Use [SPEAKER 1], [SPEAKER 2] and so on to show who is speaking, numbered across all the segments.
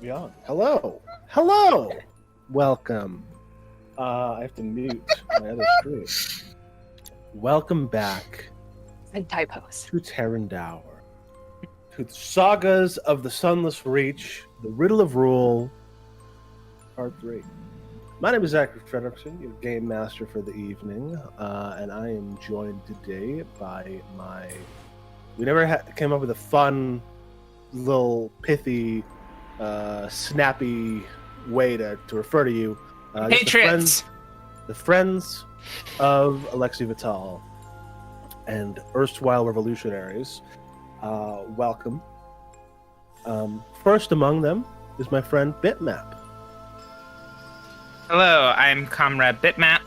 [SPEAKER 1] We on. Hello. Hello. Welcome. I have to mute my other screen. Welcome back
[SPEAKER 2] And typos.
[SPEAKER 1] to Tarandaur. To the Sagas of the Sunless Reach, the Riddle of Rule, Part 3. My name is Zachary, your game master for the evening, and I am joined today by my... We never came up with a fun, little, pithy, snappy way to refer to you.
[SPEAKER 2] Patriots!
[SPEAKER 1] The friends of Alexei Vital and erstwhile revolutionaries. Welcome. First among them is my friend Bitmap.
[SPEAKER 3] Hello, I'm Comrade Bitmap.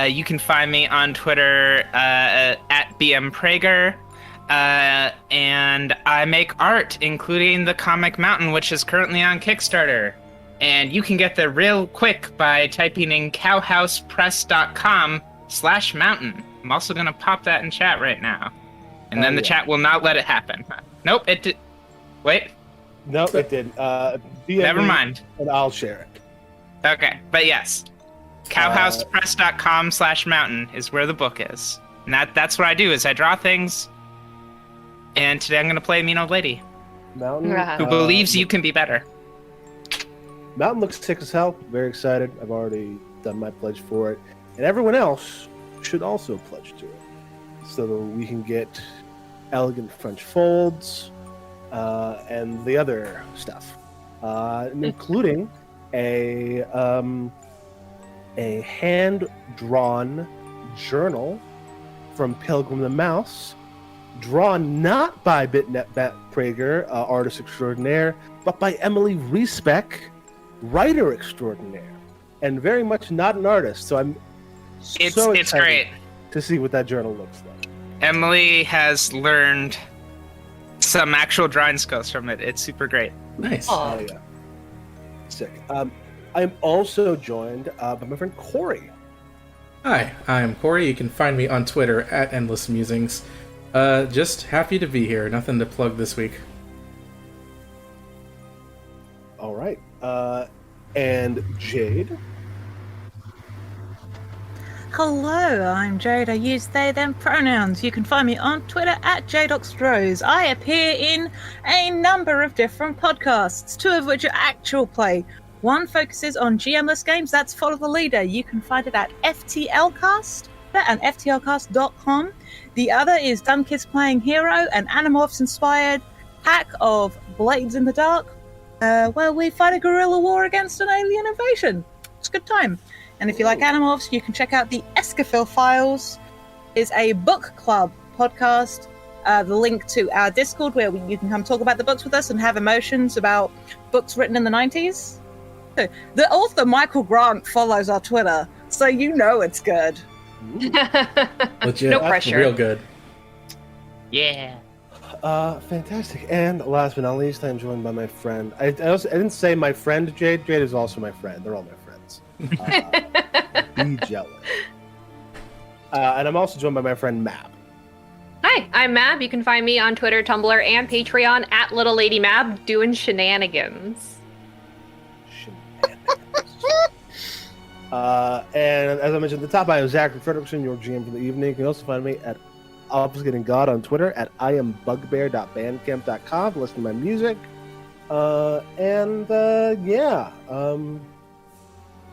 [SPEAKER 3] You can find me on Twitter at BMPrager. And I make art, including the comic Mountain, which is currently on Kickstarter. And you can get there real quick by typing in cowhousepress.com/mountain. I'm also going to pop that in chat right now. And then the chat will not let it happen. Nope, it did. Wait.
[SPEAKER 1] Nope, it did.
[SPEAKER 3] Never mind.
[SPEAKER 1] And I'll share it.
[SPEAKER 3] Okay, but yes. cowhousepress.com/mountain is where the book is. And that's what I do, is I draw things. And today I'm going to play a mean old lady.
[SPEAKER 1] Mountain.
[SPEAKER 3] Who believes you can be better.
[SPEAKER 1] Mountain looks sick as hell. Very excited. I've already done my pledge for it. And everyone else should also pledge to it. So that we can get elegant French folds and the other stuff. Including a hand-drawn journal from Pilgrim the Mouse, drawn not by Bitmap artist extraordinaire, but by Emily Respec, writer extraordinaire, and very much not an artist. So I'm so
[SPEAKER 3] It's
[SPEAKER 1] excited
[SPEAKER 3] great.
[SPEAKER 1] to see what that journal looks like.
[SPEAKER 3] Emily has learned some actual drawing skills from it. It's super great.
[SPEAKER 4] Nice.
[SPEAKER 1] Oh yeah, sick. I'm also joined by my friend Cory.
[SPEAKER 4] Hi, I'm Cory. You can find me on Twitter at Endless Musings. Just happy to be here. Nothing to plug this week.
[SPEAKER 1] All right. And Jade.
[SPEAKER 5] Hello, I'm Jade. I use they, them pronouns. You can find me on Twitter at JadeOxRose. I appear in a number of different podcasts, 2 of which are actual play. One focuses on GMless games, that's Follow the Leader. You can find it at FTLcast and FTLcast.com. The other is Dumb Kids Playing Hero, an Animorphs-inspired pack of Blades in the Dark, where we fight a guerrilla war against an alien invasion. It's a good time. And if you like Animorphs, you can check out the Escafil Files. Is a book club podcast. The link to our Discord, where you can come talk about the books with us and have emotions about books written in the 90s. The author Michael Grant follows our Twitter, so you know it's good.
[SPEAKER 4] Legit.
[SPEAKER 2] No pressure.
[SPEAKER 4] Real good.
[SPEAKER 3] Yeah.
[SPEAKER 1] Fantastic. And last but not least, I'm joined by my friend. I didn't say my friend Jade. Jade is also my friend. They're all my friends. Be jealous. And I'm also joined by my friend Mab.
[SPEAKER 2] Hi, I'm Mab. You can find me on Twitter, Tumblr, and Patreon at Little Lady Mab doing shenanigans.
[SPEAKER 1] And as I mentioned at the top, I am Zachary Fredrickson, your GM for the evening. You can also find me at Obfuscating God on Twitter, at iambugbear.bandcamp.com to listen to my music.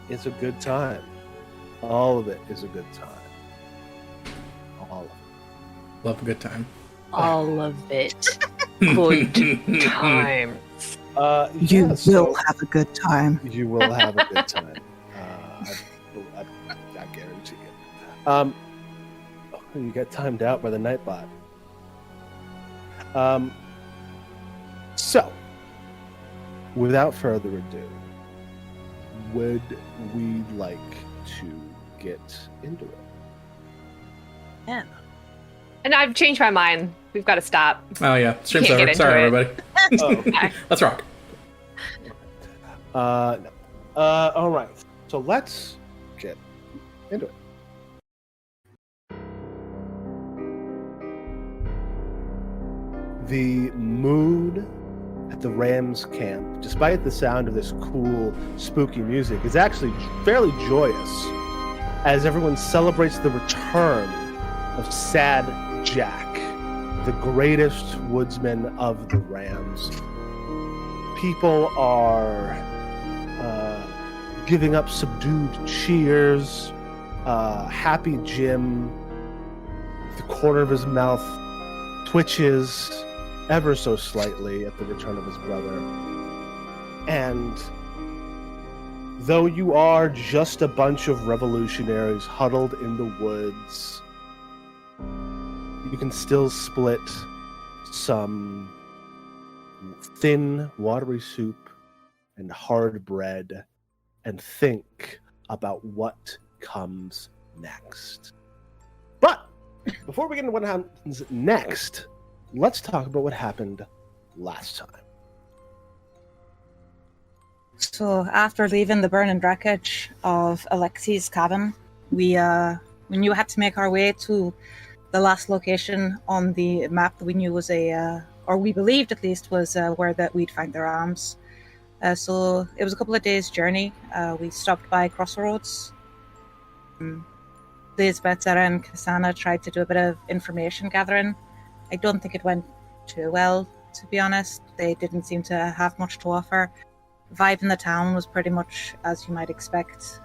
[SPEAKER 1] It's a good time. All of it is a good time. All of it.
[SPEAKER 4] Love a good time.
[SPEAKER 2] All of it. Good time.
[SPEAKER 5] You will have a good time.
[SPEAKER 1] You will have a good time. I guarantee it. You got timed out by the Nightbot. So, without further ado, would we like to get into it?
[SPEAKER 5] Yeah.
[SPEAKER 2] And I've changed my mind. We've got to stop.
[SPEAKER 4] Oh yeah, stream's
[SPEAKER 2] Can't
[SPEAKER 4] over.
[SPEAKER 2] get
[SPEAKER 4] Sorry,
[SPEAKER 2] into it.
[SPEAKER 4] everybody.
[SPEAKER 1] Oh.
[SPEAKER 4] Let's rock.
[SPEAKER 1] No. All right. So let's get into it. The mood at the Rams camp, despite the sound of this cool, spooky music, is actually fairly joyous as everyone celebrates the return of Sad Jack, the greatest woodsman of the Rams. People are giving up subdued cheers. Happy Jim, the corner of his mouth twitches ever so slightly at the return of his brother. And though you are just a bunch of revolutionaries huddled in the woods, you can still split some thin, watery soup and hard bread and think about what comes next. But before we get into what happens next, let's talk about what happened last time.
[SPEAKER 5] So after leaving the burning wreckage of Alexi's cabin, we knew we had to make our way to the last location on the map that we knew was or we believed at least was where that we'd find their arms. So it was a couple of days' journey. We stopped by Crossroads. ELŽBIETA, Zachary, and KSANA tried to do a bit of information gathering. I don't think it went too well, to be honest. They didn't seem to have much to offer. Vibe in the town was pretty much as you might expect.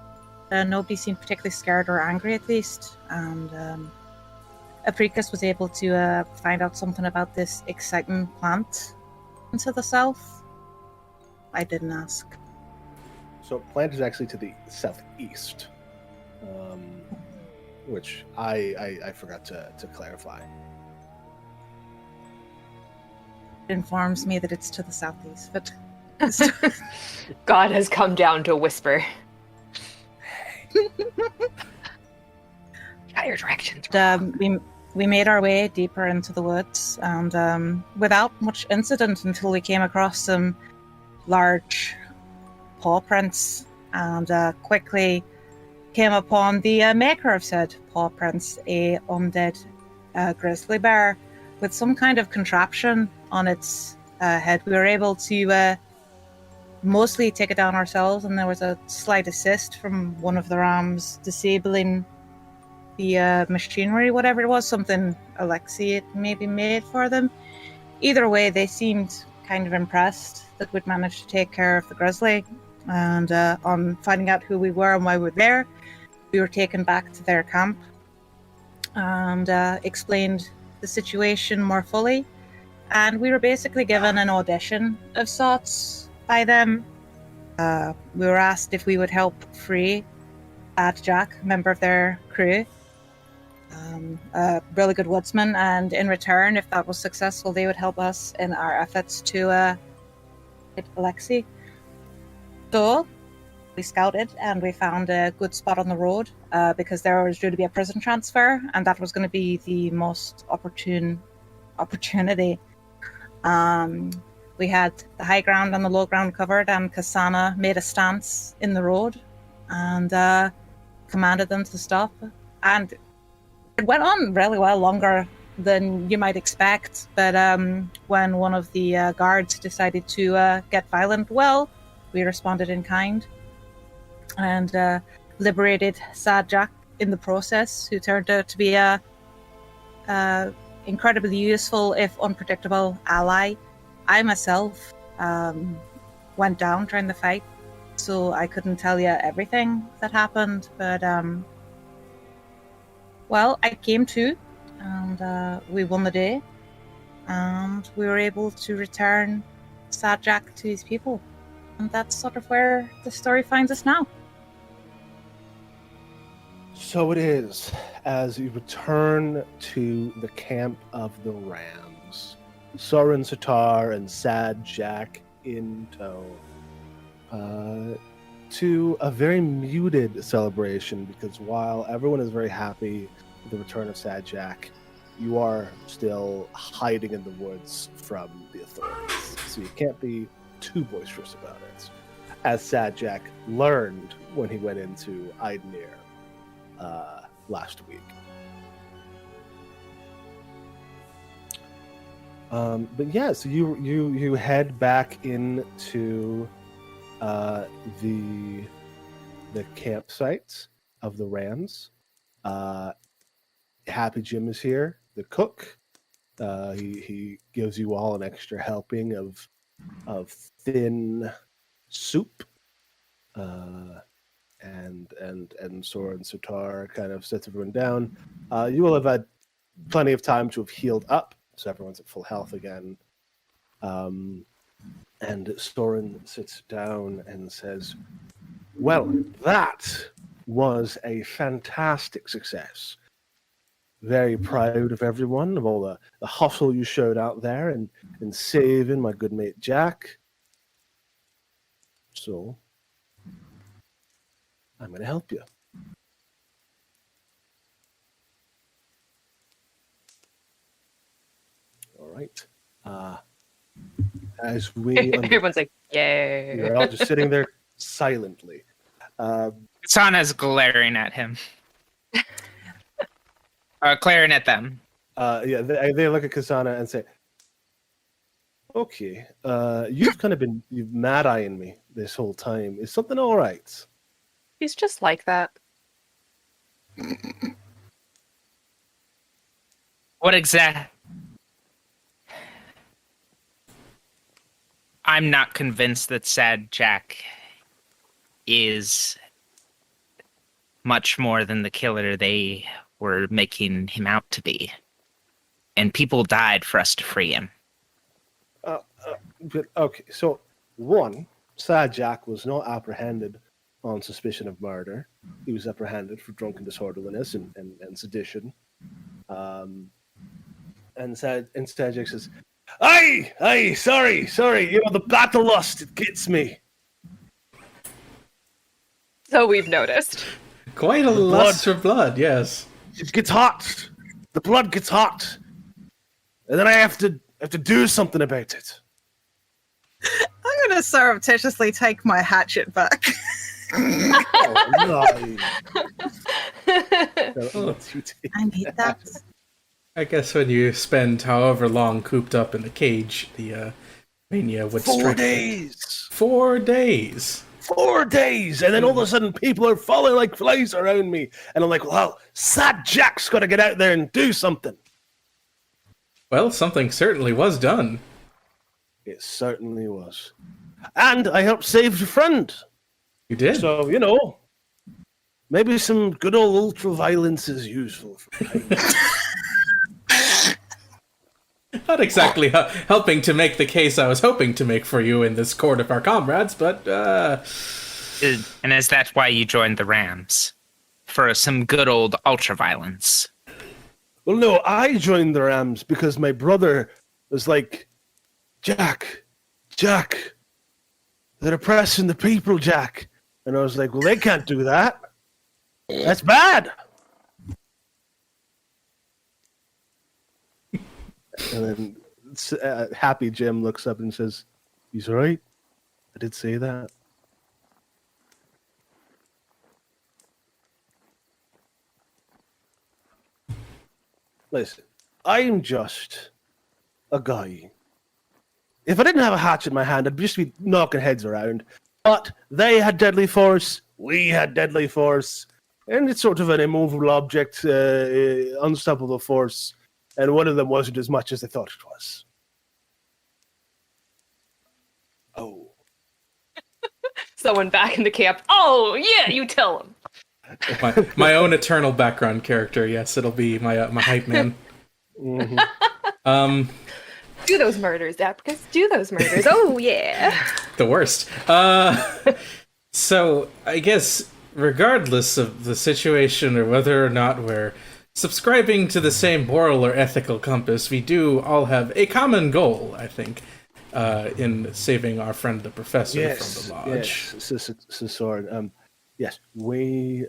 [SPEAKER 5] Nobody seemed particularly scared or angry, at least. And APRICUS was able to find out something about this exciting plant to the south. I didn't ask.
[SPEAKER 1] So plant is actually to the southeast, which I forgot to clarify.
[SPEAKER 5] It informs me that it's to the southeast, but
[SPEAKER 2] God has come down to whisper. Got your directions.
[SPEAKER 5] We made our way deeper into the woods, and without much incident until we came across some large paw prints, and quickly came upon the maker of said paw prints, a undead grizzly bear with some kind of contraption on its head. We were able to mostly take it down ourselves, and there was a slight assist from one of the rams disabling the machinery, whatever it was, something Alexi had maybe made for them. Either way, they seemed kind of impressed that we'd managed to take care of the grizzly, and on finding out who we were and why we were there, we were taken back to their camp and explained the situation more fully, and we were basically given an audition of sorts by them. We were asked if we would help free Sad Jack, a member of their crew, a really good woodsman, and in return, if that was successful, they would help us in our efforts to hit Alexi. So we scouted and we found a good spot on the road because there was due to be a prison transfer, and that was going to be the most opportune opportunity. We had the high ground and the low ground covered, and KSANA made a stance in the road and commanded them to stop. And it went on really well, longer than you might expect. But when one of the guards decided to get violent, well, we responded in kind and liberated Sad Jack in the process, who turned out to be a incredibly useful, if unpredictable, ally. I myself went down during the fight, so I couldn't tell you everything that happened, but well, I came to, and we won the day, and we were able to return Sad Jack to his people, and that's sort of where the story finds us now.
[SPEAKER 1] So it is, as you return to the camp of the Rams, Soren Satar and Sad Jack in tow, to a very muted celebration, because while everyone is very happy with the return of Sad Jack, you are still hiding in the woods from the authorities. So you can't be too boisterous about it, as Sad Jack learned when he went into Idnir last week. But yeah, so you head back into the campsite of the Rams. Happy Jim is here, the cook. He gives you all an extra helping of thin soup. And Sora and Sutar kind of sets everyone down. You will have had plenty of time to have healed up, so everyone's at full health again. And Soren sits down and says, "Well, that was a fantastic success. Very proud of everyone, of all the hustle you showed out there and saving my good mate Jack. So I'm going to help you." All right. As we...
[SPEAKER 2] Everyone's like, yay.
[SPEAKER 1] You're all just sitting there silently.
[SPEAKER 3] KSANA's glaring at him. Glaring at them.
[SPEAKER 1] Yeah, they look at KSANA and say, "Okay, you've kind of been mad-eyeing me this whole time. Is something all right?"
[SPEAKER 2] He's just like that.
[SPEAKER 3] What exact? I'm not convinced that Sad Jack is much more than the killer they were making him out to be. And people died for us to free him.
[SPEAKER 1] But okay, so one, Sad Jack was not apprehended on suspicion of murder. He was apprehended for drunken disorderliness and sedition. And Sad Jack says, Aye, sorry. You know, the battle lust, it gets me.
[SPEAKER 2] So we've noticed.
[SPEAKER 4] Quite a lust for blood, yes.
[SPEAKER 1] It gets hot. The blood gets hot. And then I have to do something about it.
[SPEAKER 5] I'm going to surreptitiously take my hatchet back.
[SPEAKER 1] Oh, no.
[SPEAKER 5] I need that.
[SPEAKER 4] I guess when you spend however long cooped up in the cage, the mania would
[SPEAKER 1] 4
[SPEAKER 4] strike.
[SPEAKER 1] days.
[SPEAKER 4] 4 days.
[SPEAKER 1] 4 days, and then all of a sudden people are falling like flies around me, and I'm like, well, Sad Jack's got to get out there and do something.
[SPEAKER 4] Well, something certainly was done.
[SPEAKER 1] It certainly was. And I helped save your friend.
[SPEAKER 4] You did?
[SPEAKER 1] So, you know, maybe some good old ultra-violence is useful for times.
[SPEAKER 4] Not exactly helping to make the case I was hoping to make for you in this court of our comrades, but,
[SPEAKER 3] And is that why you joined the Rams? For some good old ultraviolence?
[SPEAKER 1] Well, no, I joined the Rams because my brother was like, Jack, they're oppressing the people, Jack. And I was like, well, they can't do that. That's bad. And then Happy Jim looks up and says, he's right. I did say that. Listen, I'm just a guy. If I didn't have a hatchet in my hand, I'd just be knocking heads around. But they had deadly force, we had deadly force, and it's sort of an immovable object, unstoppable force, and one of them wasn't as much as they thought it was. Oh.
[SPEAKER 2] Someone back in the camp. Oh, yeah, you tell him.
[SPEAKER 4] my own eternal background character, yes, it'll be my hype man.
[SPEAKER 1] Mm-hmm.
[SPEAKER 2] Do those murders, Apricus. Do those murders. Oh, yeah.
[SPEAKER 4] The worst. So, I guess, regardless of the situation or whether or not we're subscribing to the same moral or ethical compass, we do all have a common goal, I think, in saving our friend the professor from the lodge.
[SPEAKER 1] Yes, Soren, yes, we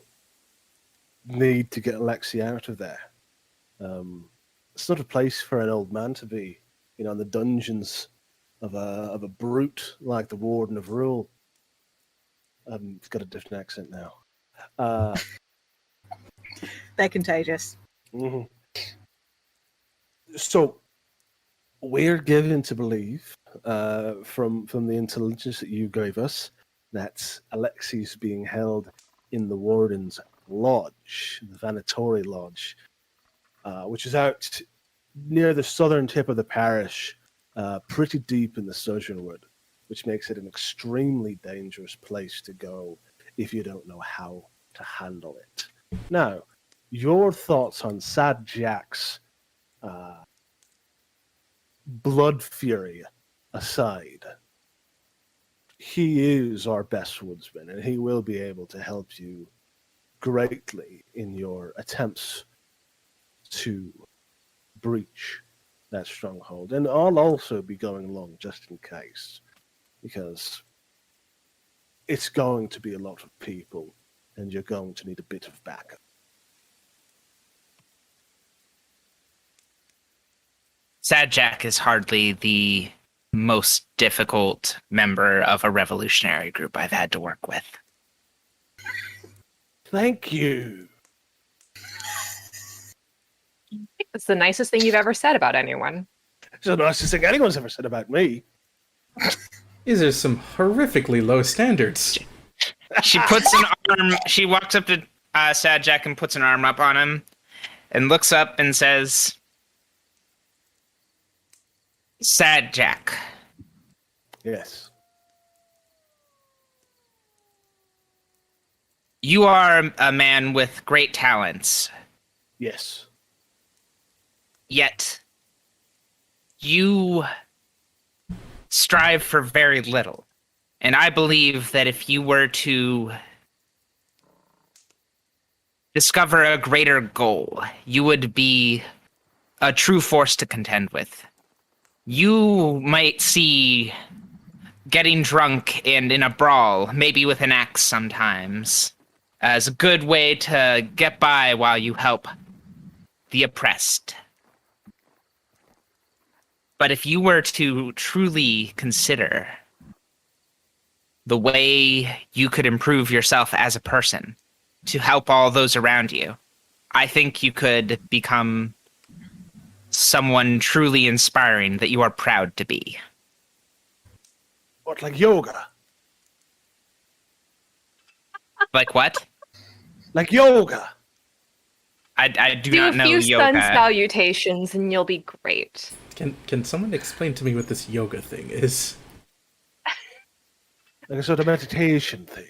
[SPEAKER 1] need to get Alexi out of there. It's not a place for an old man to be, you know, in the dungeons of a brute like the Warden of Rule. It's got a different accent now.
[SPEAKER 5] They're contagious.
[SPEAKER 1] Mm-hmm. So, we're given to believe, from the intelligence that you gave us, that Alexi's being held in the Warden's Lodge, the Vanatori Lodge, which is out near the southern tip of the parish, pretty deep in the Sojournwood, which makes it an extremely dangerous place to go if you don't know how to handle it. Now, your thoughts on Sad Jack's blood fury aside, he is our best woodsman, and he will be able to help you greatly in your attempts to breach that stronghold. And I'll also be going along just in case, because it's going to be a lot of people, and you're going to need a bit of backup.
[SPEAKER 3] Sad Jack is hardly the most difficult member of a revolutionary group I've had to work with.
[SPEAKER 1] Thank you.
[SPEAKER 2] It's the nicest thing you've ever said about anyone.
[SPEAKER 1] It's the nicest thing anyone's ever said about me.
[SPEAKER 4] These are some horrifically low standards.
[SPEAKER 3] She puts an arm. She walks up to Sad Jack and puts an arm up on him, and looks up and says, "Sad Jack,
[SPEAKER 1] Yes.
[SPEAKER 3] you are a man with great talents,
[SPEAKER 1] Yes.
[SPEAKER 3] yet you strive for very little. And I believe that if you were to discover a greater goal, you would be a true force to contend with. You might see getting drunk and in a brawl, maybe with an axe sometimes, as a good way to get by while you help the oppressed. But if you were to truly consider the way you could improve yourself as a person to help all those around you, I think you could become someone truly inspiring that you are proud to be."
[SPEAKER 1] What, like yoga?
[SPEAKER 3] Like what?
[SPEAKER 1] Like yoga.
[SPEAKER 3] I do
[SPEAKER 2] Do
[SPEAKER 3] not
[SPEAKER 2] a
[SPEAKER 3] know
[SPEAKER 2] few sun
[SPEAKER 3] yoga.
[SPEAKER 2] salutations and you'll be great.
[SPEAKER 4] Can someone explain to me what this yoga thing is?
[SPEAKER 1] Like a sort of meditation thing.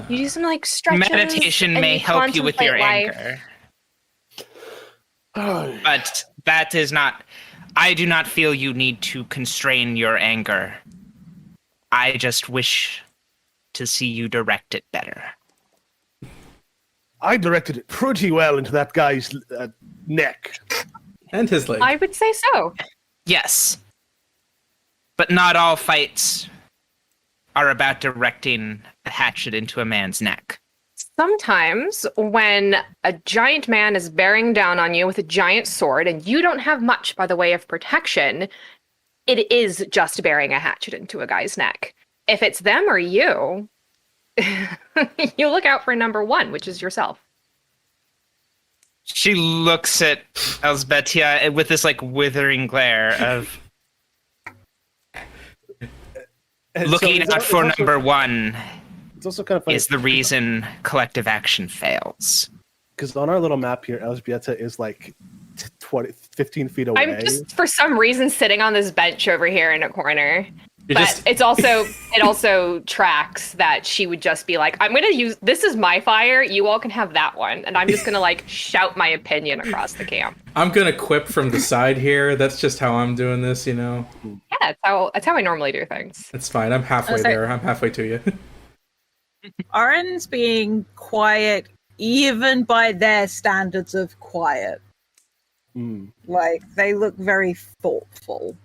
[SPEAKER 2] You do some like stretches.
[SPEAKER 3] Meditation
[SPEAKER 2] and
[SPEAKER 3] may
[SPEAKER 2] you
[SPEAKER 3] help you with your
[SPEAKER 2] contemplate life.
[SPEAKER 3] anger,
[SPEAKER 1] Oh,
[SPEAKER 3] but that is not. I do not feel you need to constrain your anger. I just wish to see you direct it better.
[SPEAKER 1] I directed it pretty well into that guy's neck.
[SPEAKER 4] And his leg.
[SPEAKER 2] I would say so.
[SPEAKER 3] Yes, but not all fights are about directing a hatchet into a man's neck.
[SPEAKER 2] Sometimes when a giant man is bearing down on you with a giant sword and you don't have much by the way of protection, it is just bearing a hatchet into a guy's neck. If it's them or you, you look out for number one, which is yourself.
[SPEAKER 3] She looks at ELŞBIETA with this like withering glare of
[SPEAKER 1] And
[SPEAKER 3] looking
[SPEAKER 1] so
[SPEAKER 3] out for number one
[SPEAKER 1] It's also kind of funny
[SPEAKER 3] is the reason collective action fails.
[SPEAKER 1] because on our little map here, ELŽBIETA is like 15 feet away.
[SPEAKER 2] I'm just for some reason sitting on this bench over here in a corner.
[SPEAKER 4] You're
[SPEAKER 2] But
[SPEAKER 4] just-
[SPEAKER 2] it also tracks that she would just be like, I'm gonna use this is my fire, you all can have that one. And I'm just gonna like shout my opinion across the camp.
[SPEAKER 4] I'm gonna quip from the side here. That's just how I'm doing this, you know.
[SPEAKER 2] Yeah, that's how I normally do things.
[SPEAKER 4] It's fine. I'm halfway
[SPEAKER 5] sorry.
[SPEAKER 4] there. I'm halfway to you.
[SPEAKER 5] Orin's being quiet, even by their standards of quiet.
[SPEAKER 1] Mm.
[SPEAKER 5] Like, they look very thoughtful,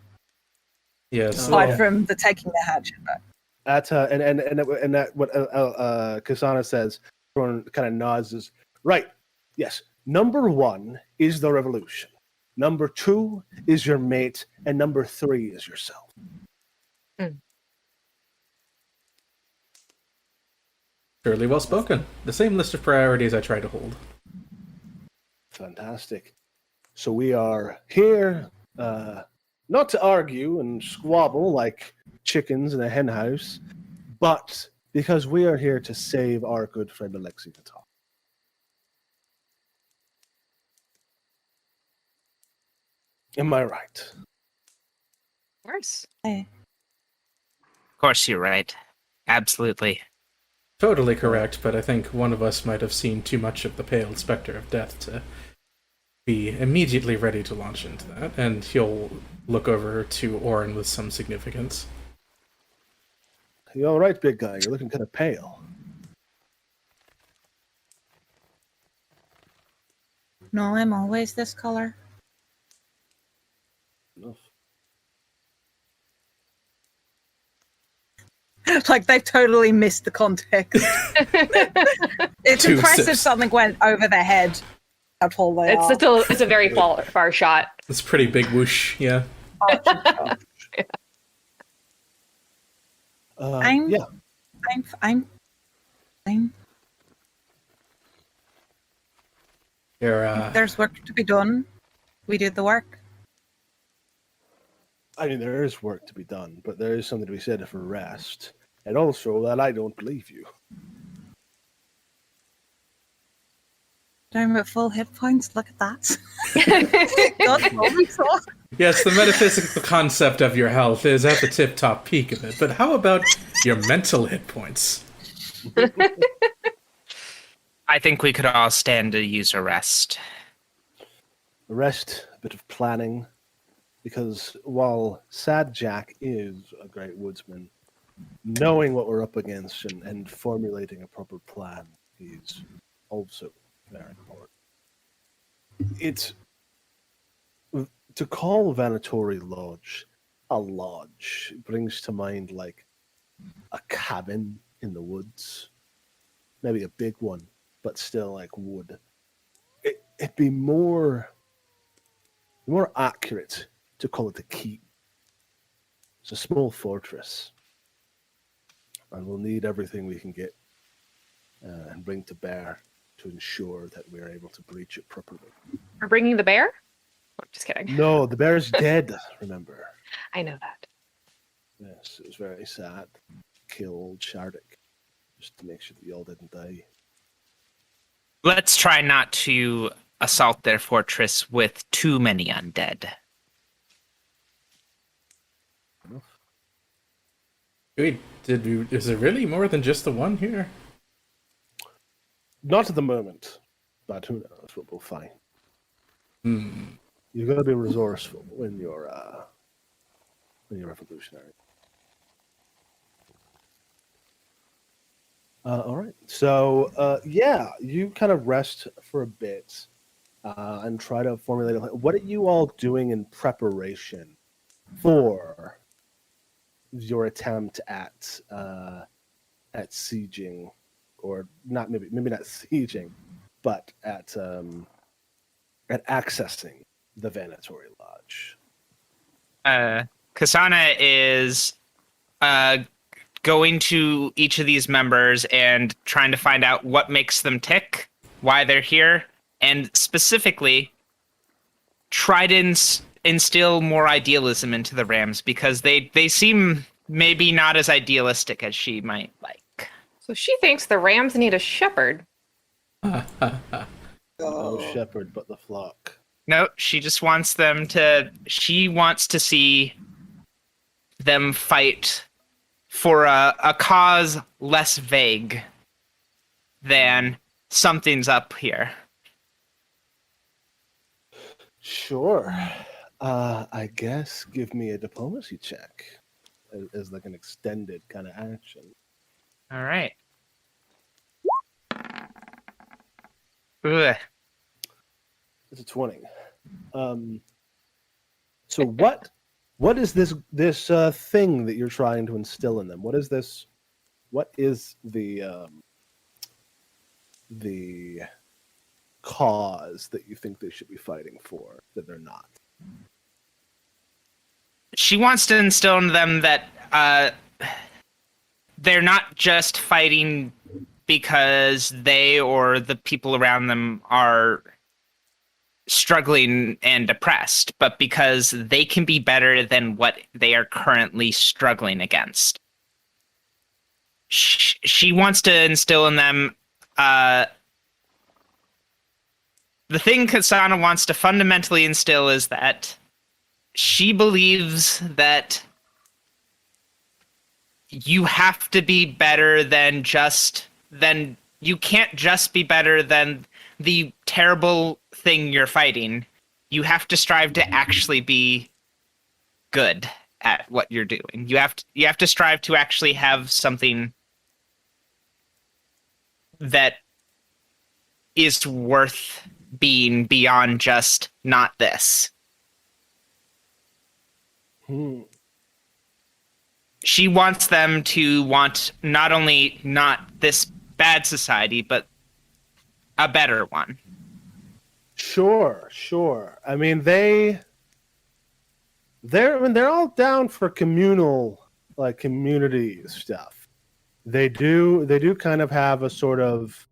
[SPEAKER 4] Yes.
[SPEAKER 5] aside from the taking the hatchet back.
[SPEAKER 1] And that what KSANA says, everyone kind of nods, is right. Yes, number one is the revolution. Number two is your mate, and number three is yourself.
[SPEAKER 4] Surely well spoken. The same list of priorities I try to hold.
[SPEAKER 1] Fantastic. So we are here, not not to argue and squabble like chickens in a hen house, but because we are here to save our good friend Alexei Natal. Am I right?
[SPEAKER 2] Of course.
[SPEAKER 3] Of course, you're right. Absolutely.
[SPEAKER 4] Totally correct, but I think one of us might have seen too much of the pale specter of death to be immediately ready to launch into that, and he'll look over to ORIN with some significance.
[SPEAKER 1] You all right, big guy? You're looking kind of pale.
[SPEAKER 5] No, I'm always this color.
[SPEAKER 1] Enough.
[SPEAKER 5] Like they've totally missed the context. It's
[SPEAKER 4] Two
[SPEAKER 5] impressive
[SPEAKER 4] sips.
[SPEAKER 5] something went over their head. How tall they are.
[SPEAKER 2] It's a very far shot.
[SPEAKER 4] It's a pretty big whoosh, yeah.
[SPEAKER 5] I'm-
[SPEAKER 1] Yeah.
[SPEAKER 5] I'm fine.
[SPEAKER 4] You're,
[SPEAKER 5] There's work to be done. We did the work.
[SPEAKER 1] I mean, there is work to be done, but there is something to be said for rest, and also that I don't believe you.
[SPEAKER 5] I'm at full hit points. Look at that. God, holy fuck.
[SPEAKER 4] yes, the metaphysical concept of your health is at the tip-top peak of it, but how about your mental hit points?
[SPEAKER 3] I think we could all stand to use a rest.
[SPEAKER 1] Rest, a bit of planning, because while Sad Jack is a great woodsman, knowing what we're up against and formulating a proper plan is also very important. It's to call Vanatory Lodge a lodge brings to mind like a cabin in the woods, maybe a big one, but still like wood. It'd be more accurate to call it a keep. It's a small fortress, and we'll need everything we can get and bring to bear to ensure that we're able to breach it properly.
[SPEAKER 2] We're bringing the bear? Oh, just kidding.
[SPEAKER 1] No, the bear's dead, remember.
[SPEAKER 2] I know that.
[SPEAKER 1] Yes, it was very sad. Killed Shardik, just to make sure that y'all didn't die.
[SPEAKER 3] Let's try not to assault their fortress with too many undead.
[SPEAKER 4] Wait, is there really more than just the one here?
[SPEAKER 1] Not at the moment, but who knows what we'll find. You've got to be resourceful when you're revolutionary. All right. So, yeah, you kind of rest for a bit and try to formulate a plan. What are you all doing in preparation for your attempt at sieging, or not maybe not sieging, but at accessing the Vanatory Lodge?
[SPEAKER 3] KSANA is going to each of these members and trying to find out what makes them tick, why they're here, and specifically try to instill more idealism into the Rams, because they seem maybe not as idealistic as she might like.
[SPEAKER 2] So she thinks the Rams need a shepherd.
[SPEAKER 1] No shepherd but the flock.
[SPEAKER 3] No, she just wants them to... She wants to see them fight for a cause less vague than something's up here.
[SPEAKER 1] Sure. I guess give me a diplomacy check as like an extended kind of action.
[SPEAKER 3] All right. Ugh.
[SPEAKER 1] It's a 20. So what is this thing that you're trying to instill in them? What is this? What is the cause that you think they should be fighting for that they're not?
[SPEAKER 3] She wants to instill in them that they're not just fighting because they or the people around them are struggling and depressed, but because they can be better than what they are currently struggling against. She wants to instill in them the thing KSANA wants to fundamentally instill is that she believes that you have to be better you can't just be better than the terrible thing you're fighting. You have to strive to actually be good at what you're doing. You have to strive to actually have something that is worth being beyond just not this. She wants them to want not only not this bad society, but a better one.
[SPEAKER 1] Sure. I mean, they're all down for communal, like community stuff. They do kind of have a sort of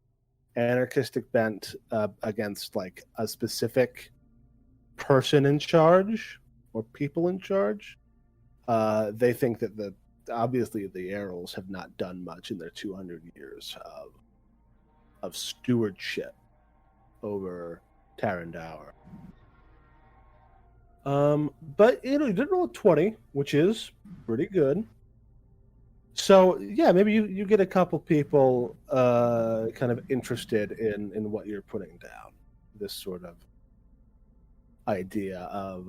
[SPEAKER 1] anarchistic bent against like a specific person in charge or people in charge. They think that obviously the Arrels have not done much in their 200 years of stewardship over Tarandaur. But you did roll a 20, which is pretty good. So yeah, maybe you get a couple people kind of interested in what you're putting down. This sort of idea of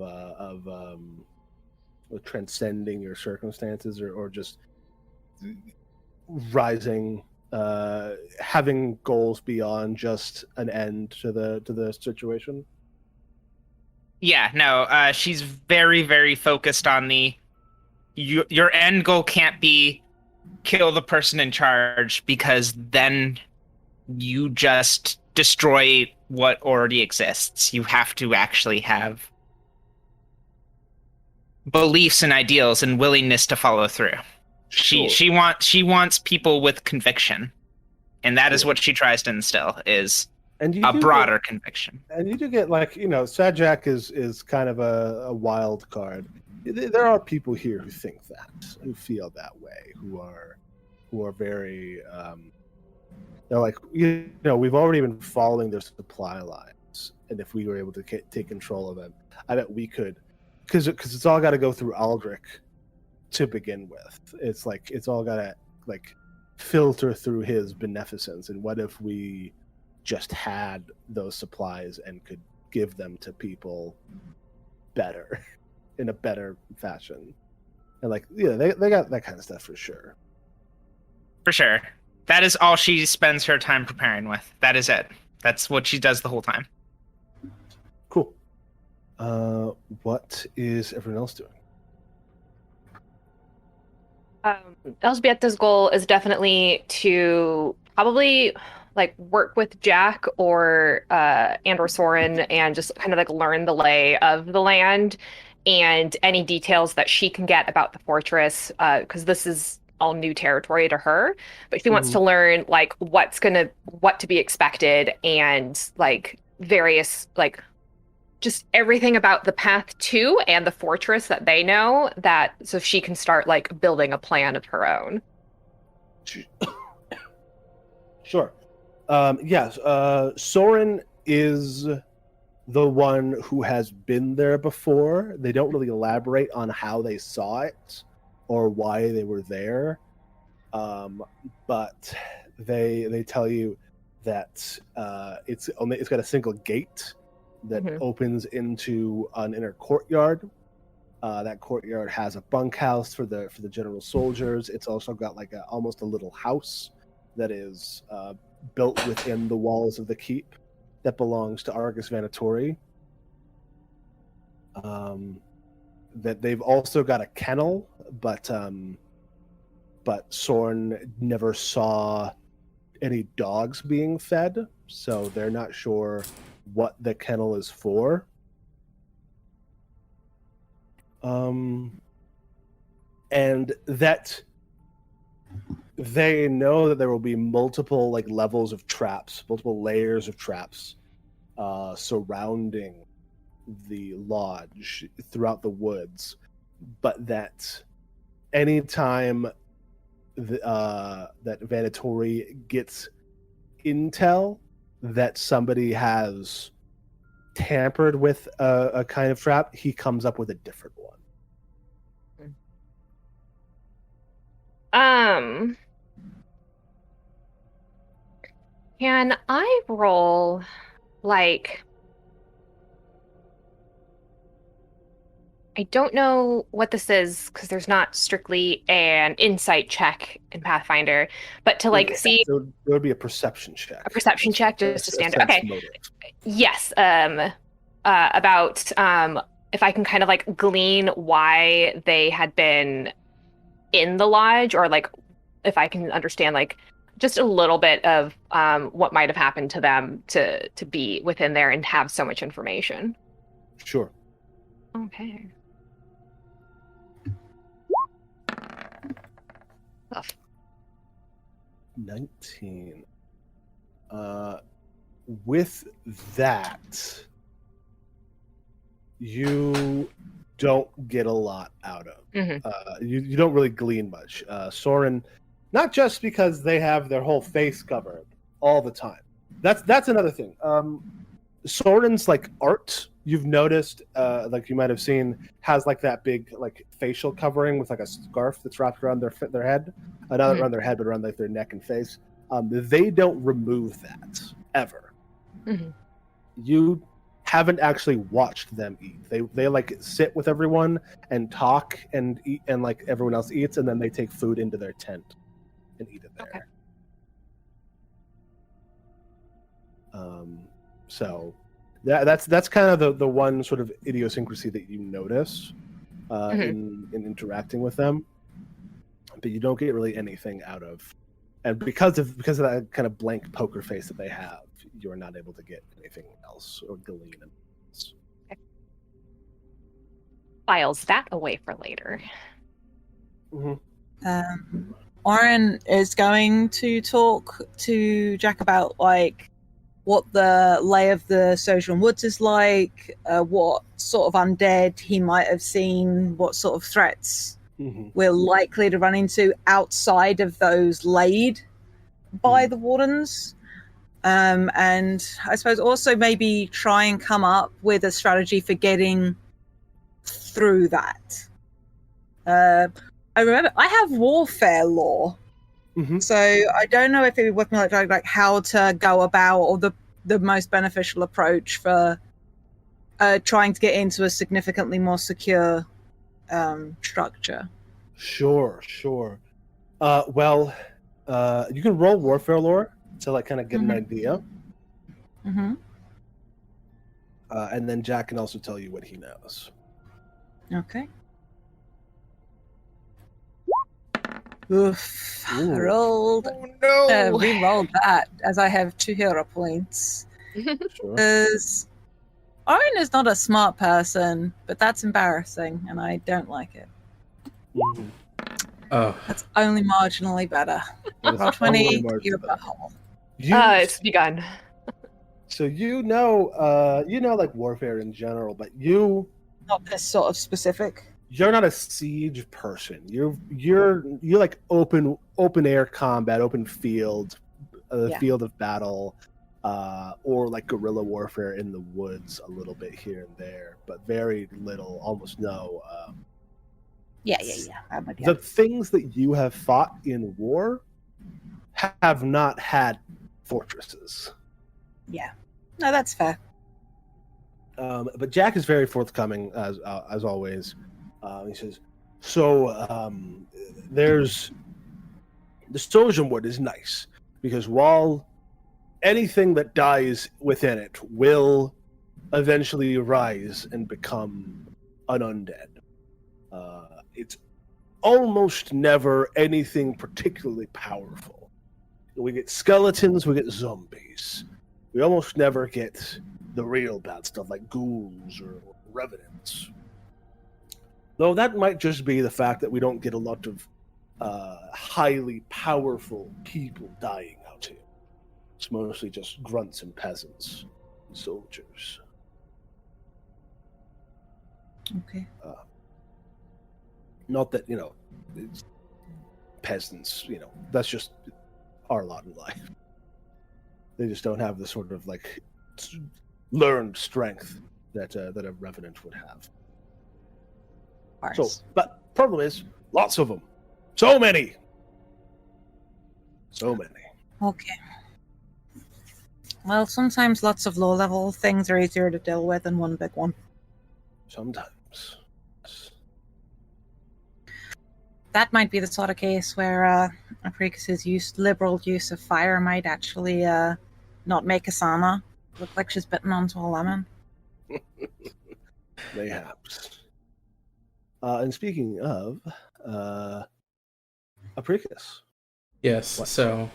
[SPEAKER 1] transcending your circumstances or just rising, having goals beyond just an end to the situation.
[SPEAKER 3] Yeah, no, she's very, very focused on your end goal can't be kill the person in charge, because then you just destroy what already exists. You have to actually have beliefs and ideals and willingness to follow through.
[SPEAKER 1] Sure.
[SPEAKER 3] She wants people with conviction, and that is what she tries to instill, is a broader conviction.
[SPEAKER 1] And you do get, like, Sajak is kind of a wild card. There are people here who think that, who feel that way, who are very they're like, we've already been following their supply lines, and if we were able to take control of them, I bet we could, because it's all got to go through Aldrich to begin with. It's like it's all got to like filter through his beneficence, and what if we just had those supplies and could give them to people better, in a better fashion. And like, yeah, they got that kind of stuff for sure.
[SPEAKER 3] For sure. That is all she spends her time preparing with. That is it. That's what she does the whole time.
[SPEAKER 1] Cool. What is everyone else doing?
[SPEAKER 2] ELŽBIETA's goal is definitely to probably like work with Jack or Soren and just kind of like learn the lay of the land and any details that she can get about the fortress, because this is all new territory to her. But she wants to learn like what to be expected, and like various like just everything about the path to and the fortress that they know, that so she can start like building a plan of her own.
[SPEAKER 1] Sure. Yes. Soren is the one who has been there before. They don't really elaborate on how they saw it or why they were there, but they tell you that it's got a single gate that opens into an inner courtyard. That courtyard has a bunkhouse for the general soldiers. It's also got like almost a little house that is built within the walls of the keep that belongs to Argus Vanatori. That they've also got a kennel, but Soren never saw any dogs being fed, so they're not sure what the kennel is for. And that they know that there will be multiple like levels of traps, multiple layers of traps surrounding the lodge throughout the woods, but that anytime that Vanatori gets intel that somebody has tampered with a kind of trap, he comes up with a different one.
[SPEAKER 2] Can I roll, like, I don't know what this is because there's not strictly an insight check in Pathfinder, but to like see
[SPEAKER 1] There would be a perception check.
[SPEAKER 2] a perception check just to stand.
[SPEAKER 1] sense
[SPEAKER 2] Okay.
[SPEAKER 1] motive.
[SPEAKER 2] Yes. About if I can kind of like glean why they had been in the lodge, or like if I can understand like just a little bit of what might have happened to them to be within there and have so much information.
[SPEAKER 1] Sure.
[SPEAKER 2] Okay. Tough.
[SPEAKER 1] 19. With that, you don't get a lot out of. You don't really glean much. Soren, not just because they have their whole face covered all the time. That's another thing. Soren's like art, you've noticed, like you might have seen, has like that big like facial covering with like a scarf that's wrapped around their head, not around their head, but around like their neck and face. They don't remove that ever. You haven't actually watched them eat. They like sit with everyone and talk and eat, and like everyone else eats, and then they take food into their tent and eat it there. Okay. So that's kind of the one sort of idiosyncrasy that you notice in interacting with them, but you don't get really anything out of. And because of that kind of blank poker face that they have, you are not able to get anything else or glean.
[SPEAKER 2] Okay. Files that away for later.
[SPEAKER 5] Orin is going to talk to Jack about like what the lay of the Sojourn Woods is like, what sort of undead he might have seen, what sort of threats we're likely to run into outside of those laid by the wardens. And I suppose also maybe try and come up with a strategy for getting through that. I remember I have warfare lore, so I don't know if it would work like how to go about, or the most beneficial approach for trying to get into a significantly more secure structure.
[SPEAKER 1] Sure. Well, you can roll warfare lore to like kind of get an idea, and then Jack can also tell you what he knows.
[SPEAKER 5] Okay. Oof. I rolled.
[SPEAKER 3] Oh no!
[SPEAKER 5] Re-rolled that, as I have 2 hero points.
[SPEAKER 1] Sure.
[SPEAKER 5] Because Orin is not a smart person, but that's embarrassing, and I don't like it.
[SPEAKER 4] Oh,
[SPEAKER 5] That's only marginally better. Roll 20, you're a hole.
[SPEAKER 2] It's begun.
[SPEAKER 1] So you know like warfare in general, but you
[SPEAKER 5] Not this sort of specific.
[SPEAKER 1] you're not a siege person. You're like open air combat, open field, field of battle, or like guerrilla warfare in the woods a little bit here and there, but very little, almost no.
[SPEAKER 5] Yeah. I'm with you.
[SPEAKER 1] The things that you have fought in war have not had fortresses.
[SPEAKER 5] Yeah. No, that's fair.
[SPEAKER 1] But Jack is very forthcoming as always. He says, "So there's the Sojourn Wood is nice because while anything that dies within it will eventually rise and become an undead, it's almost never anything particularly powerful. We get skeletons, we get zombies. We almost never get the real bad stuff like ghouls or revenants. Though that might just be the fact that we don't get a lot of highly powerful people dying out here. It's mostly just grunts and peasants. soldiers.
[SPEAKER 5] Okay.
[SPEAKER 1] Not that, it's peasants, that's just our lot in life. They just don't have the sort of learned strength that a revenant would have.
[SPEAKER 5] Of
[SPEAKER 1] So,
[SPEAKER 5] course.
[SPEAKER 1] but problem is, lots of them. So many.
[SPEAKER 5] Okay. Well, sometimes lots of low-level things are easier to deal with than one big one.
[SPEAKER 1] Sometimes.
[SPEAKER 5] That might be the sort of case where APRICUS's liberal use of fire might actually not make KSANA look like she's bitten onto a lemon.
[SPEAKER 1] Mayhaps. And speaking of APRICUS.
[SPEAKER 4] Yes,
[SPEAKER 1] What?
[SPEAKER 4] so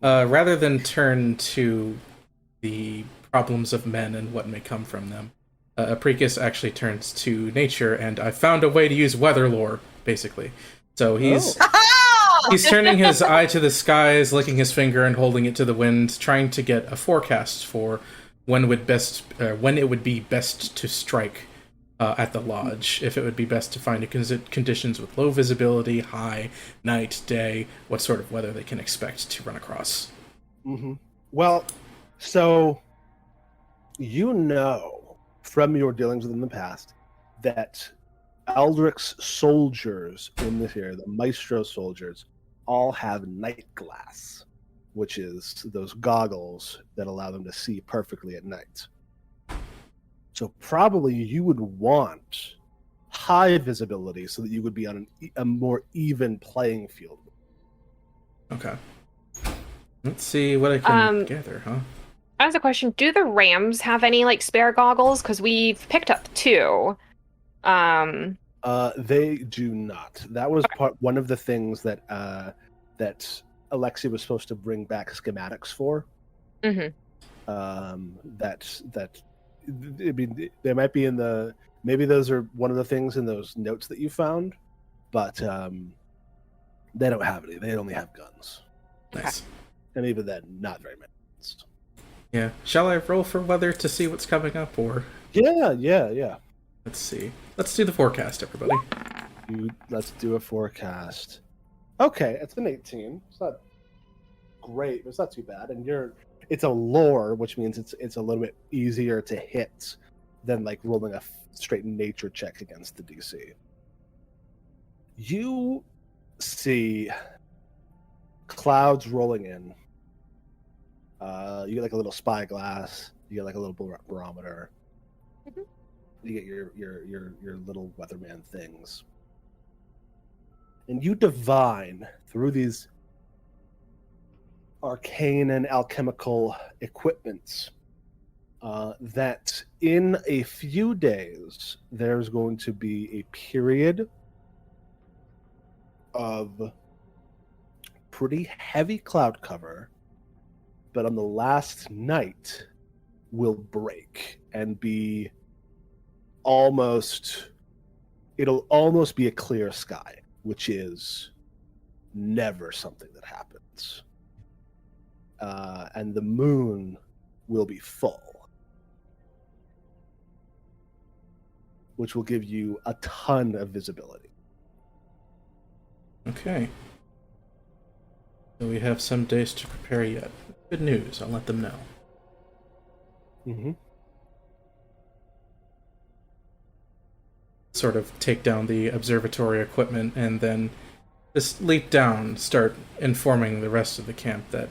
[SPEAKER 4] rather than turn to the problems of men and what may come from them, APRICUS actually turns to nature, and I found a way to use weather lore, basically. So he's turning his eye to the skies, licking his finger and holding it to the wind, trying to get a forecast for when it would be best to strike at the lodge. If it would be best to find conditions with low visibility, high, night, day, what sort of weather they can expect to run across.
[SPEAKER 1] Mm-hmm. Well, so from your dealings with in the past that Eldric's soldiers in this area, the Maestro soldiers, all have night glass, which is those goggles that allow them to see perfectly at night. So probably you would want high visibility so that you would be on a more even playing field.
[SPEAKER 4] Okay. Let's see what I can gather, huh?
[SPEAKER 2] As a question, do the Rams have any spare goggles? Because we've picked up 2.
[SPEAKER 1] They do not. That was one of the things that that Alexi was supposed to bring back schematics for.
[SPEAKER 2] Mm-hmm.
[SPEAKER 1] I mean, they might be maybe those are one of the things in those notes that you found, but they don't have any. They only have guns.
[SPEAKER 4] Nice.
[SPEAKER 1] And even then, not very many.
[SPEAKER 4] Yeah. Shall I roll for weather to see what's coming up, or?
[SPEAKER 1] Yeah.
[SPEAKER 4] Let's see. Let's do the forecast, everybody.
[SPEAKER 1] Let's do a forecast. Okay, it's an 18. It's not great, but it's not too bad. And it's a lore, which means it's a little bit easier to hit than rolling a straight nature check against the DC. You see clouds rolling in. You get a little spyglass. You get a little barometer.
[SPEAKER 2] Mm-hmm.
[SPEAKER 1] You get your little weatherman things, and you divine through these arcane and alchemical equipments that in a few days there's going to be a period of pretty heavy cloud cover, but on the last night will break and be it'll almost be a clear sky, which is never something that happens. And the moon will be full, which will give you a ton of visibility.
[SPEAKER 4] Okay. So we have some days to prepare yet. Good news. I'll let them know.
[SPEAKER 1] Mm-hmm.
[SPEAKER 4] Sort of take down the observatory equipment and then just leap down, start informing the rest of the camp that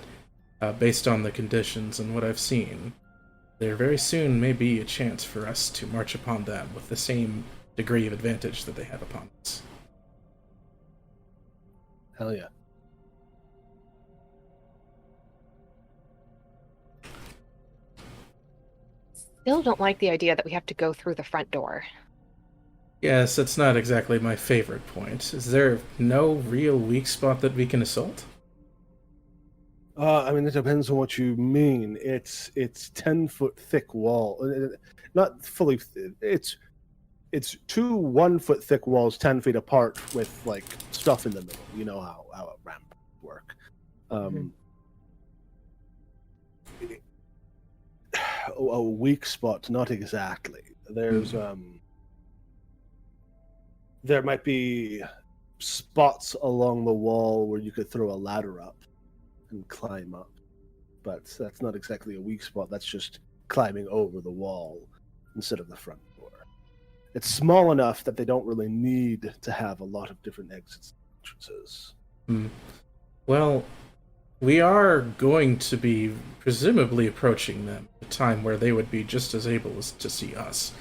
[SPEAKER 4] based on the conditions and what I've seen, there very soon may be a chance for us to march upon them with the same degree of advantage that they have upon us.
[SPEAKER 1] Hell yeah.
[SPEAKER 2] Still don't like the idea that we have to go through the front door.
[SPEAKER 4] Yes, it's not exactly my favorite point. Is there no real weak spot that we can assault?
[SPEAKER 1] I mean, it depends on what you mean. It's 10-foot thick wall, not fully. It's 2 1-foot thick walls, 10 feet apart, with stuff in the middle. You know how a ramp work. a weak spot, not exactly. There's there might be spots along the wall where you could throw a ladder up and climb up, but that's not exactly a weak spot. That's just climbing over the wall instead of the front door. It's small enough that they don't really need to have a lot of different exits and entrances.
[SPEAKER 4] Well, we are going to be presumably approaching them at a time where they would be just as able as to see us.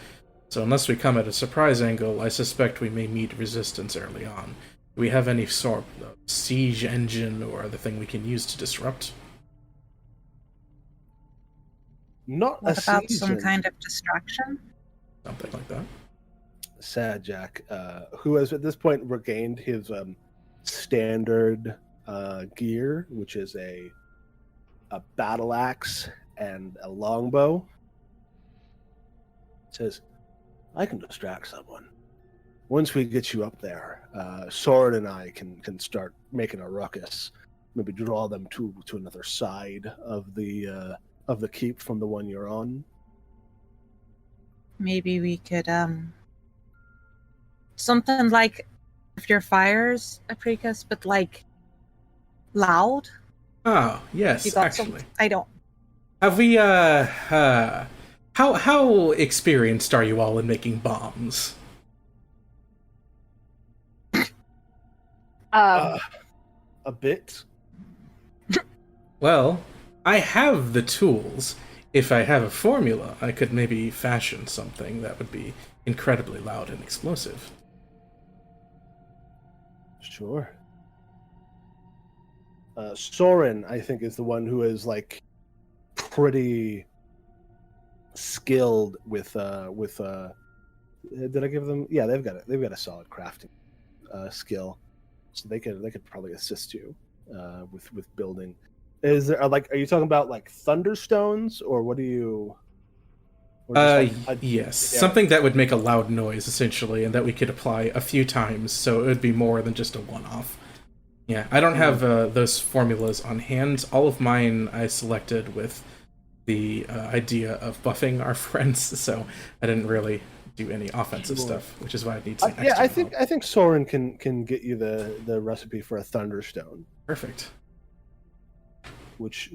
[SPEAKER 4] So unless we come at a surprise angle, I suspect we may meet resistance early on. Do we have any sort of siege engine or other thing we can use to disrupt?
[SPEAKER 1] Not
[SPEAKER 5] What
[SPEAKER 1] a
[SPEAKER 5] about some
[SPEAKER 1] season.
[SPEAKER 5] kind of distraction?
[SPEAKER 4] Something like that.
[SPEAKER 1] Sajak, who has at this point regained his standard gear, which is a battle axe and a longbow, says, I can distract someone. Once we get you up there, Sword and I can start making a ruckus. Maybe draw them to another side of the keep from the one you're on.
[SPEAKER 5] Maybe we could something like if your fires, APRICUS, but like loud.
[SPEAKER 4] Oh, yes,
[SPEAKER 5] You got
[SPEAKER 4] actually.
[SPEAKER 5] some. I don't.
[SPEAKER 4] Have we, how experienced are you all in making bombs?
[SPEAKER 1] A bit.
[SPEAKER 4] Well, I have the tools. If I have a formula, I could maybe fashion something that would be incredibly loud and explosive.
[SPEAKER 1] Sure. Soren, I think, is the one who is like pretty skilled with. Did I give them? Yeah, they've got a solid crafting skill, so they could probably assist you with building. Is there are you talking about like thunderstones, or what do you? Or just, like,
[SPEAKER 4] Yes, something that would make a loud noise, essentially, and that we could apply a few times, so it would be more than just a one-off. Yeah, I don't have those formulas on hand. All of mine I selected with the idea of buffing our friends, so I didn't really do any offensive stuff, which is why I need some extra help.
[SPEAKER 1] I think Soren can get you the recipe for a thunderstone,
[SPEAKER 4] Perfect.
[SPEAKER 1] which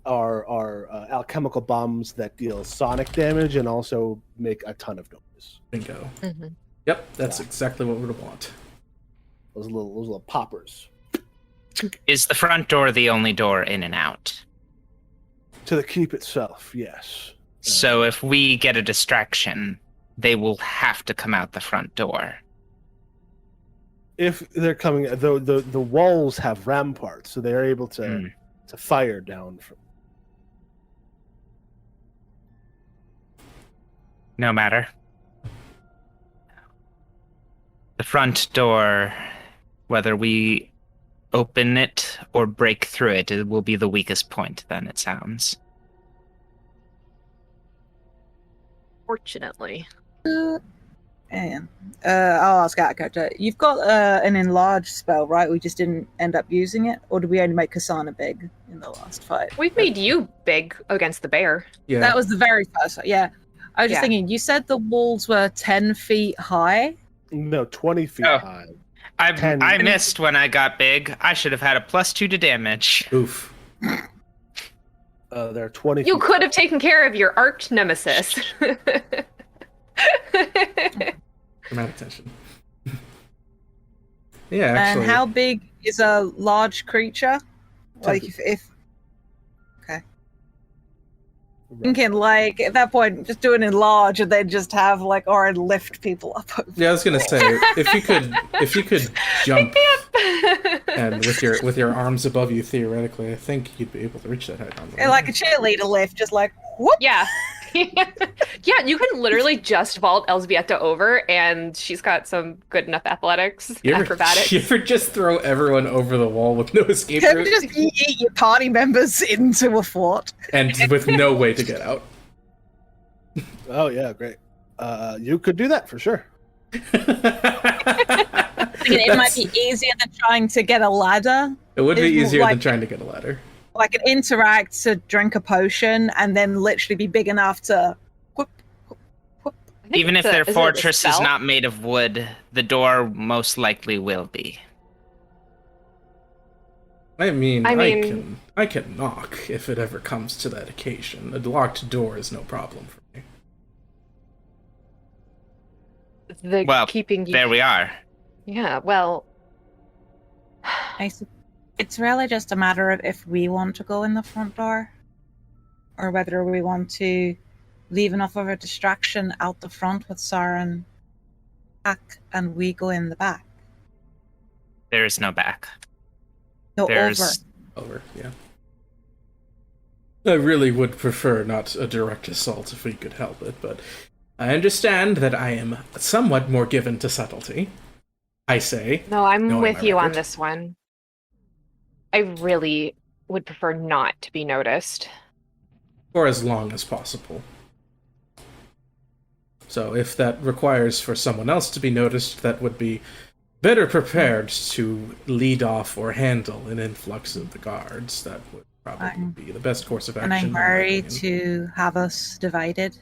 [SPEAKER 1] are alchemical bombs that deal sonic damage and also make a ton of noise.
[SPEAKER 4] Bingo.
[SPEAKER 2] Mm-hmm.
[SPEAKER 4] Yep, that's exactly what we would want.
[SPEAKER 1] Those little poppers.
[SPEAKER 3] Is the front door the only door in and out?
[SPEAKER 1] To the keep itself, yes.
[SPEAKER 3] So if we get a distraction, they will have to come out the front door.
[SPEAKER 1] If they're coming, the walls have ramparts, so they're able to fire down from.
[SPEAKER 3] No matter. The front door, whether we open it or break through it, it will be the weakest point, then, it sounds.
[SPEAKER 2] Fortunately.
[SPEAKER 5] And I'll ask out of character. You've got an enlarge spell, right? We just didn't end up using it, or did we only make KSANA big in the last fight?
[SPEAKER 2] We've made you big against the bear.
[SPEAKER 4] Yeah.
[SPEAKER 5] That was the very first one. Yeah, I was just
[SPEAKER 2] Yeah.
[SPEAKER 5] thinking. You said the walls were 10 feet high.
[SPEAKER 1] No, 20 feet
[SPEAKER 3] Oh.
[SPEAKER 1] high.
[SPEAKER 3] I missed when I got big. I should have had a +2 to damage.
[SPEAKER 4] Oof.
[SPEAKER 1] They're 20
[SPEAKER 2] You
[SPEAKER 1] feet.
[SPEAKER 2] could have taken care of your arch nemesis.
[SPEAKER 4] Dramatic tension. Yeah, actually.
[SPEAKER 5] And how big is a large creature? Like if okay. Thinking like at that point, just do an enlarge and then just have like ORIN lift people up.
[SPEAKER 4] Yeah, I was gonna say if you could jump and with your arms above you, theoretically, I think you'd be able to reach that height.
[SPEAKER 5] And like a cheerleader lift, just like whoop.
[SPEAKER 2] Yeah. Yeah, you can literally just vault ELŽBIETA over, and she's got some good enough athletics, acrobatics.
[SPEAKER 4] You ever just throw everyone over the wall with no escape
[SPEAKER 5] Can
[SPEAKER 4] route
[SPEAKER 5] you just eat your party members into a fort?
[SPEAKER 4] and with no way to get out?
[SPEAKER 1] Oh yeah, great. You could do that for sure.
[SPEAKER 5] It might be easier than trying to get a ladder.
[SPEAKER 4] It would be
[SPEAKER 5] It's
[SPEAKER 4] easier
[SPEAKER 5] like-
[SPEAKER 4] than trying to get a ladder.
[SPEAKER 5] Like an interact to drink a potion and then literally be big enough to whoop, whoop, whoop.
[SPEAKER 2] I think
[SPEAKER 3] Even if
[SPEAKER 2] it's a-
[SPEAKER 3] their
[SPEAKER 2] is it a
[SPEAKER 3] fortress is
[SPEAKER 2] spell?
[SPEAKER 3] not made of wood, the door most likely will be.
[SPEAKER 4] I mean,
[SPEAKER 2] I
[SPEAKER 4] I
[SPEAKER 2] mean-
[SPEAKER 4] can knock if it ever comes to that occasion. A locked door is no problem for me.
[SPEAKER 2] The
[SPEAKER 3] Well,
[SPEAKER 2] keeping you.
[SPEAKER 3] there we are.
[SPEAKER 2] Yeah, well,
[SPEAKER 5] It's really just a matter of if we want to go in the front door or whether we want to leave enough of a distraction out the front with Siren back and we go in the back.
[SPEAKER 3] There is no back.
[SPEAKER 5] No,
[SPEAKER 3] There's
[SPEAKER 5] over.
[SPEAKER 4] Over, yeah. I really would prefer not a direct assault if we could help it, but I understand that I am somewhat more given to subtlety. I say.
[SPEAKER 2] no, I'm
[SPEAKER 4] knowing
[SPEAKER 2] with
[SPEAKER 4] my
[SPEAKER 2] you on
[SPEAKER 4] record.
[SPEAKER 2] this one. I really would prefer not to be noticed.
[SPEAKER 4] For as long as possible. So if that requires for someone else to be noticed, that would be better prepared to lead off or handle an influx of the guards. That would probably be the best course of action.
[SPEAKER 5] And I'm
[SPEAKER 4] in my
[SPEAKER 5] worried
[SPEAKER 4] opinion.
[SPEAKER 5] to have us divided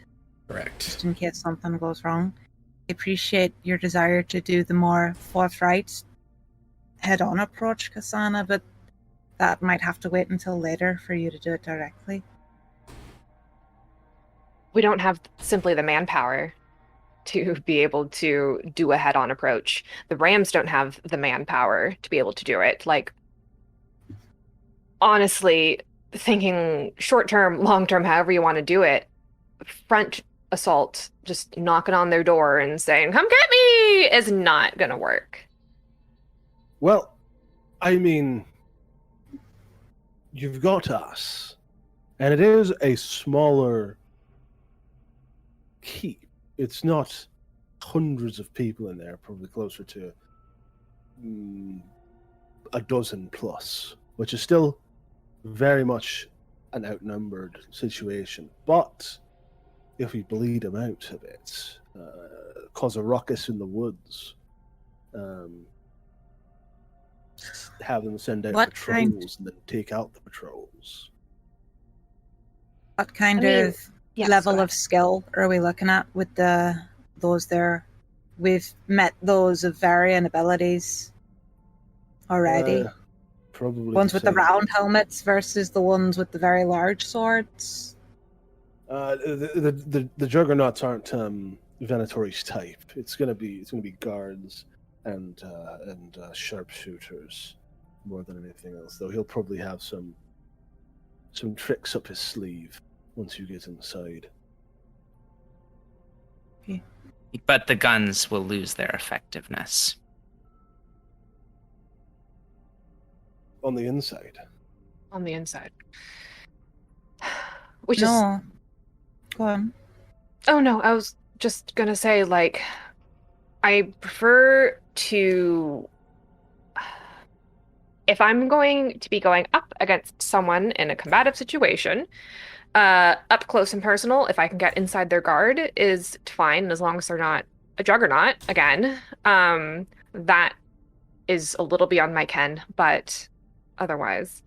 [SPEAKER 4] Correct.
[SPEAKER 5] just in case something goes wrong. I appreciate your desire to do the more forthright head-on approach, KSANA, but that might have to wait until later for you to do it directly.
[SPEAKER 2] We don't have simply the manpower to be able to do a head-on approach. The Rams don't have the manpower to be able to do it. Like, honestly, thinking short-term, long-term, however you want to do it, front assault, just knocking on their door and saying, "Come get me," is not going to work.
[SPEAKER 1] Well, I mean, you've got us, and it is a smaller keep. It's not hundreds of people in there, probably closer to a dozen plus, which is still very much an outnumbered situation. But if we bleed them out a bit, cause a ruckus in the woods, have them send out
[SPEAKER 5] What
[SPEAKER 1] patrols
[SPEAKER 5] kind-
[SPEAKER 1] and then take out the patrols.
[SPEAKER 5] What kind
[SPEAKER 2] I mean,
[SPEAKER 5] of
[SPEAKER 2] yes,
[SPEAKER 5] level
[SPEAKER 2] go
[SPEAKER 5] of skill are we looking at with those there? We've met those of varying abilities already.
[SPEAKER 1] Probably
[SPEAKER 5] Ones with the
[SPEAKER 1] same.
[SPEAKER 5] round helmets versus the ones with the very large swords.
[SPEAKER 1] The juggernauts aren't Venatori's type. It's gonna be guards and sharpshooters more than anything else. Though he'll probably have some tricks up his sleeve once you get inside.
[SPEAKER 3] But the guns will lose their effectiveness.
[SPEAKER 1] On the inside.
[SPEAKER 2] On the inside. Which is
[SPEAKER 5] No. Go on.
[SPEAKER 2] Oh no, I was just gonna say, like, I prefer to. If I'm going to be going up against someone in a combative situation, up close and personal, if I can get inside their guard, is fine, as long as they're not a juggernaut again. That is a little beyond my ken, but otherwise.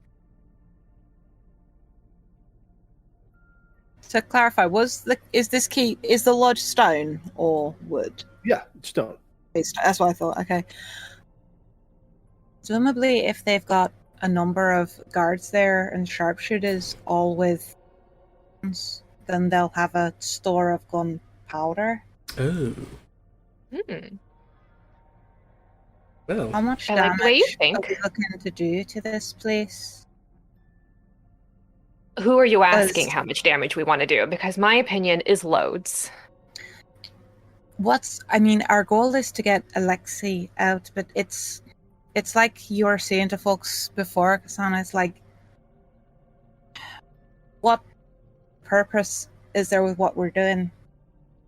[SPEAKER 5] To clarify, is the lodge stone or wood?
[SPEAKER 1] Yeah, stone.
[SPEAKER 5] That's what I thought. Okay. Presumably, if they've got a number of guards there and sharpshooters, all with guns, then they'll have a store of gunpowder.
[SPEAKER 4] Oh.
[SPEAKER 2] Hmm.
[SPEAKER 4] Well,
[SPEAKER 5] How much
[SPEAKER 2] I like the way you
[SPEAKER 5] damage
[SPEAKER 2] think.
[SPEAKER 5] are we looking to do to this place?
[SPEAKER 2] Who are you asking
[SPEAKER 5] Because-
[SPEAKER 2] how much damage we want to do? Because my opinion is loads.
[SPEAKER 5] Our goal is to get Alexei out, but it's like you were saying to folks before, KSANA, it's like, what purpose is there with what we're doing?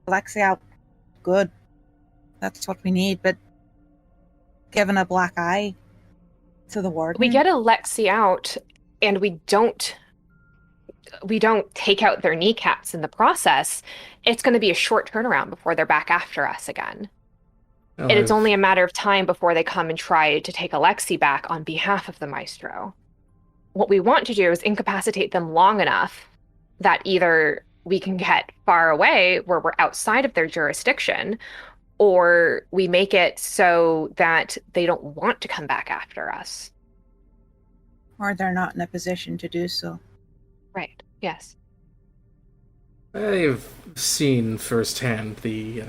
[SPEAKER 5] Alexei out, good. That's what we need, but giving a black eye to the warden.
[SPEAKER 2] We get Alexi out, and we don't take out their kneecaps in the process. It's going to be a short turnaround before they're back after us again.
[SPEAKER 4] well,
[SPEAKER 2] And it's
[SPEAKER 4] I've-
[SPEAKER 2] only a matter of time before they come and try to take Alexi back on behalf of the Maestro. what we want to do is incapacitate them long enough that either we can get far away where we're outside of their jurisdiction, or we make it so that they don't want to come back after us.
[SPEAKER 5] Or they're not in a position to do so.
[SPEAKER 2] Right. Yes.
[SPEAKER 4] I've seen firsthand the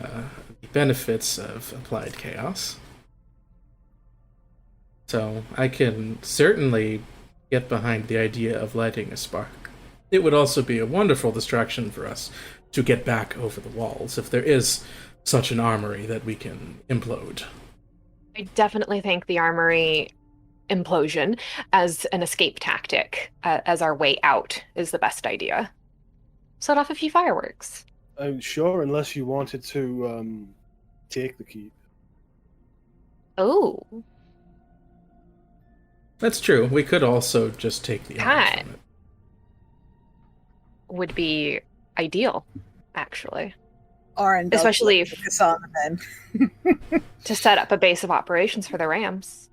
[SPEAKER 4] benefits of applied chaos. So I can certainly get behind the idea of lighting a spark. It would also be a wonderful distraction for us to get back over the walls if there is such an armory that we can implode.
[SPEAKER 2] I definitely think the armory implosion as an escape tactic, as our way out, is the best idea. Set off a few fireworks.
[SPEAKER 1] I'm sure, unless you wanted to take the keep.
[SPEAKER 2] Oh.
[SPEAKER 4] That's true. We could also just take the armor
[SPEAKER 2] That
[SPEAKER 4] from it.
[SPEAKER 2] would be ideal, actually.
[SPEAKER 5] Orin does
[SPEAKER 2] Especially
[SPEAKER 5] look
[SPEAKER 2] if-
[SPEAKER 5] like a KSANA then.
[SPEAKER 2] To set up a base of operations for the Rams.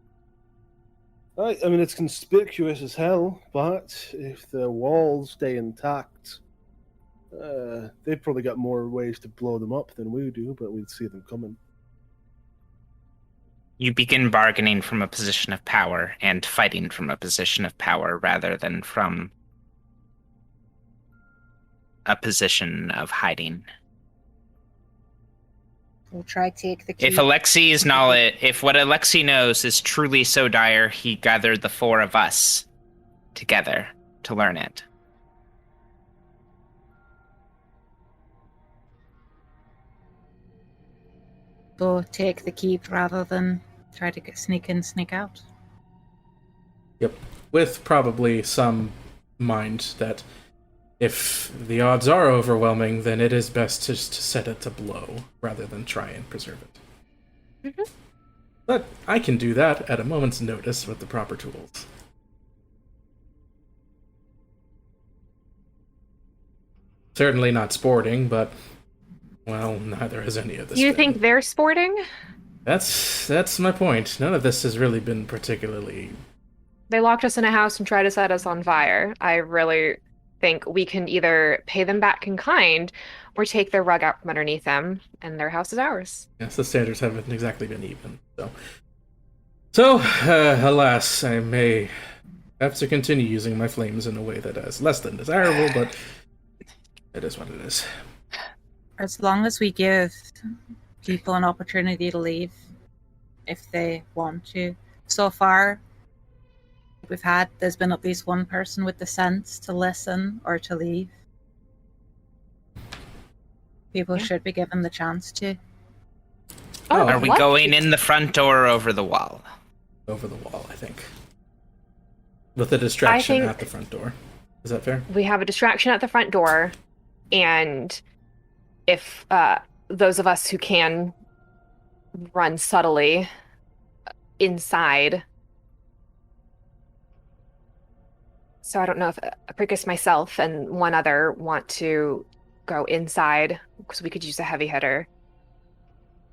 [SPEAKER 1] I mean, it's conspicuous as hell, but if the walls stay intact, they've probably got more ways to blow them up than we do, but we'd see them coming.
[SPEAKER 3] You begin bargaining from a position of power and fighting from a position of power rather than from a position of hiding.
[SPEAKER 5] We'll try take the key.
[SPEAKER 3] If Alexi's knowledge, if what Alexi knows is truly so dire, he gathered the four of us together to learn it.
[SPEAKER 5] Go take the keep rather than try to sneak in, sneak out.
[SPEAKER 4] Yep. With probably some mind that if the odds are overwhelming, then it is best just to set it to blow rather than try and preserve it.
[SPEAKER 2] Mhm.
[SPEAKER 4] But I can do that at a moment's notice with the proper tools. Certainly not sporting, but, well, neither is any of this.
[SPEAKER 2] You
[SPEAKER 4] thing.
[SPEAKER 2] think they're sporting?
[SPEAKER 4] That's my point. None of this has really been particularly...
[SPEAKER 2] They locked us in a house and tried to set us on fire. I really think we can either pay them back in kind or take their rug out from underneath them, and their house is ours.
[SPEAKER 4] Yes, the standards haven't exactly been even. So, alas, I may have to continue using my flames in a way that is less than desirable, but it is what it is.
[SPEAKER 5] As long as we give people an opportunity to leave if they want to. So far, there's been at least one person with the sense to listen or to leave. People should be given the chance to.
[SPEAKER 4] Oh,
[SPEAKER 3] Are we
[SPEAKER 2] what?
[SPEAKER 3] going in the front door or over the wall?
[SPEAKER 4] Over the wall, I think. With a distraction
[SPEAKER 2] think-
[SPEAKER 4] at the front door. Is that fair?
[SPEAKER 2] We have a distraction at the front door, and if those of us who can run subtly inside. So I don't know if APRICUS, myself, and one other want to go inside, because we could use a heavy hitter.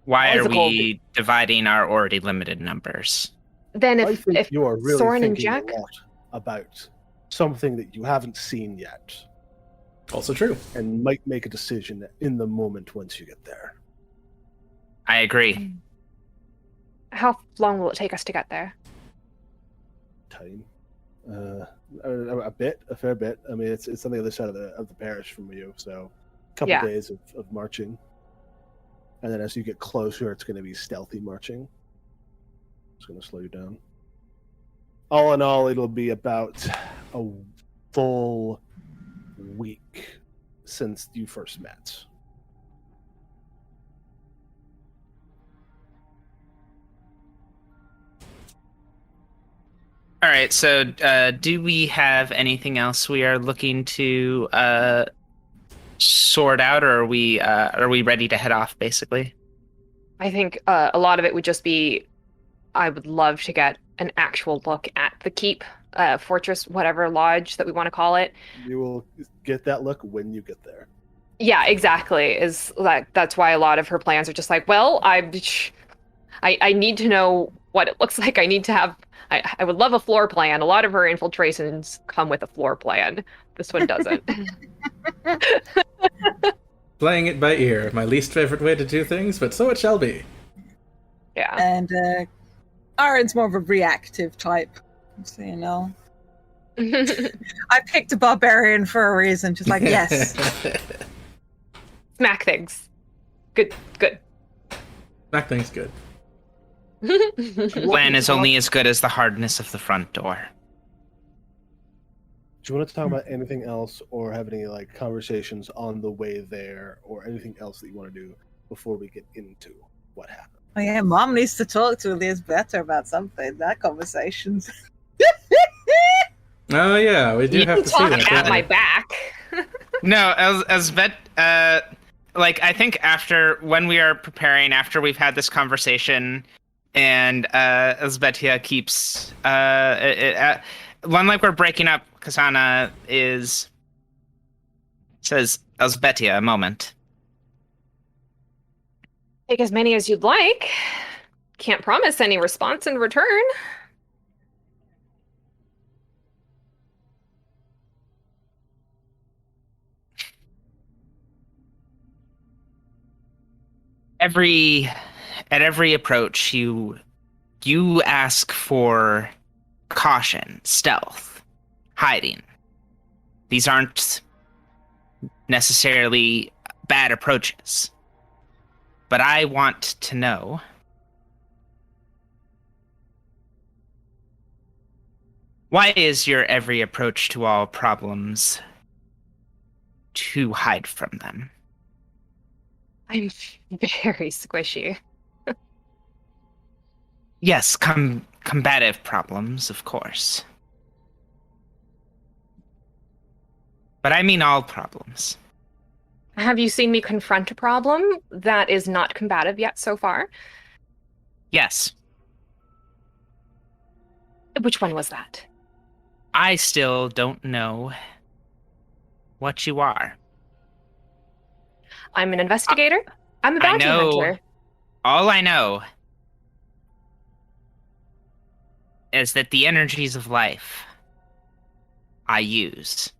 [SPEAKER 3] Why
[SPEAKER 2] As
[SPEAKER 3] are
[SPEAKER 2] a goal-
[SPEAKER 3] we dividing our already limited numbers?
[SPEAKER 2] Then
[SPEAKER 1] I
[SPEAKER 2] if
[SPEAKER 1] think you are really
[SPEAKER 2] Soren and
[SPEAKER 1] thinking
[SPEAKER 2] Jack,
[SPEAKER 1] a lot about something that you haven't seen yet,
[SPEAKER 4] Also true.
[SPEAKER 1] and might make a decision in the moment once you get there.
[SPEAKER 3] I agree.
[SPEAKER 2] how long will it take us to get there?
[SPEAKER 1] Time, a fair bit. I mean, it's on the other side of the parish from you, so a couple
[SPEAKER 2] Yeah.
[SPEAKER 1] days of marching, and then as you get closer, it's going to be stealthy marching. It's going to slow you down. All in all, it'll be about a full week since you first met.
[SPEAKER 3] All right, so do we have anything else we are looking to sort out, or are we ready to head off, basically?
[SPEAKER 2] I think a lot of it would just be, I would love to get an actual look at the keep, fortress, whatever lodge that we want to call it.
[SPEAKER 1] You will get that look when you get there.
[SPEAKER 2] Yeah, exactly. That's why a lot of her plans are just like, well, I need to know what it looks like. I need to have I would love a floor plan. A lot of her infiltrations come with a floor plan. This one doesn't.
[SPEAKER 4] Playing it by ear, my least favorite way to do things, but so it shall be.
[SPEAKER 2] Yeah.
[SPEAKER 5] And Aaron's more of a reactive type. So, you know. I picked a barbarian for a reason, just like, yes.
[SPEAKER 2] Smack things. Good.
[SPEAKER 4] Smack things good.
[SPEAKER 3] Plan is only as good as the hardness of the front door.
[SPEAKER 1] Do you want to talk about anything else, or have any like conversations on the way there, or anything else that you want to do before we get into what happened?
[SPEAKER 5] Oh yeah, Mom needs to talk to ELŽBIETA about something. That conversation's.
[SPEAKER 4] Oh yeah, we do
[SPEAKER 2] You
[SPEAKER 4] have
[SPEAKER 2] can
[SPEAKER 4] to see
[SPEAKER 2] talk
[SPEAKER 4] that.
[SPEAKER 2] at
[SPEAKER 4] don't
[SPEAKER 2] my
[SPEAKER 4] we?
[SPEAKER 2] back.
[SPEAKER 3] No, like I think after when we are preparing, after we've had this conversation, and ELŽBIETA keeps one like we're breaking up. KSANA says, ELŽBIETA, a moment.
[SPEAKER 2] Take as many as you'd like. Can't promise any response in return.
[SPEAKER 3] At every approach, you ask for caution, stealth, hiding. These aren't necessarily bad approaches. But I want to know why is your every approach to all problems to hide from them?
[SPEAKER 2] I'm very squishy.
[SPEAKER 3] Yes, combative problems, of course. But I mean all problems.
[SPEAKER 2] Have you seen me confront a problem that is not combative yet so far?
[SPEAKER 3] Yes,
[SPEAKER 2] Which one was that?
[SPEAKER 3] I still don't know what you are.
[SPEAKER 2] I'm an investigator. I'm a
[SPEAKER 3] I
[SPEAKER 2] bounty
[SPEAKER 3] know.
[SPEAKER 2] hunter.
[SPEAKER 3] All I know is that the energies of life I use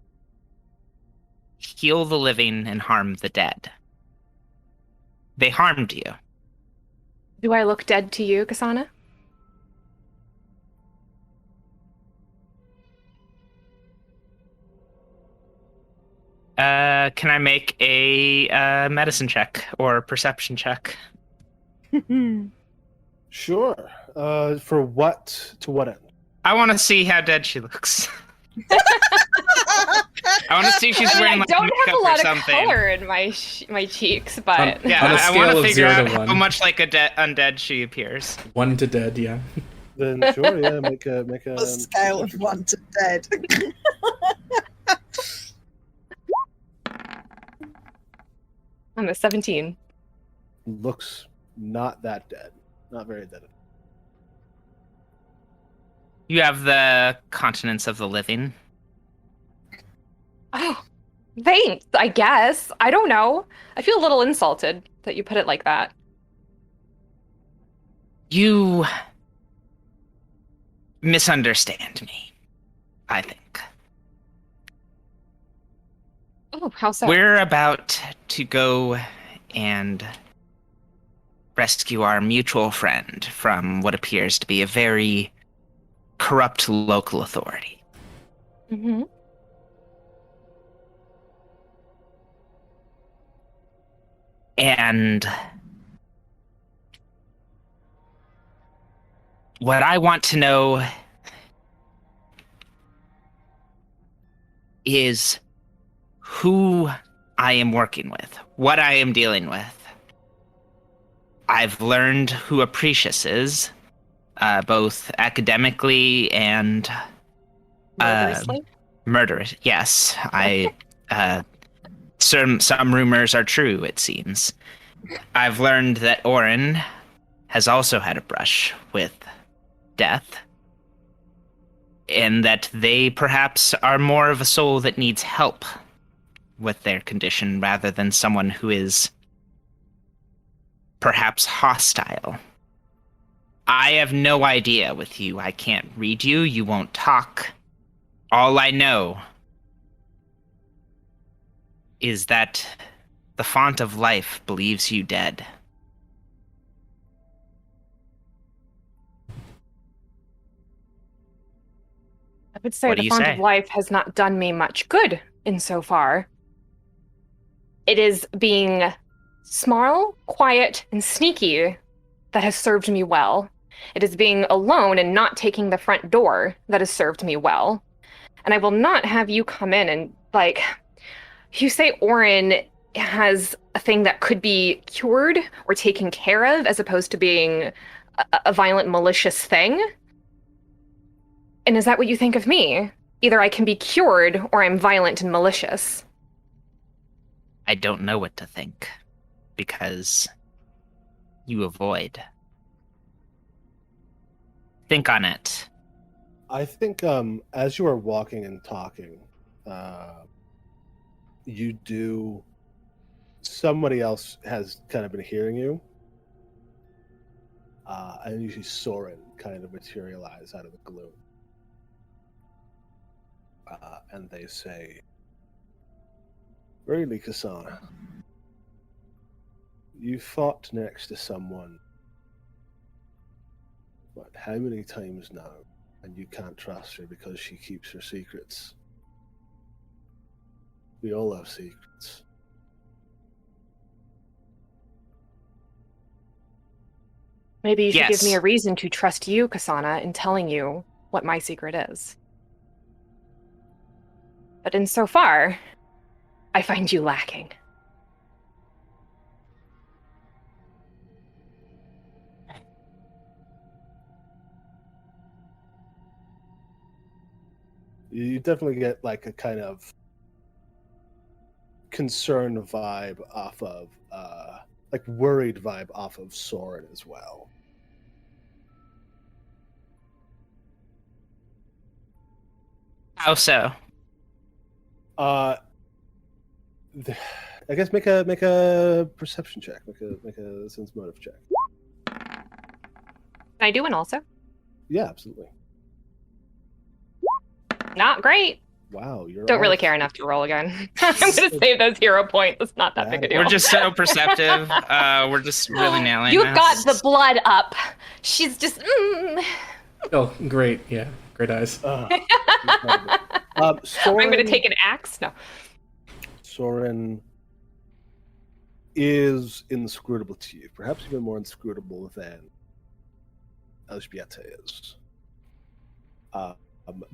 [SPEAKER 3] heal the living and harm the dead. They harmed you.
[SPEAKER 2] Do I look dead to you, KSANA?
[SPEAKER 3] Can I make a medicine check or perception check?
[SPEAKER 1] Sure. For what? To what end?
[SPEAKER 3] I want to see how dead she looks. I want to see if she's
[SPEAKER 2] I
[SPEAKER 3] wearing
[SPEAKER 2] mean, I
[SPEAKER 3] like
[SPEAKER 2] don't
[SPEAKER 3] makeup
[SPEAKER 2] have a
[SPEAKER 3] or
[SPEAKER 2] lot of
[SPEAKER 3] something.
[SPEAKER 2] color in my cheeks, but
[SPEAKER 3] Yeah,
[SPEAKER 4] On a
[SPEAKER 3] I
[SPEAKER 4] scale
[SPEAKER 3] want to
[SPEAKER 4] of
[SPEAKER 3] figure
[SPEAKER 4] 0
[SPEAKER 3] out
[SPEAKER 4] to
[SPEAKER 3] how
[SPEAKER 4] 1.
[SPEAKER 3] much like a undead she appears.
[SPEAKER 4] 1 to dead, yeah.
[SPEAKER 1] Then sure, yeah, make a
[SPEAKER 5] A scale of 1 to dead.
[SPEAKER 2] I'm a 17.
[SPEAKER 1] looks not that dead, not very dead.
[SPEAKER 3] You have the continence of the living.
[SPEAKER 2] Oh, thanks, I guess. I don't know. I feel a little insulted that you put it like that.
[SPEAKER 3] You misunderstand me, I think.
[SPEAKER 2] Oh, how so?
[SPEAKER 3] We're about to go and rescue our mutual friend from what appears to be a very corrupt local authority.
[SPEAKER 2] Mm-hmm.
[SPEAKER 3] And what I want to know is who I am working with, what I am dealing with. I've learned who APRICUS is, both academically and
[SPEAKER 2] Murderously?
[SPEAKER 3] murderous. Yes, I. Some rumors are true. It seems. I've learned that ORIN has also had a brush with death, and that they perhaps are more of a soul that needs help with their condition rather than someone who is perhaps hostile. I have no idea with you. I can't read you. You won't talk. All I know is that the font of life believes you dead.
[SPEAKER 2] I would say
[SPEAKER 3] What do
[SPEAKER 2] the
[SPEAKER 3] you
[SPEAKER 2] font
[SPEAKER 3] say?
[SPEAKER 2] of life has not done me much good insofar. It is being small, quiet, and sneaky that has served me well. It is being alone and not taking the front door that has served me well. And I will not have you come in and, like, you say ORIN has a thing that could be cured or taken care of as opposed to being a violent, malicious thing. And is that what you think of me? Either I can be cured or I'm violent and malicious.
[SPEAKER 3] I don't know what to think, because you avoid. Think on it.
[SPEAKER 1] I think as you are walking and talking, you do. Somebody else has kind of been hearing you, and you see Soren kind of materialize out of the gloom, and they say, "Really, KSANA, you fought next to someone. But how many times now? And you can't trust her because she keeps her secrets. We all have secrets."
[SPEAKER 2] Maybe you should give me
[SPEAKER 3] Yes.
[SPEAKER 2] a reason to trust you, KSANA, in telling you what my secret is. But insofar, I find you lacking.
[SPEAKER 1] You definitely get like a kind of concerned vibe off of, like worried vibe off of Soren as well.
[SPEAKER 3] How so?
[SPEAKER 1] I guess make a perception check, make a sense motive check.
[SPEAKER 2] Can I do one also?
[SPEAKER 1] Yeah, absolutely.
[SPEAKER 2] Not great.
[SPEAKER 1] Wow, you're
[SPEAKER 2] Don't really
[SPEAKER 1] off.
[SPEAKER 2] care enough to roll again. I'm gonna save those hero points. It's not that big a deal.
[SPEAKER 3] We're just so perceptive. We're just really nailing
[SPEAKER 2] You
[SPEAKER 3] this.
[SPEAKER 2] got the blood up. She's just.
[SPEAKER 4] Oh, great. Yeah, great eyes.
[SPEAKER 1] Soren,
[SPEAKER 2] I'm gonna take an axe. No.
[SPEAKER 1] Soren is inscrutable to you, perhaps even more inscrutable than ELŽBIETA is.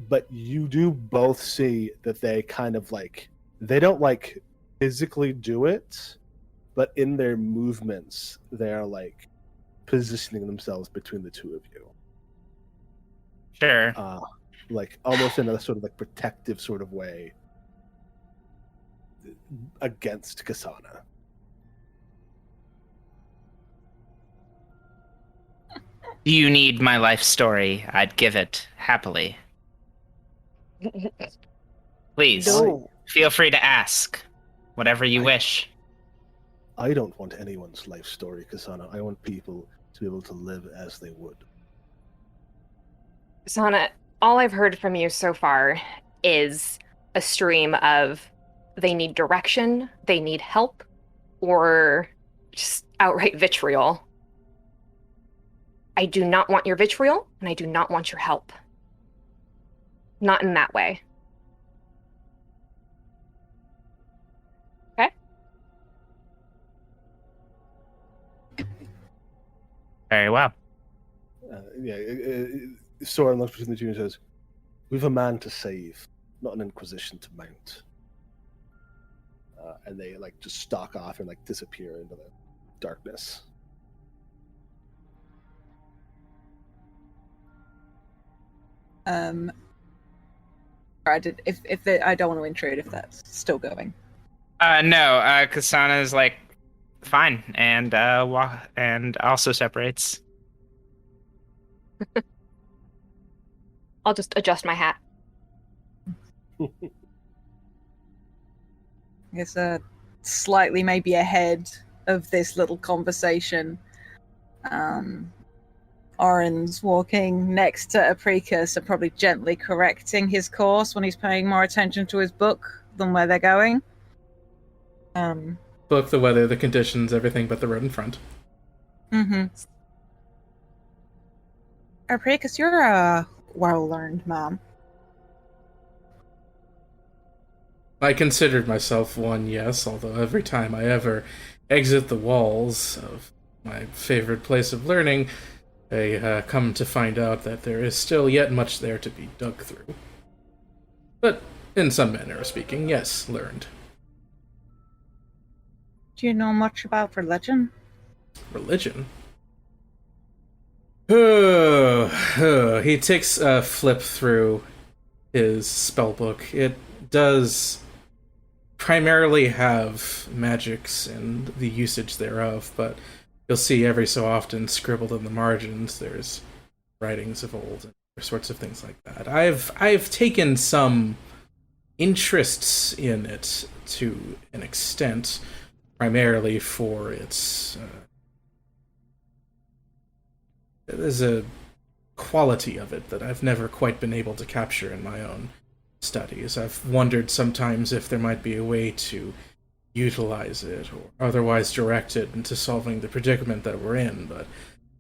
[SPEAKER 1] But you do both see that they kind of like, they don't like physically do it, but in their movements, they're like positioning themselves between the two of you.
[SPEAKER 3] Sure.
[SPEAKER 1] Like almost in a sort of like protective sort of way against KSANA.
[SPEAKER 3] Do you need my life story? I'd give it happily. Please,
[SPEAKER 2] No.
[SPEAKER 3] feel free to ask whatever you wish.
[SPEAKER 1] I don't want anyone's life story, KSANA. I want people to be able to live as they would.
[SPEAKER 2] KSANA, all I've heard from you so far is a stream of they need direction, they need help, or just outright vitriol. I do not want your vitriol, and I do not want your help. Not in that way. Okay?
[SPEAKER 3] Very well.
[SPEAKER 1] Soren looks between the two and says, "We've a man to save, not an inquisition to mount." And they like just stalk off and like disappear into the darkness.
[SPEAKER 5] I don't want to intrude if that's still going.
[SPEAKER 3] No, KSANA is like, fine, and and also separates.
[SPEAKER 2] I'll just adjust my hat.
[SPEAKER 5] I guess slightly maybe ahead of this little conversation. Orin's walking next to APRICUS and probably gently correcting his course when he's paying more attention to his book than where they're going.
[SPEAKER 4] Book, the weather, the conditions, everything but the road in front.
[SPEAKER 5] Mm-hmm. APRICUS, you're a well-learned man.
[SPEAKER 4] I considered myself one, yes, although every time I ever exit the walls of my favorite place of learning, I come to find out that there is still yet much there to be dug through. But, in some manner of speaking, yes, learned.
[SPEAKER 5] Do you know much about religion?
[SPEAKER 4] Religion? He takes a flip through his spellbook. It does primarily have magics and the usage thereof, but you'll see every so often scribbled in the margins there's writings of old and other sorts of things like that. I've taken some interests in it to an extent, primarily for its there's a quality of it that I've never quite been able to capture in my own studies. I've wondered sometimes if there might be a way to utilize it or otherwise direct it into solving the predicament that we're in, but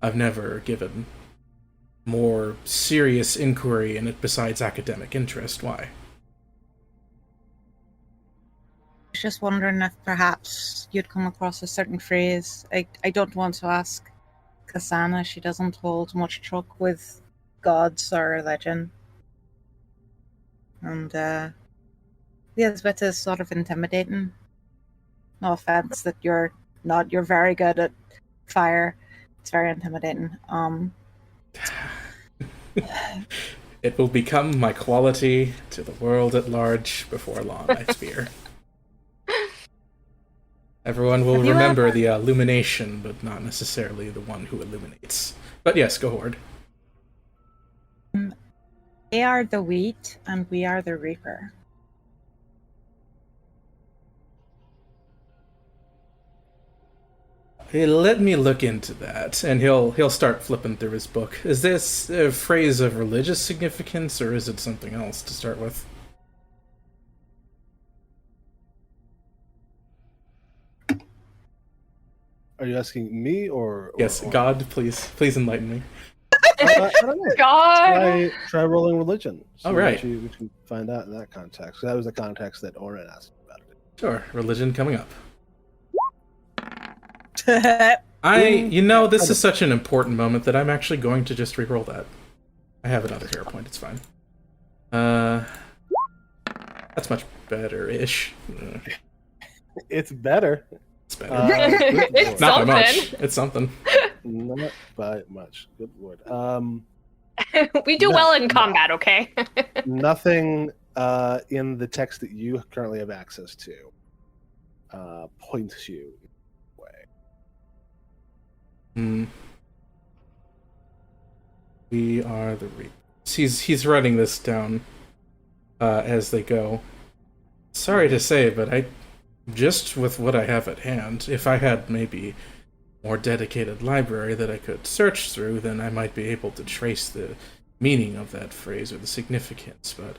[SPEAKER 4] I've never given more serious inquiry in it besides academic interest. Why?
[SPEAKER 5] I was just wondering if perhaps you'd come across a certain phrase. I don't want to ask KSANA. She doesn't hold much truck with gods or religion. And the ELŽBIETA is sort of intimidating. No offense that you're not. You're very good at fire. It's very intimidating.
[SPEAKER 4] It will become my quality to the world at large before long, I fear. Everyone will remember the illumination, but not necessarily the one who illuminates. But yes, go Horde.
[SPEAKER 5] They are the wheat, and we are the reaper.
[SPEAKER 4] Hey, let me look into that, and he'll start flipping through his book. Is this a phrase of religious significance, or is it something else to start with?
[SPEAKER 1] Are you asking me or
[SPEAKER 4] Yes,
[SPEAKER 1] or...
[SPEAKER 4] God, please enlighten me.
[SPEAKER 1] I don't know.
[SPEAKER 2] God.
[SPEAKER 1] Try rolling religion. See
[SPEAKER 4] All right.
[SPEAKER 1] what we can find out in that context. That was the context that Orin asked about it.
[SPEAKER 4] Sure, religion coming up.
[SPEAKER 5] That's
[SPEAKER 4] This is such an important moment that I'm actually going to just reroll that. I have another hero point, it's fine. That's much better-ish.
[SPEAKER 1] It's better.
[SPEAKER 4] It's better.
[SPEAKER 2] It's
[SPEAKER 4] Not by
[SPEAKER 2] something.
[SPEAKER 4] much. It's something.
[SPEAKER 1] Not by much. Good lord.
[SPEAKER 2] We do well in combat, okay?
[SPEAKER 1] Nothing in the text that you currently have access to points you way.
[SPEAKER 4] We are the Reapers. He's writing this down as they go. Sorry to say, but just with what I have at hand, if I had maybe more dedicated library that I could search through, then I might be able to trace the meaning of that phrase or the significance, but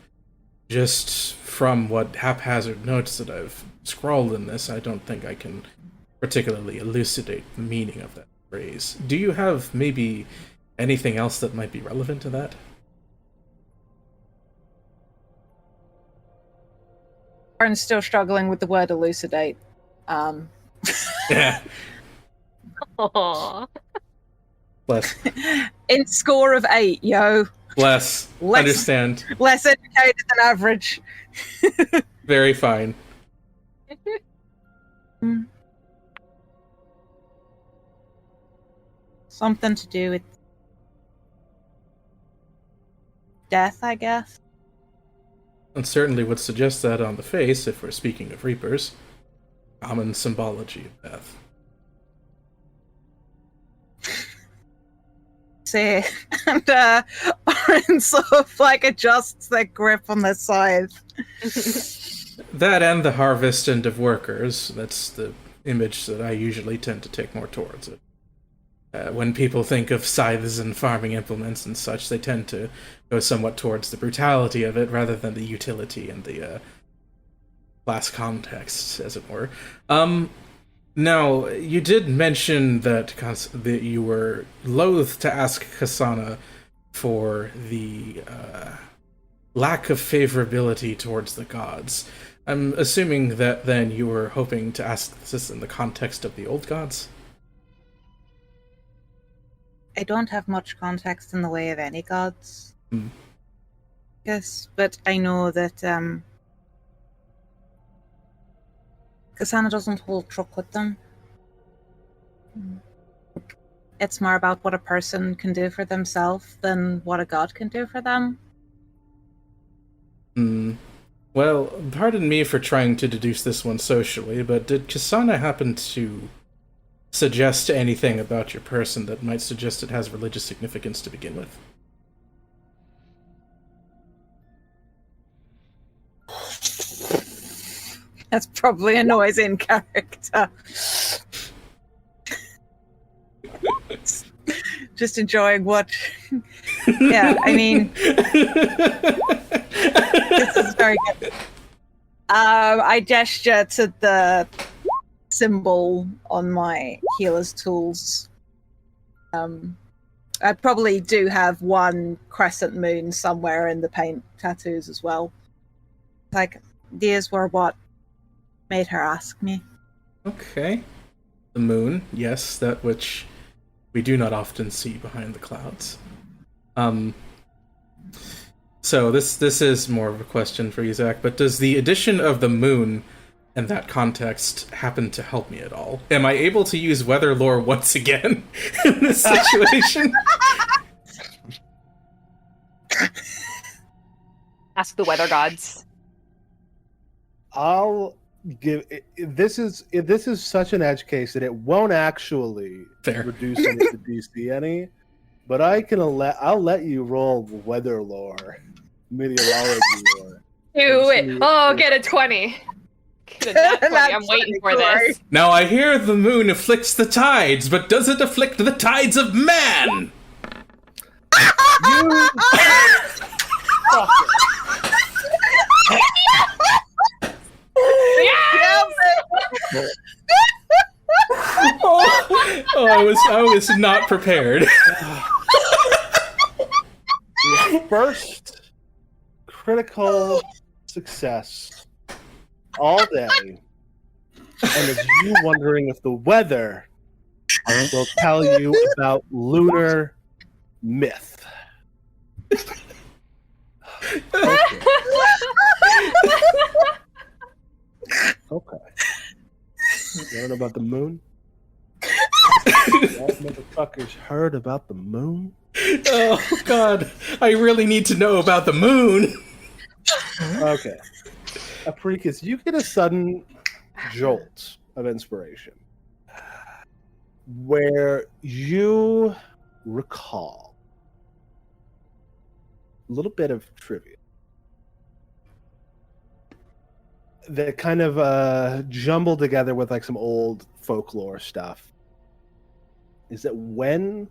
[SPEAKER 4] just from what haphazard notes that I've scrawled in this, I don't think I can particularly elucidate the meaning of that phrase. Do you have maybe anything else that might be relevant to that?
[SPEAKER 5] Orin's still struggling with the word elucidate.
[SPEAKER 4] Yeah.
[SPEAKER 2] Aww.
[SPEAKER 4] Bless.
[SPEAKER 5] In score of 8, yo.
[SPEAKER 4] Bless.
[SPEAKER 5] Less-
[SPEAKER 4] Understand.
[SPEAKER 5] Less educated than average.
[SPEAKER 4] Very fine.
[SPEAKER 5] Something to do with death, I guess.
[SPEAKER 4] And certainly would suggest that on the face, if we're speaking of Reapers. Common symbology of death.
[SPEAKER 5] See, and Orin sort of like adjusts their grip on their scythe.
[SPEAKER 4] That and the harvest and of workers. That's the image that I usually tend to take more towards it. when people think of scythes and farming implements and such, they tend to go somewhat towards the brutality of it rather than the utility and the class context, as it were. Now, you did mention that you were loath to ask KSANA for the lack of favorability towards the gods. I'm assuming that then you were hoping to ask this in the context of the old gods?
[SPEAKER 5] I don't have much context in the way of any gods. Yes, but I know that KSANA doesn't hold truck with them. It's more about what a person can do for themselves than what a god can do for them.
[SPEAKER 4] Well, pardon me for trying to deduce this one socially, but did KSANA happen to suggest anything about your person that might suggest it has religious significance to begin with?
[SPEAKER 5] That's probably a noise in character. Just enjoying what... Yeah, I mean... This is very good. I gesture to the symbol on my healer's tools. I probably do have one crescent moon somewhere in the paint tattoos as well. Like, these were what made her ask me.
[SPEAKER 4] Okay. The moon, yes, that which we do not often see behind the clouds. So this is more of a question for you, Zach, but does the addition of the moon in that context happen to help me at all? Am I able to use weather lore once again in this situation?
[SPEAKER 2] Ask the weather gods.
[SPEAKER 1] I'll give this is such an edge case that it won't actually reduce it to DC any, but I'll let you roll weather lore, meteorology lore.
[SPEAKER 2] Do it. Oh, get a 20. Get a nat 20. I'm waiting for this.
[SPEAKER 4] Now I hear the moon afflicts the tides, but does it afflict the tides of man?
[SPEAKER 1] You
[SPEAKER 4] I was not prepared.
[SPEAKER 1] Your first critical success all day, and it's you wondering if the weather will tell you about lunar myth. Okay. Okay. Learn about the moon? That motherfuckers heard about the moon?
[SPEAKER 4] Oh, God. I really need to know about the moon.
[SPEAKER 1] Okay. APRICUS, you get a sudden jolt of inspiration where you recall a little bit of trivia that kind of jumbled together with like some old folklore stuff. Is that when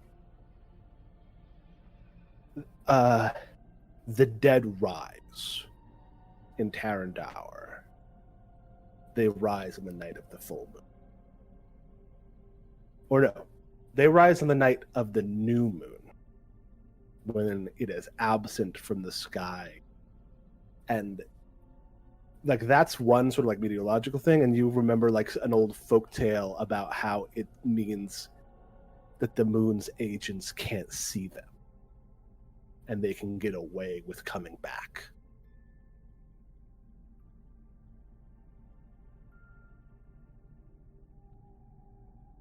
[SPEAKER 1] the dead rise in Tarandaur, they rise on the night of the full moon. Or no, they rise on the night of the new moon, when it is absent from the sky. And like that's one sort of like meteorological thing, and you remember like an old folk tale about how it means that the moon's agents can't see them and they can get away with coming back.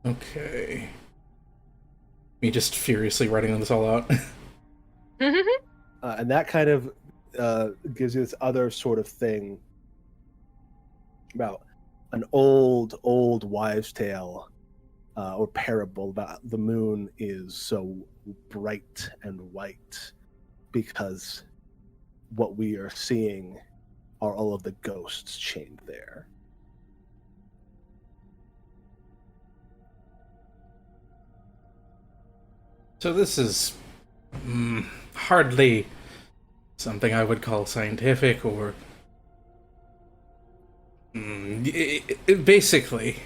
[SPEAKER 4] Okay. Me just furiously writing this all out.
[SPEAKER 1] And that kind of gives you this other sort of thing about an old wives' tale or parable about the moon is so bright and white because what we are seeing are all of the ghosts chained there.
[SPEAKER 4] So this is hardly something I would call scientific or... basically,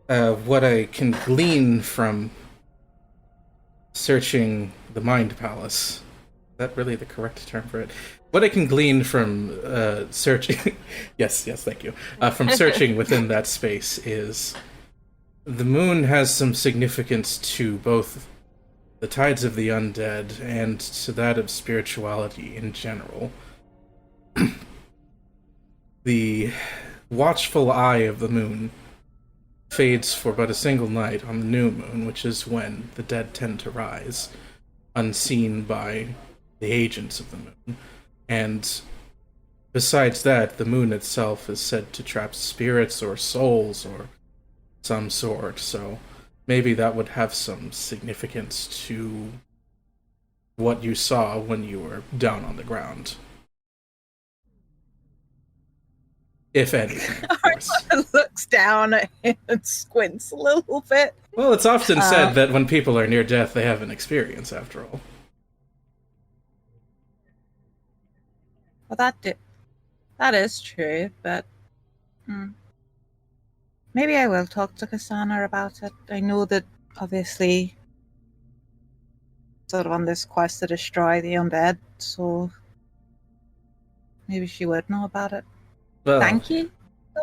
[SPEAKER 4] what I can glean from searching the Mind Palace... Is that really the correct term for it? What I can glean from searching... yes, thank you. From searching within that space is... The moon has some significance to both the tides of the undead and to that of spirituality in general. The watchful eye of the moon fades for but a single night on the new moon, which is when the dead tend to rise, unseen by the agents of the moon. And besides that, the moon itself is said to trap spirits or souls or some sort, so maybe that would have some significance to what you saw when you were down on the ground. If anything, of course.
[SPEAKER 5] Looks down at him and squints a little bit.
[SPEAKER 4] Well, it's often said that when people are near death, they have an experience, after all.
[SPEAKER 5] Well, that is true, but maybe I will talk to KSANA about it. I know that, obviously, sort of on this quest to destroy the undead, so maybe she would know about it.
[SPEAKER 4] Well,
[SPEAKER 5] Thank you.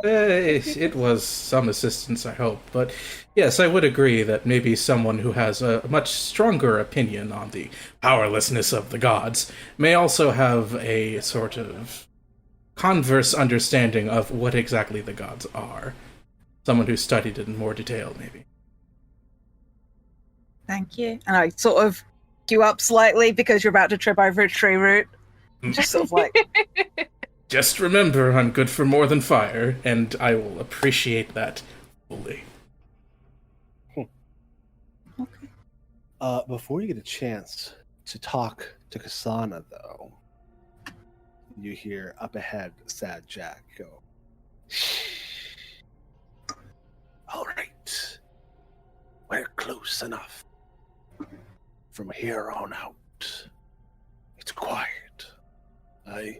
[SPEAKER 4] It was some assistance, I hope. But yes, I would agree that maybe someone who has a much stronger opinion on the powerlessness of the gods may also have a sort of converse understanding of what exactly the gods are. Someone who studied it in more detail, maybe.
[SPEAKER 5] Thank you. And I sort of queue up slightly because you're about to trip over a tree root. Just sort of like...
[SPEAKER 4] Just remember, I'm good for more than fire, and I will appreciate that fully.
[SPEAKER 5] Okay.
[SPEAKER 1] Before you get a chance to talk to KSANA, though, you hear up ahead Sad Jack go, "All right, we're close enough. From here on out, it's quiet. Aye.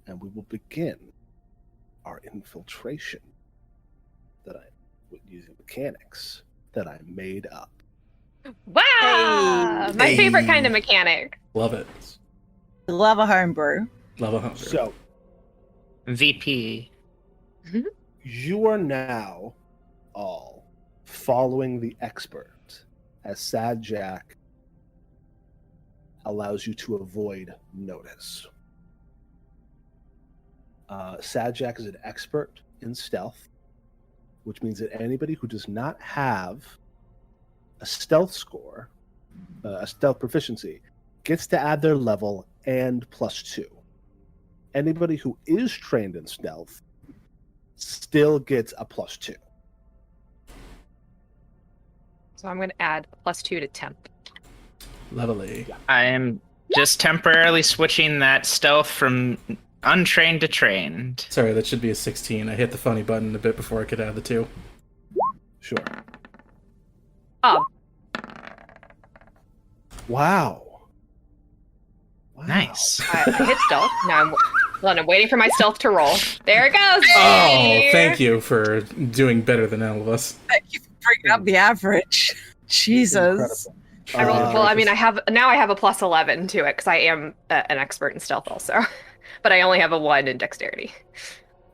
[SPEAKER 1] And we will begin our infiltration using mechanics that I made up."
[SPEAKER 2] Wow! My
[SPEAKER 4] Hey.
[SPEAKER 2] favorite kind of mechanic.
[SPEAKER 4] Love it.
[SPEAKER 5] Love a homebrew.
[SPEAKER 4] Love a hunter.
[SPEAKER 1] So
[SPEAKER 3] VP.
[SPEAKER 1] you are now all following the expert, as Sad Jack allows you to avoid notice. Sad Jack is an expert in stealth, which means that anybody who does not have a stealth score, a stealth proficiency, gets to add their level and +2. Anybody who is trained in stealth still gets a +2.
[SPEAKER 2] So I'm going to add +2 to temp.
[SPEAKER 4] Lovely.
[SPEAKER 3] I am just temporarily switching that stealth from untrained to trained.
[SPEAKER 4] Sorry, that should be a 16. I hit the funny button a bit before I could add the 2.
[SPEAKER 1] Sure.
[SPEAKER 2] Oh,
[SPEAKER 1] Wow.
[SPEAKER 3] Nice.
[SPEAKER 2] I hit stealth. Now I'm waiting for my stealth to roll. There it goes.
[SPEAKER 4] Oh, thank you for doing better than all of us.
[SPEAKER 5] Thank you for bringing up the average. Jesus.
[SPEAKER 1] Incredible.
[SPEAKER 2] I rolled, well, I mean, I have a +11 to it because I am an expert in stealth also, but I only have a 1 in dexterity.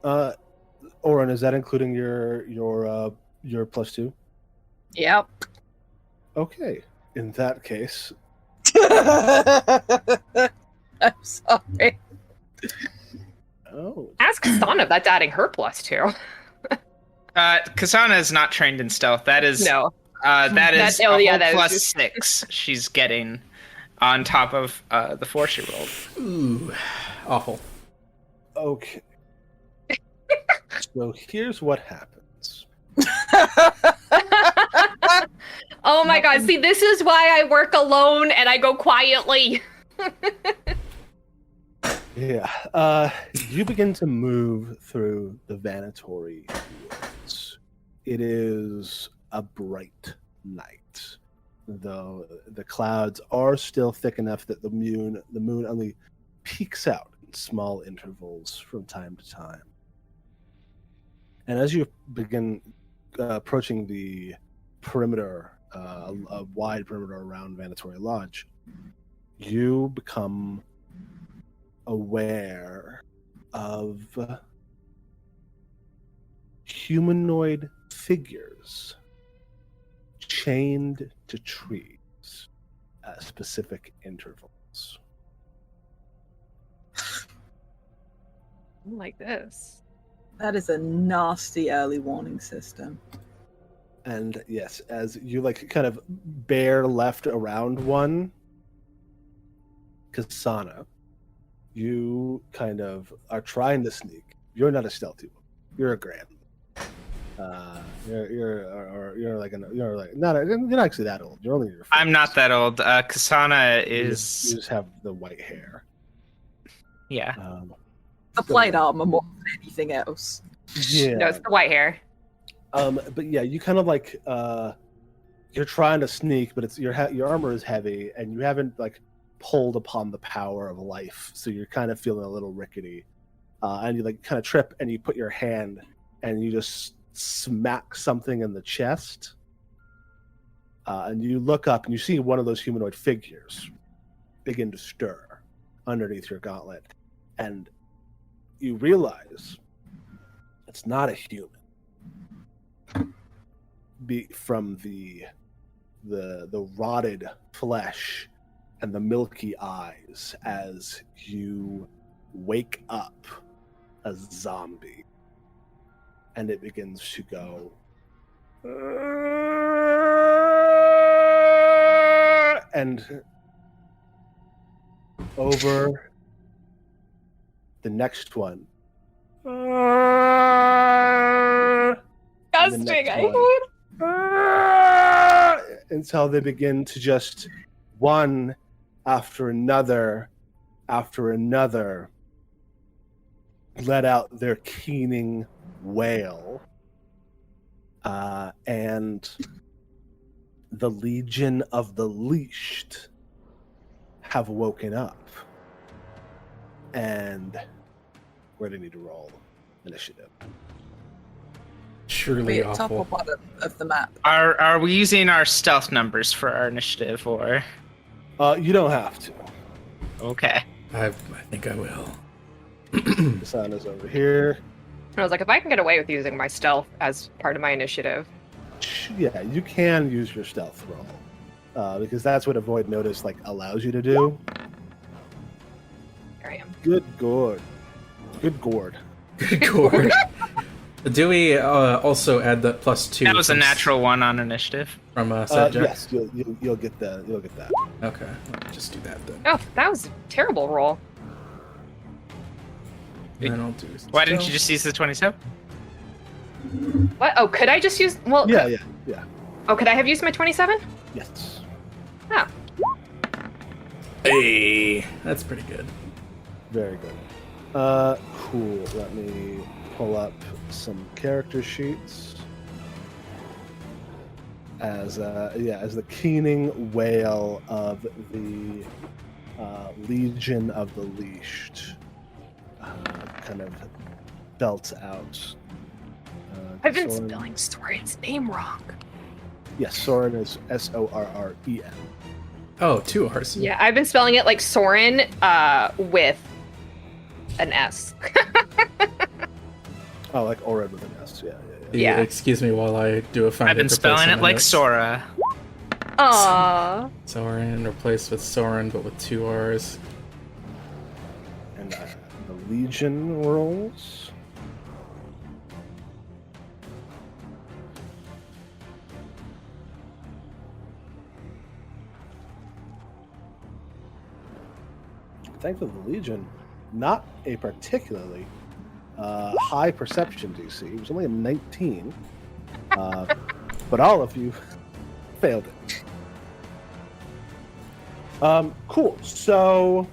[SPEAKER 1] Orin, is that including your +2?
[SPEAKER 5] Yep.
[SPEAKER 1] Okay. In that case,
[SPEAKER 5] I'm sorry.
[SPEAKER 2] Ask KSANA if that's adding her +2.
[SPEAKER 3] KSANA is not trained in stealth. That is
[SPEAKER 2] No.
[SPEAKER 3] that is
[SPEAKER 2] That- oh,
[SPEAKER 3] a
[SPEAKER 2] yeah,
[SPEAKER 3] whole
[SPEAKER 2] that is just-
[SPEAKER 3] +6 she's getting on top of the 4 she rolled.
[SPEAKER 4] Ooh, awful.
[SPEAKER 1] Okay. So here's what happens.
[SPEAKER 2] Oh my god, see, this is why I work alone and I go quietly.
[SPEAKER 1] Yeah. You begin to move through the Vanatory woods. It is a bright night. Though the clouds are still thick enough that the moon only peeks out in small intervals from time to time. And as you begin approaching the perimeter, a wide perimeter around Vanatory Lodge, you become aware of humanoid figures chained to trees at specific intervals.
[SPEAKER 2] Like this.
[SPEAKER 5] That is a nasty early warning system.
[SPEAKER 1] And yes, as you like kind of bear left around one, KSANA, you kind of are trying to sneak. You're not a stealthy one. You're a grand. You're not actually that old. You're only in your 40s.
[SPEAKER 3] I'm not that old. KSANA
[SPEAKER 1] You
[SPEAKER 3] is
[SPEAKER 1] just have the white hair.
[SPEAKER 3] yeah.
[SPEAKER 5] The plate armor more than anything else.
[SPEAKER 1] Yeah.
[SPEAKER 2] No, it's the white hair.
[SPEAKER 1] But yeah, you kind of like you're trying to sneak, but it's your armor is heavy, and you haven't like pulled upon the power of life, so you're kind of feeling a little rickety. And you like kind of trip, and you put your hand, and you just smack something in the chest. And you look up, and you see one of those humanoid figures begin to stir underneath your gauntlet, and you realize it's not a human. From the rotted flesh and the milky eyes as you wake up a zombie, and it begins to go and over the next one.
[SPEAKER 2] Disgusting. I
[SPEAKER 1] one.
[SPEAKER 2] hate
[SPEAKER 1] Until they begin to just one after another let out their keening wail, and the Legion of the Leashed have woken up, and we're going to need to roll initiative.
[SPEAKER 5] Be
[SPEAKER 4] Truly
[SPEAKER 5] at top or
[SPEAKER 4] awful.
[SPEAKER 5] bottom of the map.
[SPEAKER 3] Are we using our stealth numbers for our initiative, or
[SPEAKER 1] You don't have to.
[SPEAKER 3] okay?
[SPEAKER 4] I think I will.
[SPEAKER 1] The sun is over here.
[SPEAKER 2] I was like, if I can get away with using my stealth as part of my initiative.
[SPEAKER 1] Yeah, you can use your stealth roll, because that's what avoid notice like allows you to do.
[SPEAKER 2] Here I am.
[SPEAKER 1] Good gourd. Good gourd.
[SPEAKER 4] Good gourd. Do we also add that +2?
[SPEAKER 3] That was a
[SPEAKER 4] from
[SPEAKER 3] natural one on initiative.
[SPEAKER 4] From subject?
[SPEAKER 1] Yes, you'll get that. You'll get that.
[SPEAKER 4] Okay, let's just do that then.
[SPEAKER 2] Oh, that was a terrible roll.
[SPEAKER 4] And then I'll do.
[SPEAKER 3] Why didn't you just use the 27?
[SPEAKER 2] What? Oh, could I just use? Well,
[SPEAKER 1] Yeah.
[SPEAKER 2] Oh, could I have used my 27?
[SPEAKER 1] Yes.
[SPEAKER 2] Oh,
[SPEAKER 4] Hey, that's pretty good.
[SPEAKER 1] Very good. Cool. Let me pull up some character sheets. As the keening wail of the Legion of the Leashed kind of belts out.
[SPEAKER 2] I've been
[SPEAKER 1] Soren-
[SPEAKER 2] spelling Soren's name wrong.
[SPEAKER 1] Yes, Soren is Sorren.
[SPEAKER 4] Oh, 2 R's.
[SPEAKER 2] Yeah, I've been spelling it like Soren with an S.
[SPEAKER 1] Oh, like Orin with an S. Yeah.
[SPEAKER 2] Yeah.
[SPEAKER 4] Excuse me while I do a find.
[SPEAKER 3] I've been spelling it like Sora.
[SPEAKER 2] Aww.
[SPEAKER 4] Soren replaced with Soren, but with 2 R's.
[SPEAKER 1] And the Legion rolls. Thankfully, the Legion, not a particularly high perception DC. It was only a 19. But all of you failed it. Cool. So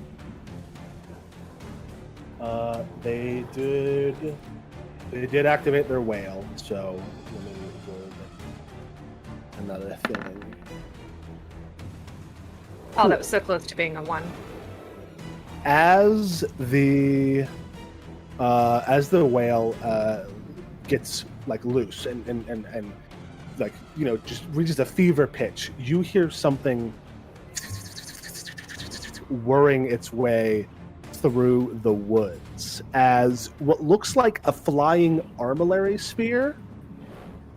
[SPEAKER 1] they did activate their whale. So let me another thing.
[SPEAKER 2] Oh, that was so close to being a 1.
[SPEAKER 1] As the whale gets like loose and like, you know, just reaches a fever pitch, you hear something whirring its way through the woods as what looks like a flying armillary spear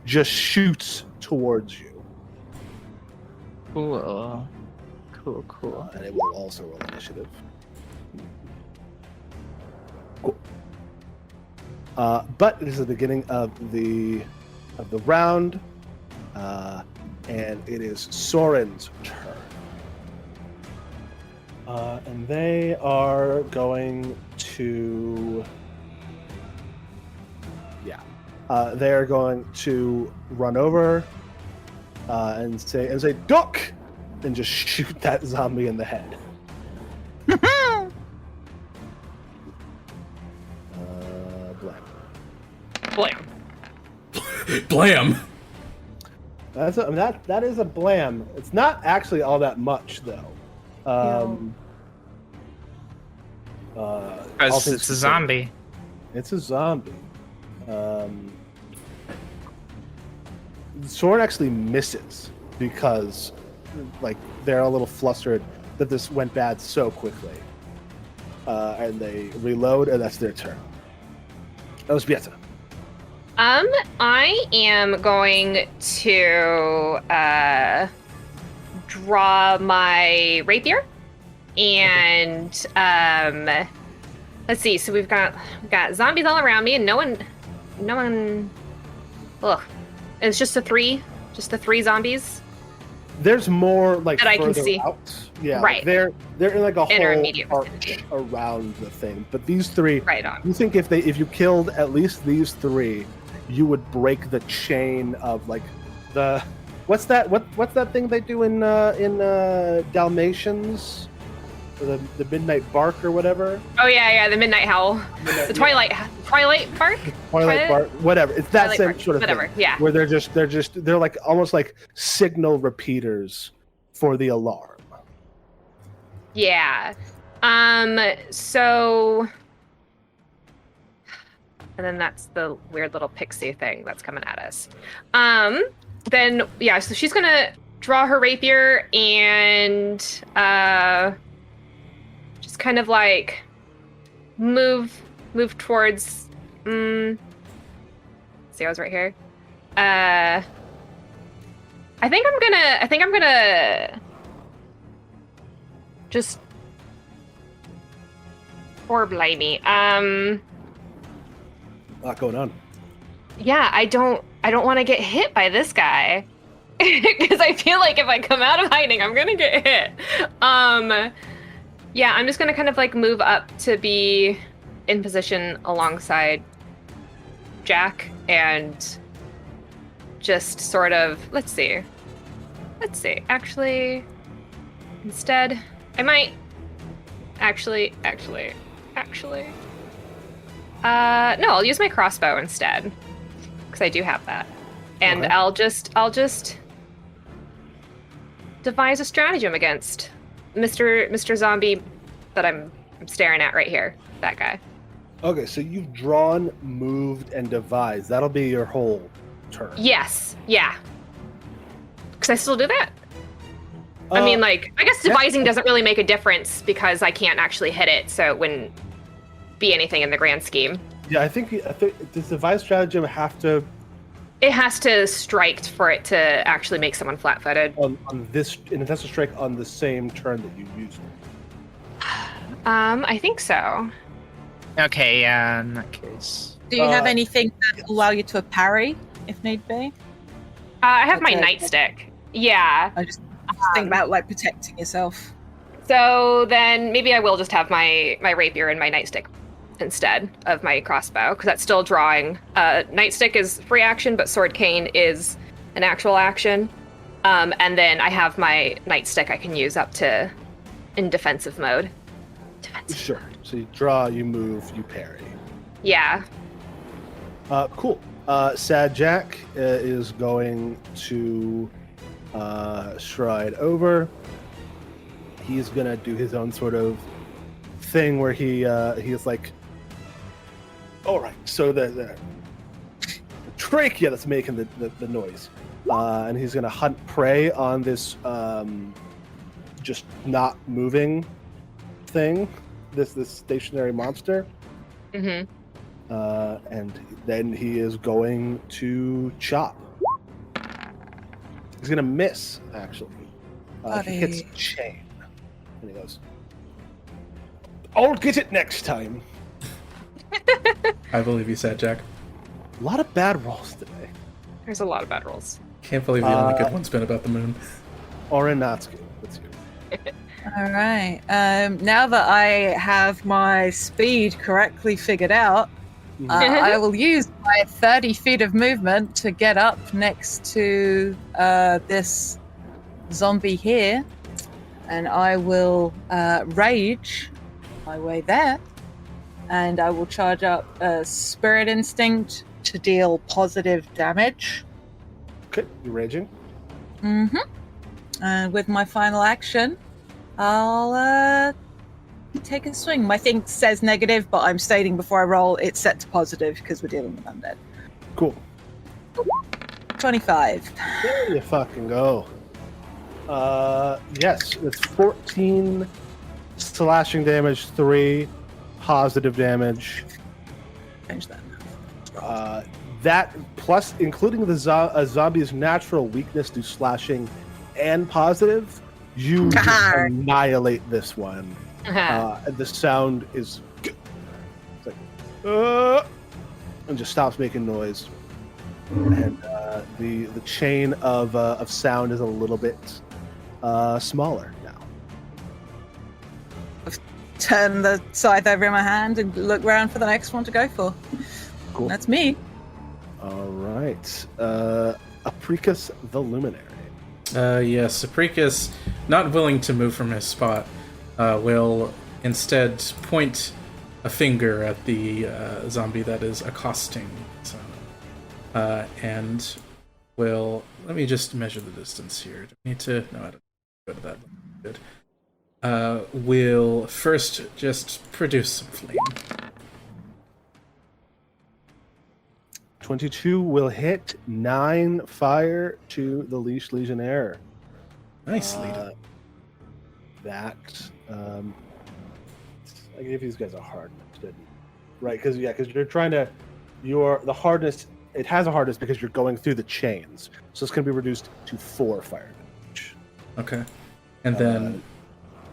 [SPEAKER 1] just shoots towards you.
[SPEAKER 3] Cool. Cool.
[SPEAKER 1] And it will also roll initiative. Cool. But it is the beginning of the round, and it is Soren's turn. And they are going to, they are going to run over and say duck, and just shoot that zombie in the head. Blam.
[SPEAKER 4] Blam!
[SPEAKER 1] That is a blam. It's not actually all that much though.
[SPEAKER 3] Because it's a zombie.
[SPEAKER 1] It's a zombie. Soren actually misses because, like, they're a little flustered that this went bad so quickly. And they reload, and that's their turn. ELŽBIETA.
[SPEAKER 2] I am going to draw my rapier, and let's see. So we've got zombies all around me, and no one. Ugh, it's just the three zombies.
[SPEAKER 1] There's more like
[SPEAKER 2] that I can
[SPEAKER 1] further
[SPEAKER 2] see.
[SPEAKER 1] Out. Yeah,
[SPEAKER 2] Right.
[SPEAKER 1] They're in like a
[SPEAKER 2] In our
[SPEAKER 1] whole
[SPEAKER 2] immediate
[SPEAKER 1] arc
[SPEAKER 2] vicinity.
[SPEAKER 1] around the thing. But these three,
[SPEAKER 2] Right on.
[SPEAKER 1] you think if you killed at least these three, you would break the chain of like the what's that thing they do in Dalmatians, the midnight bark or whatever.
[SPEAKER 2] Oh yeah, the midnight howl, the Twilight bark.
[SPEAKER 1] Twilight bark, whatever. It's that
[SPEAKER 2] Twilight
[SPEAKER 1] same
[SPEAKER 2] bark,
[SPEAKER 1] sort of
[SPEAKER 2] whatever,
[SPEAKER 1] thing.
[SPEAKER 2] yeah.
[SPEAKER 1] Where they're like almost like signal repeaters for the alarm.
[SPEAKER 2] Yeah. So. And then that's the weird little pixie thing that's coming at us. Then, yeah, so she's going to draw her rapier and just kind of like move towards... see, I was right here. I think I'm gonna just orb light me.
[SPEAKER 1] A lot going on.
[SPEAKER 2] Yeah, I don't want to get hit by this guy because I feel like if I come out of hiding, I'm gonna get hit. Yeah, I'm just gonna kind of like move up to be in position alongside Jack and just sort of let's see. Actually, instead, I might actually. No, I'll use my crossbow instead, because I do have that, and
[SPEAKER 1] Okay.
[SPEAKER 2] I'll just devise a stratagem against Mr. Zombie that I'm staring at right here. That guy.
[SPEAKER 1] Okay, so you've drawn, moved, and devised. That'll be your whole turn.
[SPEAKER 2] Yes. Yeah. Because I still do that. I mean, like, I guess devising doesn't really make a difference because I can't actually hit it, so it wouldn't be anything in the grand scheme.
[SPEAKER 1] Yeah, I think does the devised stratagem have to
[SPEAKER 2] It has to strike for it to actually make someone flat-footed.
[SPEAKER 1] on this, and it has to strike on the same turn that you used it.
[SPEAKER 2] I think so.
[SPEAKER 3] Okay, yeah, in that case.
[SPEAKER 5] Do you have
[SPEAKER 1] Uh,
[SPEAKER 5] anything that will allow you to parry if need be?
[SPEAKER 2] I have my
[SPEAKER 5] Okay.
[SPEAKER 2] nightstick. Yeah.
[SPEAKER 5] I just think about like protecting yourself.
[SPEAKER 2] So then maybe I will just have my rapier and my nightstick instead of my crossbow, because that's still drawing. Nightstick is free action, but sword cane is an actual action. And then I have my nightstick I can use up to in defensive mode.
[SPEAKER 1] Sure. So you draw, you move, you parry.
[SPEAKER 2] Yeah.
[SPEAKER 1] Cool. Sad Jack is going to stride over. He's gonna do his own sort of thing where he's like, all right, so the trachea that's making the noise, and he's gonna hunt prey on this just not moving thing, this stationary monster.
[SPEAKER 2] Mm-hmm.
[SPEAKER 1] And then he is going to chop. He's gonna miss, actually. He hits chain, and he goes, "I'll get it next time."
[SPEAKER 4] I believe you said, Jack.
[SPEAKER 1] A lot of bad rolls today.
[SPEAKER 2] There's a lot of bad rolls.
[SPEAKER 4] Can't believe the only good one's been about the moon.
[SPEAKER 1] ORIN, NÄTTSKU. Let's hear it.
[SPEAKER 5] All right. Now that I have my speed correctly figured out, I will use my 30 feet of movement to get up next to this zombie here, and I will rage my way there, and I will charge up Spirit Instinct to deal positive damage.
[SPEAKER 1] Okay, you raging?
[SPEAKER 5] Mm-hmm. And with my final action, I'll take a swing. My thing says negative, but I'm stating before I roll it's set to positive because we're dealing with undead.
[SPEAKER 1] Cool.
[SPEAKER 5] 25.
[SPEAKER 1] There you fucking go. Yes, it's 14 slashing damage, 3 positive damage.
[SPEAKER 5] Change that.
[SPEAKER 1] That plus, including the zombie's natural weakness to slashing and positive, you just annihilate this one. The sound is it's like, and just stops making noise, and the chain of sound is a little bit smaller now.
[SPEAKER 5] Turn the scythe over in my hand and look around for the next one to go for.
[SPEAKER 1] Cool.
[SPEAKER 5] That's me.
[SPEAKER 1] All right, APRICUS the Luminary.
[SPEAKER 4] Yes, APRICUS, not willing to move from his spot, will instead point a finger at the zombie that is accosting. So, and will... Let me just measure the distance here. Do I need to... No, I don't go to that. Good. Will first just produce some flame.
[SPEAKER 1] 22 will hit. 9 fire to the Leash Legionnaire.
[SPEAKER 4] Nice lead.
[SPEAKER 1] That I gave these guys a hardness, didn't I? Right? Because you're trying to, the hardness. It has a hardness because you're going through the chains, so it's going to be reduced to 4 fire damage.
[SPEAKER 4] Okay, and then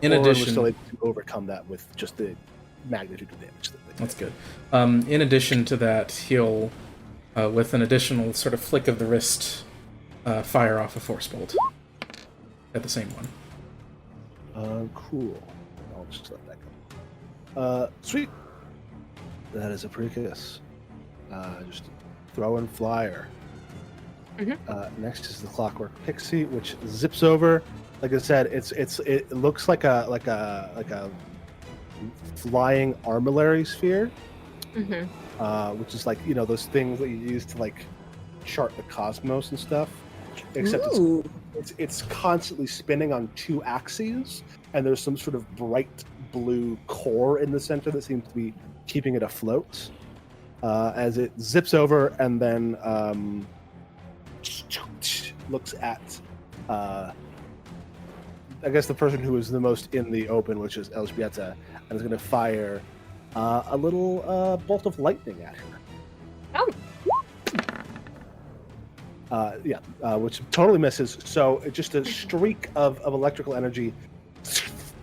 [SPEAKER 4] in
[SPEAKER 1] Or
[SPEAKER 4] addition,
[SPEAKER 1] we're still able to overcome that with just the magnitude of damage.
[SPEAKER 4] That's good. In addition to that, he'll, with an additional sort of flick of the wrist, fire off a force bolt at the same one.
[SPEAKER 1] Cool. I'll just let that go. Sweet. That is APRICUS. Just throw and flyer.
[SPEAKER 2] Mm-hmm.
[SPEAKER 1] Next is the Clockwork Pixie, which zips over. Like I said, it looks like a flying armillary sphere, which is like, those things that you use to like chart the cosmos and stuff. Except it's constantly spinning on 2 axes, and there's some sort of bright blue core in the center that seems to be keeping it afloat. As it zips over and then looks at, I guess, the person who is the most in the open, which is ELŽBIETA, and is going to fire a little bolt of lightning at her.
[SPEAKER 2] Oh.
[SPEAKER 1] Which totally misses. So just a streak of electrical energy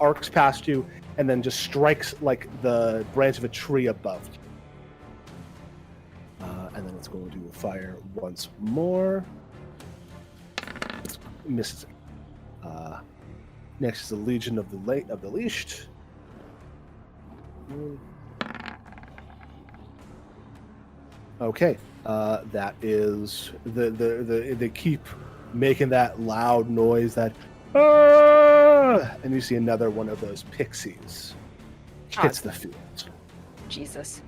[SPEAKER 1] arcs past you, and then just strikes like the branch of a tree above you. And then it's going to fire once more. It misses. Next is the Legion of the Leashed. Okay, that is they keep making that loud noise that, and you see another one of those pixies hits the field.
[SPEAKER 2] Jesus.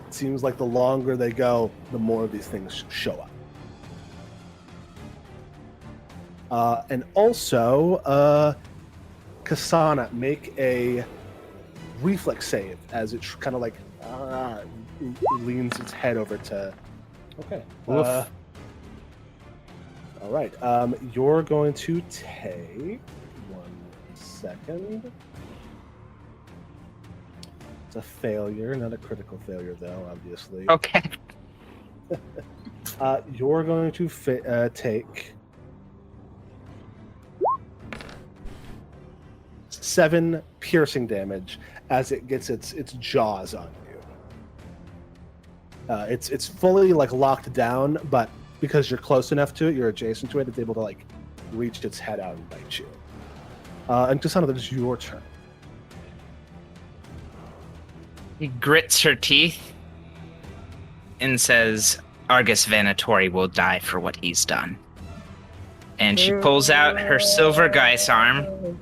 [SPEAKER 1] It seems like the longer they go, the more of these things show up. And also, KSANA, make a reflex save as it kind of like leans its head over to. Okay.
[SPEAKER 4] Woof.
[SPEAKER 1] All right. You're going to take 1 second. It's a failure, not a critical failure, though. Obviously.
[SPEAKER 3] Okay.
[SPEAKER 1] You're going to take 7 piercing damage as it gets its jaws on you. It's fully like locked down, but because you're close enough to it, you're adjacent to it, it's able to like reach its head out and bite you. And KSANA, that is your turn.
[SPEAKER 3] He grits her teeth and says, Argus Venatori will die for what he's done. And she pulls out her silver Geis arm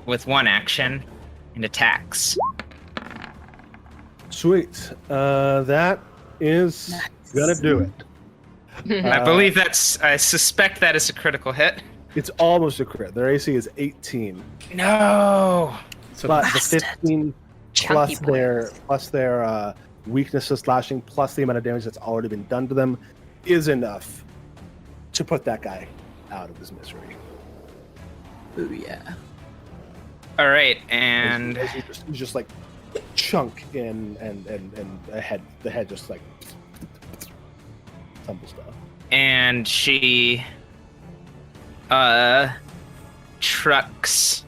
[SPEAKER 3] with 1 action and attacks.
[SPEAKER 1] Sweet. That is gonna do it.
[SPEAKER 3] I suspect that is a critical hit.
[SPEAKER 1] It's almost a crit. Their AC is 18.
[SPEAKER 3] No!
[SPEAKER 4] So
[SPEAKER 1] But the 15
[SPEAKER 2] Chunky
[SPEAKER 1] plus their weakness to slashing, plus the amount of damage that's already been done to them, is enough to put that guy out of his misery.
[SPEAKER 5] Ooh, yeah.
[SPEAKER 3] All right, and
[SPEAKER 1] As you just like chunk in and the head just like tumbles down.
[SPEAKER 3] and she trucks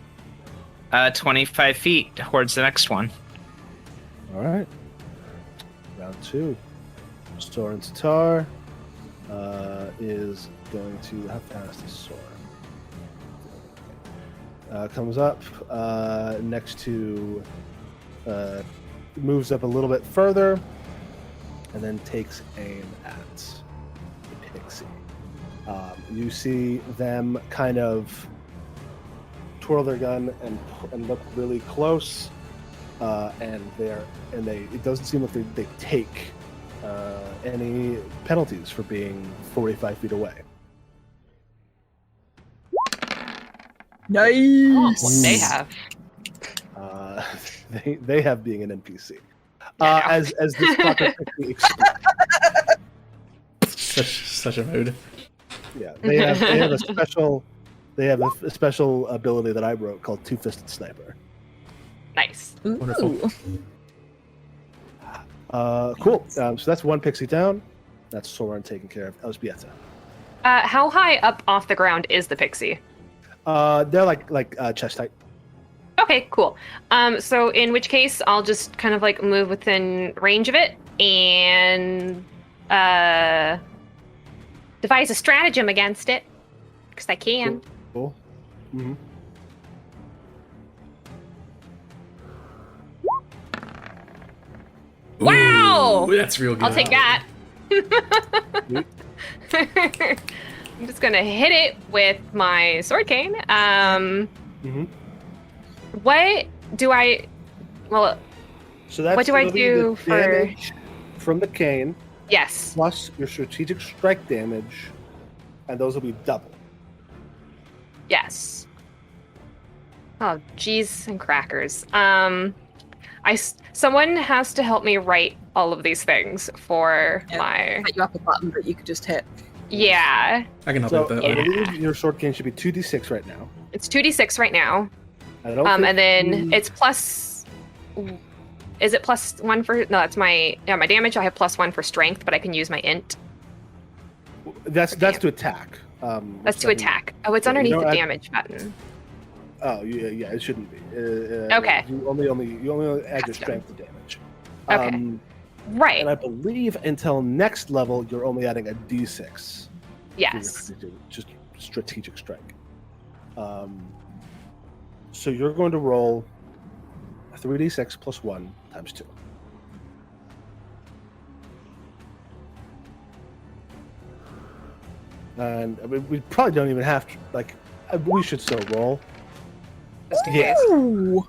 [SPEAKER 3] 25 feet towards the next one.
[SPEAKER 1] All right. Round 2. Soren Tatar is going to. How fast is Soren? Comes up next to. Moves up a little bit further, and then takes aim at the pixie. You see them kind of twirl their gun and look really close, and it doesn't seem like they take any penalties for being 45 feet away.
[SPEAKER 5] Nice.
[SPEAKER 2] They have.
[SPEAKER 1] They have being an NPC. As this fucker quickly explodes.
[SPEAKER 4] Such a mood.
[SPEAKER 1] Yeah, they have a special ability that I wrote called Two-Fisted Sniper.
[SPEAKER 2] Nice.
[SPEAKER 4] Wonderful.
[SPEAKER 1] Cool. So that's 1 pixie down. That's Soren taken care of. ELŽBIETA.
[SPEAKER 2] How high up off the ground is the pixie?
[SPEAKER 1] They're like chest height.
[SPEAKER 2] Okay, cool. So in which case, I'll just kind of like move within range of it and devise a stratagem against it, because I can.
[SPEAKER 1] Cool. Mm-hmm.
[SPEAKER 2] Wow!
[SPEAKER 4] Ooh, that's real good.
[SPEAKER 2] I'll take that. I'm just gonna hit it with my sword cane.
[SPEAKER 1] Mm-hmm.
[SPEAKER 2] What do I? Well,
[SPEAKER 1] So that's
[SPEAKER 2] what do I
[SPEAKER 1] gonna be
[SPEAKER 2] do
[SPEAKER 1] the
[SPEAKER 2] for?
[SPEAKER 1] damage from the cane
[SPEAKER 2] Yes.
[SPEAKER 1] plus your strategic strike damage, and those will be double.
[SPEAKER 2] Yes. Oh, jeez and crackers. Someone has to help me write all of these things for my.
[SPEAKER 5] Set you up a button that you could just hit.
[SPEAKER 2] Yeah,
[SPEAKER 4] I can help
[SPEAKER 1] So
[SPEAKER 4] you with that.
[SPEAKER 1] I believe your sword cane should be 2d6 right now.
[SPEAKER 2] it's 2d6 right now.
[SPEAKER 1] I don't think
[SPEAKER 2] And then
[SPEAKER 1] you-
[SPEAKER 2] it's plus. Is it plus 1 for? No, that's my damage. I have plus 1 for strength, but I can use my int.
[SPEAKER 1] that's to attack.
[SPEAKER 2] That's to
[SPEAKER 1] so-
[SPEAKER 2] attack. Oh, it's
[SPEAKER 1] Yeah,
[SPEAKER 2] underneath
[SPEAKER 1] you
[SPEAKER 2] the
[SPEAKER 1] don't
[SPEAKER 2] damage button.
[SPEAKER 1] Oh yeah, it shouldn't be.
[SPEAKER 2] Okay.
[SPEAKER 1] You only add your
[SPEAKER 2] Gotcha.
[SPEAKER 1] strength to damage.
[SPEAKER 2] Okay. Right.
[SPEAKER 1] And I believe until next level, you're only adding a d6.
[SPEAKER 2] Yes.
[SPEAKER 1] Just strategic strike. So you're going to roll 3d6 plus 1 times 2. And I mean, we probably don't even have to, like, we should still roll.
[SPEAKER 2] Just in
[SPEAKER 1] Yes.
[SPEAKER 2] case.
[SPEAKER 5] Ooh.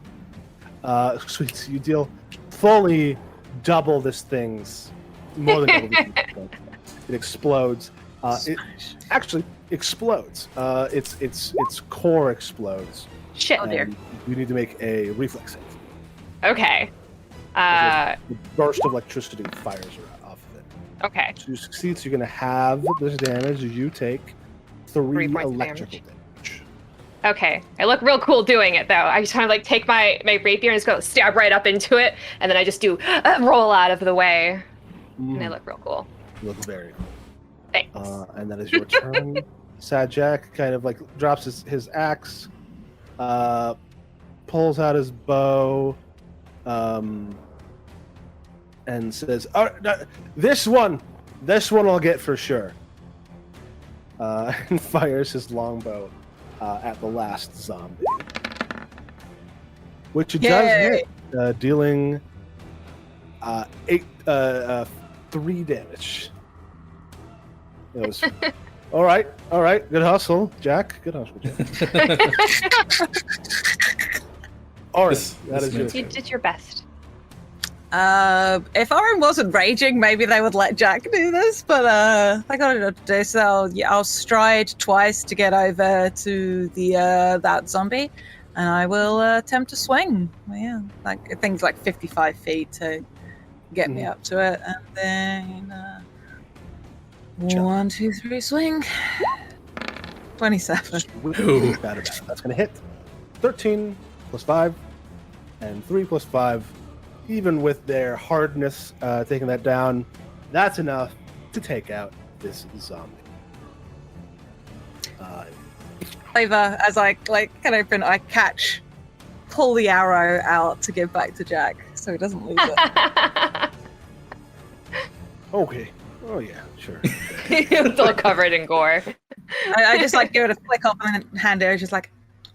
[SPEAKER 1] Sweet, so you deal fully double this thing's, more than double this thing's strength. It explodes. It actually explodes. Its core explodes.
[SPEAKER 2] Shit.
[SPEAKER 5] Oh, dear.
[SPEAKER 1] And you need to make a reflex save.
[SPEAKER 2] Okay.
[SPEAKER 1] The burst of electricity fires off of it.
[SPEAKER 2] Okay.
[SPEAKER 1] So you succeed, so you're going to have this damage. You take 3
[SPEAKER 2] points of
[SPEAKER 1] electrical damage.
[SPEAKER 2] Okay. I look real cool doing it, though. I just kind of like take my rapier and just go stab right up into it, and then I just do roll out of the way, and I look real cool.
[SPEAKER 1] You look very cool.
[SPEAKER 2] Thanks.
[SPEAKER 1] And that is your turn. Sajak kind of like drops his axe, pulls out his bow, and says, "Oh, no, this one I'll get for sure." And fires his longbow at the last zombie, which it does hit, dealing 3 damage. It was all right. Good hustle, Jack. Good hustle, Jack. Orin, that is yours.
[SPEAKER 2] You did your best.
[SPEAKER 5] If Orin wasn't raging, maybe they would let Jack do this, but they got it to do. So I'll stride twice to get over to the that zombie, and I will attempt to swing. Yeah, like things like 55 feet to get me up to it, and then 1, 2, 3, swing. 27.
[SPEAKER 1] Ooh. That's going to hit. 13 plus 5 and 3 plus 5. Even with their hardness taking that down, that's enough to take out this zombie.
[SPEAKER 5] Flavor as I can open, I pull the arrow out to give back to Jack so he doesn't lose it.
[SPEAKER 1] Okay. Oh yeah, sure.
[SPEAKER 2] It's all covered in gore.
[SPEAKER 5] I just give it a flick off and then hand it. Just like,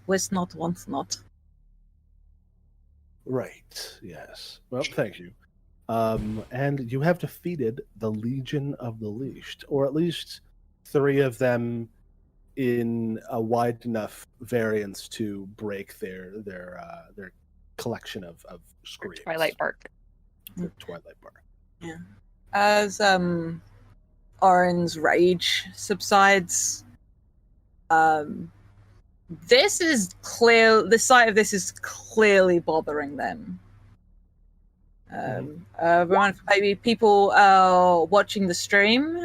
[SPEAKER 5] was not, once not.
[SPEAKER 1] Right. Yes. Well, thank you. And you have defeated the Legion of the Leashed, or at least 3 of them in a wide enough variance to break their collection of screams.
[SPEAKER 2] Twilight bark.
[SPEAKER 1] Their Twilight bark.
[SPEAKER 5] Yeah. As Orin's rage subsides, this is clear. The sight of this is clearly bothering them. Maybe people watching the stream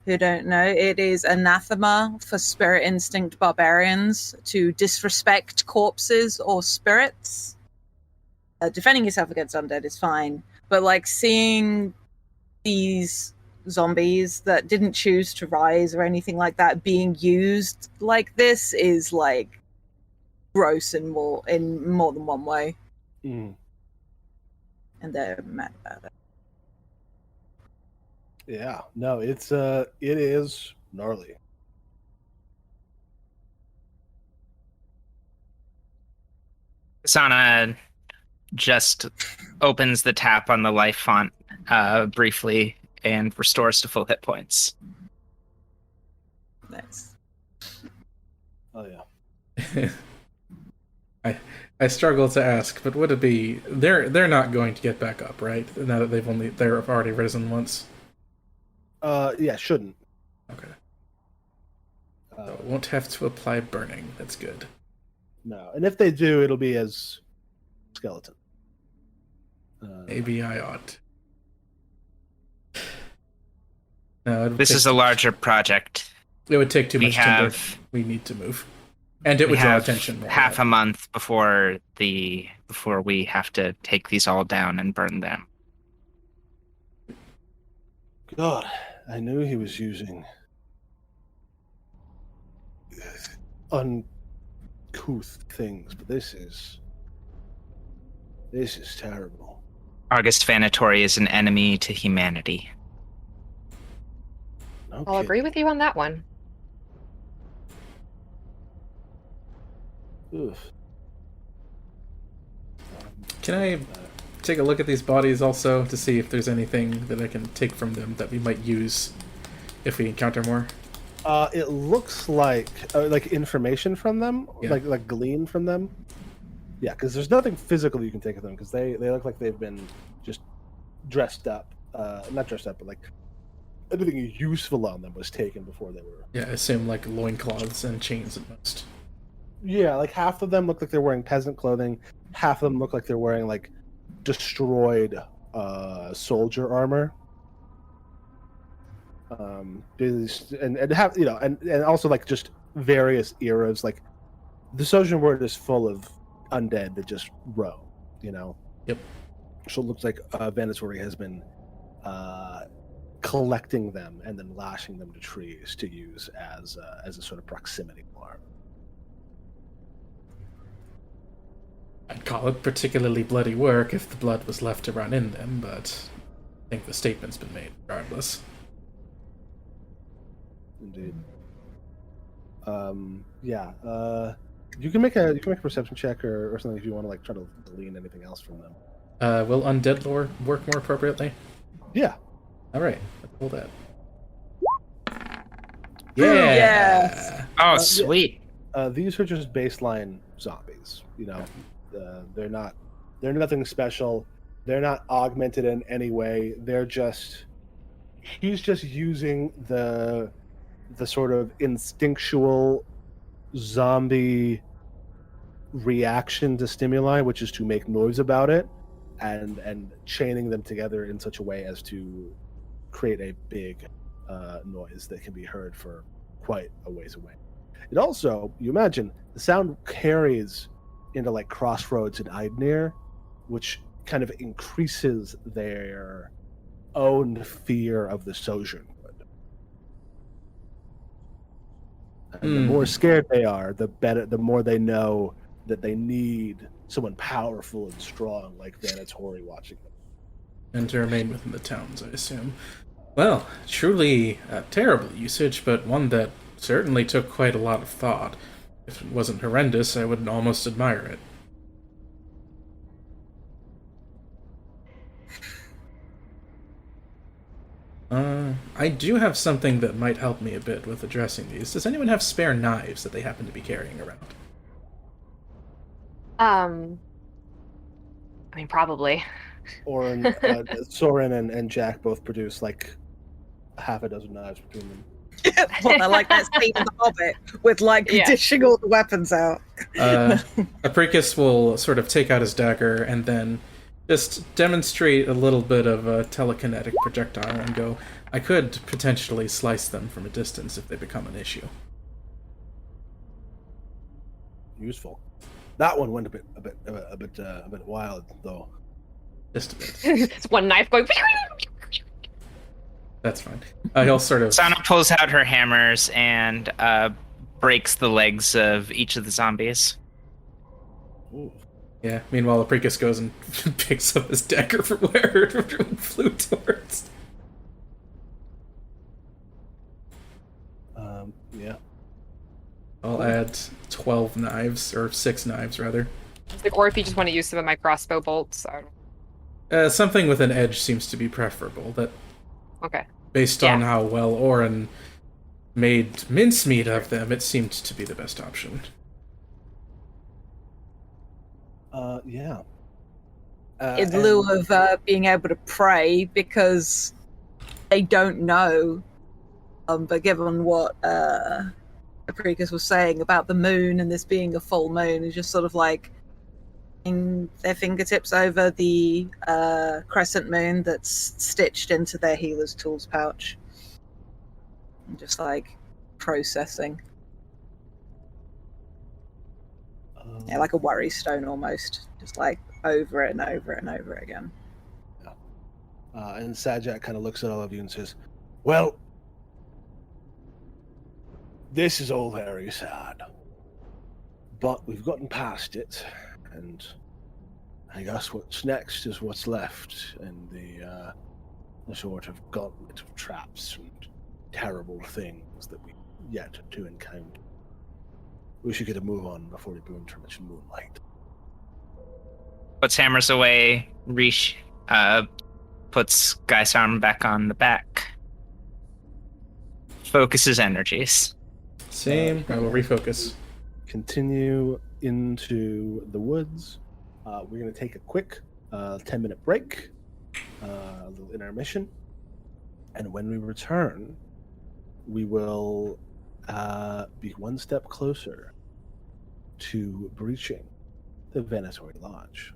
[SPEAKER 5] who don't know, it is anathema for spirit instinct barbarians to disrespect corpses or spirits. Defending yourself against undead is fine, but seeing these zombies that didn't choose to rise or anything like that being used like this is gross in more than one way. And they're mad about it.
[SPEAKER 1] Yeah, no, it is gnarly.
[SPEAKER 3] KSANA just opens the tap on the life font briefly and restores to full hit points.
[SPEAKER 5] Nice.
[SPEAKER 1] Oh yeah.
[SPEAKER 4] I struggle to ask, but would it be they're not going to get back up, right? Now that they're already risen once.
[SPEAKER 1] Yeah, shouldn't.
[SPEAKER 4] Okay. So won't have to apply burning. That's good.
[SPEAKER 1] No, and if they do, it'll be as skeleton.
[SPEAKER 4] Maybe I ought. No,
[SPEAKER 3] This is a larger project.
[SPEAKER 4] It would take too
[SPEAKER 3] We
[SPEAKER 4] much
[SPEAKER 3] have-
[SPEAKER 4] timber. We need to move, and it
[SPEAKER 3] We
[SPEAKER 4] would draw
[SPEAKER 3] have
[SPEAKER 4] attention more.
[SPEAKER 3] half a month before we have to take these all down and burn them.
[SPEAKER 1] God, I knew he was using uncouth things, but this is terrible.
[SPEAKER 3] August Vanatory is an enemy to humanity.
[SPEAKER 1] No
[SPEAKER 2] I'll agree with you on that one.
[SPEAKER 1] Oof.
[SPEAKER 4] Can I take a look at these bodies also to see if there's anything that I can take from them that we might use if we encounter more?
[SPEAKER 1] It looks like information from them,
[SPEAKER 4] Yeah.
[SPEAKER 1] like glean from them. Yeah, because there's nothing physical you can take of them because they look like they've been just dressed up. Not dressed up, but anything useful on them was taken before they were.
[SPEAKER 4] Yeah, I assume like loincloths and chains at most.
[SPEAKER 1] Yeah, like half of them look like they're wearing peasant clothing. Half of them look like they're wearing like destroyed soldier armor. And have and also like just various eras. Like the Sojourn World is full of undead that just roam.
[SPEAKER 4] Yep.
[SPEAKER 1] So it looks like Venatori has been collecting them and then lashing them to trees to use as a sort of proximity alarm.
[SPEAKER 4] I'd call it particularly bloody work if the blood was left to run in them, but I think the statement's been made regardless.
[SPEAKER 1] Indeed. You can make a perception check or something if you want to like try to glean anything else from them.
[SPEAKER 4] Will undead lore work more appropriately?
[SPEAKER 1] Yeah.
[SPEAKER 4] All right, let's pull that.
[SPEAKER 5] Yes.
[SPEAKER 3] Oh, sweet.
[SPEAKER 1] These are just baseline zombies. They're nothing special. They're not augmented in any way. He's just using the sort of instinctual zombie reaction to stimuli, which is to make noise about it, and chaining them together in such a way as to create a big noise that can be heard for quite a ways away. It also, you imagine, the sound carries into like Crossroads and Eidnir, which kind of increases their own fear of the Sojourn Wood. And the more scared they are, the better, the more they know that they need someone powerful and strong like Venatori watching them.
[SPEAKER 4] And to remain within the towns, I assume. Well, truly a terrible usage, but one that certainly took quite a lot of thought. If it wasn't horrendous, I would almost admire it. I do have something that might help me a bit with addressing these. Does anyone have spare knives that they happen to be carrying around?
[SPEAKER 2] I mean, probably.
[SPEAKER 1] Orin, Soren and Jack both produce like half a dozen knives between them.
[SPEAKER 5] I like that scene in The Hobbit with like dishing all the weapons out.
[SPEAKER 4] APRICUS will sort of take out his dagger and then just demonstrate a little bit of a telekinetic projectile and go, I could potentially slice them from a distance if they become an issue.
[SPEAKER 1] Useful. That one went a bit wild though.
[SPEAKER 4] Just a bit.
[SPEAKER 2] It's one knife going.
[SPEAKER 4] That's fine. He'll sort of...
[SPEAKER 3] Sana pulls out her hammers and breaks the legs of each of the zombies.
[SPEAKER 1] Ooh.
[SPEAKER 4] Yeah, meanwhile, APRICUS goes and picks up his dagger from where it flew towards.
[SPEAKER 1] Yeah.
[SPEAKER 4] I'll add 12 knives, or 6 knives, rather.
[SPEAKER 2] Or if you just want to use some of my crossbow bolts.
[SPEAKER 4] Something with an edge seems to be preferable. That,
[SPEAKER 2] Okay.
[SPEAKER 4] based on how well Orin made mincemeat of them, it seemed to be the best option.
[SPEAKER 1] Yeah.
[SPEAKER 5] In lieu of being able to pray because they don't know. But given what APRICUS was saying about the moon and this being a full moon, it's just sort of like in their fingertips over the crescent moon that's stitched into their healer's tools pouch. And just like processing. Yeah, like a worry stone almost. Just like over it and over it and over it again.
[SPEAKER 1] And Sajak kind of looks at all of you and says, well, this is all very sad, but we've gotten past it, and I guess what's next is what's left in the sort of gauntlet of traps and terrible things that we've yet to encounter. We should get a move on before we burn too much moonlight.
[SPEAKER 3] Puts hammers away. Rish puts Guy's arm back on the back. Focuses energies.
[SPEAKER 4] Same. I will refocus.
[SPEAKER 1] Continue into the woods. We're going to take a quick 10-minute break, a little intermission. And when we return, we will be one step closer to breaching the Vanatory Lodge.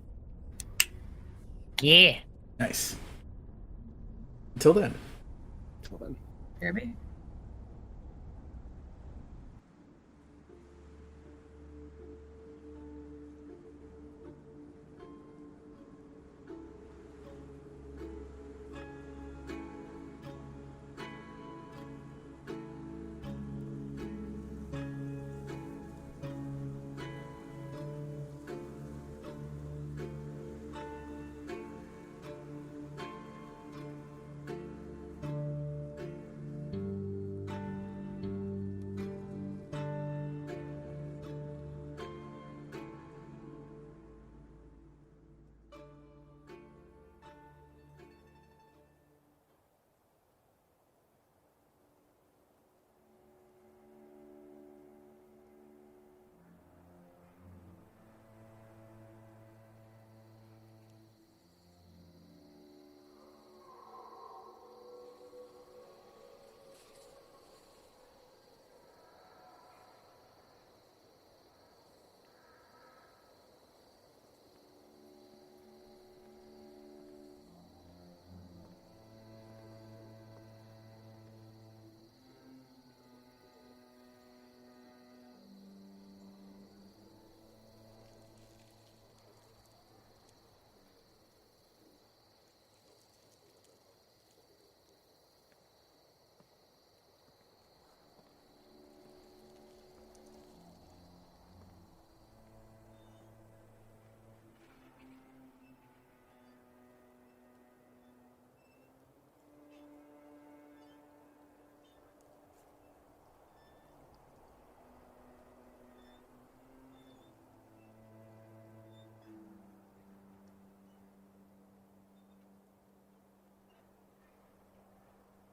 [SPEAKER 3] Yeah.
[SPEAKER 4] Nice. Until then.
[SPEAKER 1] Till then.
[SPEAKER 5] Kirby?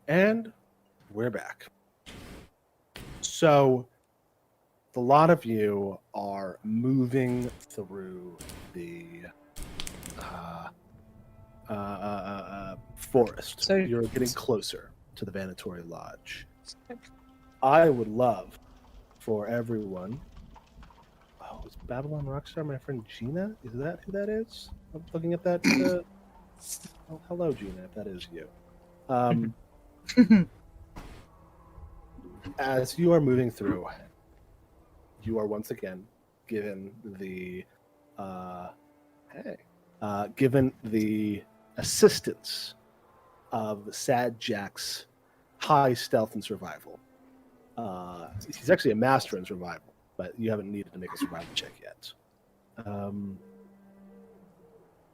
[SPEAKER 1] And we're back. So, a lot of you are moving through the forest.
[SPEAKER 5] So-
[SPEAKER 1] You're getting closer to the Vanatory Lodge. I would love for everyone. Oh, is Babylon Rockstar my friend Gina? Is that who that is? I'm looking at that. Oh, hello, Gina, if that is you. As you are moving through, you are once again given the given the assistance of Sad Jack's high stealth and survival. He's actually a master in survival, but you haven't needed to make a survival check yet.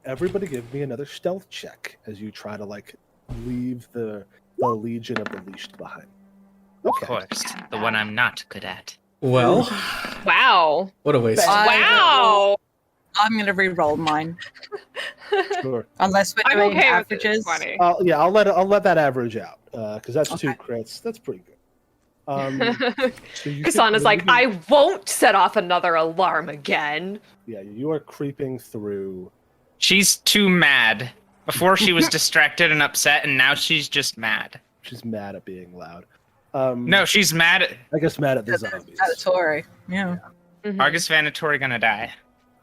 [SPEAKER 1] Everybody give me another stealth check as you try to leave the Legion of the Leashed behind.
[SPEAKER 3] Of course. The one I'm not good at.
[SPEAKER 4] Well,
[SPEAKER 2] Wow.
[SPEAKER 4] what a waste.
[SPEAKER 2] Wow.
[SPEAKER 5] I'm going to re-roll mine,
[SPEAKER 1] Sure.
[SPEAKER 5] unless we're
[SPEAKER 2] I'm
[SPEAKER 5] doing
[SPEAKER 2] okay
[SPEAKER 5] averages.
[SPEAKER 2] with it.
[SPEAKER 1] I'll let that average out because that's
[SPEAKER 5] Okay.
[SPEAKER 1] 2 crits. That's pretty good. So you
[SPEAKER 2] Kasana's like,
[SPEAKER 1] moving-
[SPEAKER 2] I won't set off another alarm again.
[SPEAKER 1] Yeah, you are creeping through.
[SPEAKER 3] She's too mad. Before she was distracted and upset, and now she's just mad.
[SPEAKER 1] She's mad at being loud.
[SPEAKER 3] No, she's mad at
[SPEAKER 1] I guess mad at the zombies.
[SPEAKER 5] Mandatory. Yeah.
[SPEAKER 2] Mhm.
[SPEAKER 3] Argus Vanatori gonna die.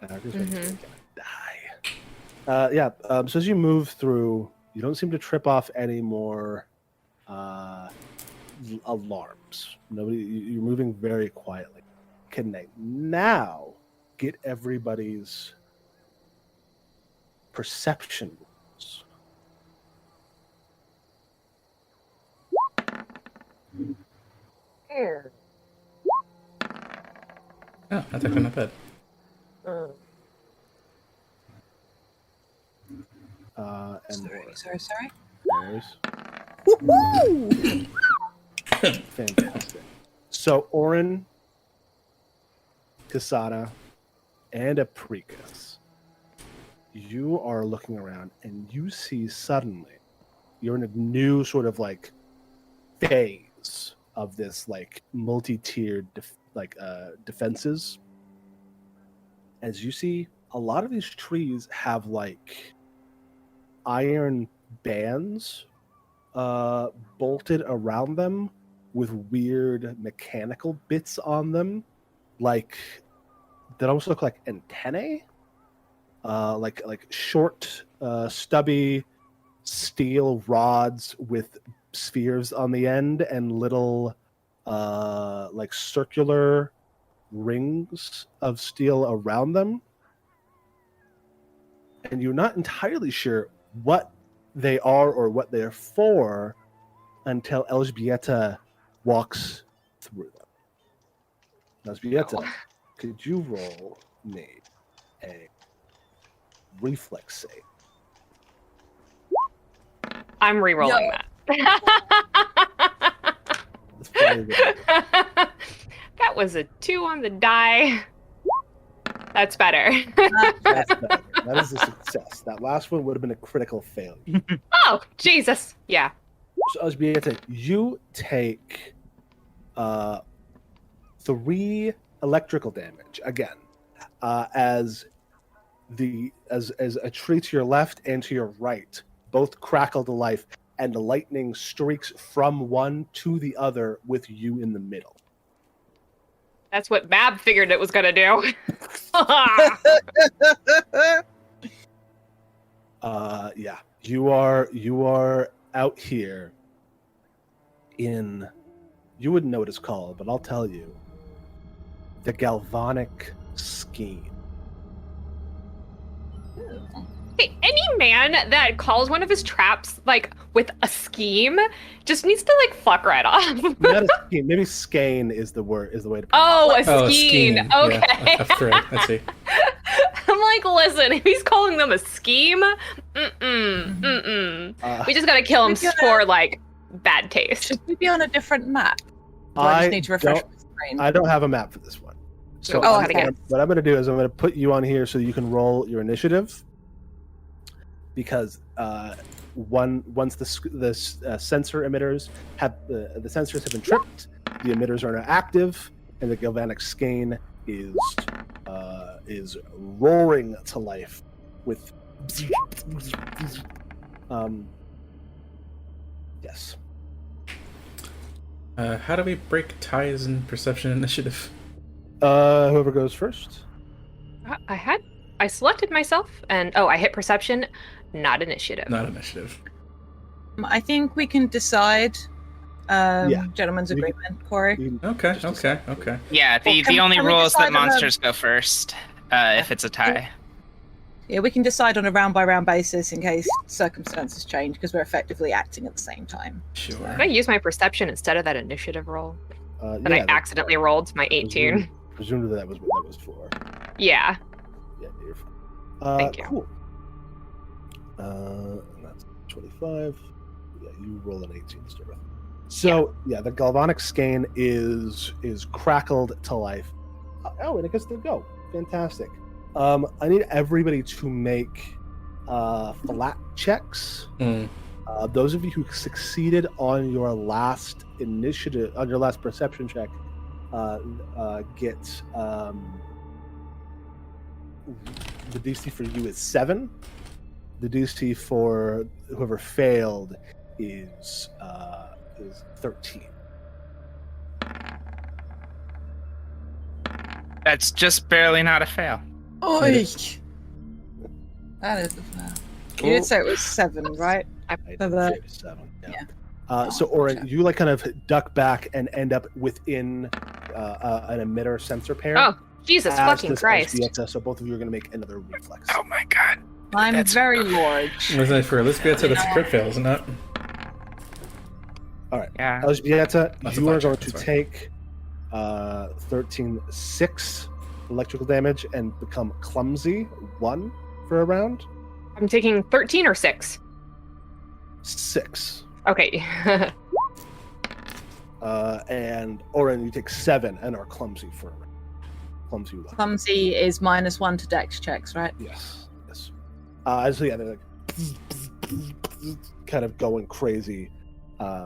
[SPEAKER 1] I guess I'm gonna die. So as you move through, you don't seem to trip off any more alarms. You're moving very quietly. Can I now get everybody's perception rules?
[SPEAKER 4] Oh, that's actually not bad.
[SPEAKER 1] And
[SPEAKER 5] Sorry.
[SPEAKER 1] there's fantastic. So ORIN, KSANA, and APRICUS, you are looking around and you see suddenly you're in a new sort of phase of this multi-tiered defenses. As you see, a lot of these trees have iron bands bolted around them with weird mechanical bits on them, like that almost look like antennae, like short, stubby steel rods with spheres on the end and little, like circular rings of steel around them. And you're not entirely sure what they are or what they're for until ELŽBIETA walks through them. ELŽBIETA, could you roll me a reflex save?
[SPEAKER 2] I'm re-rolling that.
[SPEAKER 1] That's probably good.
[SPEAKER 2] That was a 2 on the die. That's better.
[SPEAKER 1] That's better. That is a success. That last one would have been a critical failure.
[SPEAKER 2] Oh, Jesus. Yeah.
[SPEAKER 1] So ELŽBIETA, you take 3 electrical damage again, as a tree to your left and to your right both crackle to life, and the lightning streaks from one to the other with you in the middle.
[SPEAKER 2] That's what Bab figured it was going to do.
[SPEAKER 1] Yeah, you are out here in, you wouldn't know what it's called, but I'll tell you, the galvanic scheme.
[SPEAKER 2] Hey, any man that calls one of his traps like with a scheme just needs to like fuck right off.
[SPEAKER 1] Not a scheme. Maybe skein is the word, is the way to
[SPEAKER 2] Oh, a
[SPEAKER 1] pronounce
[SPEAKER 2] scheme.
[SPEAKER 4] scheme.
[SPEAKER 2] Okay.
[SPEAKER 4] Yeah, that's correct. I see.
[SPEAKER 2] I'm like, listen, if he's calling them a scheme, we just gotta kill him
[SPEAKER 5] We're gonna-
[SPEAKER 2] for like bad taste.
[SPEAKER 5] Should we be on a different map? Do I just need to refresh my screen?
[SPEAKER 1] I don't have a map for this one. So
[SPEAKER 2] Oh,
[SPEAKER 5] okay.
[SPEAKER 1] what I'm going to do is I'm going to put you on here so you can roll your initiative, because once the sensor emitters have the sensors have been tripped, the emitters are now active, and the galvanic skein is roaring to life with yes.
[SPEAKER 4] How do we break ties in perception initiative?
[SPEAKER 1] Whoever goes first.
[SPEAKER 2] I selected myself, and I hit perception, not initiative.
[SPEAKER 4] Not initiative.
[SPEAKER 5] I think we can decide.
[SPEAKER 1] Yeah.
[SPEAKER 5] Gentleman's
[SPEAKER 1] You can-
[SPEAKER 5] agreement, Cory.
[SPEAKER 1] You can
[SPEAKER 4] Okay,
[SPEAKER 1] just
[SPEAKER 4] okay,
[SPEAKER 1] decide.
[SPEAKER 4] okay.
[SPEAKER 3] Yeah,
[SPEAKER 5] Well,
[SPEAKER 3] the only
[SPEAKER 5] can we
[SPEAKER 3] rule is
[SPEAKER 5] decide
[SPEAKER 3] that
[SPEAKER 5] on a-
[SPEAKER 3] monsters go first if it's a tie.
[SPEAKER 5] Yeah, we can decide on a round-by-round basis in case circumstances change, because we're effectively acting at the same time.
[SPEAKER 4] Sure.
[SPEAKER 2] Did I use my perception instead of that initiative roll that
[SPEAKER 1] Yeah,
[SPEAKER 2] I accidentally rolled my 18?
[SPEAKER 1] Presumably that was what that was for.
[SPEAKER 2] Yeah.
[SPEAKER 1] Yeah, you're fine.
[SPEAKER 2] Thank you.
[SPEAKER 1] Cool. And that's 25. Yeah, you roll an 18 to start with. So yeah, the galvanic skein is crackled to life. Oh, and it gets to go. Fantastic. I need everybody to make flat checks.
[SPEAKER 4] Mm.
[SPEAKER 1] Those of you who succeeded on your last initiative, on your last perception check, get the DC for you is 7. The DC for whoever failed is 13.
[SPEAKER 3] That's just barely not a fail.
[SPEAKER 5] Oi! That is the fair. You did say it was 7, right?
[SPEAKER 1] I
[SPEAKER 5] For the-
[SPEAKER 1] did say 7.
[SPEAKER 5] yeah.
[SPEAKER 1] So, Orin,
[SPEAKER 5] gotcha.
[SPEAKER 1] you like kind of duck back and end up within an emitter sensor pair.
[SPEAKER 2] Oh, Jesus
[SPEAKER 1] as
[SPEAKER 2] fucking
[SPEAKER 1] this
[SPEAKER 2] Christ.
[SPEAKER 1] ELŽBIETA, so both of you are going to make another reflex.
[SPEAKER 3] Oh my god.
[SPEAKER 5] I'm
[SPEAKER 3] That's-
[SPEAKER 5] very large.
[SPEAKER 4] Wasn't it for ELŽBIETA? That's a crit fail, isn't it?
[SPEAKER 1] All right.
[SPEAKER 3] Yeah.
[SPEAKER 1] ELŽBIETA,
[SPEAKER 4] That's a
[SPEAKER 1] you are
[SPEAKER 4] fine
[SPEAKER 1] going
[SPEAKER 4] check,
[SPEAKER 1] to
[SPEAKER 4] that's
[SPEAKER 1] take 13.6 electrical damage and become clumsy 1 for a round.
[SPEAKER 2] I'm taking 13 or 6.
[SPEAKER 1] 6.
[SPEAKER 2] Okay.
[SPEAKER 1] And Orin, you take 7 and are clumsy for a round. Clumsy 1.
[SPEAKER 5] Clumsy is -1 to dex checks, right?
[SPEAKER 1] Yes. Yes. So yeah, they're like kind of going crazy.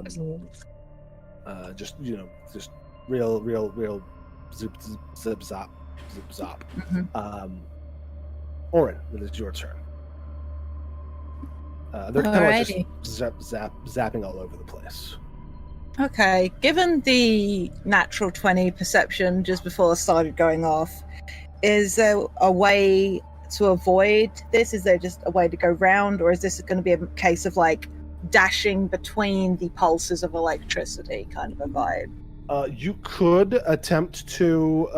[SPEAKER 1] Just just real zip zop.
[SPEAKER 5] Mhm.
[SPEAKER 1] Orin, it is your turn. They're kind of like
[SPEAKER 5] Alrighty.
[SPEAKER 1] just zapping all over the place.
[SPEAKER 5] Okay, given the natural 20 perception just before it started going off, is there a way to avoid this? Is there just a way to go round, or is this going to be a case of like dashing between the pulses of electricity kind of a vibe?
[SPEAKER 1] You could attempt to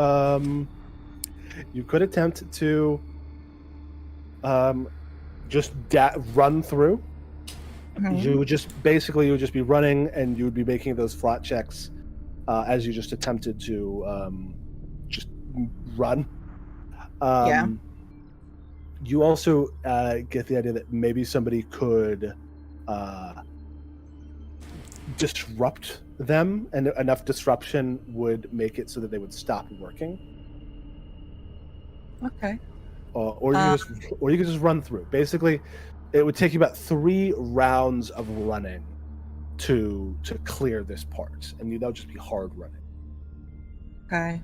[SPEAKER 1] just run through.
[SPEAKER 5] Mhm.
[SPEAKER 1] You would just be running, and you would be making those flat checks as you just attempted to just run.
[SPEAKER 5] Yeah.
[SPEAKER 1] You also get the idea that maybe somebody could disrupt them, and enough disruption would make it so that they would stop working.
[SPEAKER 5] Okay.
[SPEAKER 1] Or you could just run through. Basically, it would take you about 3 rounds of running to clear this part, and that would just be hard running.
[SPEAKER 5] Okay.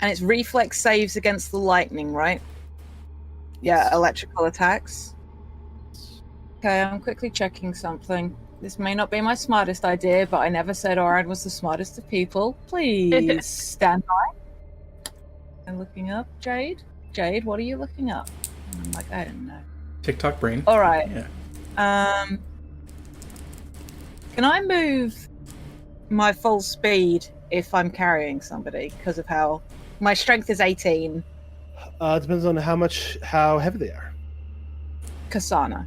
[SPEAKER 5] And it's reflex saves against the lightning, right? Yeah, electrical attacks. Okay, I'm quickly checking something. This may not be my smartest idea, but I never said Orin was the smartest of people. Please stand by. I'm looking up, Jade. Jade, what are you looking up? I'm like, I don't know.
[SPEAKER 4] TikTok brain.
[SPEAKER 5] All right.
[SPEAKER 4] Yeah.
[SPEAKER 5] Can I move my full speed if I'm carrying somebody because of how my strength is 18?
[SPEAKER 1] It depends on how heavy they are.
[SPEAKER 5] KSANA.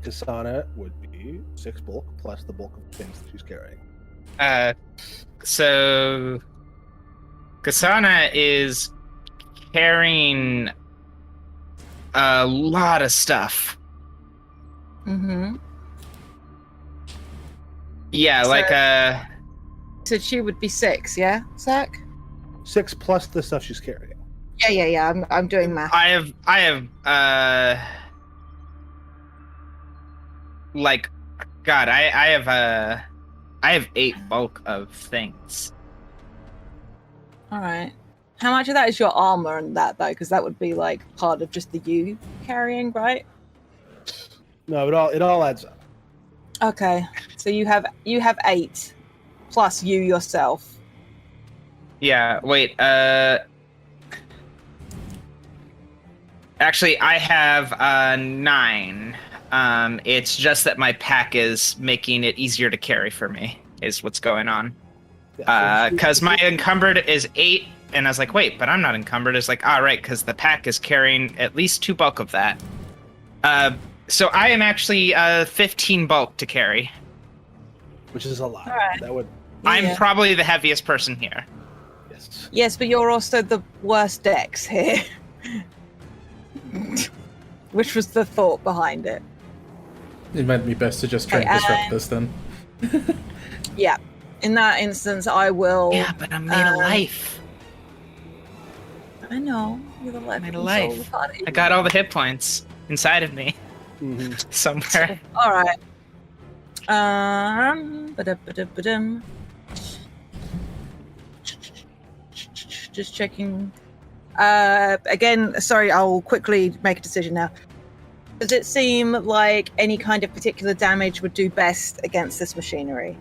[SPEAKER 1] KSANA would be 6 bulk plus the bulk of the things that she's carrying.
[SPEAKER 3] So KSANA is carrying a lot of stuff.
[SPEAKER 5] Mm-hmm.
[SPEAKER 3] Yeah,
[SPEAKER 5] So- So she would be 6, yeah, Zach?
[SPEAKER 1] 6 plus the stuff she's carrying.
[SPEAKER 5] Yeah. I'm doing math.
[SPEAKER 3] I have like, God, I have 8 bulk of things.
[SPEAKER 5] All right. How much of that is your armor and that though? Because that would be like part of just the you carrying, right?
[SPEAKER 1] No, it all adds up.
[SPEAKER 5] Okay. So you have 8 plus you yourself.
[SPEAKER 3] Yeah, wait, actually, I have 9. It's just that my pack is making it easier to carry for me, is what's going on.
[SPEAKER 1] Yeah, so
[SPEAKER 3] Because my encumbered is 8, and I was like, wait, but I'm not encumbered. It's like, right, because the pack is carrying at least 2 bulk of that. So I am actually 15 bulk to carry.
[SPEAKER 1] which is a lot.
[SPEAKER 5] All right.
[SPEAKER 1] That would
[SPEAKER 3] I'm
[SPEAKER 5] Yeah.
[SPEAKER 3] probably the heaviest person here.
[SPEAKER 1] yes.
[SPEAKER 5] Yes, but you're also the worst dex here. Which was the thought behind it.
[SPEAKER 4] It might be best to just try and
[SPEAKER 5] Okay,
[SPEAKER 4] disrupt this then.
[SPEAKER 5] Yeah. In that instance, I will.
[SPEAKER 3] Yeah, but I'm made of life.
[SPEAKER 5] I know. You're the life
[SPEAKER 3] Made
[SPEAKER 5] and
[SPEAKER 3] of
[SPEAKER 5] soul
[SPEAKER 3] life.
[SPEAKER 5] of the party.
[SPEAKER 3] I got all the hit points inside of me
[SPEAKER 1] Mhm.
[SPEAKER 3] somewhere.
[SPEAKER 5] All right. Ba-da-ba-da-ba-dum. Just checking. Again, sorry, I'll quickly make a decision now. Does it seem like any kind of particular damage would do best against this machinery?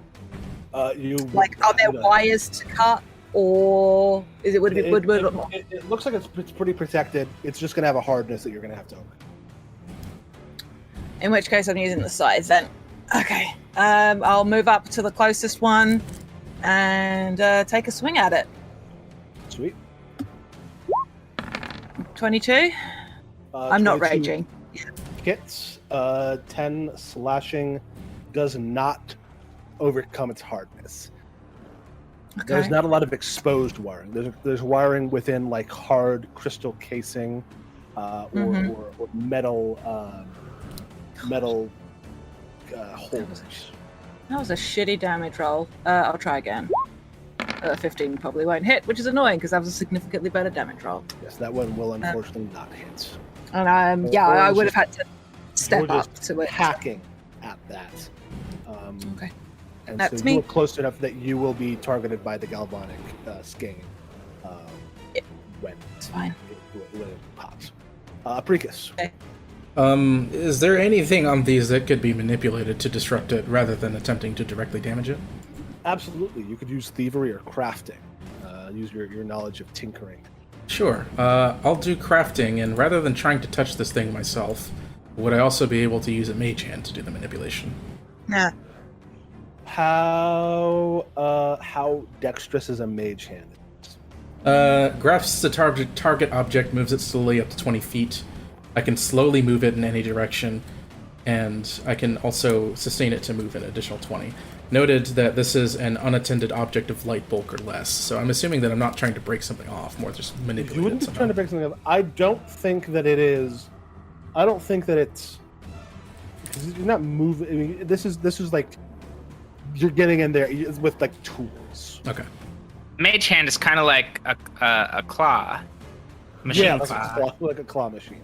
[SPEAKER 5] Like, are there wires to cut, or is it would it be would
[SPEAKER 1] It looks like it's pretty protected. It's just going to have a hardness that you're going to have to hook.
[SPEAKER 5] in which case I'm using the size then. Okay. I'll move up to the closest one and take a swing at it.
[SPEAKER 1] Sweet.
[SPEAKER 5] 22. I'm not
[SPEAKER 1] 22
[SPEAKER 5] raging.
[SPEAKER 1] Hits. 10 slashing does not overcome its hardness. There's not a lot of exposed wiring. There's wiring within like hard crystal casing, or metal holders.
[SPEAKER 5] That was a shitty damage roll. I'll try again. 15 probably won't hit, which is annoying because that was a significantly better damage roll.
[SPEAKER 1] Yes, that one will unfortunately not hit.
[SPEAKER 5] And
[SPEAKER 1] Or
[SPEAKER 5] I
[SPEAKER 1] it's
[SPEAKER 5] would have
[SPEAKER 1] just-
[SPEAKER 5] had to step
[SPEAKER 1] You're
[SPEAKER 5] up
[SPEAKER 1] just
[SPEAKER 5] to it.
[SPEAKER 1] hacking at that.
[SPEAKER 5] Okay.
[SPEAKER 1] And
[SPEAKER 5] That's
[SPEAKER 1] so
[SPEAKER 5] me.
[SPEAKER 1] you're close enough that you will be targeted by the galvanic skein when
[SPEAKER 5] It's fine.
[SPEAKER 1] it when it pops. APRICUS.
[SPEAKER 4] Is there anything on these that could be manipulated to disrupt it rather than attempting to directly damage it?
[SPEAKER 1] Absolutely. You could use thievery or crafting. Use your knowledge of tinkering.
[SPEAKER 4] Sure. I'll do crafting, and rather than trying to touch this thing myself, would I also be able to use a mage hand to do the manipulation?
[SPEAKER 5] Nah.
[SPEAKER 1] How dexterous is a mage hand?
[SPEAKER 4] Grasps the target object, moves it slowly up to 20 feet. I can slowly move it in any direction, and I can also sustain it to move an additional 20. Noted that this is an unattended object of light bulk or less, so I'm assuming that I'm not trying to break something off, more just manipulate
[SPEAKER 1] You wouldn't
[SPEAKER 4] it
[SPEAKER 1] be
[SPEAKER 4] somehow.
[SPEAKER 1] trying to break something up. I don't think that it is. I don't think that it's. Because you're not moving. I mean, this is like you're getting in there with like tools.
[SPEAKER 4] Okay.
[SPEAKER 3] Mage hand is kind of like a claw. Machine
[SPEAKER 1] Yeah,
[SPEAKER 3] claw.
[SPEAKER 1] like a claw machine.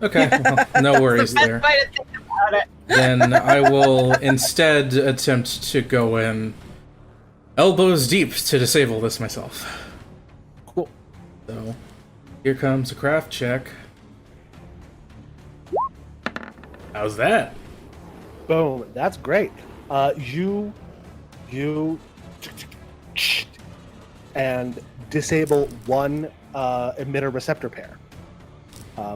[SPEAKER 4] Okay, well, no worries there.
[SPEAKER 5] Way to think about it.
[SPEAKER 4] Then I will instead attempt to go in elbows deep to disable this myself.
[SPEAKER 1] Cool.
[SPEAKER 4] So, here comes a craft check. How's that?
[SPEAKER 1] Boom. That's great. You and disable one emitter receptor pair,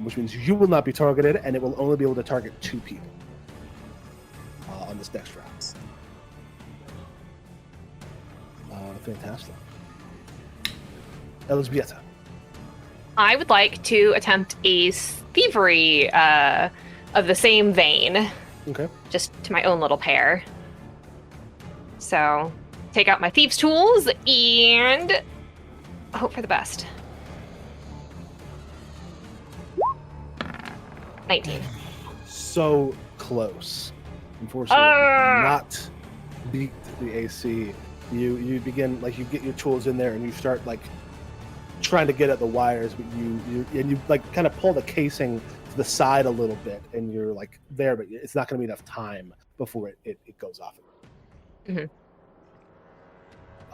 [SPEAKER 1] which means you will not be targeted, and it will only be able to target 2 people on this dex round. Fantastic. ELŻBIETA.
[SPEAKER 2] I would like to attempt a thievery of the same vein,
[SPEAKER 1] Okay.
[SPEAKER 2] just to my own little pair. So, take out my thieves' tools and hope for the best. 19.
[SPEAKER 1] So close. Unfortunately, not beat the AC. You begin, like, you get your tools in there and you start like trying to get at the wires, but you like kind of pull the casing to the side a little bit, and you're like there, but it's not going to be enough time before it goes off.
[SPEAKER 2] Mhm.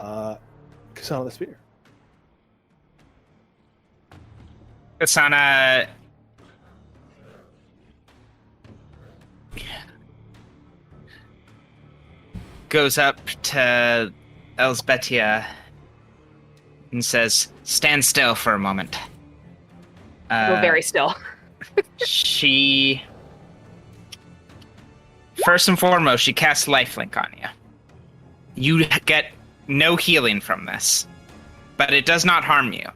[SPEAKER 1] KSANA the Spear.
[SPEAKER 3] KSANA goes up to ELŞBIETA and says, "Stand still for a moment."
[SPEAKER 2] Go very still.
[SPEAKER 3] She, first and foremost, she casts lifelink on you. You get no healing from this, but it does not harm you.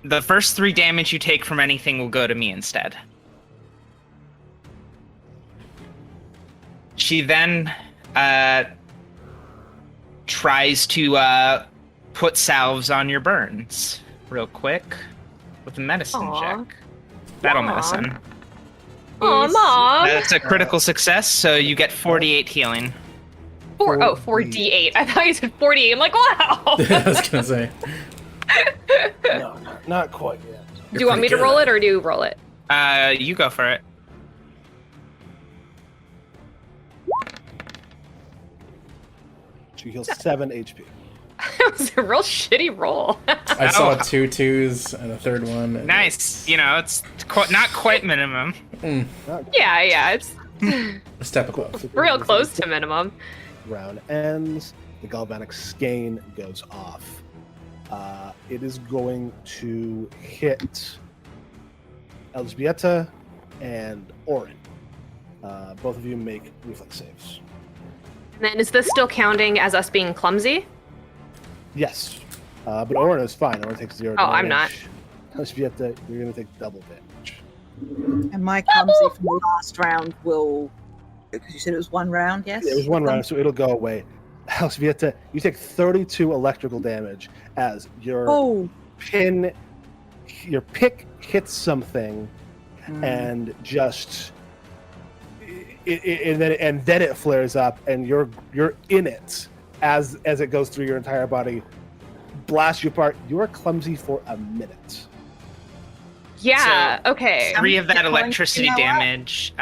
[SPEAKER 3] The first 3 damage you take from anything will go to me instead. She then tries to put salves on your burns real quick with a medicine
[SPEAKER 2] Aw.
[SPEAKER 3] check. Battle
[SPEAKER 2] Aw.
[SPEAKER 3] medicine.
[SPEAKER 2] Aw, Mom!
[SPEAKER 3] That's a critical success, so you get 48 healing.
[SPEAKER 2] 4d8. I thought you said 48. I'm like, wow!
[SPEAKER 4] I was gonna say.
[SPEAKER 1] No, not quite yet.
[SPEAKER 2] Do you want me to roll it or do you roll it?
[SPEAKER 3] You go for it.
[SPEAKER 1] She heals 7 HP.
[SPEAKER 2] It was a real shitty roll.
[SPEAKER 4] I saw 2 2s and a third one. And
[SPEAKER 3] Nice. You know, it's not quite minimum.
[SPEAKER 2] yeah, it's
[SPEAKER 4] a step above.
[SPEAKER 2] real close to minimum.
[SPEAKER 1] Round ends. The galvanic skein goes off. It is going to hit ELŽBIETA and ORIN. Both of you make reflex saves.
[SPEAKER 2] And then is this still counting as us being clumsy?
[SPEAKER 1] Yes, but ORIN is fine. ORIN takes 0
[SPEAKER 2] Oh,
[SPEAKER 1] damage.
[SPEAKER 2] I'm not.
[SPEAKER 1] ELŽBIETA, you're going to take double damage.
[SPEAKER 5] And my clumsy from the last round will, because you said it was 1 round, yes?
[SPEAKER 1] It was 1 round, so it'll go away. ELŽBIETA, you take 32 electrical damage as your
[SPEAKER 5] Oh,
[SPEAKER 1] your pick hits something, and just and then it flares up, and you're in it as it goes through your entire body, blasts you apart. You are clumsy for a minute.
[SPEAKER 2] Yeah, okay.
[SPEAKER 3] 3 of that
[SPEAKER 5] Hit points,
[SPEAKER 3] electricity
[SPEAKER 5] you know what?
[SPEAKER 3] damage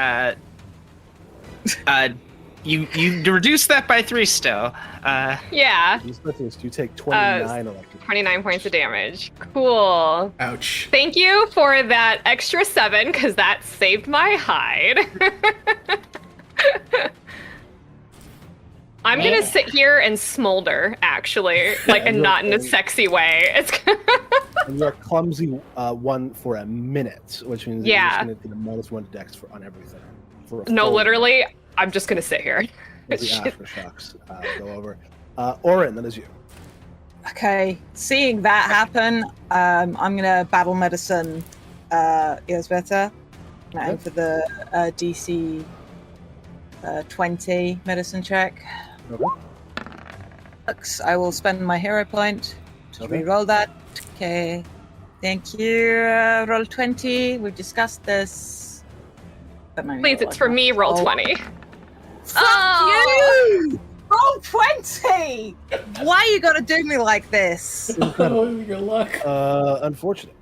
[SPEAKER 3] You reduce that by 3 still.
[SPEAKER 2] Yeah.
[SPEAKER 1] You take 29 electric.
[SPEAKER 2] 29 points of damage. Cool.
[SPEAKER 4] Ouch.
[SPEAKER 2] Thank you for that extra 7, because that saved my hide. I'm gonna sit here and smolder, actually, like, and not in a sexy way. It's
[SPEAKER 1] And you're a clumsy one for a minute, which means you're just going to get a -1 dex on everything. For a
[SPEAKER 2] no,
[SPEAKER 1] full
[SPEAKER 2] literally, I'm just gonna sit here.
[SPEAKER 1] as the aftershocks go over. Orin, that is you.
[SPEAKER 5] Okay, seeing that happen, I'm gonna battle medicine ELŽBIETA. Aim for the DC 20 medicine check.
[SPEAKER 1] Okay.
[SPEAKER 5] I will spend my hero point to re-roll that. Okay, thank you. Roll 20. We've discussed this.
[SPEAKER 2] Please, it's for me, roll 20.
[SPEAKER 5] Fuck you! Roll 20! Why you gotta do me like this?
[SPEAKER 4] Oh, your luck.
[SPEAKER 1] Unfortunate.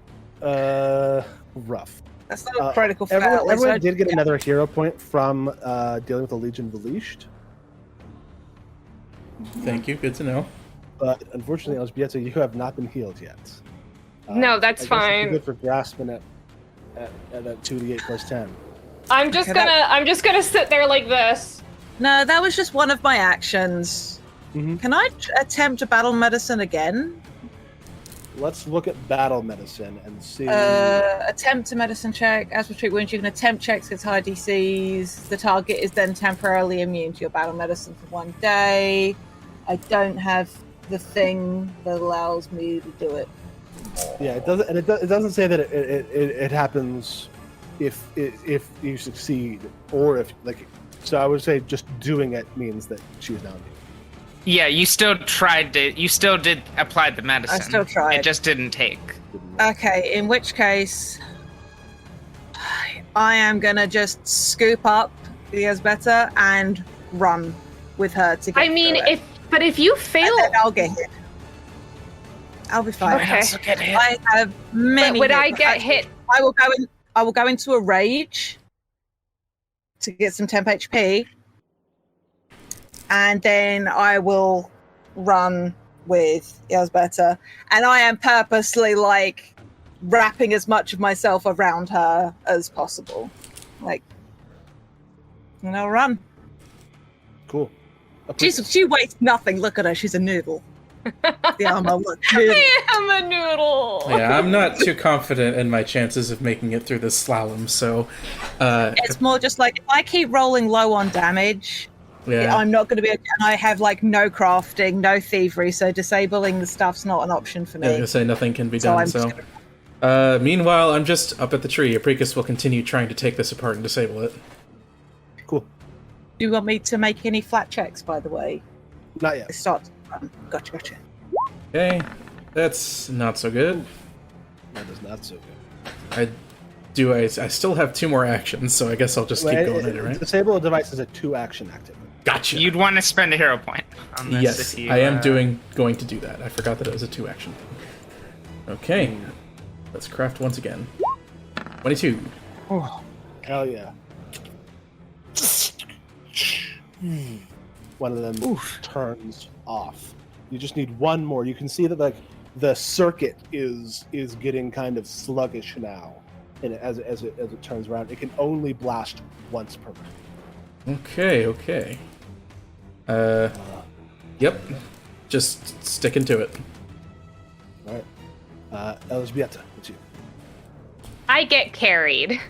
[SPEAKER 1] Rough.
[SPEAKER 5] That's not a critical fail.
[SPEAKER 1] Everyone did get another hero point from dealing with the Legion of the Leashed.
[SPEAKER 4] Thank you. Good to know.
[SPEAKER 1] But unfortunately, ELŽBIETA, you have not been healed yet.
[SPEAKER 2] No, that's
[SPEAKER 1] I guess
[SPEAKER 2] fine.
[SPEAKER 1] It's good for grasping at that 2d8 plus 10.
[SPEAKER 2] I'm just gonna sit there like this.
[SPEAKER 5] No, that was just one of my actions.
[SPEAKER 1] Mhm.
[SPEAKER 5] Can I attempt a battle medicine again?
[SPEAKER 1] Let's look at battle medicine and see.
[SPEAKER 5] Attempt a medicine check. As for treat wounds, you can attempt checks against high DCs. The target is then temporarily immune to your battle medicine for 1 day. I don't have the thing that allows me to do it.
[SPEAKER 1] Yeah, it doesn't, and it doesn't say that it happens if you succeed or if like. So I would say just doing it means that she's down.
[SPEAKER 3] Yeah, you still tried to. You still did apply the medicine.
[SPEAKER 5] I still tried.
[SPEAKER 3] It just didn't take.
[SPEAKER 5] Okay, in which case, I am gonna just scoop up the ELŽBIETA and run with her to get
[SPEAKER 2] I mean,
[SPEAKER 5] through it.
[SPEAKER 2] if you fail,
[SPEAKER 5] And then I'll get hit. I'll be fine.
[SPEAKER 2] Okay.
[SPEAKER 5] I have many.
[SPEAKER 2] but would I
[SPEAKER 5] hit-
[SPEAKER 2] get hit?
[SPEAKER 5] I will go in. I will go into a rage to get some temp HP, and then I will run with ELŽBIETA. And I am purposely like wrapping as much of myself around her as possible, like, and I'll run.
[SPEAKER 1] Cool.
[SPEAKER 5] She weighs nothing. Look at her. She's a noodle. The armor, look, noodle.
[SPEAKER 2] I am a noodle.
[SPEAKER 4] Yeah, I'm not too confident in my chances of making it through this slalom, so...
[SPEAKER 5] It's more just like, if I keep rolling low on damage,
[SPEAKER 4] yeah.
[SPEAKER 5] I'm not going to be... And I have, like, no crafting, no thievery, so disabling the stuff's not an option for
[SPEAKER 4] I was
[SPEAKER 5] me.
[SPEAKER 4] gonna say nothing can be
[SPEAKER 5] So
[SPEAKER 4] done,
[SPEAKER 5] I'm
[SPEAKER 4] so...
[SPEAKER 5] just
[SPEAKER 4] Meanwhile, I'm just up at the tree. APRICUS will continue trying to take this apart and disable it.
[SPEAKER 1] Cool.
[SPEAKER 5] Do you want me to make any flat checks, by the way?
[SPEAKER 1] Not yet.
[SPEAKER 5] It starts. Gotcha.
[SPEAKER 4] Okay, that's not so good.
[SPEAKER 1] That is not so good.
[SPEAKER 4] I still have 2 more actions, so I guess I'll just keep going at it, right?
[SPEAKER 1] Disable a device is a 2-action activity.
[SPEAKER 4] Gotcha.
[SPEAKER 3] You'd want to spend a hero point on this.
[SPEAKER 4] Yes,
[SPEAKER 3] if you,
[SPEAKER 4] I am going to do that. I forgot that it was a 2-action thing. Okay, let's craft once again. 22.
[SPEAKER 1] Oh, hell yeah. One of them turns off. You just need one more. You can see that like the circuit is getting kind of sluggish now, and as it turns around, it can only blast once per round.
[SPEAKER 4] Okay. Yep. Just sticking to it.
[SPEAKER 1] All right, ELŽBIETA, it's you.
[SPEAKER 2] I get carried.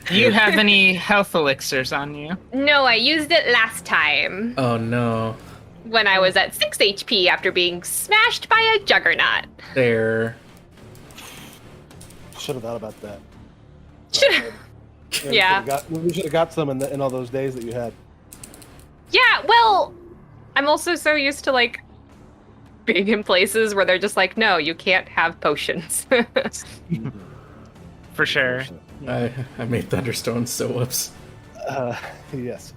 [SPEAKER 3] Do you have any health elixirs on you?
[SPEAKER 2] No, I used it last time
[SPEAKER 4] Oh no.
[SPEAKER 2] when I was at 6 HP after being smashed by a juggernaut.
[SPEAKER 4] There.
[SPEAKER 1] Should have thought about that.
[SPEAKER 2] Yeah.
[SPEAKER 1] We should have got some in all those days that you had.
[SPEAKER 2] Yeah, well, I'm also so used to like being in places where they're just like, no, you can't have potions.
[SPEAKER 3] For sure.
[SPEAKER 4] I made Thunderstones, so whoops.
[SPEAKER 1] Yes.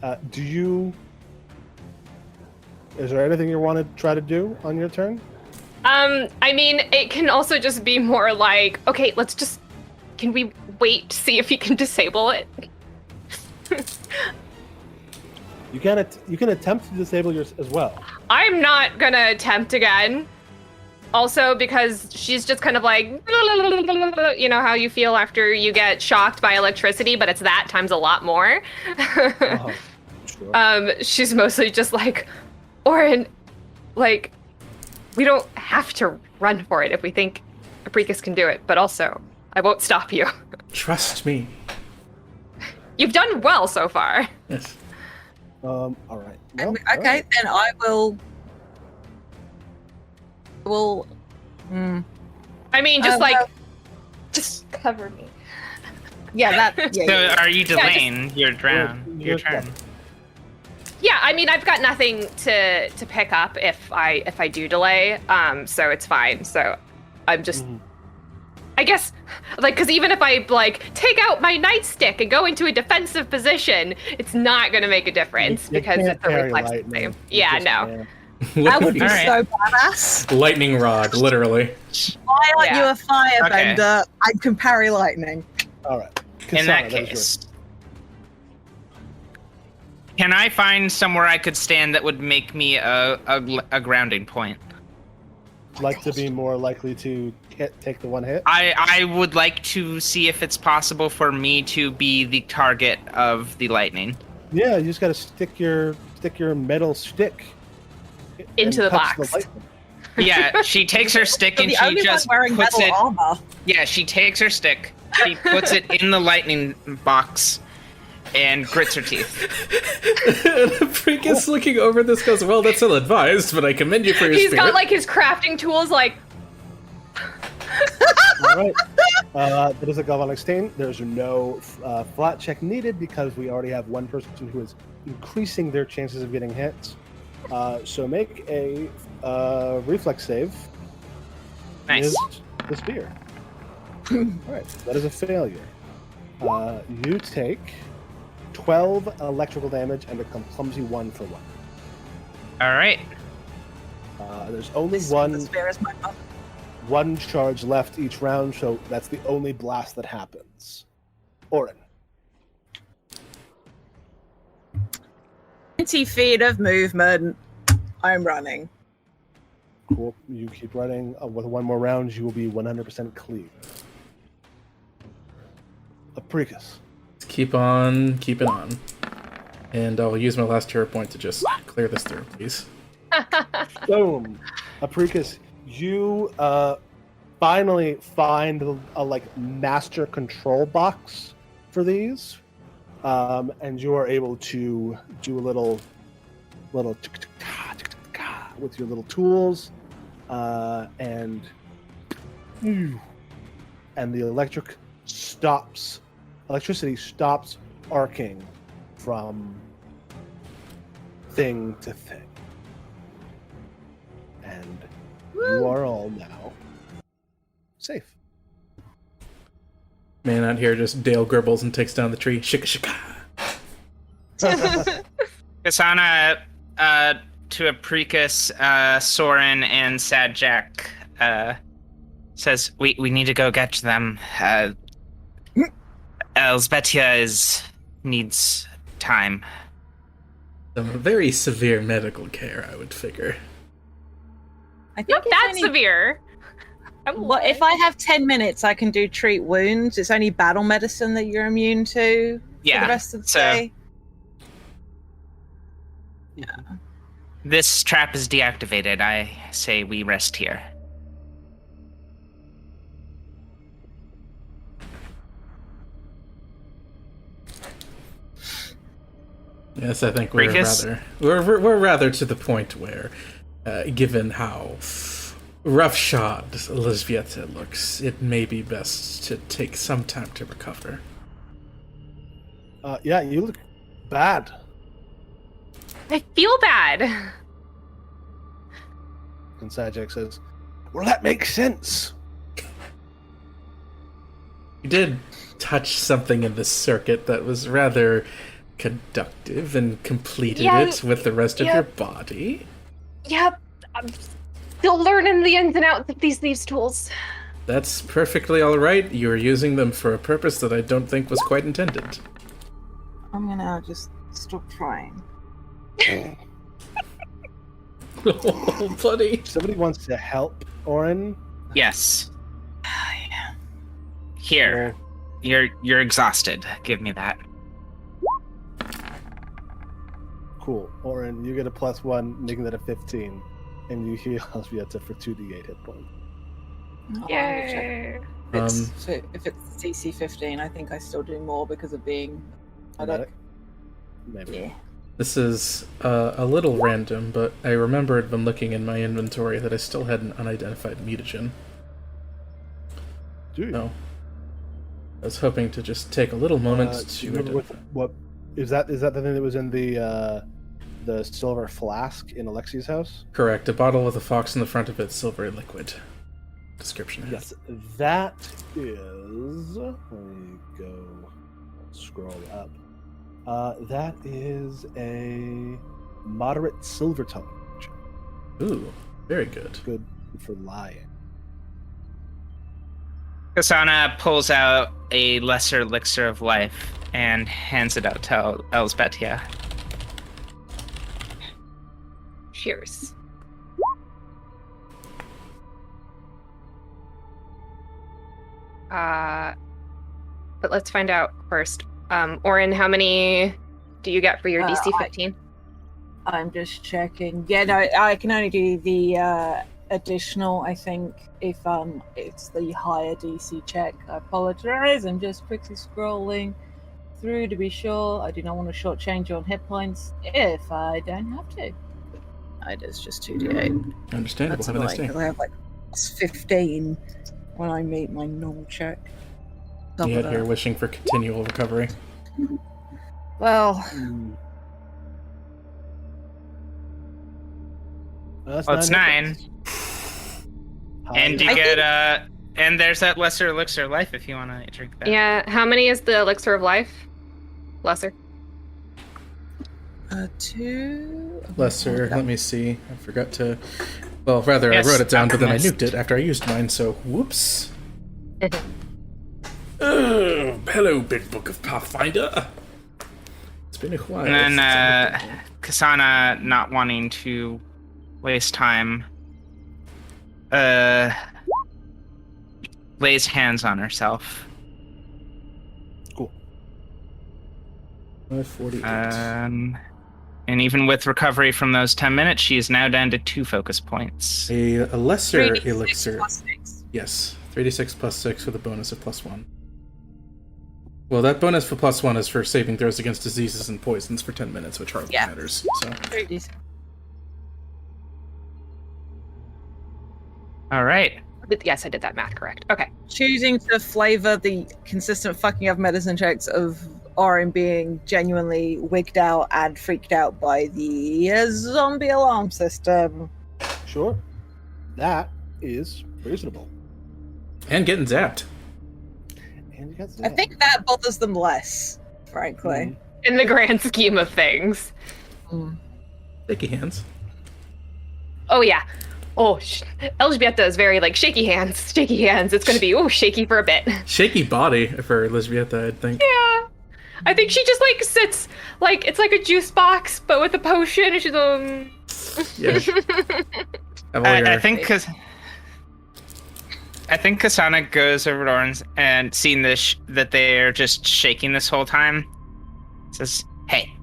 [SPEAKER 1] Is there anything you want to try to do on your turn?
[SPEAKER 2] I mean, it can also just be more like, okay, can we wait to see if he can disable it?
[SPEAKER 1] You can attempt to disable yours as well.
[SPEAKER 2] I'm not gonna attempt again. Also, because she's just kind of like, you know how you feel after you get shocked by electricity, but it's that times a lot more.
[SPEAKER 1] Sure.
[SPEAKER 2] She's mostly just like, Orin, like, we don't have to run for it if we think APRICUS can do it, but also, I won't stop you.
[SPEAKER 4] Trust me.
[SPEAKER 2] You've done well so far.
[SPEAKER 4] Yes.
[SPEAKER 1] All right. Well,
[SPEAKER 5] Okay,
[SPEAKER 1] all right.
[SPEAKER 5] then I will.
[SPEAKER 2] I mean, just
[SPEAKER 5] well,
[SPEAKER 2] just cover me.
[SPEAKER 5] Yeah, that. Yeah,
[SPEAKER 3] So
[SPEAKER 5] yeah.
[SPEAKER 3] are you delaying your turn?
[SPEAKER 1] Your
[SPEAKER 3] Your turn.
[SPEAKER 1] turn.
[SPEAKER 2] Yeah, I mean, I've got nothing to pick up if I do delay, so it's fine. So I'm just, I guess, like, because even if I like take out my nightstick and go into a defensive position, it's not going to make make
[SPEAKER 1] You
[SPEAKER 2] because
[SPEAKER 1] can't
[SPEAKER 2] it's a
[SPEAKER 1] parry
[SPEAKER 2] reflex
[SPEAKER 1] lightning.
[SPEAKER 2] save.
[SPEAKER 1] You
[SPEAKER 2] Yeah,
[SPEAKER 1] just
[SPEAKER 2] no.
[SPEAKER 1] can't.
[SPEAKER 5] That would be
[SPEAKER 3] Alright.
[SPEAKER 5] so badass.
[SPEAKER 4] Lightning rod, literally.
[SPEAKER 5] Why aren't
[SPEAKER 2] Yeah.
[SPEAKER 5] you a firebender? I can parry lightning.
[SPEAKER 1] All right.
[SPEAKER 3] In that
[SPEAKER 1] KSANA, is yours.
[SPEAKER 3] case, can I find somewhere I could stand that would make me a grounding point?
[SPEAKER 1] Like to be more likely to take the one hit.
[SPEAKER 3] I would like to see if it's possible for me to be the target of the lightning.
[SPEAKER 1] Yeah, you just got to stick your metal stick
[SPEAKER 2] Into
[SPEAKER 1] and
[SPEAKER 2] the
[SPEAKER 1] touch
[SPEAKER 2] box.
[SPEAKER 1] lightning.
[SPEAKER 3] Yeah, she takes her stick
[SPEAKER 5] You're
[SPEAKER 3] and
[SPEAKER 5] the
[SPEAKER 3] she
[SPEAKER 5] only
[SPEAKER 3] just
[SPEAKER 5] one wearing
[SPEAKER 3] puts
[SPEAKER 5] metal
[SPEAKER 3] it.
[SPEAKER 5] armor.
[SPEAKER 3] Yeah, she takes her stick, she puts it in the lightning box, and grits her teeth.
[SPEAKER 4] And APRICUS looking over this goes, well, that's ill-advised, but I commend you for your
[SPEAKER 2] He's
[SPEAKER 4] spirit.
[SPEAKER 2] got like his crafting tools, like,
[SPEAKER 1] All right. That is a galvanic stain. There's no flat check needed because we already have one person who is increasing their chances of getting hit. So make a reflex save.
[SPEAKER 3] Nice.
[SPEAKER 1] Is the spear. All right. That is a failure. You take 12 electrical damage and become clumsy 1 for 1.
[SPEAKER 3] All right.
[SPEAKER 1] There's only
[SPEAKER 5] The
[SPEAKER 1] one
[SPEAKER 5] spear is my butt.
[SPEAKER 1] one charge left each round, so that's the only blast that happens. Orin.
[SPEAKER 5] 20 feet of movement. I'm running.
[SPEAKER 1] Cool. You keep running. With one more round, you will be 100% clean. APRICUS.
[SPEAKER 4] Keep on keeping on. And I'll use my last hero point to just clear this through, please.
[SPEAKER 1] Boom. APRICUS, you finally find a master control box for these, and you are able to do a little with your little tools, and the electricity stops arcing from thing to thing. And you are all now safe.
[SPEAKER 4] Man out here just Dale Gribbles and takes down the tree. Shika shika.
[SPEAKER 3] KSANA, to APRICUS, Soren, and Sad Jack, says, we need to go get them. ELŞBIETA needs time.
[SPEAKER 4] Some very severe medical care, I would figure.
[SPEAKER 5] I think
[SPEAKER 2] not
[SPEAKER 5] it's
[SPEAKER 2] that
[SPEAKER 5] only-
[SPEAKER 2] severe.
[SPEAKER 5] Well, if I have 10 minutes, I can do treat wounds. It's only battle medicine that you're immune to for
[SPEAKER 3] Yeah,
[SPEAKER 5] the rest of the
[SPEAKER 3] so-
[SPEAKER 5] day.
[SPEAKER 3] This trap is deactivated. I say we rest here.
[SPEAKER 4] Yes, I think we're
[SPEAKER 3] APRICUS?
[SPEAKER 4] we're rather to the point where, given how roughshod ELŽBIETA looks, it may be best to take some time to recover.
[SPEAKER 1] Yeah, you look bad.
[SPEAKER 2] I feel bad.
[SPEAKER 1] And Sajak says, well, that makes sense.
[SPEAKER 4] You did touch something in the circuit that was rather conductive and completed
[SPEAKER 2] Yeah,
[SPEAKER 4] it with the rest of
[SPEAKER 2] yeah.
[SPEAKER 4] your body.
[SPEAKER 2] Yep, I'm still learning the ins and outs of these tools.
[SPEAKER 4] That's perfectly all right. You're using them for a purpose that I don't think was quite intended.
[SPEAKER 5] I'm gonna just stop trying.
[SPEAKER 4] Oh, buddy.
[SPEAKER 1] Somebody wants to help Orin.
[SPEAKER 3] Yes.
[SPEAKER 5] Yeah.
[SPEAKER 3] Here. You're exhausted. Give me that.
[SPEAKER 1] Cool. Orin, you get a +1, making that a 15. And you heal Elżbieta for 2d8 hit points.
[SPEAKER 2] Yay!
[SPEAKER 5] If it's DC 15, I think I still do more because of being medic.
[SPEAKER 1] Maybe.
[SPEAKER 5] Yeah.
[SPEAKER 4] This is a little random, but I remembered when looking in my inventory that I still had an unidentified mutagen.
[SPEAKER 1] Do you?
[SPEAKER 4] No. I was hoping to just take a little moment
[SPEAKER 1] Do
[SPEAKER 4] to
[SPEAKER 1] you remember
[SPEAKER 4] identify.
[SPEAKER 1] what is that? Is that the thing that was in the silver flask in Alexi's house?
[SPEAKER 4] Correct. A bottle with a fox in the front of it, silvery liquid. Description.
[SPEAKER 1] Yes, that is. Let me go scroll up. That is a moderate silver tone.
[SPEAKER 4] Ooh, very good.
[SPEAKER 1] Good for lying.
[SPEAKER 3] KSANA pulls out a lesser elixir of life and hands it out to ELŞBIETA.
[SPEAKER 2] Cheers. But let's find out first. Orin, how many do you get for your DC 15?
[SPEAKER 5] I'm just checking. Yeah, no, I can only do the additional, I think, if it's the higher DC check. I apologize. I'm just quickly scrolling through to be sure. I do not want to shortchange you on hit points if I don't have to. It is just 2d8.
[SPEAKER 4] Understandable.
[SPEAKER 5] That's
[SPEAKER 4] Have a nice
[SPEAKER 5] annoying
[SPEAKER 4] day.
[SPEAKER 5] because I have like +15 when I meet my normal check. Top
[SPEAKER 4] You
[SPEAKER 5] of
[SPEAKER 4] out here
[SPEAKER 5] that.
[SPEAKER 4] wishing for continual recovery.
[SPEAKER 5] Well,
[SPEAKER 1] That's
[SPEAKER 3] Well, it's 9.
[SPEAKER 1] hit points.
[SPEAKER 3] And you
[SPEAKER 5] I
[SPEAKER 3] get and there's that lesser elixir of life if you want to drink that.
[SPEAKER 2] Yeah, how many is the elixir of life? Lesser.
[SPEAKER 5] 2.
[SPEAKER 4] Lesser, let me see. I forgot to. Well, rather,
[SPEAKER 3] Yes,
[SPEAKER 4] I wrote it down, but then I
[SPEAKER 3] alchemist.
[SPEAKER 4] nuked it after I used mine, so whoops. Oh, hello, Big Book of Pathfinder. It's been a while.
[SPEAKER 3] And
[SPEAKER 4] since I
[SPEAKER 3] then
[SPEAKER 4] looked at
[SPEAKER 3] KSANA, not wanting to waste time, lays hands on herself.
[SPEAKER 1] Cool.
[SPEAKER 4] it. 548.
[SPEAKER 3] And even with recovery from those 10 minutes, she is now down to 2 focus points.
[SPEAKER 4] A lesser
[SPEAKER 5] 3d6
[SPEAKER 4] elixir.
[SPEAKER 5] plus 6.
[SPEAKER 4] Yes, 3d6 plus 6 with a bonus of +1. Well, that bonus for +1 is for saving throws against diseases and poisons for 10 minutes, which hardly
[SPEAKER 5] Yeah.
[SPEAKER 4] matters. So
[SPEAKER 5] 3d6.
[SPEAKER 3] All right.
[SPEAKER 2] Yes, I did that math correct. Okay.
[SPEAKER 5] Choosing to flavor the consistent fucking up medicine checks of Orin being genuinely wigged out and freaked out by the zombie alarm system.
[SPEAKER 1] Sure. That is reasonable.
[SPEAKER 4] and getting zapped.
[SPEAKER 1] And you got
[SPEAKER 5] I think that bothers them less, frankly.
[SPEAKER 2] In the grand scheme of things.
[SPEAKER 4] Sticky hands.
[SPEAKER 2] Oh, yeah. Oh, ELŽBIETA is very, like, shaky hands. Shaky hands. It's going to be, shaky for a bit.
[SPEAKER 4] Shaky body for ELŽBIETA, I think.
[SPEAKER 2] Yeah. I think she just, like, sits, like, it's like a juice box, but with a potion, and she's,
[SPEAKER 4] Yeah.
[SPEAKER 3] I think KSANA goes over to Orin and seeing this that they're just shaking this whole time, says, "Hey,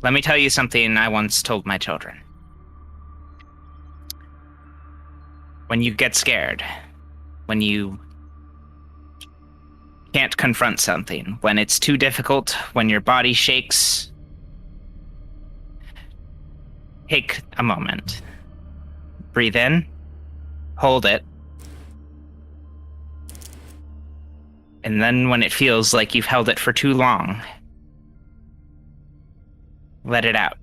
[SPEAKER 3] let me tell you something I once told my children. When you get scared, when you can't confront something, when it's too difficult, when your body shakes, take a moment. Breathe in, hold it, and then when it feels like you've held it for too long, let it out.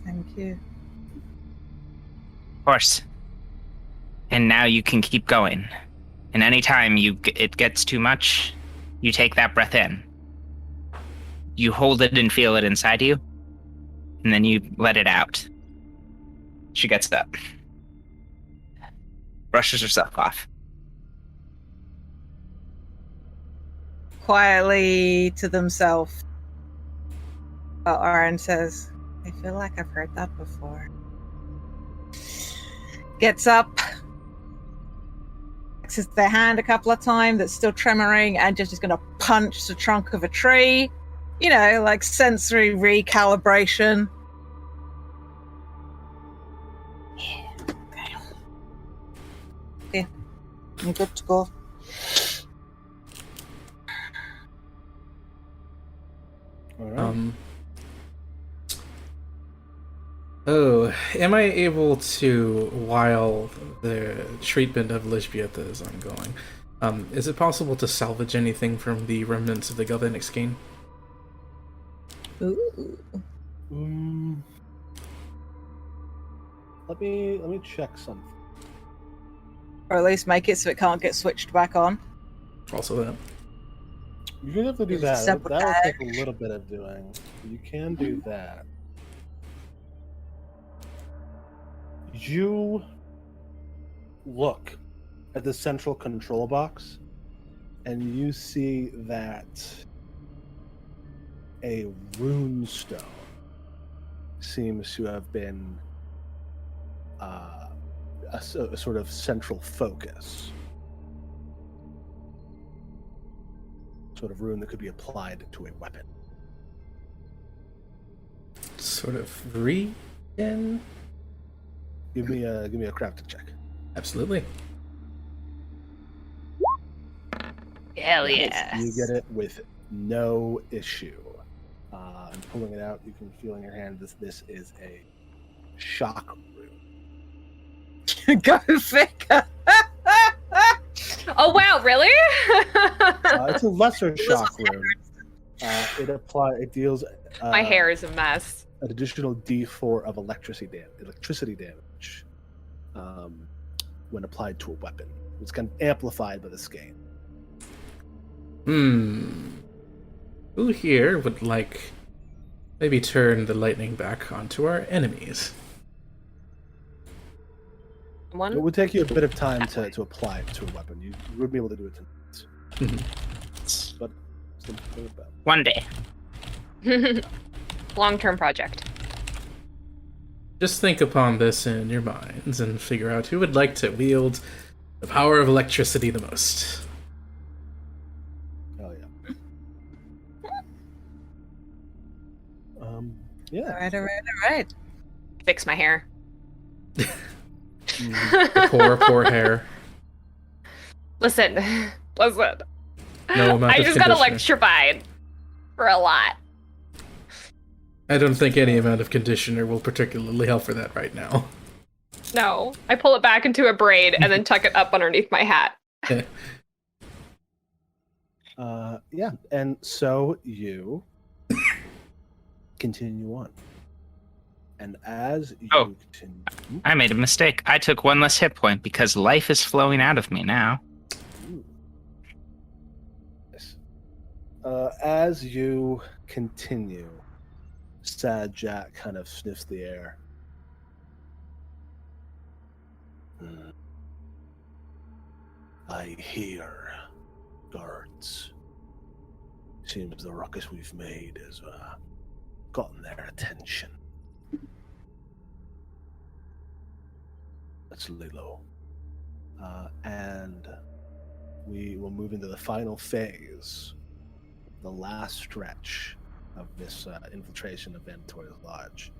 [SPEAKER 5] Thank you.
[SPEAKER 3] Of course. And now you can keep going. And anytime it gets too much, you take that breath in. You hold it and feel it inside you. and then you let it out. She gets up, brushes herself off.
[SPEAKER 5] Quietly to themselves, Orin says, I feel like I've heard that before. Gets up, flexes their hand a couple of times that's still tremoring, and just is going to punch the trunk of a tree. You know, like sensory recalibration. Okay. I'm good to go.
[SPEAKER 1] All right.
[SPEAKER 4] Am I able to, while the treatment of ELŽBIETA is ongoing, is it possible to salvage anything from the remnants of the galvanic skein?
[SPEAKER 5] Ooh.
[SPEAKER 1] Let me check something.
[SPEAKER 5] Or at least make it so it can't get switched back on.
[SPEAKER 4] Also that.
[SPEAKER 1] You're gonna have to do
[SPEAKER 5] It's a
[SPEAKER 1] that.
[SPEAKER 5] separate
[SPEAKER 1] That'll
[SPEAKER 5] bag.
[SPEAKER 1] take a little bit of doing. You can do that. You look at the central control box, and you see that a rune stone seems to have been a sort of central focus. Sort of rune that could be applied to a weapon.
[SPEAKER 4] Sort of re-in?
[SPEAKER 1] Give me a crafting check.
[SPEAKER 4] Absolutely.
[SPEAKER 2] Hell yeah.
[SPEAKER 1] You get it with no issue. And pulling it out, you can feel in your hand this is a shock rune.
[SPEAKER 5] Go figure.
[SPEAKER 2] Oh wow, really?
[SPEAKER 1] It's a lesser shock rune. It deals
[SPEAKER 2] My hair is a mess.
[SPEAKER 1] an additional D4 of electricity damage when applied to a weapon. It's kind of amplified by the skein.
[SPEAKER 4] Who here would like maybe turn the lightning back onto our enemies?
[SPEAKER 1] It
[SPEAKER 2] One.
[SPEAKER 1] would take you a bit of time to apply it to a weapon. You would be able to do it tonight. But something to think about.
[SPEAKER 3] One day.
[SPEAKER 2] Long-term project.
[SPEAKER 4] Just think upon this in your minds and figure out who would like to wield the power of electricity the most.
[SPEAKER 1] Oh yeah.
[SPEAKER 5] All right.
[SPEAKER 2] Fix my hair.
[SPEAKER 4] The poor hair.
[SPEAKER 2] Listen.
[SPEAKER 4] No amount
[SPEAKER 2] I
[SPEAKER 4] of
[SPEAKER 2] just got
[SPEAKER 4] conditioner.
[SPEAKER 2] electrified for a lot.
[SPEAKER 4] I don't think any amount of conditioner will particularly help for that right now.
[SPEAKER 2] No. I pull it back into a braid and then tuck it up underneath my hat.
[SPEAKER 1] Yeah, and so you continue on. And as you
[SPEAKER 3] Oh.
[SPEAKER 1] continue...
[SPEAKER 3] I made a mistake. I took one less hit point because life is flowing out of me now.
[SPEAKER 1] Yes. As you continue, Sad Jack kind of sniffs the air. I hear guards. Seems the ruckus we've made has gotten their attention. Let's lay low. And we will move into the final phase, the last stretch of this infiltration of Vantoria's Lodge.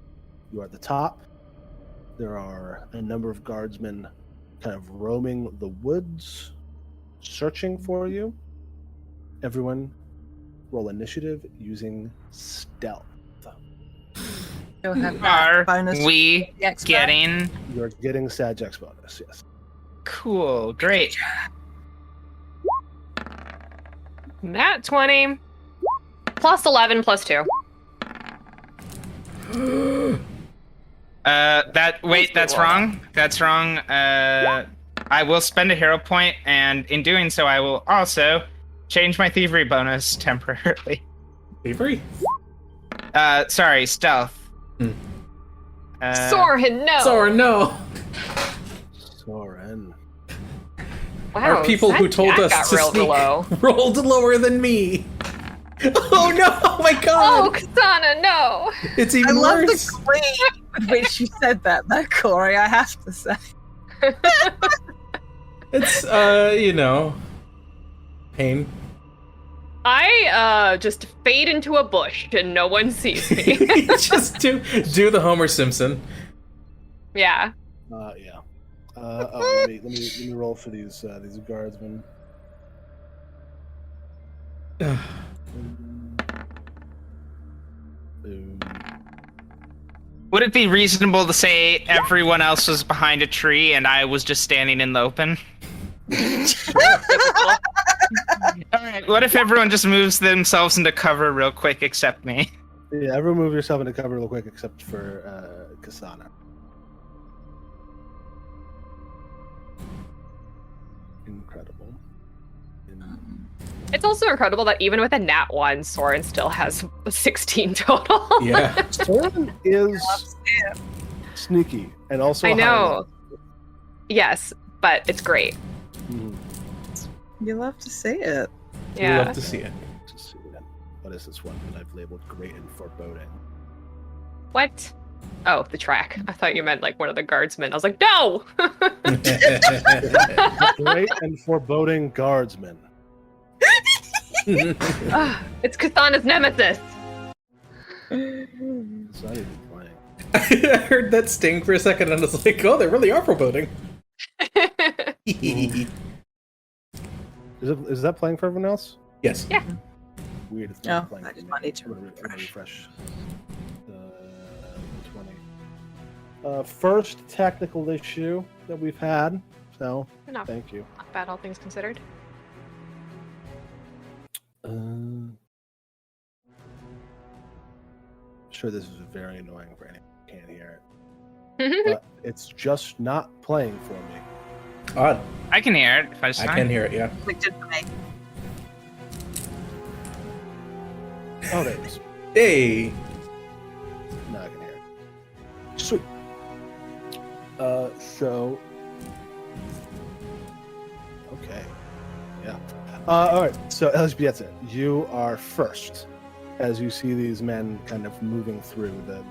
[SPEAKER 1] You are at the top. There are a number of guardsmen kind of roaming the woods, searching for you. Everyone roll initiative using stealth.
[SPEAKER 5] You'll have
[SPEAKER 3] Are
[SPEAKER 5] bonus
[SPEAKER 3] we
[SPEAKER 5] the expert.
[SPEAKER 3] getting...
[SPEAKER 1] You're getting Sajek's bonus, yes.
[SPEAKER 3] Cool, great.
[SPEAKER 2] Nat 20. Plus 11 plus 2.
[SPEAKER 3] That's wrong. That's wrong. I will spend a hero point, and in doing so, I will also change my thievery bonus temporarily.
[SPEAKER 4] Thievery?
[SPEAKER 3] Sorry, stealth.
[SPEAKER 2] Soren, no.
[SPEAKER 4] Soren, no.
[SPEAKER 1] Soren.
[SPEAKER 2] Wow,
[SPEAKER 4] Are people who
[SPEAKER 2] that
[SPEAKER 4] told
[SPEAKER 2] Jack
[SPEAKER 4] us
[SPEAKER 2] got
[SPEAKER 4] to
[SPEAKER 2] real
[SPEAKER 4] sneak
[SPEAKER 2] low.
[SPEAKER 4] rolled lower than me. Oh no! Oh my
[SPEAKER 2] Oh,
[SPEAKER 4] god!
[SPEAKER 2] KSANA, no.
[SPEAKER 4] It's
[SPEAKER 5] I
[SPEAKER 4] even
[SPEAKER 5] love
[SPEAKER 4] worse.
[SPEAKER 5] the glee with which you said that, though, Cory. I have to say.
[SPEAKER 4] It's pain.
[SPEAKER 2] I just fade into a bush and no one sees me.
[SPEAKER 4] Just do the Homer Simpson.
[SPEAKER 2] Yeah.
[SPEAKER 1] Yeah. Let me roll for these guardsmen. Boom.
[SPEAKER 3] Would it be reasonable to say everyone else was behind a tree and I was just standing in the open? Alright, what if everyone just moves themselves into cover real quick except me?
[SPEAKER 1] Yeah, everyone move yourself into cover real quick except for KSANA. Incredible.
[SPEAKER 2] It's also incredible that even with a nat 1, Soren still has 16 total.
[SPEAKER 4] Yeah.
[SPEAKER 1] Soren is sneaky and also
[SPEAKER 2] I
[SPEAKER 1] high
[SPEAKER 2] know.
[SPEAKER 1] level.
[SPEAKER 2] Yes, but it's great.
[SPEAKER 1] Mhm.
[SPEAKER 5] You love to see it.
[SPEAKER 4] We
[SPEAKER 2] Yeah.
[SPEAKER 4] love to see it.
[SPEAKER 1] Just see that. What is this one that I've labeled great and foreboding?
[SPEAKER 2] What? Oh, the track. I thought you meant like one of the guardsmen. I was like, no!
[SPEAKER 1] Great and foreboding guardsmen.
[SPEAKER 2] It's KSANA's nemesis.
[SPEAKER 1] It's not even playing.
[SPEAKER 4] I heard that sting for a second and I was like, oh, they really are foreboding.
[SPEAKER 1] Is that playing for everyone else?
[SPEAKER 4] Yes.
[SPEAKER 2] Yeah.
[SPEAKER 1] Weird. It's
[SPEAKER 5] No,
[SPEAKER 1] not playing
[SPEAKER 5] I
[SPEAKER 1] for
[SPEAKER 5] just
[SPEAKER 1] me.
[SPEAKER 5] might need to
[SPEAKER 1] I'm gonna
[SPEAKER 5] refresh.
[SPEAKER 1] refresh. 20. First technical issue that we've had. So
[SPEAKER 2] Not
[SPEAKER 1] thank you.
[SPEAKER 2] bad, all things considered.
[SPEAKER 1] Sure, this is very annoying for anyone who can't hear it, but it's just not playing for me.
[SPEAKER 4] Odd.
[SPEAKER 3] I can hear it if I just
[SPEAKER 4] I can hear it, yeah.
[SPEAKER 5] Clicked it for me.
[SPEAKER 1] Oh, there it is.
[SPEAKER 4] Hey!
[SPEAKER 1] Now I can hear it. Sweet. So. Okay. Yeah. All right. So, ELŻBIETA, you are first as you see these men kind of moving through the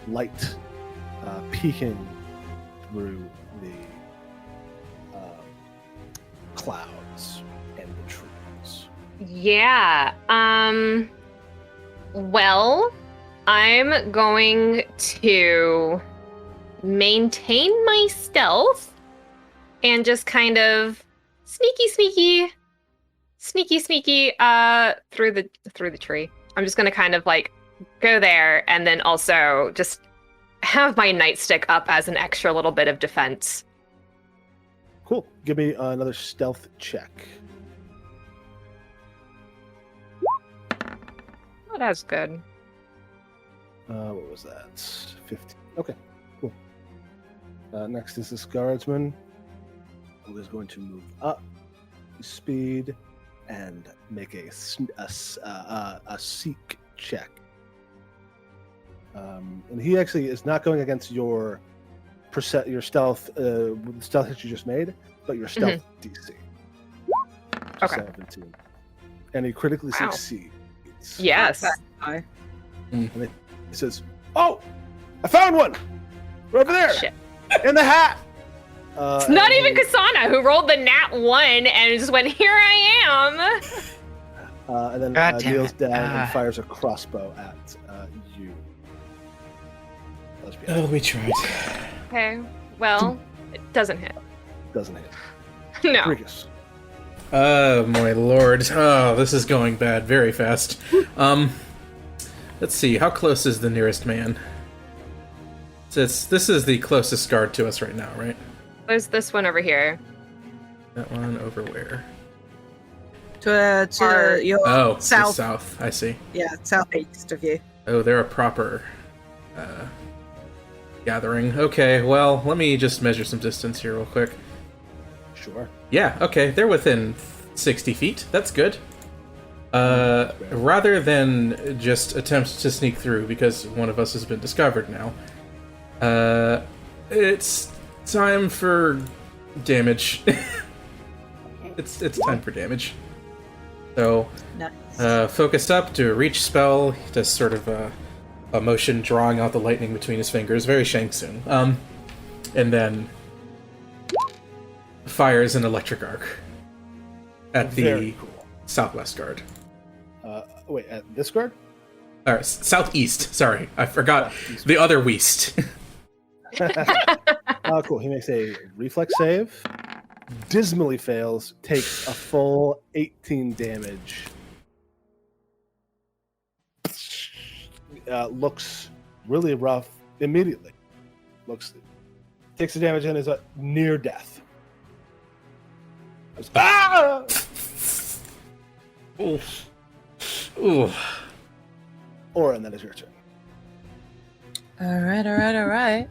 [SPEAKER 1] light peeking through the clouds and the trees.
[SPEAKER 2] Yeah. Well, I'm going to maintain my stealth and just kind of sneaky through the tree. I'm just gonna kind of like go there and then also just have my nightstick up as an extra little bit of defense.
[SPEAKER 1] Cool. Give me another stealth check.
[SPEAKER 2] Oh, that's good.
[SPEAKER 1] What was that? 15. Okay, cool. Next is this guardsman, who is going to move up speed and make a seek check. And he actually is not going against your stealth, the stealth that you just made, but your stealth DC.
[SPEAKER 2] Okay.
[SPEAKER 1] 17. And he critically
[SPEAKER 2] Wow.
[SPEAKER 1] succeeds.
[SPEAKER 2] Yes.
[SPEAKER 5] Hi.
[SPEAKER 1] And he says, "Oh, I found one! Right over there!
[SPEAKER 2] Shit.
[SPEAKER 1] In the hat!"
[SPEAKER 2] It's not even KSANA who rolled the nat 1 and just went, here I
[SPEAKER 1] and then
[SPEAKER 3] God damn
[SPEAKER 1] kneels
[SPEAKER 3] it.
[SPEAKER 1] down and fires a crossbow at you. Let's be
[SPEAKER 4] Oh, we tried.
[SPEAKER 2] am. Okay. Well, it doesn't hit.
[SPEAKER 1] Doesn't hit.
[SPEAKER 2] No.
[SPEAKER 1] Ricus.
[SPEAKER 4] Oh, my lord. Oh, this is going bad very fast. Let's see. How close is the nearest man? So this is the closest guard to us right now, right?
[SPEAKER 2] There's this one over here.
[SPEAKER 4] That one over where?
[SPEAKER 5] To your
[SPEAKER 4] Oh,
[SPEAKER 5] south.
[SPEAKER 4] south. I see.
[SPEAKER 5] Yeah, southeast of you.
[SPEAKER 4] Oh, they're a proper gathering. Okay, well, let me just measure some distance here real quick.
[SPEAKER 1] Sure.
[SPEAKER 4] Yeah, okay, they're within 60 feet. That's good. Rather than just attempt to sneak through, because one of us has been discovered now, it's time for damage. it's time for damage. So,
[SPEAKER 5] Nice.
[SPEAKER 4] focused up, do a reach spell. He does sort of a motion drawing out the lightning between his fingers, very Shang Tsung. And then fires an electric arc at the
[SPEAKER 1] Very cool.
[SPEAKER 4] southwest guard.
[SPEAKER 1] Wait, at this guard?
[SPEAKER 4] Or southeast, sorry. I forgot
[SPEAKER 1] Southeast.
[SPEAKER 4] the other weast.
[SPEAKER 1] Oh, cool. He makes a reflex save. Dismally fails. Takes a full 18 damage. Looks really rough immediately. Takes the damage and is near death. Ah!
[SPEAKER 4] Oof. Ooh.
[SPEAKER 1] Orin, that is your turn.
[SPEAKER 5] Alright.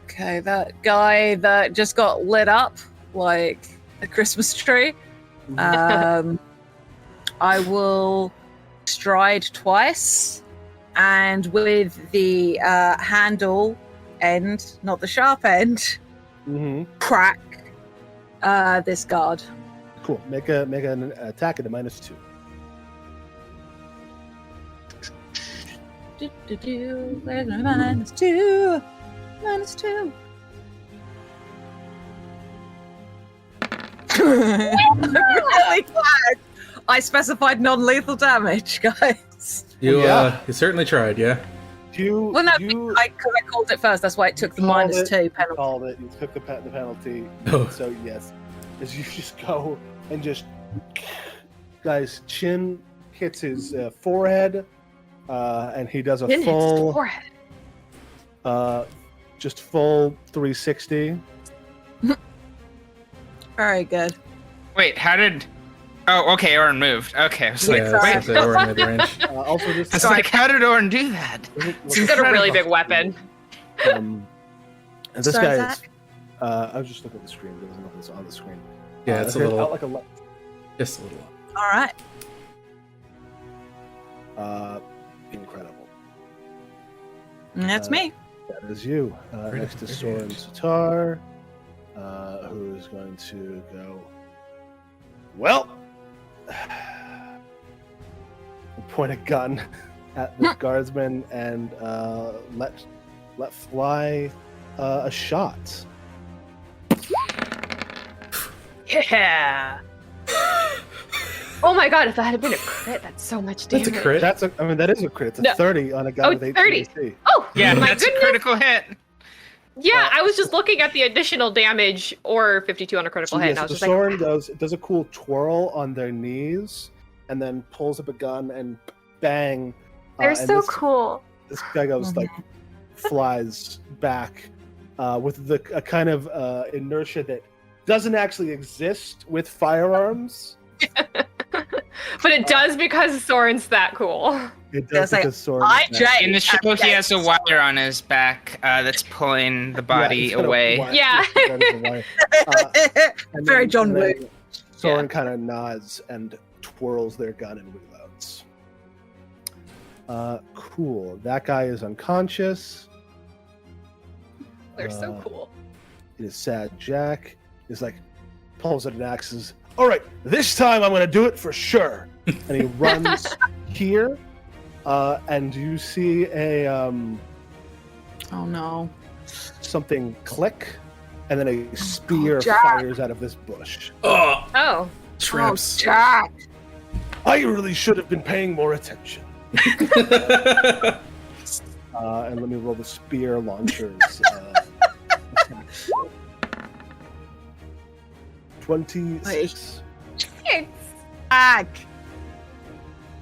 [SPEAKER 5] Okay, that guy that just got lit up like a Christmas tree. I will stride twice, and with the handle end, not the sharp end,
[SPEAKER 1] Mm-hmm.
[SPEAKER 5] crack this guard.
[SPEAKER 1] Cool. Make an attack at a -2.
[SPEAKER 5] Where's my -2? -2. Really glad I specified non-lethal damage, guys.
[SPEAKER 4] You
[SPEAKER 1] Yeah.
[SPEAKER 4] you certainly tried, yeah.
[SPEAKER 5] Well, no, I called it first. That's why it took the -2 penalty.
[SPEAKER 1] Called it. You took the penalty.
[SPEAKER 4] Oh.
[SPEAKER 1] So yes, as you just go and just guy's chin hits his forehead, and he does a
[SPEAKER 2] Didn't hit his
[SPEAKER 1] full,
[SPEAKER 2] forehead.
[SPEAKER 1] just full 360.
[SPEAKER 5] Very good.
[SPEAKER 3] Wait, how did? Oh, okay, Orin moved. Okay, I was like,
[SPEAKER 4] Yeah,
[SPEAKER 5] sorry.
[SPEAKER 3] wait.
[SPEAKER 4] that's Orin mid-range.
[SPEAKER 1] Also,
[SPEAKER 3] I
[SPEAKER 1] just
[SPEAKER 3] was like, how did Orin do that?
[SPEAKER 2] He's got a really big weapon.
[SPEAKER 1] and this
[SPEAKER 5] Sorry,
[SPEAKER 1] guy is.
[SPEAKER 5] Zach?
[SPEAKER 1] I was just looking at the screen. It doesn't look it's on the screen.
[SPEAKER 4] Yeah, it's a
[SPEAKER 1] out
[SPEAKER 4] little,
[SPEAKER 1] like a light.
[SPEAKER 4] just a little.
[SPEAKER 5] All right.
[SPEAKER 1] Incredible.
[SPEAKER 5] And that's me.
[SPEAKER 1] That is you. Next to Soren Satar, who is going to go. Well, point a gun at the guardsman and let fly a shot.
[SPEAKER 2] Yeah. Oh my god, if that had been a crit, that's so much damage.
[SPEAKER 4] That's a crit.
[SPEAKER 1] That is a crit. It's a
[SPEAKER 2] No.
[SPEAKER 1] 30 on a gun
[SPEAKER 2] Oh,
[SPEAKER 1] with 8
[SPEAKER 2] 30.
[SPEAKER 1] AC.
[SPEAKER 2] Oh,
[SPEAKER 3] Yeah,
[SPEAKER 2] my
[SPEAKER 3] that's
[SPEAKER 2] goodness.
[SPEAKER 3] a critical hit.
[SPEAKER 2] Yeah, I was just looking at the additional damage or 52 on a critical hit, and I was
[SPEAKER 1] So
[SPEAKER 2] just like,
[SPEAKER 1] Soren does a cool twirl on their knees and then pulls up a gun and bang.
[SPEAKER 2] they're
[SPEAKER 1] and
[SPEAKER 2] so
[SPEAKER 1] this,
[SPEAKER 2] cool.
[SPEAKER 1] This guy goes like flies back with a kind of inertia that doesn't actually exist with firearms.
[SPEAKER 2] But it does because Soren's that cool.
[SPEAKER 1] It
[SPEAKER 5] Yeah,
[SPEAKER 1] does
[SPEAKER 5] it's like,
[SPEAKER 1] because Soren.
[SPEAKER 5] Jade.
[SPEAKER 3] In the show, he has a wire on his back that's pulling the body away.
[SPEAKER 2] Yeah.
[SPEAKER 5] Very John Wick.
[SPEAKER 1] Soren kind of nods and twirls their gun and reloads. Cool. That guy is unconscious.
[SPEAKER 2] They're so cool.
[SPEAKER 1] It is Sad Jack. He's like, pulls at an axe. Says, all right, this time I'm going to do it for sure. And he runs here, and you see a
[SPEAKER 5] Oh no.
[SPEAKER 1] something click, and then a spear
[SPEAKER 5] Jack.
[SPEAKER 1] fires out of this bush.
[SPEAKER 4] Oh,
[SPEAKER 2] Oh.
[SPEAKER 4] traps.
[SPEAKER 5] Jack.
[SPEAKER 1] I really should have been paying more attention. And let me roll the spear launchers. Attack. 26.
[SPEAKER 5] Jack.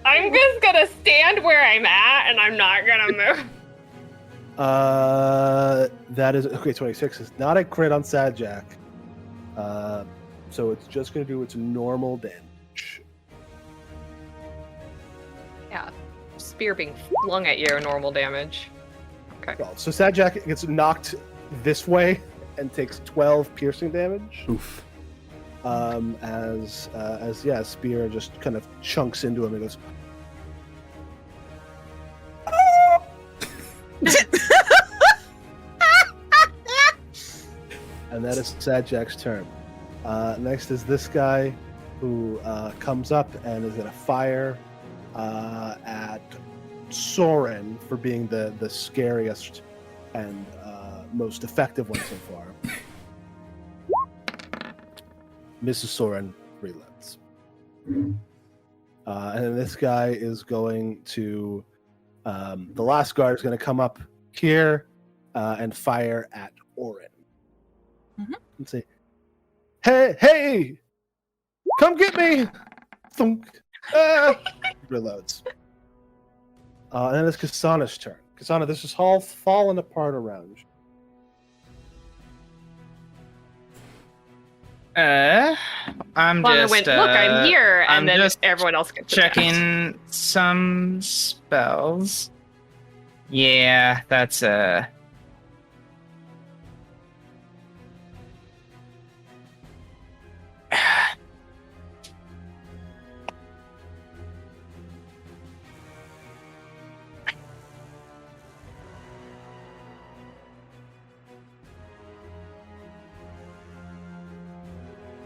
[SPEAKER 2] I'm just gonna stand where I'm at, and I'm not gonna move.
[SPEAKER 1] That is okay. 26 is not a crit on Sad Jack. So it's just going to do its normal damage.
[SPEAKER 2] Yeah. Spear being flung at you, normal damage. Okay.
[SPEAKER 1] Well, so Sad Jack gets knocked this way and takes 12 piercing damage.
[SPEAKER 4] Oof.
[SPEAKER 1] as Spear just kind of chunks into him and goes. And that is Sadjak's turn. Next is this guy who comes up and is going to fire at Soren for being the scariest and most effective one so far. Mrs. Soren relents. And then this guy is going to... the last guard is going to come up here and fire at ORIN.
[SPEAKER 5] Mhm.
[SPEAKER 1] And say, hey, come get me! Thunk. Reloads. And then it's KSANA's turn. KSANA, this is all falling apart around you.
[SPEAKER 3] I'm
[SPEAKER 2] Lana
[SPEAKER 3] just
[SPEAKER 2] went, look, I'm here, and
[SPEAKER 3] I'm
[SPEAKER 2] then
[SPEAKER 3] just
[SPEAKER 2] everyone else gets attacked.
[SPEAKER 3] checking some spells. Yeah, that's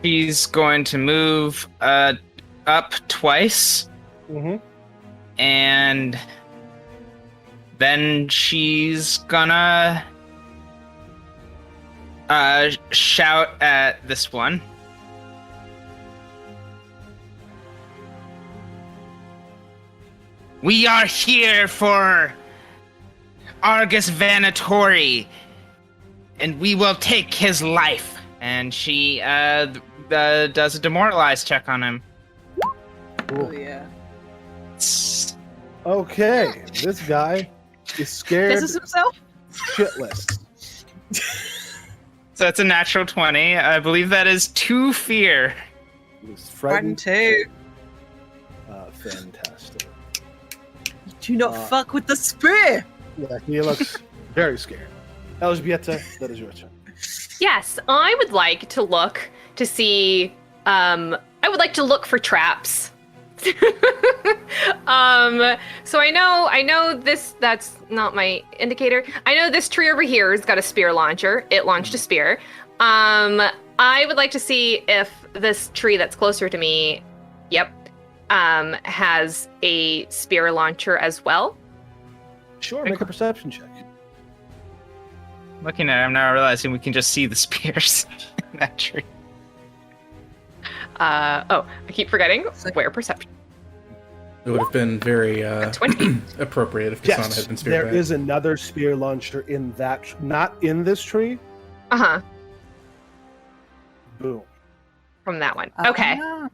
[SPEAKER 3] She's going to move up twice,
[SPEAKER 1] Mm-hmm.
[SPEAKER 3] and then she's gonna shout at this one. We are here for Argus Vanatori, and we will take his life. And she does a demoralize check on him.
[SPEAKER 5] Oh yeah.
[SPEAKER 1] Okay, this guy is scared
[SPEAKER 5] This is himself.
[SPEAKER 1] shitless.
[SPEAKER 3] So that's a natural 20. I believe that is 2 fear.
[SPEAKER 1] He's
[SPEAKER 5] Frightened
[SPEAKER 1] frightened.
[SPEAKER 5] too.
[SPEAKER 1] Fantastic.
[SPEAKER 5] Do not
[SPEAKER 1] Uh,
[SPEAKER 5] fuck with the spear.
[SPEAKER 1] Yeah, he looks very scared. ELŽBIETA, that is your turn.
[SPEAKER 2] Yes, I would like to look to see. I would like to look for traps. So I know this. That's not my indicator. I know this tree over here has got a spear launcher. It launched a spear. I would like to see if this tree that's closer to me, has a spear launcher as well.
[SPEAKER 1] Sure, make a perception check.
[SPEAKER 3] Looking at him now, realizing we can just see the spears in that tree.
[SPEAKER 2] I keep forgetting. Where perception?
[SPEAKER 4] It would have been very
[SPEAKER 2] 20.
[SPEAKER 4] appropriate if KSANA
[SPEAKER 1] Yes,
[SPEAKER 4] had been speared
[SPEAKER 1] there
[SPEAKER 4] back.
[SPEAKER 1] is another spear launcher in that, not in this tree.
[SPEAKER 2] Uh-huh.
[SPEAKER 1] Boom.
[SPEAKER 2] From that one. Okay.
[SPEAKER 5] Ah.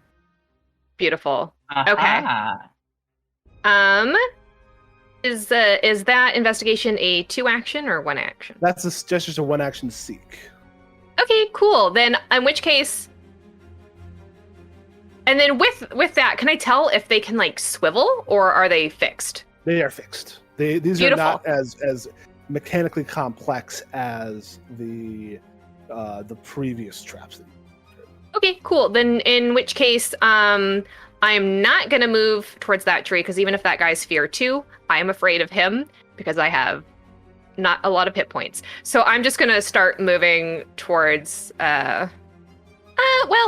[SPEAKER 2] Beautiful. Okay. Is that investigation a 2 action or 1 action?
[SPEAKER 1] That's just a one action seek.
[SPEAKER 2] Okay, cool. Then in which case, and then with that, can I tell if they can like swivel or are they fixed?
[SPEAKER 1] They are fixed. These
[SPEAKER 2] Beautiful.
[SPEAKER 1] are not as mechanically complex as the previous traps.
[SPEAKER 2] Okay, cool. Then in which case, I'm not gonna move towards that tree because even if that guy's fear 2, I am afraid of him because I have not a lot of hit points. So I'm just gonna start moving towards. Well,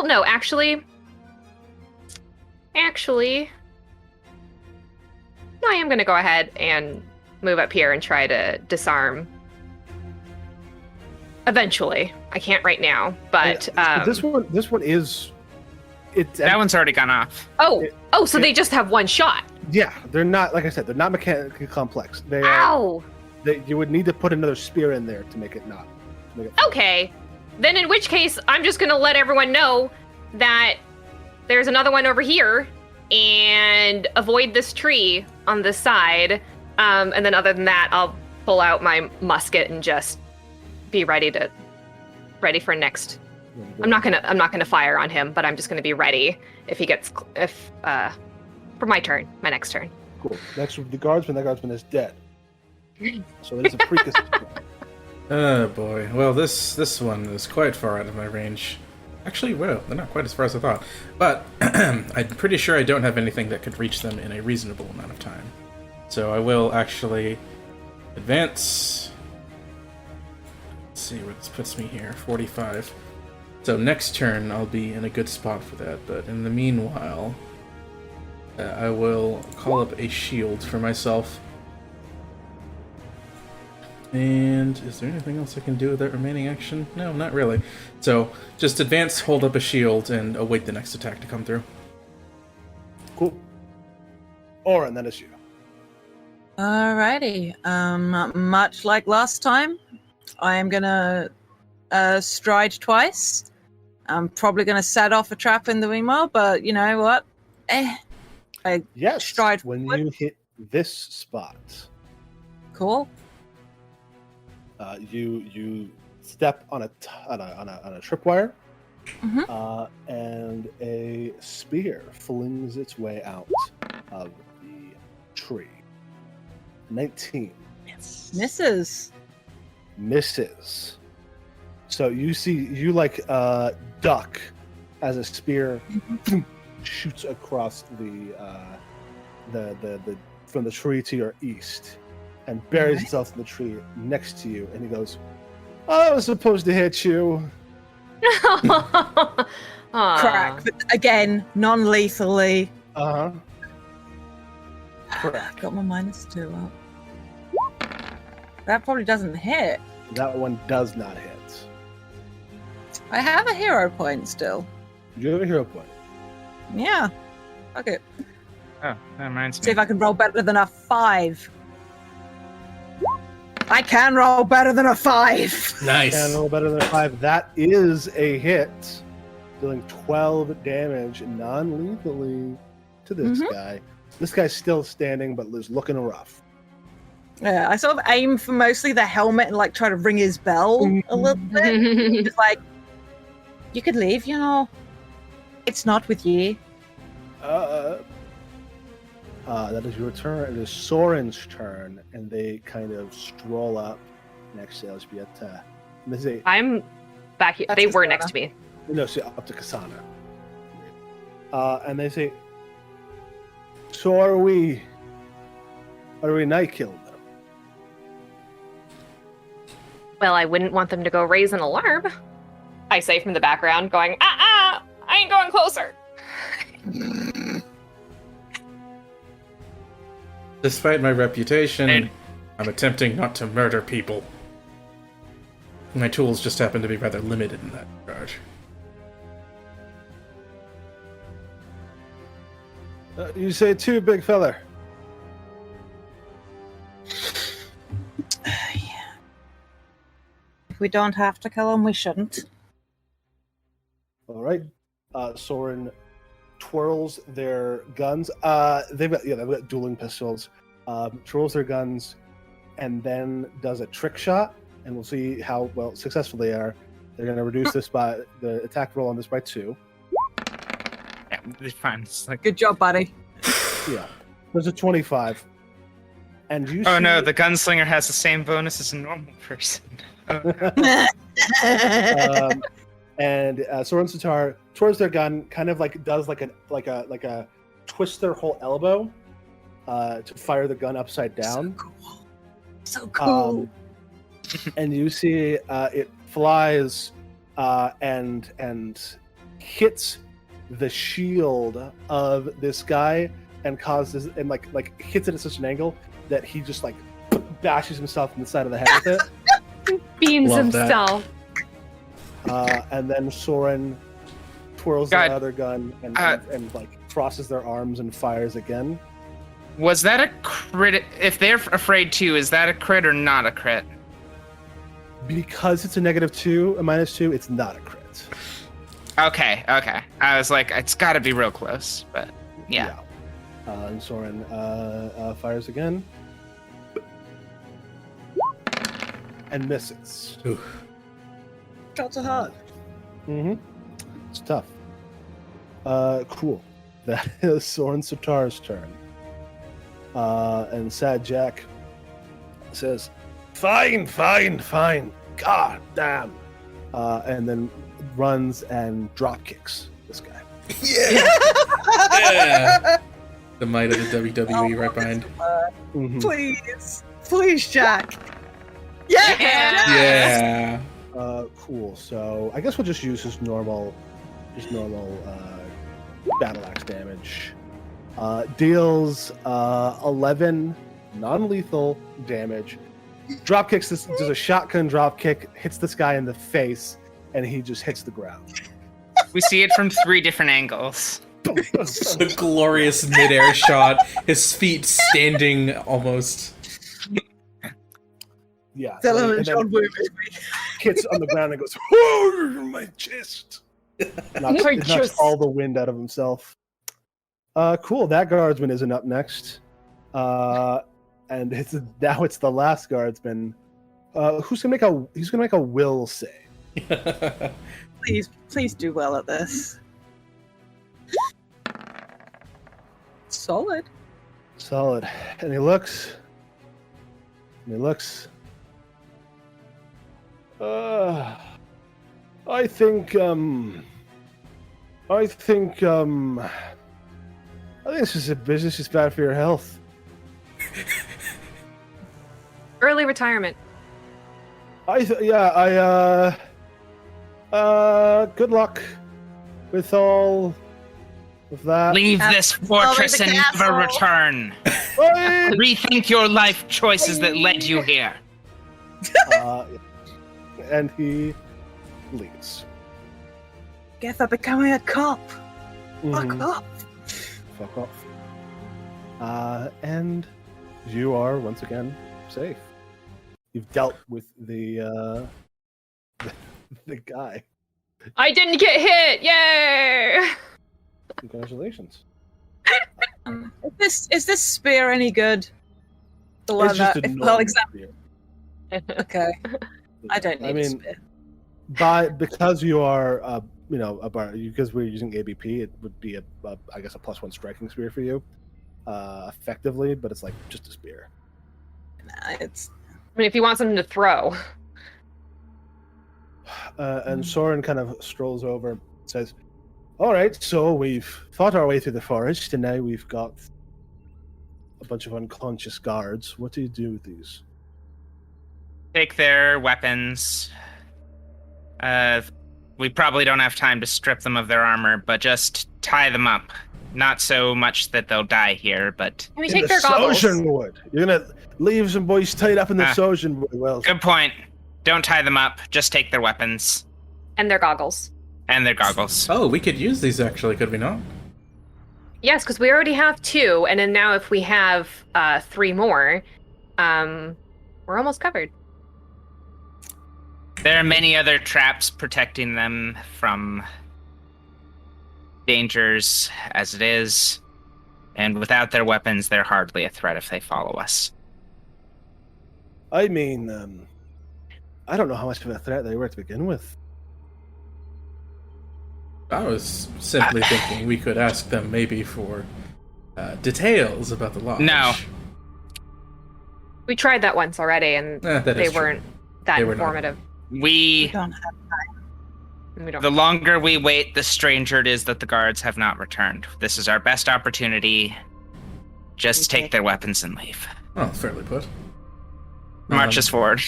[SPEAKER 2] no, actually, no, I am gonna go ahead and move up here and try to disarm. Eventually, I can't right now, but
[SPEAKER 1] this one is.
[SPEAKER 3] That one's already gone off.
[SPEAKER 2] So they just have one shot.
[SPEAKER 1] Yeah, they're not, like I said, they're not mechanically complex. They are,
[SPEAKER 2] Ow!
[SPEAKER 1] you would need to put another spear in there to make it not. To make it
[SPEAKER 2] Okay, then in which case, I'm just gonna let everyone know that there's another one over here and avoid this tree on this side. And then other than that, I'll pull out my musket and just be ready for next. I'm not gonna fire on him, but I'm just gonna be ready if he gets for my next turn.
[SPEAKER 1] Cool. Next with the guardsman. That guardsman is dead. So it is APRICUS.
[SPEAKER 4] Oh boy. Well, this one is quite far out of my range. Actually, well, they're not quite as far as I thought. But I'm pretty sure I don't have anything that could reach them in a reasonable amount of time. So I will actually advance. Let's see where this puts me here. 45. So next turn I'll be in a good spot for that. But in the meanwhile, I will call up a shield for myself. And is there anything else I can do with that remaining action? No, not really. So just advance, hold up a shield, and await the next attack to come through.
[SPEAKER 1] Cool. Orin, that is you.
[SPEAKER 5] Alrighty. Much like last time, I am gonna stride twice. I'm probably gonna set off a trap in the meanwhile, but you know what? I
[SPEAKER 1] Yes.
[SPEAKER 5] stride
[SPEAKER 1] When
[SPEAKER 5] forward.
[SPEAKER 1] you hit this spot,
[SPEAKER 5] Cool.
[SPEAKER 1] you step on a tripwire, and a spear flings its way out of the tree. 19
[SPEAKER 5] Misses.
[SPEAKER 1] misses. So you like duck as a spear shoots across the from the tree to your east and buries itself in the tree next to you, and he goes, "I was supposed to hit you."
[SPEAKER 2] Aw.
[SPEAKER 5] Crack. But again, non-lethally.
[SPEAKER 1] Uh-huh. Correct.
[SPEAKER 5] Got my -2 up. That probably doesn't hit.
[SPEAKER 1] That one does not hit.
[SPEAKER 5] I have a hero point still.
[SPEAKER 1] You have a hero point.
[SPEAKER 5] Yeah. Okay.
[SPEAKER 3] Oh, that reminds
[SPEAKER 5] See
[SPEAKER 3] me.
[SPEAKER 5] if I can roll better than a 5. I can roll better than a 5.
[SPEAKER 4] Nice.
[SPEAKER 1] And roll better than a 5. That is a hit, dealing 12 damage non-lethally to this guy. This guy's still standing, but is looking rough.
[SPEAKER 5] Yeah, I sort of aim for mostly the helmet and like try to ring his bell a little bit. It's like, you could leave, you know. It's not with you.
[SPEAKER 1] That is your turn. It is Soren's turn, and they kind of stroll up next to ELżBIETA. And they say,
[SPEAKER 2] I'm back here.
[SPEAKER 5] That's
[SPEAKER 2] They were
[SPEAKER 5] KSANA.
[SPEAKER 2] next to me.
[SPEAKER 1] no, see, up to KSANA. And they say, "So are we not killed them?"
[SPEAKER 2] Well, I wouldn't want them to go raise an alarm. I say from the background, going, I ain't going closer.
[SPEAKER 4] Despite my reputation,
[SPEAKER 3] And-
[SPEAKER 4] I'm attempting not to murder people. My tools just happen to be rather limited in that regard.
[SPEAKER 1] You say too, big fella.
[SPEAKER 5] If we don't have to kill him, we shouldn't.
[SPEAKER 1] All right. Soren twirls their guns. They've got dueling pistols. Twirls their guns, and then does a trick shot. And we'll see how successful they are. They're going to reduce the attack roll on this by 2.
[SPEAKER 3] Yeah, it's fine. It's like,
[SPEAKER 5] Good job, buddy.
[SPEAKER 1] Yeah, there's a 25. And you.
[SPEAKER 3] oh
[SPEAKER 1] see,
[SPEAKER 3] no, the gunslinger has the same bonus as a normal person.
[SPEAKER 1] And Soren Sitar twirls their gun, kind of like does like a twist their whole elbow to fire the gun upside down.
[SPEAKER 5] So cool.
[SPEAKER 1] And you see it flies and hits the shield of this guy and causes and like hits it at such an angle that he just like bashes himself in the side of the head with it.
[SPEAKER 2] Beams
[SPEAKER 4] Love that.
[SPEAKER 2] himself.
[SPEAKER 1] And then Soren twirls
[SPEAKER 3] God.
[SPEAKER 1] the other gun and like crosses their arms and fires again.
[SPEAKER 3] Was that a crit? If they're afraid too, is that a crit or not a crit?
[SPEAKER 1] Because it's a -2, a -2, it's not a crit.
[SPEAKER 3] Okay. I was like, it's got to be real close, but yeah.
[SPEAKER 1] And Soren fires again. And misses.
[SPEAKER 4] Ooh.
[SPEAKER 5] Shots are hard.
[SPEAKER 1] Mm-hmm. It's tough. Cool. That is Soren Sitar's turn. And Sad Jack says, Fine. God damn. And then runs and drop kicks this guy.
[SPEAKER 4] Yeah. The might of the WWE right behind.
[SPEAKER 1] Mhm.
[SPEAKER 5] Please, Jack. Yeah.
[SPEAKER 4] Yeah.
[SPEAKER 1] Cool. So I guess we'll just use his normal battle axe damage. Deals 11 non-lethal damage. Drop kicks this. Does a shotgun drop kick, hits this guy in the face, and he just hits the ground.
[SPEAKER 3] We see it from 3 different angles.
[SPEAKER 4] The glorious midair shot. His feet standing almost.
[SPEAKER 1] Yeah.
[SPEAKER 5] Tell him
[SPEAKER 1] and
[SPEAKER 5] John
[SPEAKER 1] then
[SPEAKER 5] Woo
[SPEAKER 1] hits on the ground and goes, "Oh, my chest!" Knocks,
[SPEAKER 2] My
[SPEAKER 1] it knocks
[SPEAKER 2] chest.
[SPEAKER 1] all the wind out of himself. Cool. That guardsman isn't up next. And now it's the last guardsman. Who's gonna make a will save?
[SPEAKER 5] Please do well at this. Solid.
[SPEAKER 1] And he looks. I think this is a business is bad for your health.
[SPEAKER 2] Early retirement.
[SPEAKER 1] Good luck with all of that.
[SPEAKER 3] Leave this fortress
[SPEAKER 5] the
[SPEAKER 3] and never
[SPEAKER 5] castle.
[SPEAKER 3] return.
[SPEAKER 1] Bye.
[SPEAKER 3] Rethink your life choices that led you here.
[SPEAKER 1] And he leaves.
[SPEAKER 5] Get for becoming a cop.
[SPEAKER 1] Mhm.
[SPEAKER 5] Fuck off.
[SPEAKER 1] Fuck off. And you are once again safe. You've dealt with the guy.
[SPEAKER 2] I didn't get hit! Yay!
[SPEAKER 1] Congratulations.
[SPEAKER 5] Is this spear any good? The one
[SPEAKER 1] It's just
[SPEAKER 5] that
[SPEAKER 1] a
[SPEAKER 5] if
[SPEAKER 1] normal
[SPEAKER 5] Alexander.
[SPEAKER 1] spear.
[SPEAKER 5] Okay. I don't need
[SPEAKER 1] I
[SPEAKER 5] a
[SPEAKER 1] mean,
[SPEAKER 5] spear.
[SPEAKER 1] because you are because we're using ABP, it would be I guess a +1 striking spear for you, effectively, but it's like just a spear.
[SPEAKER 5] Nah, it's
[SPEAKER 2] I mean, if you want something to throw.
[SPEAKER 1] And Soren kind of strolls over and says, "All right, so we've fought our way through the forest, and now we've got a bunch of unconscious guards. What do you do with these?"
[SPEAKER 3] Take their weapons. We probably don't have time to strip them of their armor, but just tie them up. Not so much that they'll die here, but...
[SPEAKER 2] Can we
[SPEAKER 1] In
[SPEAKER 2] take
[SPEAKER 1] the
[SPEAKER 2] their goggles?
[SPEAKER 1] Sojan wood. You're gonna leave some boys tied up in the
[SPEAKER 3] Ah.
[SPEAKER 1] Sojan wood. Well,
[SPEAKER 3] Good point. Don't tie them up. Just take their weapons.
[SPEAKER 2] And their goggles.
[SPEAKER 3] And their goggles.
[SPEAKER 4] Oh, we could use these actually, could we not?
[SPEAKER 2] Yes, because we already have 2, and then now if we have 3 more, we're almost covered.
[SPEAKER 3] There are many other traps protecting them from dangers as it is. And without their weapons, they're hardly a threat if they follow us.
[SPEAKER 1] I mean, I don't know how much of a threat they were to begin with.
[SPEAKER 4] I was simply thinking we could ask them maybe for details about the lodge.
[SPEAKER 3] No.
[SPEAKER 2] We tried that once already, and
[SPEAKER 4] That
[SPEAKER 2] they
[SPEAKER 4] is true.
[SPEAKER 2] weren't that
[SPEAKER 4] They were not.
[SPEAKER 2] informative.
[SPEAKER 5] we
[SPEAKER 3] We...
[SPEAKER 5] don't have
[SPEAKER 2] We don't.
[SPEAKER 3] The longer we wait, the stranger it is that the guards have not returned. This is our best opportunity. Just
[SPEAKER 5] Okay.
[SPEAKER 3] take their weapons and leave.
[SPEAKER 4] Oh, fairly put.
[SPEAKER 3] Marches forward.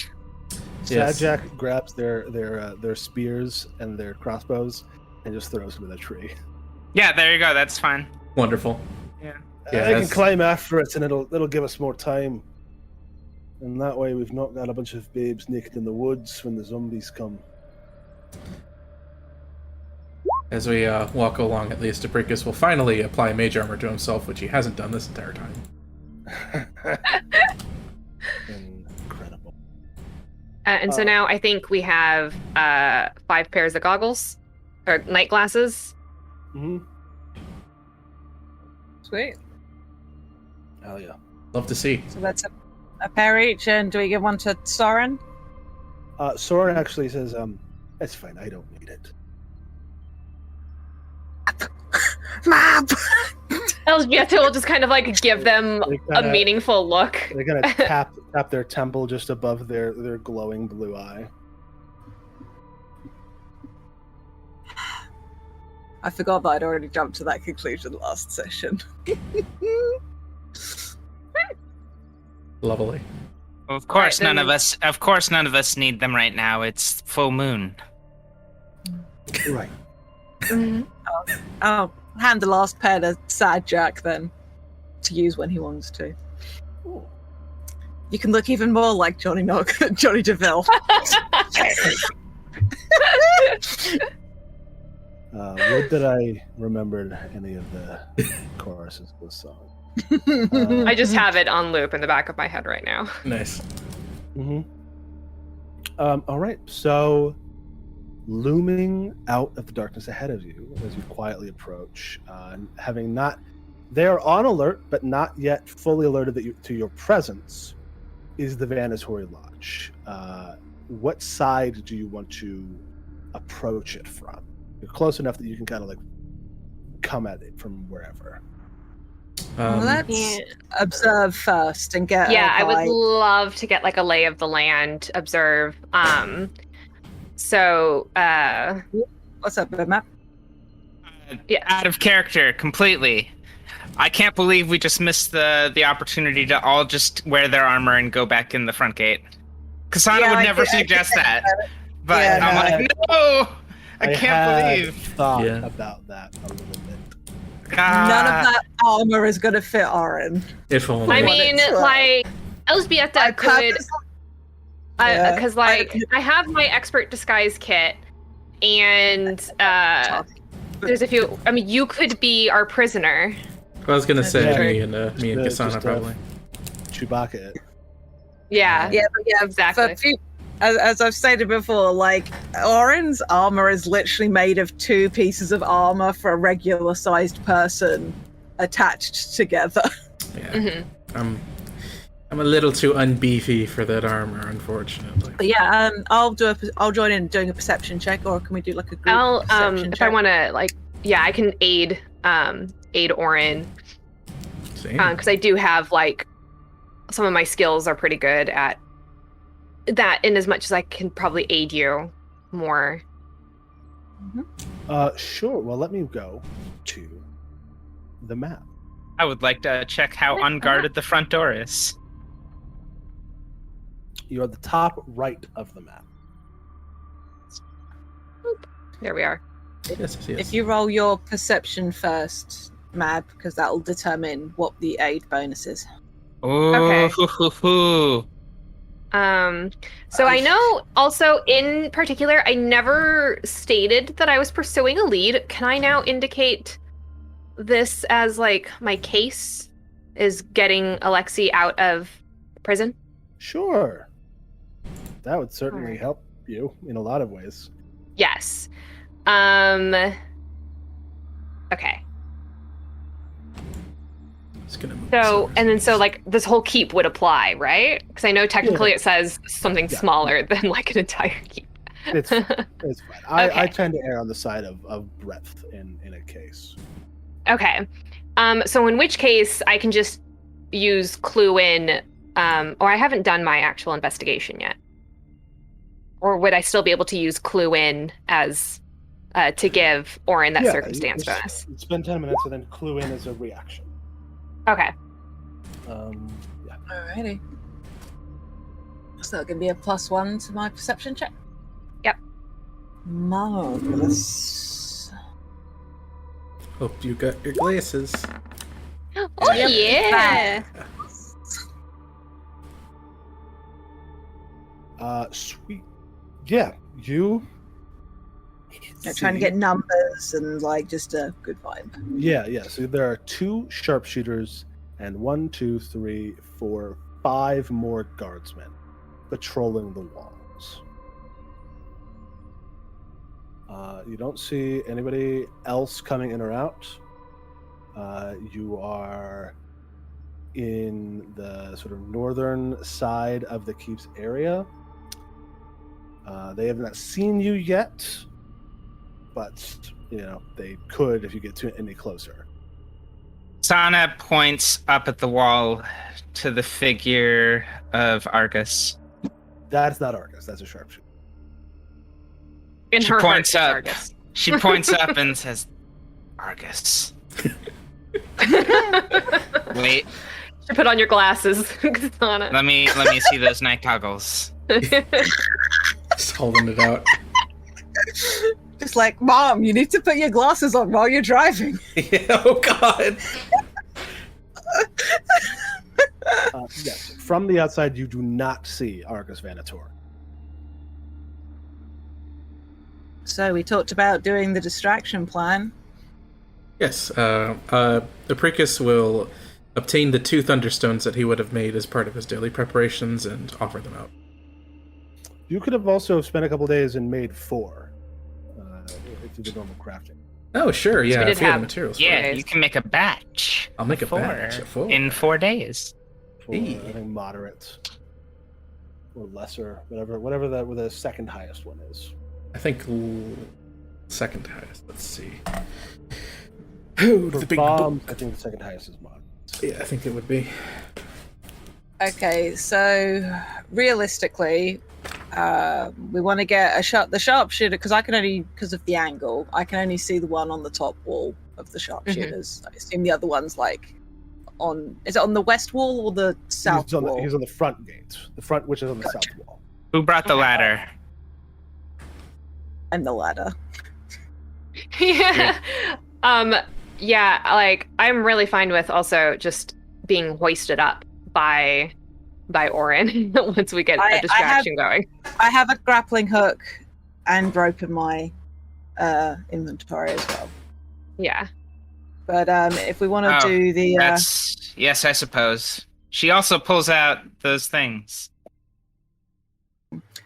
[SPEAKER 4] Yes.
[SPEAKER 1] Sajak grabs their spears and their crossbows and just throws them in a tree.
[SPEAKER 3] Yeah, there you go. That's fine.
[SPEAKER 4] Wonderful.
[SPEAKER 3] Yeah.
[SPEAKER 4] Yeah,
[SPEAKER 1] I can
[SPEAKER 4] that's-
[SPEAKER 1] climb after it, and it'll give us more time. And that way, we've not got a bunch of babes naked in the woods when the zombies come.
[SPEAKER 4] As we walk along, at least, APRICUS will finally apply mage armor to himself, which he hasn't done this entire time.
[SPEAKER 1] Incredible.
[SPEAKER 2] And so now I think we have 5 pairs of goggles, or night glasses.
[SPEAKER 1] Mm-hmm.
[SPEAKER 5] Sweet.
[SPEAKER 1] Hell yeah.
[SPEAKER 4] Love to see.
[SPEAKER 5] So that's a pair each, and do we give one to Soren?
[SPEAKER 1] Soren actually says, "It's fine. I don't need it."
[SPEAKER 5] Map!
[SPEAKER 2] Elżbieta will just kind of like give them
[SPEAKER 1] They
[SPEAKER 2] a
[SPEAKER 1] kinda-
[SPEAKER 2] meaningful look.
[SPEAKER 1] They're gonna tap their temple just above their glowing blue eye.
[SPEAKER 5] I forgot that I'd already jumped to that conclusion last session.
[SPEAKER 4] Lovely.
[SPEAKER 3] Of course,
[SPEAKER 2] Right,
[SPEAKER 3] none
[SPEAKER 2] then-
[SPEAKER 3] of us. Of course, none of us need them right now. It's full moon.
[SPEAKER 1] Right.
[SPEAKER 5] I'll hand the last pair to Sad Jack then, to use when he wants to. You can look even more like Johnny DeVille.
[SPEAKER 1] Would that I remembered any of the choruses of the song.
[SPEAKER 2] I just have it on loop in the back of my head right now.
[SPEAKER 4] Nice.
[SPEAKER 1] All right, so looming out of the darkness ahead of you as you quietly approach, having not, they are on alert, but not yet fully alerted to your presence, is the Vanatory Lodge. What side do you want to approach it from? You're close enough that you can kind of like come at it from wherever.
[SPEAKER 5] Let's
[SPEAKER 2] Yeah.
[SPEAKER 5] observe first and get.
[SPEAKER 2] Yeah, I would
[SPEAKER 5] vibe.
[SPEAKER 2] love to get like a lay of the land, observe. So
[SPEAKER 5] What's up, Bitmap?
[SPEAKER 2] Yeah.
[SPEAKER 3] Out of character completely. I can't believe we just missed the opportunity to all just wear their armor and go back in the front gate. KSANA would never suggest that. But
[SPEAKER 5] Yeah,
[SPEAKER 3] I'm
[SPEAKER 5] no.
[SPEAKER 3] like, no! I can't
[SPEAKER 1] had
[SPEAKER 3] believe.
[SPEAKER 1] thought
[SPEAKER 4] Yeah.
[SPEAKER 1] about that a little bit.
[SPEAKER 5] None of that armor is going to fit Orin.
[SPEAKER 4] If only.
[SPEAKER 2] I
[SPEAKER 5] want
[SPEAKER 2] mean,
[SPEAKER 5] it to,
[SPEAKER 2] like ELŽBIETA could,
[SPEAKER 5] Yeah.
[SPEAKER 2] because like I have my expert disguise kit, and there's a few. I mean, you could be our prisoner.
[SPEAKER 4] I was gonna say
[SPEAKER 1] Yeah.
[SPEAKER 4] me and
[SPEAKER 1] Just,
[SPEAKER 4] KSANA probably.
[SPEAKER 1] Chewbacca it.
[SPEAKER 2] Yeah.
[SPEAKER 5] Yeah, but yeah,
[SPEAKER 2] Exactly.
[SPEAKER 5] As I've stated before, like Orin's armor is literally made of 2 pieces of armor for a regular-sized person attached together.
[SPEAKER 4] Yeah.
[SPEAKER 2] Mhm.
[SPEAKER 4] I'm a little too unbeefy for that armor, unfortunately.
[SPEAKER 5] But yeah, I'll join in doing a perception check, or can we do like a group
[SPEAKER 2] I'll
[SPEAKER 5] perception
[SPEAKER 2] if
[SPEAKER 5] check?
[SPEAKER 2] I want to like I can aid Orin
[SPEAKER 4] Same.
[SPEAKER 2] because I do have like some of my skills are pretty good at that, in as much as I can probably aid you more.
[SPEAKER 1] Sure. Well, let me go to the map.
[SPEAKER 3] I would like to check how unguarded the front door is.
[SPEAKER 1] You're at the top right of the map.
[SPEAKER 2] There we are.
[SPEAKER 4] Yes.
[SPEAKER 5] If you roll your perception first, Mad, because that will determine what the aid bonus is.
[SPEAKER 3] Ooh,
[SPEAKER 2] Okay.
[SPEAKER 3] hoo, hoo, hoo.
[SPEAKER 2] So I know also in particular, I never stated that I was pursuing a lead. Can I now indicate this as like my case is getting Alexi out of prison?
[SPEAKER 1] Sure. That would certainly
[SPEAKER 2] Alright.
[SPEAKER 1] help you in a lot of ways.
[SPEAKER 2] Yes. Okay.
[SPEAKER 4] Just gonna move
[SPEAKER 2] So,
[SPEAKER 4] this
[SPEAKER 2] and then so like this whole keep would apply, right? Because I know technically
[SPEAKER 1] Yeah.
[SPEAKER 2] it says something
[SPEAKER 1] Yeah.
[SPEAKER 2] smaller than like an entire keep.
[SPEAKER 1] It's fine. I
[SPEAKER 2] Okay.
[SPEAKER 1] tend to err on the side of breadth in a case.
[SPEAKER 2] Okay. So in which case I can just use clue in, or I haven't done my actual investigation yet. Or would I still be able to use clue in as to give Orin that
[SPEAKER 1] Yeah,
[SPEAKER 2] circumstance
[SPEAKER 1] you
[SPEAKER 2] bonus?
[SPEAKER 1] Spend 10 minutes and then clue in as a reaction.
[SPEAKER 2] Okay.
[SPEAKER 1] Yeah.
[SPEAKER 5] Alrighty. So that can be a +1 to my perception check.
[SPEAKER 2] Yep.
[SPEAKER 5] Marvelous.
[SPEAKER 4] Hope you got your glasses.
[SPEAKER 2] Oh
[SPEAKER 5] Yep.
[SPEAKER 2] yeah.
[SPEAKER 1] Sweet. Yeah, you.
[SPEAKER 5] They're trying to
[SPEAKER 1] see-
[SPEAKER 5] get numbers and like just a good vibe.
[SPEAKER 1] Yeah. So there are 2 sharpshooters and 1, 2, 3, 4, 5 more guardsmen patrolling the walls. You don't see anybody else coming in or out. You are in the sort of northern side of the keep's area. They have not seen you yet, but they could if you get any closer.
[SPEAKER 3] Sana points up at the wall to the figure of Argus.
[SPEAKER 1] That's not Argus. That's a sharpshooter.
[SPEAKER 2] In
[SPEAKER 3] She
[SPEAKER 2] her
[SPEAKER 3] points
[SPEAKER 2] heart,
[SPEAKER 3] up.
[SPEAKER 2] Argus.
[SPEAKER 3] She points up and says, Argus. Wait,
[SPEAKER 2] Should put on your glasses, KSANA.
[SPEAKER 3] let me see those night goggles.
[SPEAKER 4] Just holding it out.
[SPEAKER 5] Just like, Mom, you need to put your glasses on while you're driving.
[SPEAKER 4] Yeah, oh god.
[SPEAKER 1] Yes, from the outside, you do not see Argus Venator.
[SPEAKER 5] So we talked about doing the distraction plan.
[SPEAKER 4] Yes, APRICUS will obtain the 2 Thunderstones that he would have made as part of his daily preparations and offer them out.
[SPEAKER 1] You could have also spent a couple days and made 4 if you did normal crafting.
[SPEAKER 4] Oh, sure, yeah,
[SPEAKER 2] we
[SPEAKER 4] if
[SPEAKER 2] did
[SPEAKER 4] you had the
[SPEAKER 2] have-
[SPEAKER 4] materials for
[SPEAKER 3] Yeah,
[SPEAKER 4] it.
[SPEAKER 3] you can make a batch.
[SPEAKER 4] I'll make a
[SPEAKER 3] Four.
[SPEAKER 4] batch of 4.
[SPEAKER 3] In 4 days.
[SPEAKER 1] For,
[SPEAKER 4] Hey.
[SPEAKER 1] I think moderate or lesser, whatever the second highest one is.
[SPEAKER 4] I think second highest. Let's see. Oh,
[SPEAKER 1] For
[SPEAKER 4] the big
[SPEAKER 1] bombs,
[SPEAKER 4] book.
[SPEAKER 1] I think the second highest is moderate.
[SPEAKER 4] Yeah, I think it would be.
[SPEAKER 5] Okay, so realistically, we want to get the sharpshooter, because because of the angle, I can only see the one on the top wall of the sharpshooters. I assume the other one's like is it on the west wall or the south
[SPEAKER 1] He's on
[SPEAKER 5] wall?
[SPEAKER 1] the front gate, the front which is on the south wall.
[SPEAKER 3] Who brought the ladder?
[SPEAKER 5] And the ladder.
[SPEAKER 2] Yeah. Yeah, like I'm really fine with also just being hoisted up by ORIN once we get a distraction going.
[SPEAKER 5] I have a grappling hook and rope in my inventory as well.
[SPEAKER 2] Yeah.
[SPEAKER 5] But if we want to
[SPEAKER 3] Oh,
[SPEAKER 5] do the
[SPEAKER 3] Yes, I suppose. She also pulls out those things.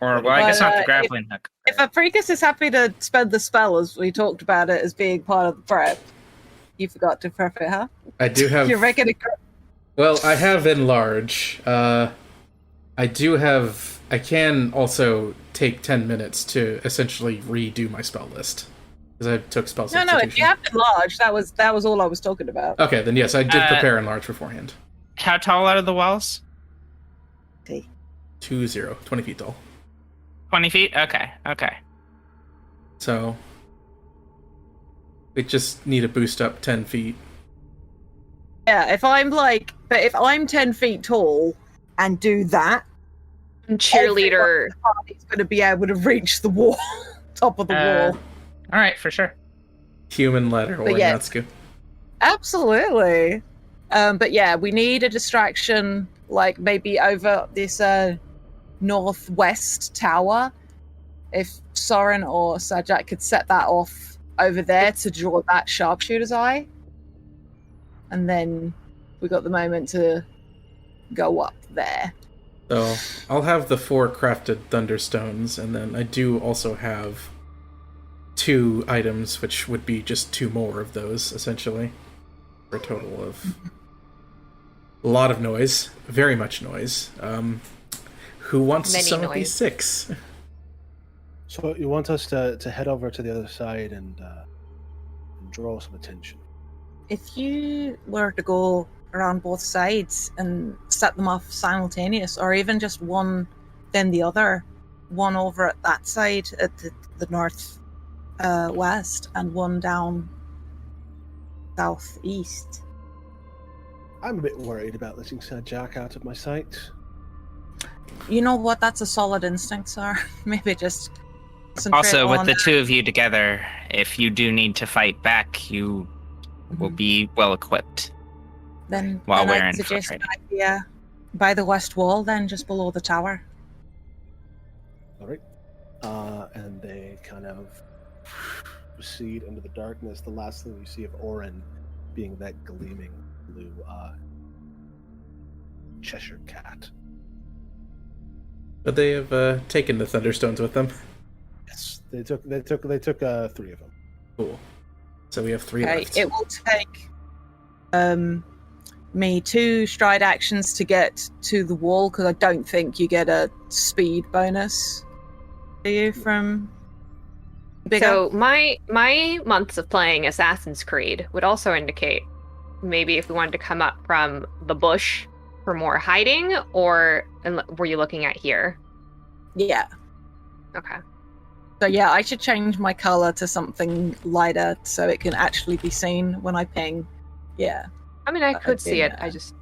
[SPEAKER 3] Or, well, I guess not the grappling hook.
[SPEAKER 5] if APRICUS is happy to spend the spell as we talked about it as being part of the prep, you forgot to prep it, huh?
[SPEAKER 4] I do have.
[SPEAKER 5] You're making it.
[SPEAKER 4] Well, I have enlarge. I do have. I can also take 10 minutes to essentially redo my spell list because I took spell
[SPEAKER 5] No,
[SPEAKER 4] substitution.
[SPEAKER 5] if you have enlarge, that was all I was talking about.
[SPEAKER 4] Okay, then yes, I did prepare enlarge beforehand.
[SPEAKER 3] How tall are the walls?
[SPEAKER 4] 20, 20 feet tall.
[SPEAKER 3] 20 feet? Okay.
[SPEAKER 4] So we just need to boost up 10 feet.
[SPEAKER 5] Yeah, if I'm 10 feet tall and do that,
[SPEAKER 2] Cheerleader.
[SPEAKER 5] party's going to be able to reach the wall, top of the wall.
[SPEAKER 3] All right, for sure.
[SPEAKER 4] Human ladder or
[SPEAKER 5] yeah.
[SPEAKER 4] NÄTTSKU.
[SPEAKER 5] Absolutely. But yeah, we need a distraction, like maybe over this northwest tower. If Soren or Sajak could set that off over there to draw that sharpshooter's eye. And then we got the moment to go up there.
[SPEAKER 4] So I'll have the 4 crafted thunderstones, and then I do also have 2 items, which would be just 2 more of those, essentially. For a total of a lot of noise. Very much noise. Who wants
[SPEAKER 2] Many
[SPEAKER 4] some of
[SPEAKER 2] noise.
[SPEAKER 4] these 6?
[SPEAKER 1] So you want us to head over to the other side and draw some attention.
[SPEAKER 5] If you were to go around both sides and set them off simultaneous, or even just one, then the other, one over at that side at the north west, and one down southeast.
[SPEAKER 1] I'm a bit worried about letting Sajak out of my sight.
[SPEAKER 5] You know what? That's a solid instinct, sir. Maybe just concentrate
[SPEAKER 3] Also, with
[SPEAKER 5] on
[SPEAKER 3] the 2 of you together, if you do need to fight back, you will be well equipped.
[SPEAKER 5] Then
[SPEAKER 3] while we're
[SPEAKER 5] I'd suggest an
[SPEAKER 3] infiltrating.
[SPEAKER 5] idea by the west wall, then just below the tower.
[SPEAKER 1] All right. And they kind of recede into the darkness. The last thing you see of ORIN being that gleaming blue Cheshire cat.
[SPEAKER 4] But they have taken the thunderstones with them.
[SPEAKER 1] Yes, they took 3 of them.
[SPEAKER 4] Cool. So we have 3
[SPEAKER 5] Okay,
[SPEAKER 4] left.
[SPEAKER 5] it will take me 2 stride actions to get to the wall, because I don't think you get a speed bonus. Do you from bigger?
[SPEAKER 2] So my months of playing Assassin's Creed would also indicate maybe if we wanted to come up from the bush for more hiding, or were you looking at here?
[SPEAKER 5] Yeah.
[SPEAKER 2] Okay.
[SPEAKER 5] So yeah, I should change my color to something lighter so it can actually be seen when I ping. Yeah.
[SPEAKER 2] I mean, I could see it.
[SPEAKER 5] Yeah.
[SPEAKER 2] I just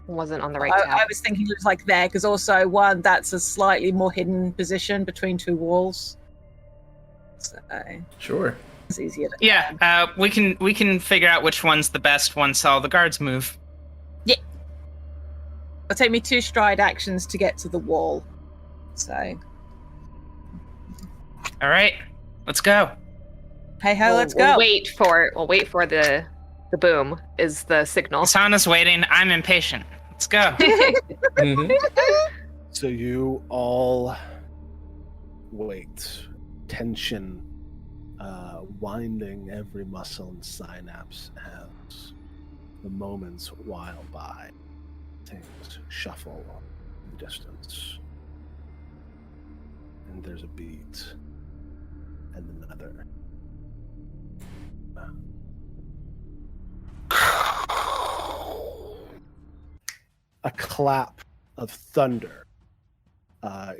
[SPEAKER 2] wasn't on the right
[SPEAKER 5] I
[SPEAKER 2] tab.
[SPEAKER 5] was thinking it was like there, because also one, that's a slightly more hidden position between two walls. So
[SPEAKER 4] Sure.
[SPEAKER 5] it's easier to
[SPEAKER 3] Yeah, we can figure out which one's the best once all the guards move.
[SPEAKER 5] It'll take me 2 stride actions to get to the wall. So
[SPEAKER 3] All right, let's go.
[SPEAKER 5] hey ho, let's go.
[SPEAKER 2] We'll wait for the boom is the signal.
[SPEAKER 3] Asana's waiting. I'm impatient. Let's go.
[SPEAKER 4] Mhm.
[SPEAKER 1] So you all wait, tension winding every muscle and synapse as the moments while by. Things shuffle in the distance. And there's a beat. And another. A clap of thunder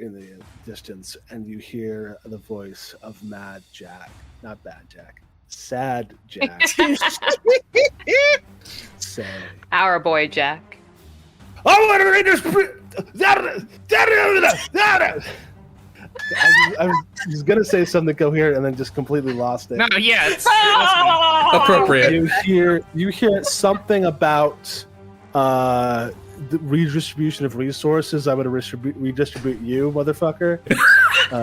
[SPEAKER 1] in the distance, and you hear the voice of Mad Jack. Not Bad Jack. Sad Jack. Say,
[SPEAKER 2] Our boy Jack.
[SPEAKER 1] I want to read this. I was gonna say something coherent and then just completely lost it.
[SPEAKER 3] No, yeah, it's
[SPEAKER 4] Appropriate.
[SPEAKER 1] You hear something about the redistribution of resources. I'm gonna redistribute you, motherfucker. I'm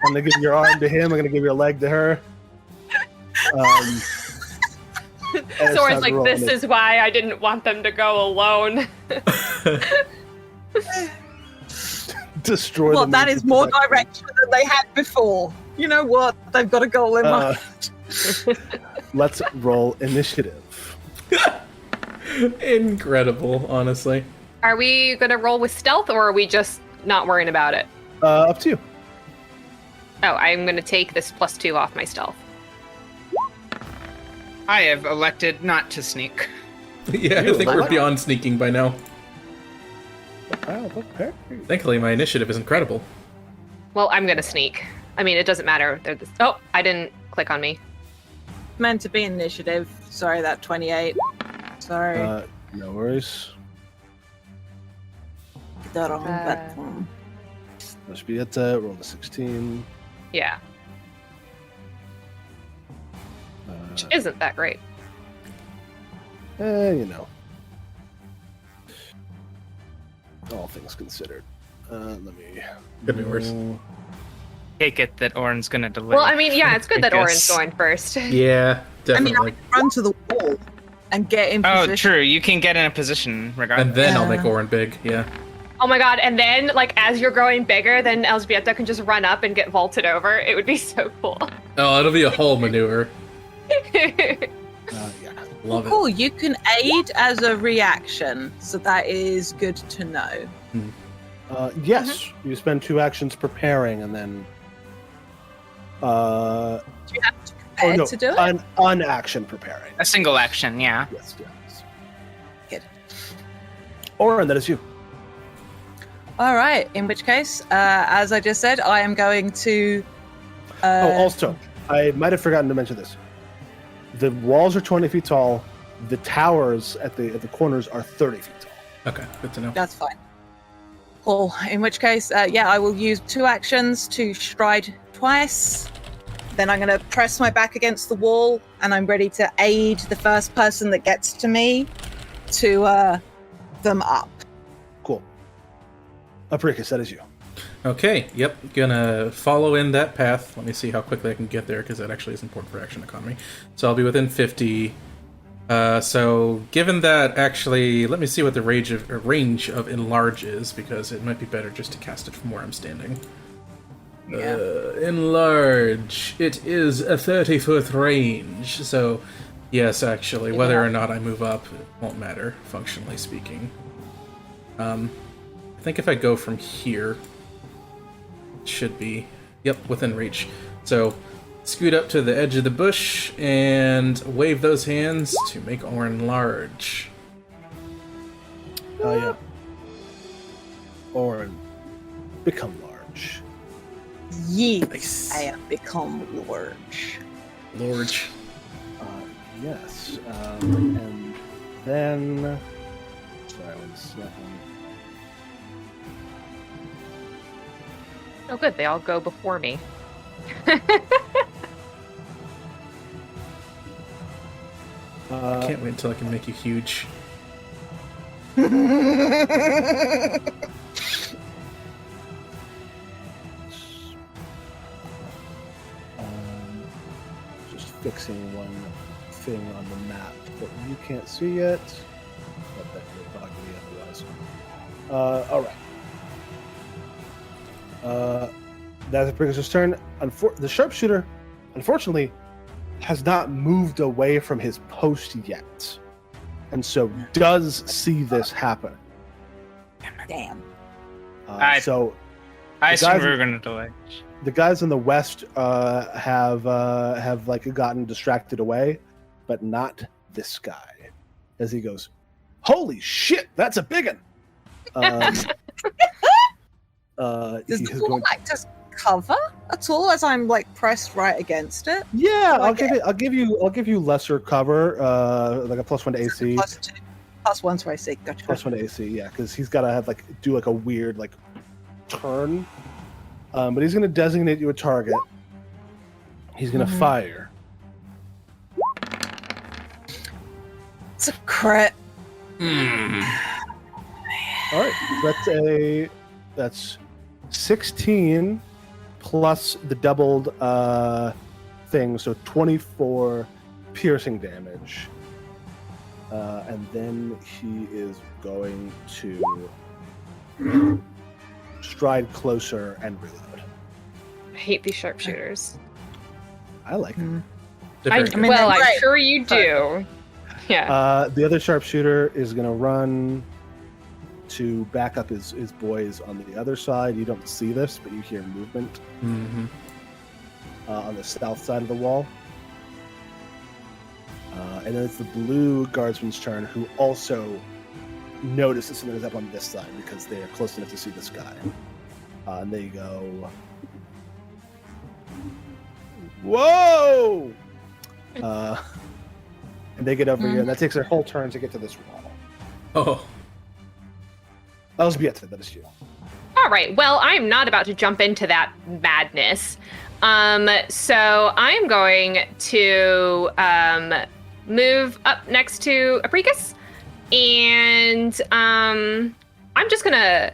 [SPEAKER 1] gonna give your arm to him. I'm gonna give your leg to her.
[SPEAKER 2] Sora's like, this is why I didn't want them to go alone.
[SPEAKER 1] Destroy.
[SPEAKER 5] Well,
[SPEAKER 1] the
[SPEAKER 5] that
[SPEAKER 1] means
[SPEAKER 5] is
[SPEAKER 1] of
[SPEAKER 5] more
[SPEAKER 1] protection.
[SPEAKER 5] direction than they had before. You know what? They've got a goal in mind.
[SPEAKER 1] Let's roll initiative.
[SPEAKER 4] Incredible, honestly.
[SPEAKER 2] Are we gonna roll with stealth, or are we just not worrying about it?
[SPEAKER 1] Up to you.
[SPEAKER 2] Oh, I'm gonna take this +2 off my stealth.
[SPEAKER 3] I have elected not to sneak.
[SPEAKER 4] Yeah, I think we're beyond sneaking by now.
[SPEAKER 1] Wow, okay.
[SPEAKER 4] Thankfully, my initiative is incredible.
[SPEAKER 2] Well, I'm gonna sneak. I mean, it doesn't matter. Oh, I didn't click on me.
[SPEAKER 5] Meant to be initiative. Sorry, that 28. Sorry.
[SPEAKER 1] No worries.
[SPEAKER 5] The wrong
[SPEAKER 2] uh,
[SPEAKER 5] button.
[SPEAKER 1] ELżBIETA, roll the 16.
[SPEAKER 2] Yeah, which isn't that great.
[SPEAKER 1] You know. All things considered. Let me.
[SPEAKER 4] Could be worse.
[SPEAKER 3] Take it that Orin's gonna delay.
[SPEAKER 2] Well, I mean, yeah, it's good that
[SPEAKER 3] I
[SPEAKER 2] Orin's
[SPEAKER 3] guess.
[SPEAKER 2] going first.
[SPEAKER 4] Yeah,
[SPEAKER 5] I mean,
[SPEAKER 4] definitely.
[SPEAKER 5] I can run to the wall and get in
[SPEAKER 3] Oh,
[SPEAKER 5] position.
[SPEAKER 3] true. You can get in a position regardless.
[SPEAKER 4] And then I'll
[SPEAKER 5] Yeah.
[SPEAKER 4] make Orin big, yeah.
[SPEAKER 2] Oh my god, and then, like, as you're growing bigger, then ELŽBIETA can just run up and get vaulted over. It would be so cool.
[SPEAKER 4] Oh, it'll be a whole maneuver.
[SPEAKER 1] Yeah.
[SPEAKER 4] Love it.
[SPEAKER 5] Cool, you can aid as a reaction, so that is good to know.
[SPEAKER 1] Yes, you spend 2 actions preparing, and then.
[SPEAKER 5] Do you have to prepare to do it?
[SPEAKER 1] An action preparing.
[SPEAKER 3] A single action, yeah.
[SPEAKER 1] Yes, yes.
[SPEAKER 5] Good.
[SPEAKER 1] Orin, that is you.
[SPEAKER 5] All right, in which case, as I just said, I am going to...
[SPEAKER 1] Also, I might have forgotten to mention this. The walls are 20 feet tall. The towers at the corners are 30 feet tall.
[SPEAKER 4] Okay, good to know.
[SPEAKER 5] That's fine. Cool. In which case, yeah, I will use 2 actions to stride twice. Then I'm going to press my back against the wall, and I'm ready to aid the first person that gets to me to them up.
[SPEAKER 1] Cool. APRICUS, that is you.
[SPEAKER 4] Okay, yep, gonna follow in that path. Let me see how quickly I can get there, because that actually is important for action economy. So I'll be within 50. So given that, actually, let me see what the range of enlarge is, because it might be better just to cast it from where I'm standing.
[SPEAKER 5] Yeah.
[SPEAKER 4] Enlarge. It is a 30-foot range, so yes, actually, whether or not I move up, it won't matter, functionally speaking. I think if I go from here, it should be, yep, within reach. So, scoot up to the edge of the bush and wave those hands to make Orin large.
[SPEAKER 1] Oh, yeah. Orin, become large.
[SPEAKER 5] Yes,
[SPEAKER 4] Nice.
[SPEAKER 5] I have become large.
[SPEAKER 4] Lorge.
[SPEAKER 1] Yes. And then. Sorry, 1 second.
[SPEAKER 2] Oh, good. They all go before me.
[SPEAKER 4] I can't wait until I can make you huge.
[SPEAKER 1] Just fixing one thing on the map that you can't see yet. But that would bug me otherwise. All right. That's APRICUS' turn. The sharpshooter, unfortunately, has not moved away from his post yet, and so does see this happen.
[SPEAKER 5] Damn.
[SPEAKER 1] So
[SPEAKER 3] I assume
[SPEAKER 1] guys-
[SPEAKER 3] we were going to delay.
[SPEAKER 1] the guys in the west have like gotten distracted away, but not this guy. As he goes, "Holy shit, that's a big one!"
[SPEAKER 5] Does
[SPEAKER 1] he's
[SPEAKER 5] the wall
[SPEAKER 1] going-
[SPEAKER 5] act as cover at all as I'm like pressed right against it?
[SPEAKER 1] Yeah,
[SPEAKER 5] Like
[SPEAKER 1] I'll give you lesser cover, like a +1 to AC.
[SPEAKER 5] +2, +1 to AC. Gotcha.
[SPEAKER 1] +1 to AC, yeah, because he's got to have do a weird turn. But he's going to designate you a target. He's going to fire.
[SPEAKER 5] It's a crit.
[SPEAKER 1] All right, that's 16 plus the doubled thing, so 24 piercing damage. And then he is going to stride closer and reload.
[SPEAKER 2] I hate these sharpshooters.
[SPEAKER 1] I like him.
[SPEAKER 4] They're very
[SPEAKER 5] I
[SPEAKER 4] good.
[SPEAKER 5] mean,
[SPEAKER 2] Well,
[SPEAKER 5] they're
[SPEAKER 2] I'm
[SPEAKER 5] great.
[SPEAKER 2] sure you do. Yeah.
[SPEAKER 1] The other sharpshooter is going to run to back up his boys on the other side. You don't see this, but you hear movement
[SPEAKER 4] Mhm.
[SPEAKER 1] On the south side of the wall. And then it's the blue guardsman's turn, who also notices something is up on this side because they are close enough to see this guy. And they go, "Whoa!" And they get over here, and that takes their whole turn to get to this wall.
[SPEAKER 4] Oh,
[SPEAKER 1] ELżBIETA, that is you.
[SPEAKER 2] All right. Well, I'm not about to jump into that madness. So I'm going to move up next to APRICUS, and I'm just gonna.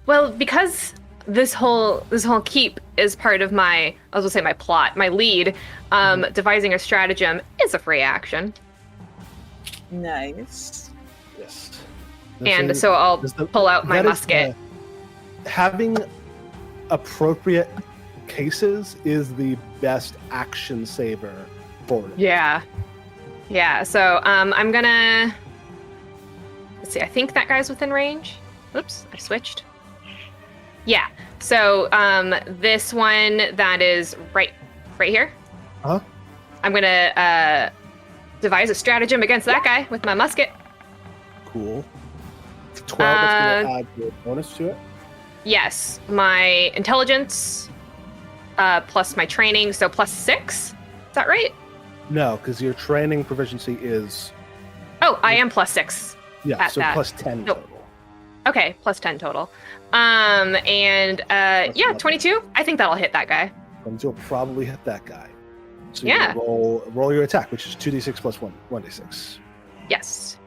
[SPEAKER 2] Well, because this whole keep is part of my, I was gonna say my plot, my lead. Devising a stratagem is a free action,
[SPEAKER 5] Nice.
[SPEAKER 1] Yes.
[SPEAKER 2] and so I'll pull out my
[SPEAKER 1] that is,
[SPEAKER 2] musket.
[SPEAKER 1] having appropriate cases is the best action saver for it.
[SPEAKER 2] Yeah. So I'm gonna. Let's see. I think that guy's within range. Oops, I switched. Yeah. So this one that is right here.
[SPEAKER 1] Huh?
[SPEAKER 2] I'm gonna devise a stratagem against that guy with my musket.
[SPEAKER 1] Cool. 12, that's going to add your bonus to it.
[SPEAKER 2] Yes, my intelligence plus my training, so +6. Is that right?
[SPEAKER 1] No, because your training proficiency is,
[SPEAKER 2] Oh, I am +6.
[SPEAKER 1] yeah,
[SPEAKER 2] At
[SPEAKER 1] so
[SPEAKER 2] that.
[SPEAKER 1] +10
[SPEAKER 2] Nope.
[SPEAKER 1] total.
[SPEAKER 2] Okay, +10 total. Yeah, 22. I think that'll hit that guy.
[SPEAKER 1] And you'll probably hit that guy. So
[SPEAKER 2] Yeah.
[SPEAKER 1] you roll your attack, which is 2d6 plus 1d6.
[SPEAKER 2] Yes.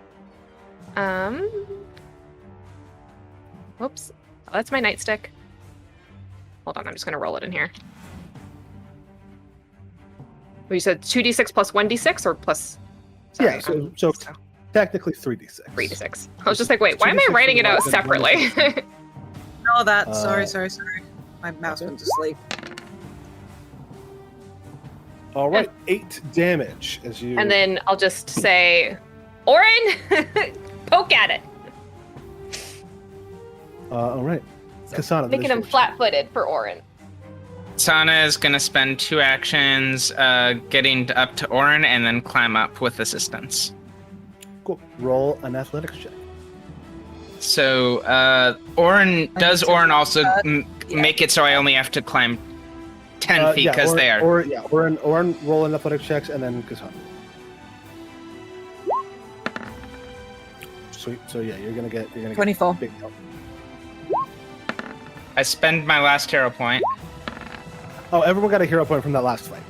[SPEAKER 2] Whoops. Oh, that's my nightstick. Hold on, I'm just gonna roll it in here. You said 2d6 plus 1d6 or plus? Sorry,
[SPEAKER 1] Yeah, so technically 3d6.
[SPEAKER 2] 3d6. I was just like, wait, why am I
[SPEAKER 1] 2d6
[SPEAKER 2] writing it out
[SPEAKER 1] and
[SPEAKER 2] separately?
[SPEAKER 1] 1d6.
[SPEAKER 5] Oh, that. Sorry.
[SPEAKER 1] Uh,
[SPEAKER 5] My mouse went to sleep.
[SPEAKER 1] All right, 8 damage as you.
[SPEAKER 2] And then I'll just say, Orin, poke at it.
[SPEAKER 1] all right, KSANA. that
[SPEAKER 2] Making
[SPEAKER 1] is
[SPEAKER 2] him
[SPEAKER 1] your turn.
[SPEAKER 2] flat-footed for Orin.
[SPEAKER 3] Sana is going to spend 2 actions getting up to Orin and then climb up with assistance.
[SPEAKER 1] Cool. Roll an athletics check.
[SPEAKER 3] So, Orin, does
[SPEAKER 5] to
[SPEAKER 3] Orin also make it so I only have to climb 10 feet because they are.
[SPEAKER 1] Orin roll in athletic checks and then KSANA. Sweet. So yeah, you're gonna get
[SPEAKER 5] 24.
[SPEAKER 1] Big help.
[SPEAKER 3] I spend my last hero point.
[SPEAKER 1] Oh, everyone got a hero point from that last fight.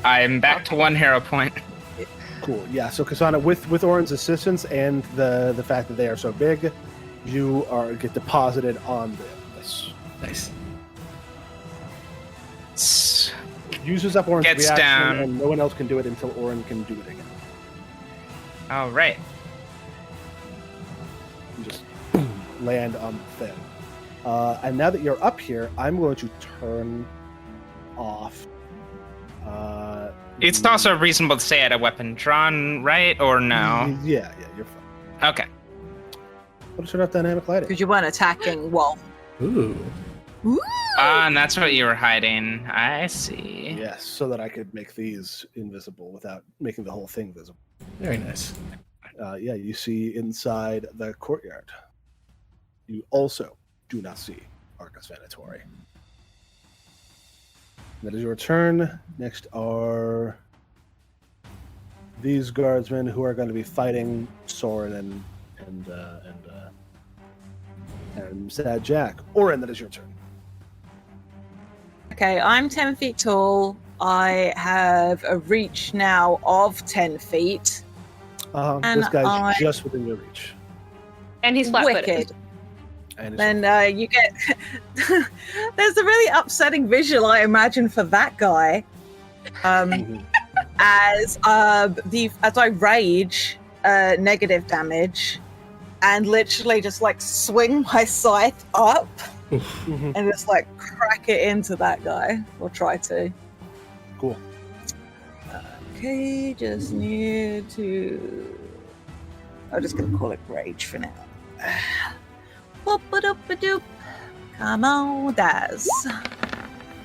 [SPEAKER 3] I'm back to 1 hero point.
[SPEAKER 1] Cool. Yeah. So KSANA, with Orin's assistance and the fact that they are so big, you get deposited on this.
[SPEAKER 4] Nice.
[SPEAKER 1] Uses up Orin's
[SPEAKER 3] Gets
[SPEAKER 1] reaction,
[SPEAKER 3] down.
[SPEAKER 1] and no one else can do it until Orin can do it again.
[SPEAKER 3] All right.
[SPEAKER 1] You just land on the thing. And now that you're up here, I'm going to turn off.
[SPEAKER 3] It's also reasonable to say I had a weapon drawn, right? Or no?
[SPEAKER 1] Yeah, you're fine.
[SPEAKER 3] Okay.
[SPEAKER 1] I'll turn off dynamic lighting.
[SPEAKER 5] Because you weren't attacking Wolf.
[SPEAKER 4] Ooh.
[SPEAKER 3] And that's what you were hiding. I see.
[SPEAKER 1] Yes, so that I could make these invisible without making the whole thing visible.
[SPEAKER 4] Very nice.
[SPEAKER 1] Yeah, you see inside the courtyard. You also do not see Arcus Venatori. That is your turn. Next are these guardsmen who are going to be fighting Soren and Sad Jack. Orin, that is your turn.
[SPEAKER 5] Okay, I'm 10 feet tall. I have a reach now of 10 feet. And
[SPEAKER 1] This guy's just within your reach.
[SPEAKER 2] And he's flat-footed.
[SPEAKER 5] Wicked.
[SPEAKER 1] And
[SPEAKER 5] Then you get... There's a really upsetting visual, I imagine, for that guy. As I rage negative damage and literally just like swing my scythe up and just like crack it into that guy, or try to.
[SPEAKER 1] Cool.
[SPEAKER 5] Okay, just need to. I'm just gonna call it rage for now. Boop-a-doop-a-doop. Come on, Daz.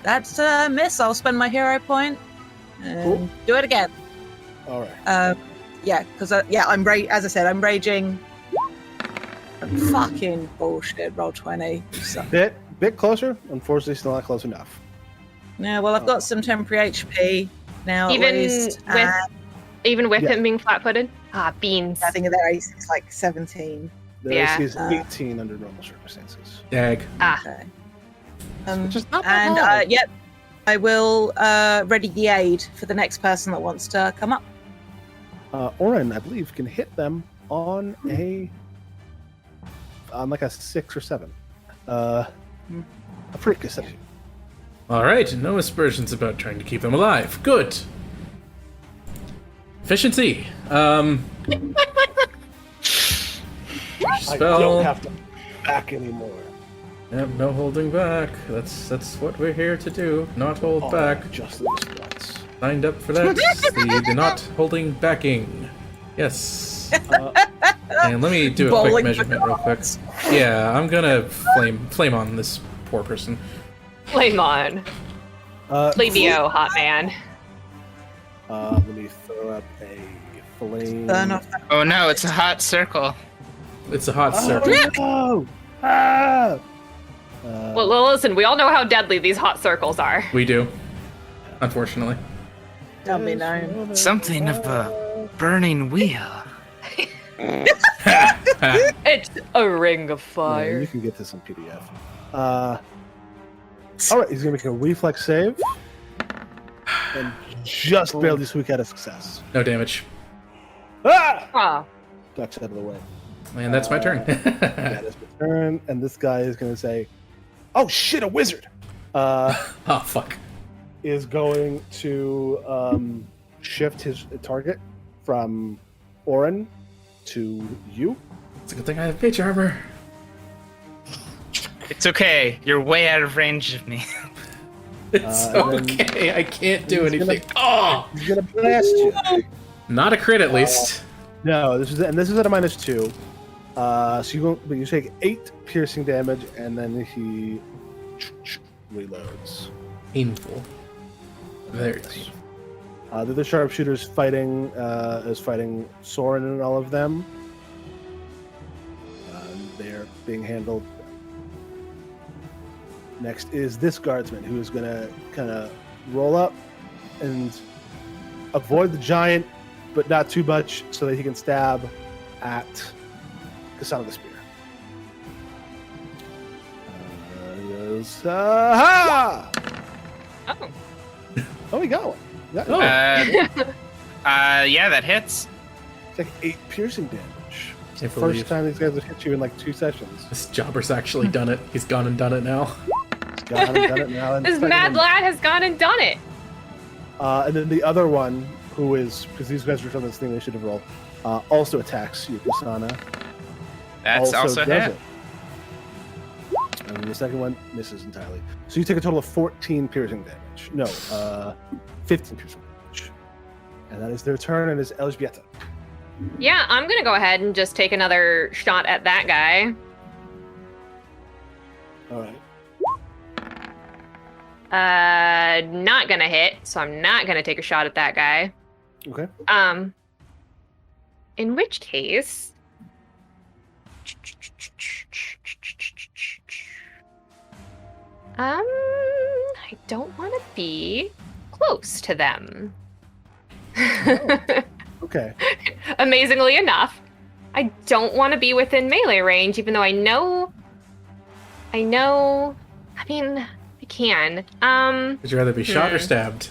[SPEAKER 5] That's a miss. I'll spend my hero point and
[SPEAKER 1] Cool.
[SPEAKER 5] do it again.
[SPEAKER 1] All right.
[SPEAKER 5] Yeah, because I'm as I said, I'm raging. Fucking bullshit. Roll 20. So,
[SPEAKER 1] Bit closer. Unfortunately, still not close enough.
[SPEAKER 5] yeah, well, I've got some temporary HP now.
[SPEAKER 2] Even
[SPEAKER 5] at least,
[SPEAKER 2] with
[SPEAKER 1] Yeah.
[SPEAKER 2] him being flat-footed? Ah, beans.
[SPEAKER 5] I think their AC is like 17.
[SPEAKER 1] Their
[SPEAKER 2] Yeah.
[SPEAKER 1] AC is 18 under normal circumstances.
[SPEAKER 4] Dag.
[SPEAKER 5] Okay.
[SPEAKER 1] Which is not that
[SPEAKER 5] And
[SPEAKER 1] high.
[SPEAKER 5] yep, I will ready the aid for the next person that wants to come up.
[SPEAKER 1] Orin, I believe, can hit them on like a 6 or 7. APRICUS.
[SPEAKER 4] All right, no aspersions about trying to keep them alive. Good. Efficiency.
[SPEAKER 1] I
[SPEAKER 4] Spell.
[SPEAKER 1] don't have to back anymore.
[SPEAKER 4] Yep, no holding back. That's what we're here to do. Not hold back.
[SPEAKER 1] Just this once.
[SPEAKER 4] Signed up for that. The not holding backing. Yes. And let me do a quick
[SPEAKER 5] Bowling
[SPEAKER 4] measurement real quick. Yeah, I'm gonna flame on this poor person.
[SPEAKER 2] Flame on. Plebeo, hot man.
[SPEAKER 1] Let me throw up a flame.
[SPEAKER 5] Burn off that.
[SPEAKER 3] Oh no, it's a hot circle.
[SPEAKER 4] It's a hot circle.
[SPEAKER 1] No! Ah!
[SPEAKER 2] Well, listen, we all know how deadly these hot circles are.
[SPEAKER 4] We do. Unfortunately.
[SPEAKER 5] Don't be known.
[SPEAKER 3] Something of a burning wheel.
[SPEAKER 2] It's a ring of
[SPEAKER 1] Yeah,
[SPEAKER 2] fire.
[SPEAKER 1] you can get this in PDF. Alright, he's gonna make a reflex save. And just barely squeak out a success.
[SPEAKER 4] No damage.
[SPEAKER 1] Ah!
[SPEAKER 2] Ah,
[SPEAKER 1] Ducks out of the way.
[SPEAKER 4] And that's my turn.
[SPEAKER 1] That is my turn, and this guy is gonna say, "Oh shit, a wizard!"
[SPEAKER 4] Oh fuck.
[SPEAKER 1] Is going to shift his target from Orin to you.
[SPEAKER 4] It's a good thing I have mage armor.
[SPEAKER 3] It's okay. You're way out of range of me.
[SPEAKER 4] It's
[SPEAKER 1] and then
[SPEAKER 4] okay. I can't do
[SPEAKER 1] he's
[SPEAKER 4] anything.
[SPEAKER 1] gonna-
[SPEAKER 4] Oh,
[SPEAKER 1] He's gonna blast you.
[SPEAKER 4] not a crit at least.
[SPEAKER 1] No, this is at a -2. But you take 8 piercing damage, and then he reloads.
[SPEAKER 4] Painful. Very painful.
[SPEAKER 1] The other sharpshooters fighting Soren and all of them. They're being handled Next is this guardsman, who is going to kind of roll up and avoid the giant, but not too much, so that he can stab at KSANA the spear. Ha!
[SPEAKER 2] Oh.
[SPEAKER 1] Oh, we got one. Yeah.
[SPEAKER 3] Yeah, that hits.
[SPEAKER 1] It's like 8 piercing damage. It's the
[SPEAKER 4] Can't believe
[SPEAKER 1] first time these guys have hit you in like 2 sessions.
[SPEAKER 4] This jobber's actually done it. He's gone and done it now.
[SPEAKER 1] He's gone and done it now. And
[SPEAKER 2] This
[SPEAKER 1] second
[SPEAKER 2] mad
[SPEAKER 1] one-
[SPEAKER 2] lad has gone and done it.
[SPEAKER 1] And then the other one, who is, because these guys are from this thing they should have rolled, also attacks you, KSANA.
[SPEAKER 3] That's also
[SPEAKER 1] does
[SPEAKER 3] hit.
[SPEAKER 1] it. And the second one misses entirely. So you take a total of 14 piercing damage. No, 15 piercing damage. And that is their turn, and is ELżBIETA.
[SPEAKER 2] Yeah, I'm gonna go ahead and just take another shot at that guy.
[SPEAKER 1] All right.
[SPEAKER 2] Not gonna hit, so I'm not gonna take a shot at that guy.
[SPEAKER 1] Okay.
[SPEAKER 2] In which case, I don't want to be close to them.
[SPEAKER 1] Okay.
[SPEAKER 2] Amazingly enough, I don't want to be within melee range, even though I know. I mean, I can.
[SPEAKER 4] Would you rather be shot or stabbed?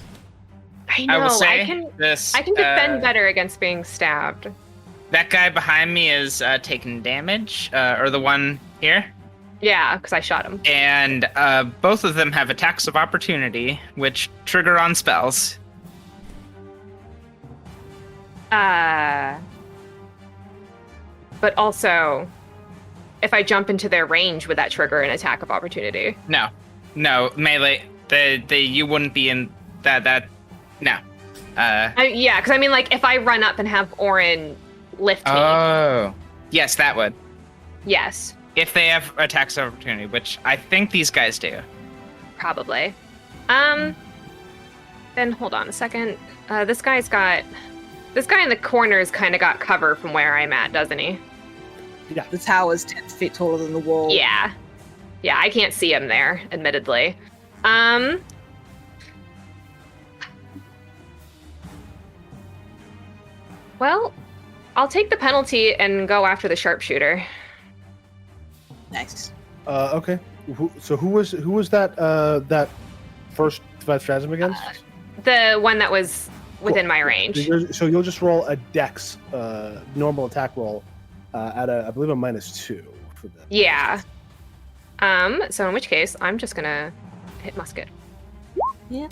[SPEAKER 2] I know.
[SPEAKER 3] I will say
[SPEAKER 2] I can
[SPEAKER 3] this.
[SPEAKER 2] defend better against being stabbed.
[SPEAKER 3] That guy behind me is taking damage, or the one here.
[SPEAKER 2] Yeah, because I shot him.
[SPEAKER 3] And both of them have attacks of opportunity, which trigger on spells.
[SPEAKER 2] But also, if I jump into their range, would that trigger an attack of opportunity?
[SPEAKER 3] No, melee. You wouldn't be in that. No.
[SPEAKER 2] Yeah, because I mean, like, if I run up and have ORIN lift me,
[SPEAKER 3] Oh, yes, that would.
[SPEAKER 2] yes,
[SPEAKER 3] If they have attacks of opportunity, which I think these guys do.
[SPEAKER 2] probably. Then hold on a second. This guy in the corner's kind of got cover from where I'm at, doesn't he?
[SPEAKER 5] The tower's 10 feet taller than the wall.
[SPEAKER 2] Yeah. Yeah, I can't see him there, admittedly. Well, I'll take the penalty and go after the sharpshooter.
[SPEAKER 5] Nice.
[SPEAKER 1] Okay. So who was that first stratagem against?
[SPEAKER 2] The one that was within
[SPEAKER 1] Cool.
[SPEAKER 2] my range.
[SPEAKER 1] So you'll just roll a dex, normal attack roll, at I believe a -2 for that.
[SPEAKER 2] Yeah. So in which case, I'm just gonna hit musket.
[SPEAKER 5] Yeah.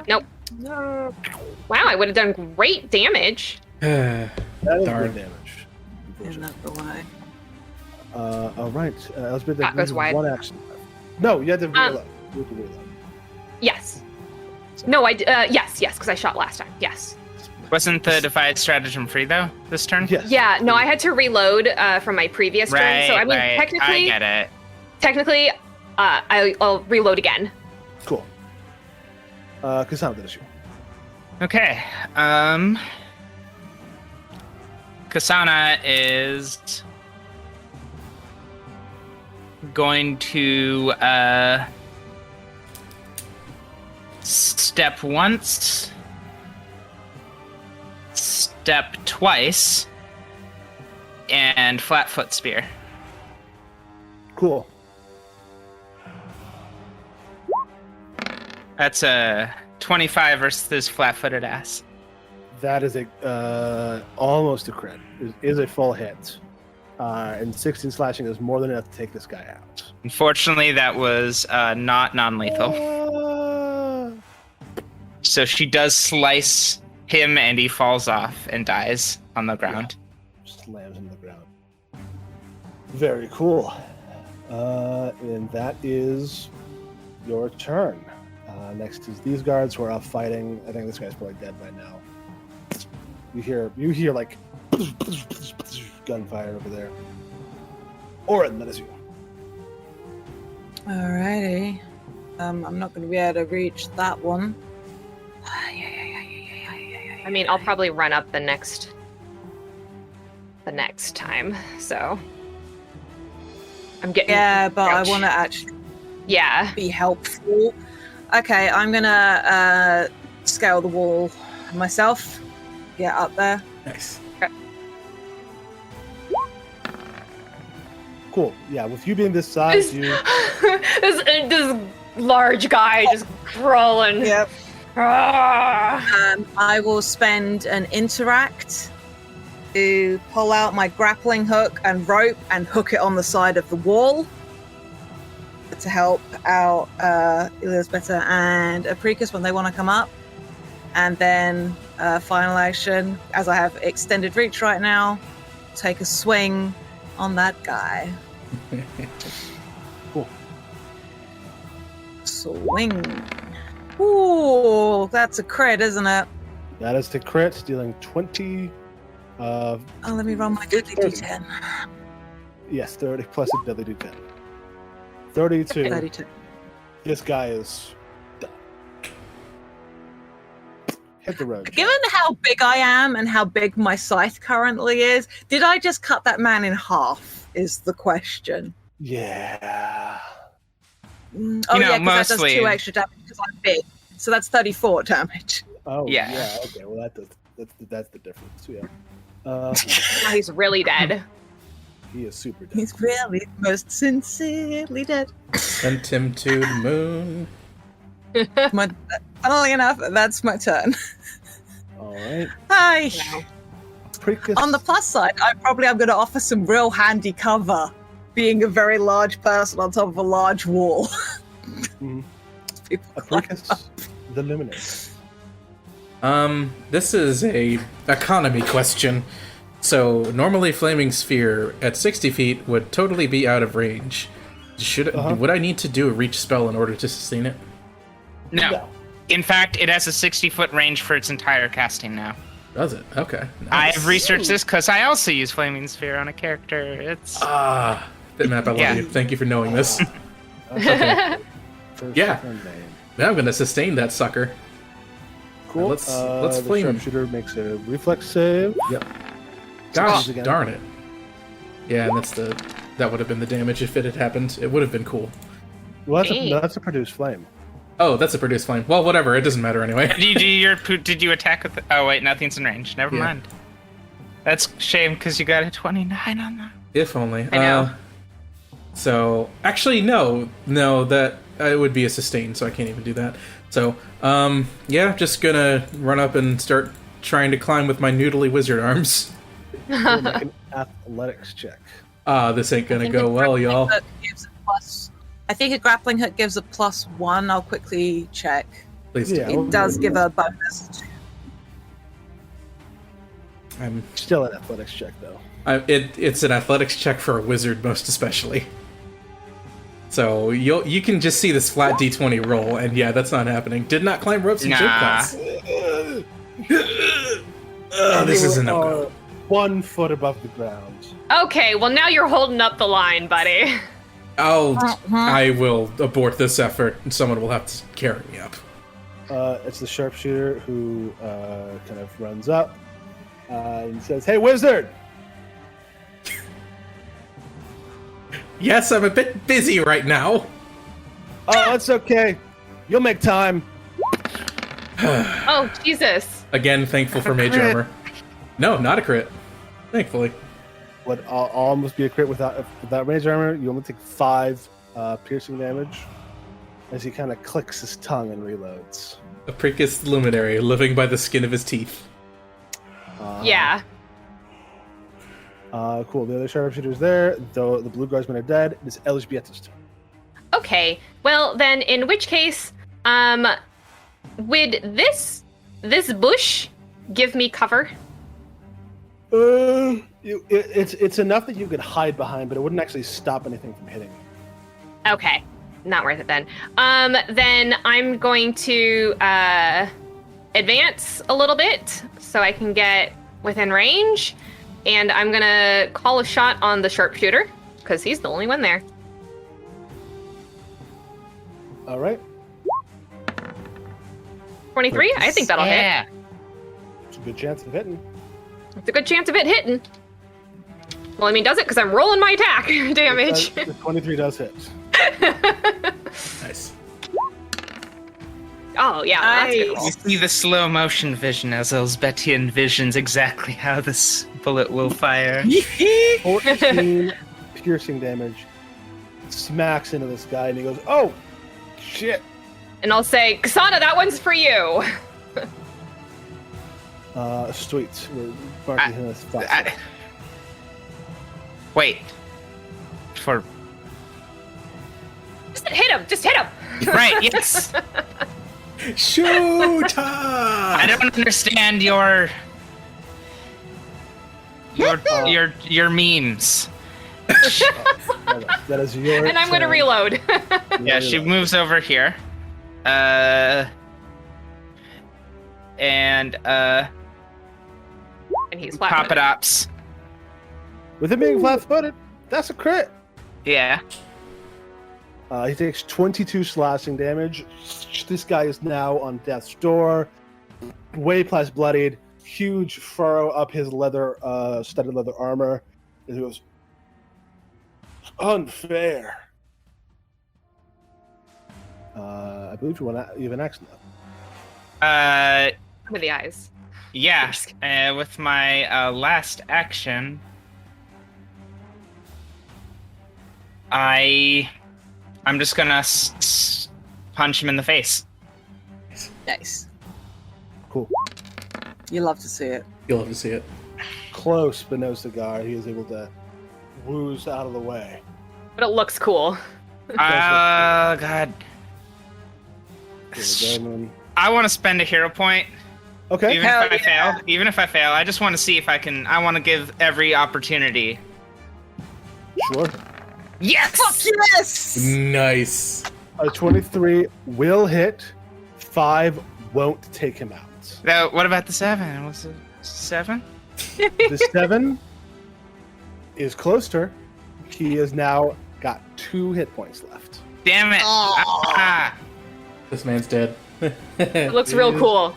[SPEAKER 2] Nope.
[SPEAKER 5] No.
[SPEAKER 2] Wow, I would have done great damage.
[SPEAKER 1] That is
[SPEAKER 4] Darn.
[SPEAKER 1] good damage.
[SPEAKER 5] In that way.
[SPEAKER 1] All right, ELżBIETA,
[SPEAKER 2] That goes wide.
[SPEAKER 1] one action. No, you had to reload. You had to reload.
[SPEAKER 2] Yes. No, yes, because I shot last time. Yes.
[SPEAKER 3] Wasn't the defied stratagem free though this turn?
[SPEAKER 1] Yes.
[SPEAKER 2] Yeah, no, I had to reload from my previous turn. So I mean,
[SPEAKER 3] right.
[SPEAKER 2] technically,
[SPEAKER 3] I get it.
[SPEAKER 2] I'll reload again.
[SPEAKER 1] Cool. KSANA, that is you.
[SPEAKER 3] Okay. KSANA is going to step once, step twice, and flat-foot spear.
[SPEAKER 1] Cool.
[SPEAKER 3] That's a 25 versus this flat-footed ass.
[SPEAKER 1] That is a almost a crit. Is a full hit. And 16 slashing is more than enough to take this guy out.
[SPEAKER 3] Unfortunately, that was not non-lethal. So she does slice him, and he falls off and dies on the ground.
[SPEAKER 1] Slams into the ground. Very cool. And that is your turn. Next is these guards who are off fighting. I think this guy's probably dead by now. You hear like gunfire over there. ORIN, that is you.
[SPEAKER 5] Alrighty. I'm not going to be able to reach that one.
[SPEAKER 2] I mean, I'll probably run up the next time. So I'm getting.
[SPEAKER 5] Yeah, but
[SPEAKER 2] Ouch.
[SPEAKER 5] I want to actually.
[SPEAKER 2] Yeah.
[SPEAKER 5] be helpful. Okay, I'm gonna scale the wall myself. Get up there.
[SPEAKER 4] Nice.
[SPEAKER 1] Cool. Yeah, with you being this size, you
[SPEAKER 2] this large guy just crawling.
[SPEAKER 5] Yep.
[SPEAKER 2] Ah.
[SPEAKER 5] I will spend an interact to pull out my grappling hook and rope and hook it on the side of the wall to help out ELŽBIETA and APRICUS when they want to come up. And then final action, as I have extended reach right now, take a swing on that guy.
[SPEAKER 1] cool.
[SPEAKER 5] Swing. Ooh, that's a crit, isn't it?
[SPEAKER 1] That is the crit, dealing 20.
[SPEAKER 5] Oh, let me roll my deadly d10.
[SPEAKER 1] Yes, 30 plus a deadly d10. 32.
[SPEAKER 5] 32.
[SPEAKER 1] This guy is done. Hit the road.
[SPEAKER 5] Given how big I am and how big my scythe currently is, did I just cut that man in half? Is the question.
[SPEAKER 1] Yeah.
[SPEAKER 5] Oh,
[SPEAKER 3] You know,
[SPEAKER 5] yeah, because that does
[SPEAKER 3] mostly-
[SPEAKER 5] 2 extra damage because I'm big. So that's 34 damage.
[SPEAKER 1] Oh,
[SPEAKER 3] Yeah.
[SPEAKER 1] yeah. Okay, well, that's the difference. Yeah.
[SPEAKER 2] Now he's really dead.
[SPEAKER 1] He is super dead.
[SPEAKER 5] He's really most sincerely dead.
[SPEAKER 4] Sent him to the moon.
[SPEAKER 5] Funnily enough, that's my turn.
[SPEAKER 1] All right.
[SPEAKER 5] Hi.
[SPEAKER 1] Precus.
[SPEAKER 5] On the plus side, I'm going to offer some real handy cover, being a very large person on top of a large wall.
[SPEAKER 1] Mhm.
[SPEAKER 5] People climb
[SPEAKER 1] Precus,
[SPEAKER 5] up.
[SPEAKER 1] the Luminary.
[SPEAKER 4] This is a economy question. So normally flaming sphere at 60 feet would totally be out of range. Would I need to do a reach spell in order to sustain it?
[SPEAKER 3] No.
[SPEAKER 1] No.
[SPEAKER 3] In fact, it has a 60-foot range for its entire casting now.
[SPEAKER 4] Does it? Okay. Nice.
[SPEAKER 3] I've researched this because I also use Flaming Sphere on a character. It's
[SPEAKER 4] Bitmap, I love
[SPEAKER 3] Yeah.
[SPEAKER 4] you. Thank you for knowing this.
[SPEAKER 1] That's okay. First
[SPEAKER 4] Yeah.
[SPEAKER 1] turn name.
[SPEAKER 4] Now I'm gonna sustain that sucker.
[SPEAKER 1] Cool.
[SPEAKER 4] Let's
[SPEAKER 1] the
[SPEAKER 4] flame.
[SPEAKER 1] sharpshooter makes a reflex save.
[SPEAKER 4] Yep. Gosh
[SPEAKER 1] again.
[SPEAKER 4] darn it. Yeah, and that would have been the damage if it had happened. It would have been cool.
[SPEAKER 1] Well,
[SPEAKER 2] Dang.
[SPEAKER 1] that's a produce flame.
[SPEAKER 4] Oh, that's a produce flame. Well, whatever. It doesn't matter anyway.
[SPEAKER 3] Did you attack with? Oh wait, nothing's in range. Never
[SPEAKER 4] Yeah.
[SPEAKER 3] mind. That's a shame because you got a 29 on that.
[SPEAKER 4] If only.
[SPEAKER 2] I know.
[SPEAKER 4] So actually, no, that it would be a sustain, so I can't even do that. So, yeah, just gonna run up and start trying to climb with my noodly wizard arms.
[SPEAKER 1] We'll make an athletics check.
[SPEAKER 4] This ain't gonna go well, y'all.
[SPEAKER 5] I think a grappling hook gives a +1. I'll quickly check.
[SPEAKER 4] Please
[SPEAKER 1] Yeah.
[SPEAKER 4] do.
[SPEAKER 5] It does give a bonus.
[SPEAKER 4] I'm
[SPEAKER 1] Still an athletics check, though.
[SPEAKER 4] It's an athletics check for a wizard, most especially. So you can just see this flat d20 roll, and yeah, that's not happening. Did not climb ropes in shape
[SPEAKER 3] Nah.
[SPEAKER 4] class. This is a no-go.
[SPEAKER 1] 1 foot above the ground.
[SPEAKER 2] Okay, well now you're holding up the line, buddy.
[SPEAKER 4] I will abort this effort, and someone will have to carry me up.
[SPEAKER 1] It's the sharpshooter who kind of runs up and says, "Hey, wizard!"
[SPEAKER 4] Yes, I'm a bit busy right now.
[SPEAKER 1] Oh, it's okay. You'll make time.
[SPEAKER 2] Oh, Jesus.
[SPEAKER 4] Again, thankful for mage
[SPEAKER 1] crit.
[SPEAKER 4] armor. No, not a crit. Thankfully.
[SPEAKER 1] Would almost be a crit without range armor. You only take 5 piercing damage as he kind of clicks his tongue and reloads.
[SPEAKER 4] APRICUS luminary, living by the skin of his teeth.
[SPEAKER 2] Yeah.
[SPEAKER 1] Cool. The other sharpshooters there, though the blue guardsmen are dead. It is ELŽBIETA's turn.
[SPEAKER 2] Okay. Well, then, in which case, would this bush give me cover?
[SPEAKER 1] It's enough that you could hide behind, but it wouldn't actually stop anything from hitting you.
[SPEAKER 2] Okay. Not worth it then. Then I'm going to advance a little bit so I can get within range, and I'm gonna call a shot on the sharpshooter because he's the only one there.
[SPEAKER 1] All right.
[SPEAKER 2] 23. I think that'll hit.
[SPEAKER 3] Yeah.
[SPEAKER 1] It's a good chance of hitting.
[SPEAKER 2] It's a good chance of it hitting. Well, I mean, does it? Because I'm rolling my attack damage.
[SPEAKER 1] The 23 does hit.
[SPEAKER 2] Oh, yeah, that's a good roll.
[SPEAKER 3] You see the slow motion vision as Elsbethia envisions exactly how this bullet will fire.
[SPEAKER 1] 14 piercing damage. Smacks into this guy, and he goes, "Oh, shit!"
[SPEAKER 2] And I'll say, KSANA, that one's for you.
[SPEAKER 1] Sweet. We're marking him as fast.
[SPEAKER 3] Wait. For
[SPEAKER 2] Just hit him. Just hit him.
[SPEAKER 3] right, yes.
[SPEAKER 4] Shoot!
[SPEAKER 3] I don't understand your memes.
[SPEAKER 1] That is your
[SPEAKER 2] And I'm going to
[SPEAKER 1] turn.
[SPEAKER 2] reload.
[SPEAKER 3] Yeah, she moves over here. And
[SPEAKER 2] he's
[SPEAKER 3] pop
[SPEAKER 2] flat-footed.
[SPEAKER 3] it ups.
[SPEAKER 1] With him being flat-footed, that's a crit.
[SPEAKER 3] Yeah.
[SPEAKER 1] He takes 22 slashing damage. This guy is now on death's door, way past bloodied. Huge furrow up his leather, studded leather armor. And he goes, "Unfair." I believe you have an action now.
[SPEAKER 2] With the eyes.
[SPEAKER 3] Yeah. With my last action, I'm just gonna punch him in the face.
[SPEAKER 5] Nice.
[SPEAKER 1] Cool.
[SPEAKER 5] You love to see it.
[SPEAKER 4] You'll have to see it.
[SPEAKER 1] Close, but no cigar. He is able to wooze out of the way.
[SPEAKER 2] But it looks cool.
[SPEAKER 3] Oh god. I want to spend a hero point.
[SPEAKER 1] Okay.
[SPEAKER 3] Even if I fail, I just want to see if I can. I want to give every opportunity.
[SPEAKER 1] Sure.
[SPEAKER 3] Yes.
[SPEAKER 5] Fuck yes!
[SPEAKER 4] Nice.
[SPEAKER 1] A 23 will hit. 5 won't take him out.
[SPEAKER 3] What about the 7? Was it 7?
[SPEAKER 1] The 7 is close to her. He has now got 2 hit points left.
[SPEAKER 3] Damn it! Ah.
[SPEAKER 4] This man's dead.
[SPEAKER 2] It looks real cool.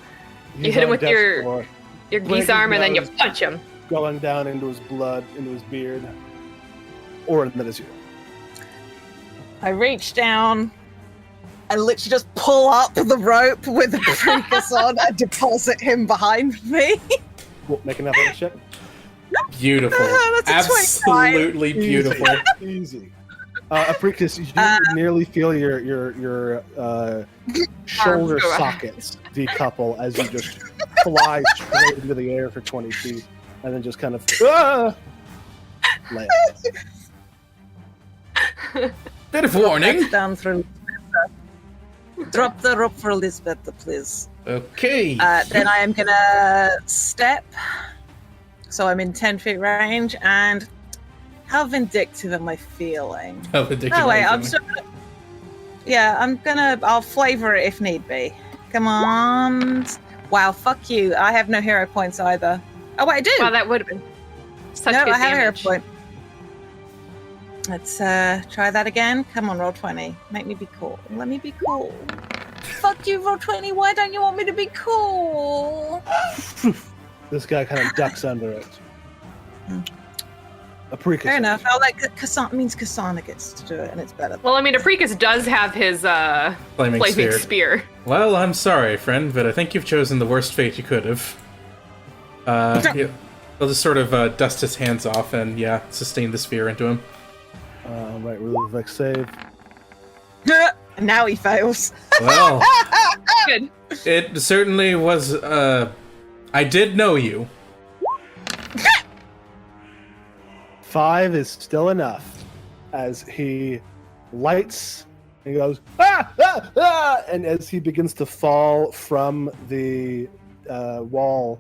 [SPEAKER 2] You
[SPEAKER 1] He's
[SPEAKER 2] hit him
[SPEAKER 1] on
[SPEAKER 2] with
[SPEAKER 1] death's
[SPEAKER 2] your
[SPEAKER 1] door,
[SPEAKER 2] geese arm and then you punch him.
[SPEAKER 1] going down into his blood, into his beard. Or that is you.
[SPEAKER 5] I reach down. I literally just pull up the rope with the APRICUS on and deposit him behind me.
[SPEAKER 1] Cool. Make an athletics check.
[SPEAKER 4] Beautiful.
[SPEAKER 5] That's a 25.
[SPEAKER 4] Absolutely beautiful.
[SPEAKER 1] Easy. APRICUS, you nearly feel your shoulder sockets decouple as you just fly straight into the air for 20 feet, and then just kind of land.
[SPEAKER 4] Bit of warning.
[SPEAKER 5] Down through. Drop the rope for Elizabeth, please.
[SPEAKER 4] Okay.
[SPEAKER 5] Then I am gonna step. So I'm in 10 feet range, and how vindictive am I feeling?
[SPEAKER 4] How vindictive
[SPEAKER 5] Oh
[SPEAKER 4] are
[SPEAKER 5] wait,
[SPEAKER 4] you
[SPEAKER 5] I'm
[SPEAKER 4] feeling?
[SPEAKER 5] still. Yeah, I'll flavor it if need be. Come on. Wow, fuck you. I have no hero points either. Oh wait, I do.
[SPEAKER 2] Wow, that would have been such
[SPEAKER 5] No,
[SPEAKER 2] good
[SPEAKER 5] I have a hero
[SPEAKER 2] damage.
[SPEAKER 5] point. Let's try that again. Come on, roll 20. Make me be cool. Let me be cool. Fuck you, roll 20. Why don't you want me to be cool?
[SPEAKER 1] This guy kind of ducks under it. APRICUS.
[SPEAKER 5] Fair enough. I'll let KSANA gets to do it, and it's better.
[SPEAKER 2] Well, I mean, APRICUS does have his
[SPEAKER 4] Flaming
[SPEAKER 2] flaming
[SPEAKER 4] spear.
[SPEAKER 2] spear.
[SPEAKER 4] Well, I'm sorry, friend, but I think you've chosen the worst fate you could have. He'll just sort of dust his hands off and, sustain the spear into him.
[SPEAKER 1] Right, reflex save.
[SPEAKER 5] And now he fails.
[SPEAKER 4] Well,
[SPEAKER 2] Good.
[SPEAKER 4] it certainly was, I did know you.
[SPEAKER 1] 5 is still enough as he lights and goes, ah, ah, ah! And as he begins to fall from the wall,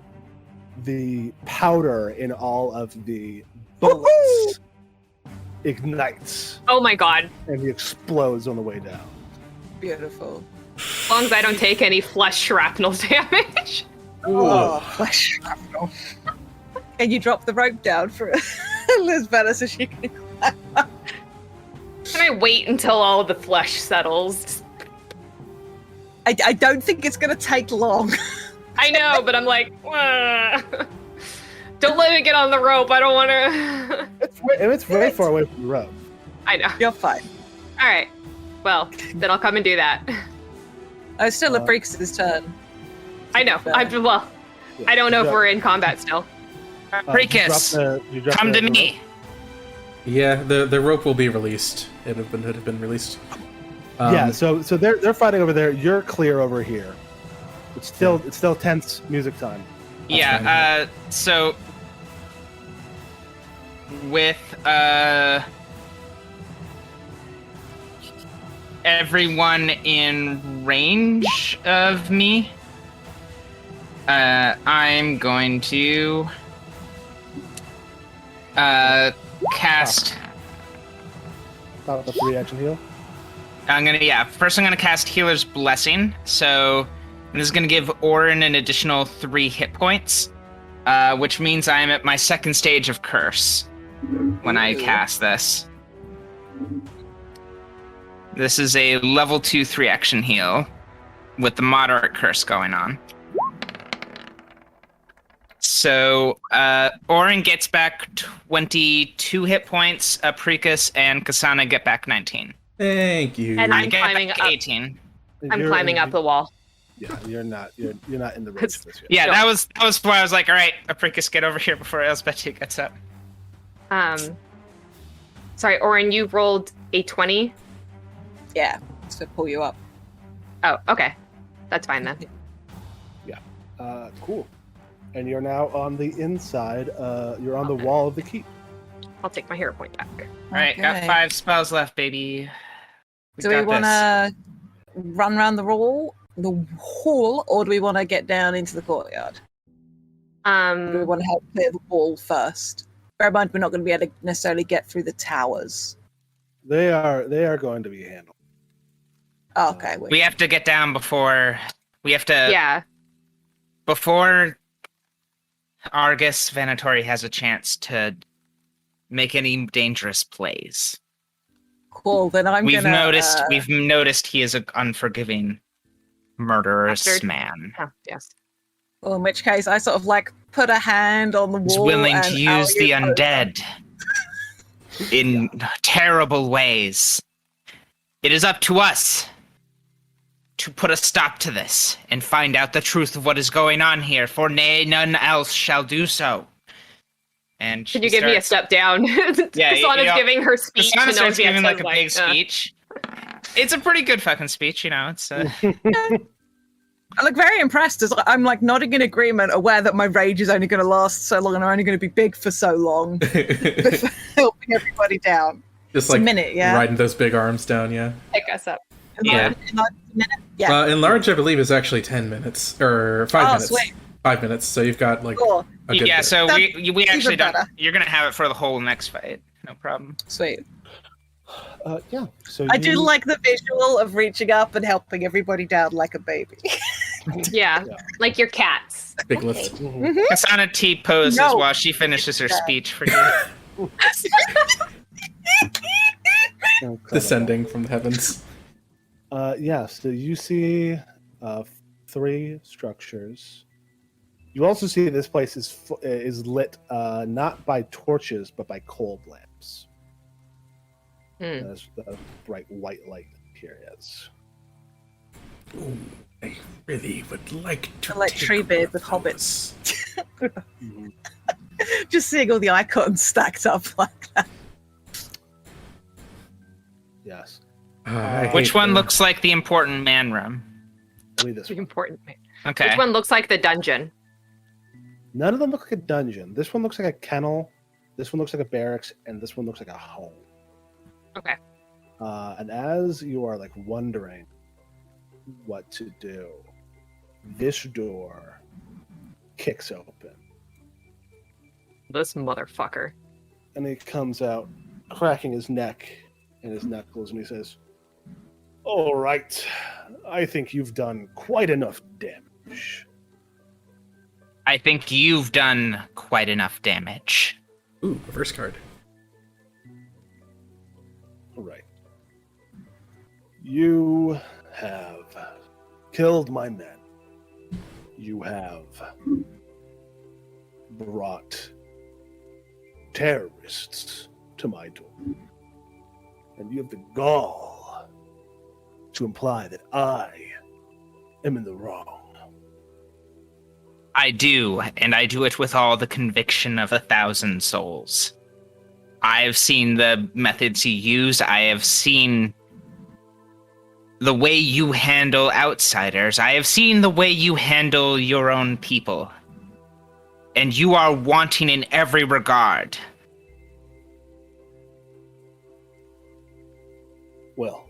[SPEAKER 1] the powder in all of the bullets ignites
[SPEAKER 5] Oh
[SPEAKER 2] my god.
[SPEAKER 1] and he explodes on the way down.
[SPEAKER 5] Beautiful.
[SPEAKER 2] As long as I don't take any flesh shrapnel damage.
[SPEAKER 5] Oh, flesh shrapnel. And you drop the rope down for Elizabeth so she can.
[SPEAKER 2] Can I wait until all of the flesh settles?
[SPEAKER 5] I don't think it's going to take long.
[SPEAKER 2] I know, but I'm like, don't let me get on the rope. I don't want to.
[SPEAKER 1] It's very far away from the rope.
[SPEAKER 2] I know.
[SPEAKER 5] You're fine.
[SPEAKER 2] All right. Well, then I'll come and do that.
[SPEAKER 5] Oh, it's still Apricus' turn.
[SPEAKER 2] I know. I don't know if we're in combat still.
[SPEAKER 3] APRICUS, come to me.
[SPEAKER 4] Yeah, the rope will be released. It have been released.
[SPEAKER 1] Yeah, so they're fighting over there. You're clear over here. It's still tense music time.
[SPEAKER 3] Yeah. So with everyone in range of me, I'm going to cast.
[SPEAKER 1] About the 3-action heal.
[SPEAKER 3] First I'm gonna cast Healer's Blessing. So this is gonna give ORIN an additional 3 hit points, which means I'm at my second stage of Curse when I cast this. This is a level 2 3-action heal with the moderate curse going on. So ORIN gets back 22 hit points. APRICUS and KSANA get back 19.
[SPEAKER 4] Thank you.
[SPEAKER 2] And I'm
[SPEAKER 3] Get
[SPEAKER 2] climbing
[SPEAKER 3] back
[SPEAKER 2] up.
[SPEAKER 3] 18.
[SPEAKER 2] I'm climbing up the wall.
[SPEAKER 1] Yeah, you're not in the range of this yet.
[SPEAKER 3] Yeah,
[SPEAKER 2] Sure.
[SPEAKER 3] that was why I was like, all right, APRICUS, get over here before ELŞBIETA gets up.
[SPEAKER 2] Sorry, ORIN, you rolled a 20.
[SPEAKER 5] Yeah, to pull you up.
[SPEAKER 2] Oh, okay. That's fine then.
[SPEAKER 1] Cool. And you're now on the inside. You're on the wall of the keep.
[SPEAKER 2] I'll take my hero point back.
[SPEAKER 3] All right, got
[SPEAKER 5] Okay.
[SPEAKER 3] 5 spells left, baby.
[SPEAKER 5] Do we want to run around the hall, or do we want to get down into the courtyard? Do we want to help clear the wall first? Bear in mind, we're not going to be able to necessarily get through the towers.
[SPEAKER 1] They are going to be handled.
[SPEAKER 5] Oh, okay.
[SPEAKER 3] We have to get down before
[SPEAKER 2] Yeah.
[SPEAKER 3] before Argus Venatori has a chance to make any dangerous plays.
[SPEAKER 5] Cool. Then
[SPEAKER 3] We've noticed he is an unforgiving, murderous
[SPEAKER 2] Bastard.
[SPEAKER 3] man.
[SPEAKER 2] Oh, yes.
[SPEAKER 5] Well, in which case, I sort of put a hand on the wall.
[SPEAKER 3] He's willing
[SPEAKER 5] and
[SPEAKER 3] to use the
[SPEAKER 5] I'll
[SPEAKER 3] undead in terrible ways. It is up to us to put a stop to this and find out the truth of what is going on here, for none else shall do so. And
[SPEAKER 2] Can you give me a step down?
[SPEAKER 3] Yeah,
[SPEAKER 2] Kasana's giving her speech.
[SPEAKER 3] Kasana
[SPEAKER 2] and
[SPEAKER 3] starts giving
[SPEAKER 2] Elżbieta's
[SPEAKER 3] like a big speech. It's a pretty good fucking speech, you know. It's
[SPEAKER 5] I look very impressed as I'm nodding in agreement, aware that my rage is only going to last so long and I'm only going to be big for so long. Before helping everybody down.
[SPEAKER 4] Just
[SPEAKER 5] It's a minute, yeah.
[SPEAKER 4] riding those big arms down, yeah.
[SPEAKER 2] Pick us up.
[SPEAKER 3] Yeah.
[SPEAKER 5] Yeah.
[SPEAKER 4] Enlarge, I believe, is actually 10 minutes or 5 minutes.
[SPEAKER 5] Sweet.
[SPEAKER 4] 5 minutes. So you've got
[SPEAKER 5] Cool.
[SPEAKER 4] a good bit.
[SPEAKER 3] So we actually
[SPEAKER 5] even
[SPEAKER 3] don't.
[SPEAKER 5] better.
[SPEAKER 3] You're gonna have it for the whole next fight. No problem.
[SPEAKER 5] Sweet.
[SPEAKER 1] Yeah. So
[SPEAKER 5] I do like the visual of reaching up and helping everybody down like a baby.
[SPEAKER 2] Yeah. Like your cats.
[SPEAKER 4] Big lift.
[SPEAKER 1] Mhm.
[SPEAKER 3] Kasana T poses
[SPEAKER 5] No.
[SPEAKER 3] while she finishes her speech for you.
[SPEAKER 1] Incredible.
[SPEAKER 4] Descending from the heavens.
[SPEAKER 1] Yeah, so you see 3 structures. You also see this place is lit not by torches but by coal lamps. That's the bright white light here is.
[SPEAKER 4] Ooh, I really would like to
[SPEAKER 5] like
[SPEAKER 4] take
[SPEAKER 5] Treebeard
[SPEAKER 4] one of
[SPEAKER 5] with hobbits.
[SPEAKER 4] those.
[SPEAKER 1] Mhm.
[SPEAKER 5] Just seeing all the icons stacked up like that.
[SPEAKER 1] Yes.
[SPEAKER 4] I
[SPEAKER 3] Which
[SPEAKER 4] hate
[SPEAKER 3] one
[SPEAKER 4] the-
[SPEAKER 3] looks like the important man room?
[SPEAKER 1] Only this
[SPEAKER 2] The
[SPEAKER 1] one.
[SPEAKER 2] important.
[SPEAKER 3] Okay.
[SPEAKER 2] Which one looks like the dungeon?
[SPEAKER 1] None of them look like a dungeon. This one looks like a kennel. This one looks like a barracks, and this one looks like a home.
[SPEAKER 2] Okay.
[SPEAKER 1] And as you are wondering what to do, this door kicks open,
[SPEAKER 2] This motherfucker.
[SPEAKER 1] and he comes out, cracking his neck and his knuckles, and he says, "All right, I think you've done quite enough damage."
[SPEAKER 3] I think you've done quite enough damage.
[SPEAKER 4] Ooh, reverse card.
[SPEAKER 1] All right. You have killed my men. You have brought terrorists to my door. And you have the gall to imply that I am in the wrong.
[SPEAKER 3] I do, and I do it with all the conviction of 1,000 souls. I have seen the methods you use. I have seen the way you handle outsiders. I have seen the way you handle your own people. And you are wanting in every regard.
[SPEAKER 1] Well,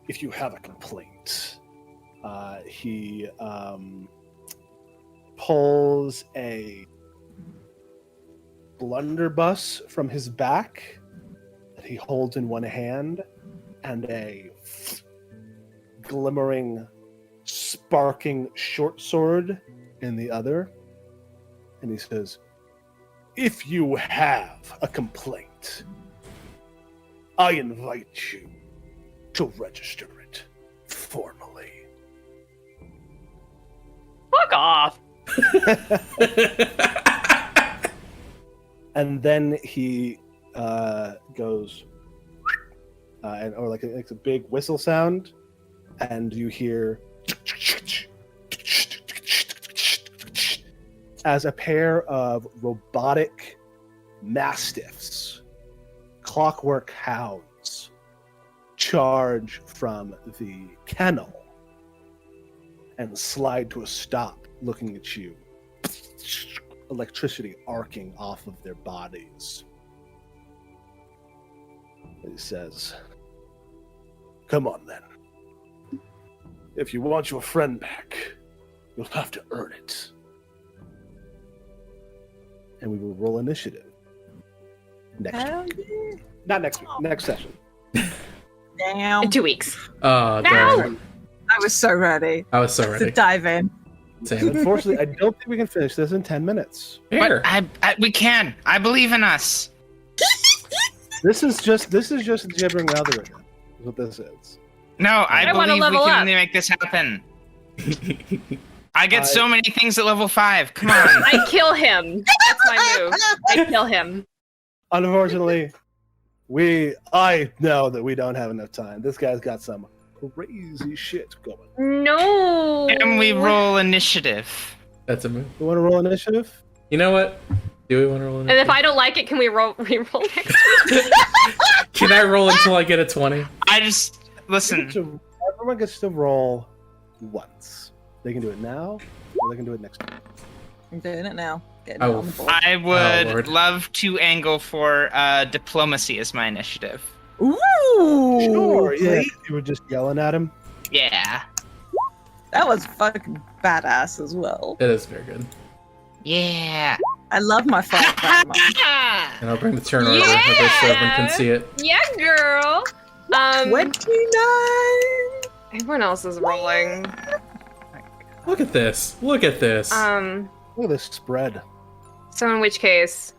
[SPEAKER 1] if you have a complaint, he pulls a blunderbuss from his back that he holds in one hand and a glimmering, sparking short sword in the other. And he says, if you have a complaint, I invite you to register it formally.
[SPEAKER 2] Fuck off.
[SPEAKER 1] And then he goes, or like it makes a big whistle sound, and you hear as a pair of robotic mastiffs, clockwork hounds, charge from the kennel and slide to a stop, looking at you. Electricity arcing off of their bodies. And he says, come on then. If you want your friend back, you'll have to earn it. And we will roll initiative. Next week. Not next week, next session.
[SPEAKER 5] Damn.
[SPEAKER 2] In 2 weeks.
[SPEAKER 4] Oh,
[SPEAKER 2] No!
[SPEAKER 4] damn.
[SPEAKER 5] I was so ready
[SPEAKER 4] I was so
[SPEAKER 5] to
[SPEAKER 4] ready.
[SPEAKER 5] dive in.
[SPEAKER 4] Same.
[SPEAKER 1] Unfortunately, I don't think we can finish this in 10 minutes.
[SPEAKER 4] Here.
[SPEAKER 3] But we can. I believe in us.
[SPEAKER 1] This is just gibbering algorithm. Is what this is.
[SPEAKER 3] No, I
[SPEAKER 2] wanna
[SPEAKER 3] believe we
[SPEAKER 2] level
[SPEAKER 3] can
[SPEAKER 2] up.
[SPEAKER 3] make this happen. I get so many things at level 5. Come on.
[SPEAKER 2] I kill him. That's my move. I kill him.
[SPEAKER 1] Unfortunately, I know that we don't have enough time. This guy's got some crazy shit going.
[SPEAKER 2] No.
[SPEAKER 3] And we roll initiative.
[SPEAKER 4] That's a move.
[SPEAKER 1] You want to roll initiative?
[SPEAKER 4] You know what? Do we want to roll
[SPEAKER 2] And if I don't like it, can we re-roll next?
[SPEAKER 4] Can I roll until I get a 20?
[SPEAKER 3] I just listen.
[SPEAKER 1] Everyone gets to roll once. They can do it now, or they can do it next time.
[SPEAKER 5] I'm doing it now. Getting
[SPEAKER 4] Oh,
[SPEAKER 5] it on the board.
[SPEAKER 3] I would
[SPEAKER 4] Lord.
[SPEAKER 3] love to angle for diplomacy as my initiative.
[SPEAKER 5] Ooh!
[SPEAKER 1] Sure, yeah. You were just yelling at him.
[SPEAKER 3] Yeah.
[SPEAKER 5] That was fucking badass as well.
[SPEAKER 4] It is very good.
[SPEAKER 3] Yeah.
[SPEAKER 5] I love my fight that much.
[SPEAKER 4] And I'll bring the turn order so everyone can see it.
[SPEAKER 2] Yeah, girl.
[SPEAKER 5] 29!
[SPEAKER 2] Everyone else is rolling.
[SPEAKER 4] Look at this. Look at this.
[SPEAKER 1] Look at this spread.
[SPEAKER 2] So in which case...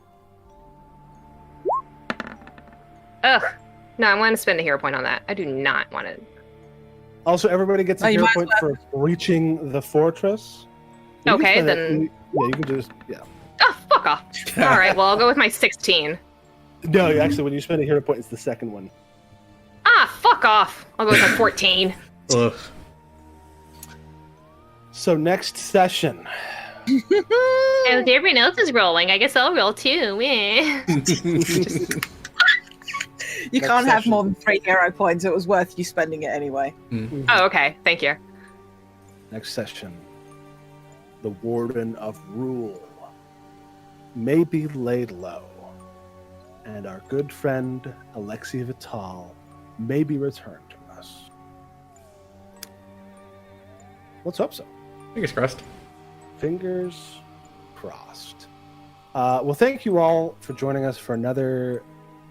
[SPEAKER 2] Ugh. No, I want to spend a hero point on that. I do not want to...
[SPEAKER 1] Also, everybody gets a
[SPEAKER 5] Oh, you
[SPEAKER 1] hero
[SPEAKER 5] might
[SPEAKER 1] point
[SPEAKER 5] as
[SPEAKER 1] for reaching the fortress. You can
[SPEAKER 2] Okay,
[SPEAKER 1] spend it-
[SPEAKER 2] then-
[SPEAKER 1] Yeah, you can just, yeah.
[SPEAKER 2] Oh, fuck off. All right, well, I'll go with my 16.
[SPEAKER 1] No, actually, when you spend a hero point, it's the second one.
[SPEAKER 2] Ah, fuck off. I'll go with my 14.
[SPEAKER 4] Ugh.
[SPEAKER 1] So next session.
[SPEAKER 2] And if everyone else is rolling, I guess I'll roll too.
[SPEAKER 5] You
[SPEAKER 1] Next
[SPEAKER 5] can't have
[SPEAKER 1] session.
[SPEAKER 5] more than 3 hero points. It was worth you spending it anyway.
[SPEAKER 2] Oh, okay. Thank you.
[SPEAKER 1] Next session. The Warden of Rule may be laid low, and our good friend Alexei Vital may be returned to us. Let's hope so.
[SPEAKER 4] Fingers crossed.
[SPEAKER 1] Fingers crossed. Well, thank you all for joining us for another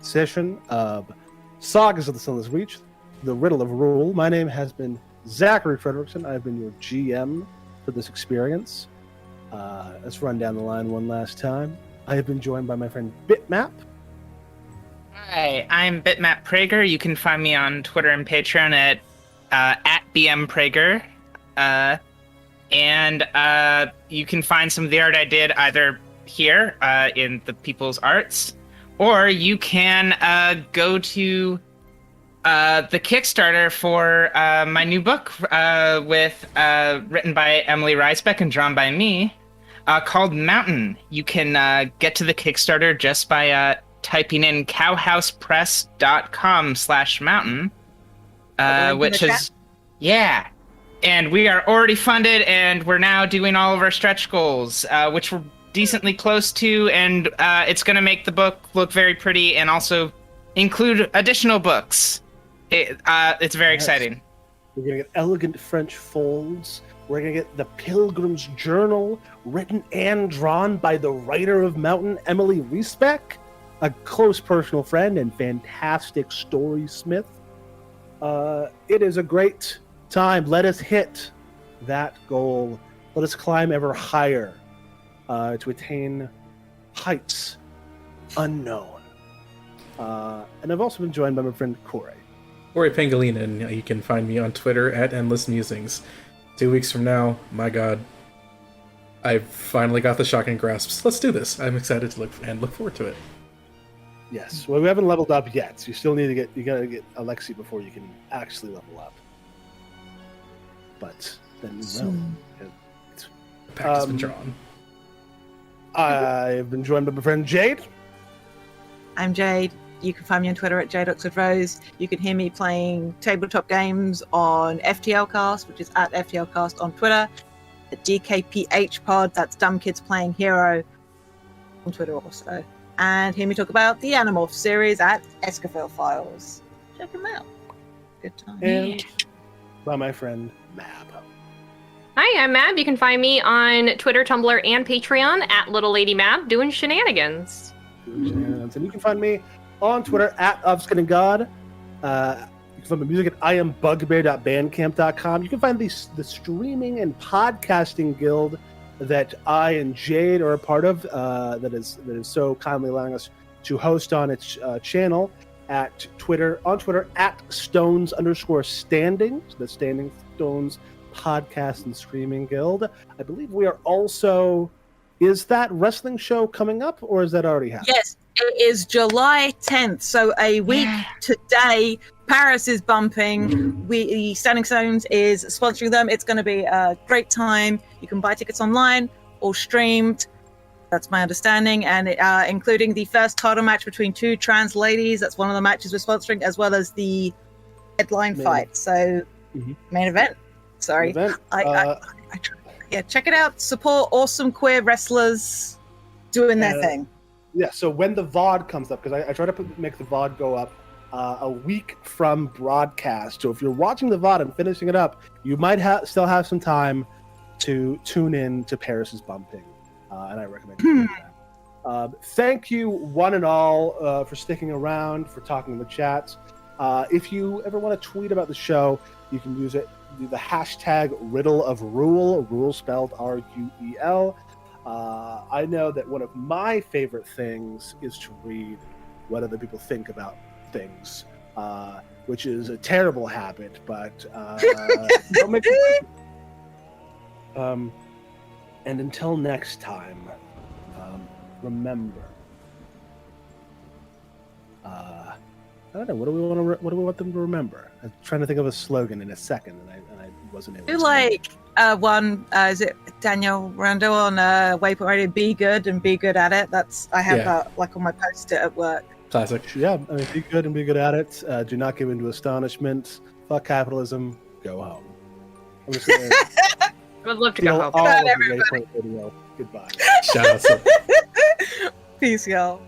[SPEAKER 1] session of Sagas of the Sunless Reach, the Riddle of Rule. My name has been Zachary Frederickson. I've been your GM for this experience. Let's run down the line one last time. I have been joined by my friend Bitmap.
[SPEAKER 3] Hi, I'm Bitmap Prager. You can find me on Twitter and Patreon at BMPrager. And you can find some of the art I did either here in the People's Arts, or you can go to the Kickstarter for my new book written by Emily Reisbeck and drawn by me called Mountain. You can get to the Kickstarter just by typing in cowhousepress.com/mountain, which is, yeah. And we are already funded, and we're now doing all of our stretch goals, which we're decently close to, and it's going to make the book look very pretty and also include additional books. It's very exciting.
[SPEAKER 1] We're going to get elegant French folds. We're going to get the Pilgrim's Journal, written and drawn by the writer of Mountain, Emily Reisbeck, a close personal friend and fantastic story smith. It is a great time. Let us hit that goal. Let us climb ever higher to attain heights unknown. And I've also been joined by my friend Cory.
[SPEAKER 4] Cory Pangolin, and you can find me on Twitter at Endless Musings. 2 weeks from now, my god, I've finally got the shotgun grasps. Let's do this. I'm excited to look forward to it.
[SPEAKER 1] Yes. Well, we haven't leveled up yet, so you still need to you gotta get Alexi before you can actually level up. But then you will.
[SPEAKER 4] The pact has been drawn.
[SPEAKER 1] I've been joined by my friend Jade.
[SPEAKER 5] I'm Jade. You can find me on Twitter at Jade_Rose. You can hear me playing tabletop games on FTLcast, which is at FTLcast on Twitter. At DKPH Pod, that's Dumb Kids Playing Hero on Twitter also. And hear me talk about the Animorph series at Escafil Files. Check them out. Good time.
[SPEAKER 1] And by my friend Mab.
[SPEAKER 2] Hi, I'm Mab. You can find me on Twitter, Tumblr, and Patreon at Little Lady Mab doing shenanigans.
[SPEAKER 1] And you can find me on Twitter at OfSkinandGod. You can find my music at iambugbear.bandcamp.com. You can find the streaming and podcasting guild that I and Jade are a part of, that is so kindly allowing us to host on its channel at Twitter at Stones_Standing. So the Standing Stones Podcast and Streaming Guild. I believe we are also. Is that wrestling show coming up, or is that already happening?
[SPEAKER 5] Yes, it is July 10th. So a week today, Paris is bumping. The Standing Stones is sponsoring them. It's going to be a great time. You can buy tickets online or streamed. That's my understanding. And including the first title match between two trans ladies. That's one of the matches we're sponsoring, as well as the headline fight. So, main event. Sorry. Yeah, check it out. Support awesome queer wrestlers doing their thing.
[SPEAKER 1] Yeah, so when the VOD comes up, because I try to make the VOD go up a week from broadcast. So if you're watching the VOD and finishing it up, you might still have some time to tune in to Paris is Bumping. And I recommend you do that. Thank you, one and all, for sticking around, for talking in the chats. If you ever want to tweet about the show, you can use it. The hashtag Riddle of Ruel, Ruel spelled RUEL. I know that one of my favorite things is to read what other people think about things, which is a terrible habit, but don't make it. And until next time, remember. I don't know. What do we want them to remember? I'm trying to think of a slogan in a second, and I wasn't able.
[SPEAKER 5] Is it Daniel Rando on Waypoint Radio? Be good and be good at it. I have that like on my post-it at work.
[SPEAKER 4] Classic.
[SPEAKER 1] Yeah, I mean, be good and be good at it. Do not give in to astonishment. Fuck capitalism. Go home. I'm just gonna
[SPEAKER 2] I would love to go home.
[SPEAKER 1] all of the Waypoint Radio. Goodbye.
[SPEAKER 4] Shout out.
[SPEAKER 5] Peace, y'all.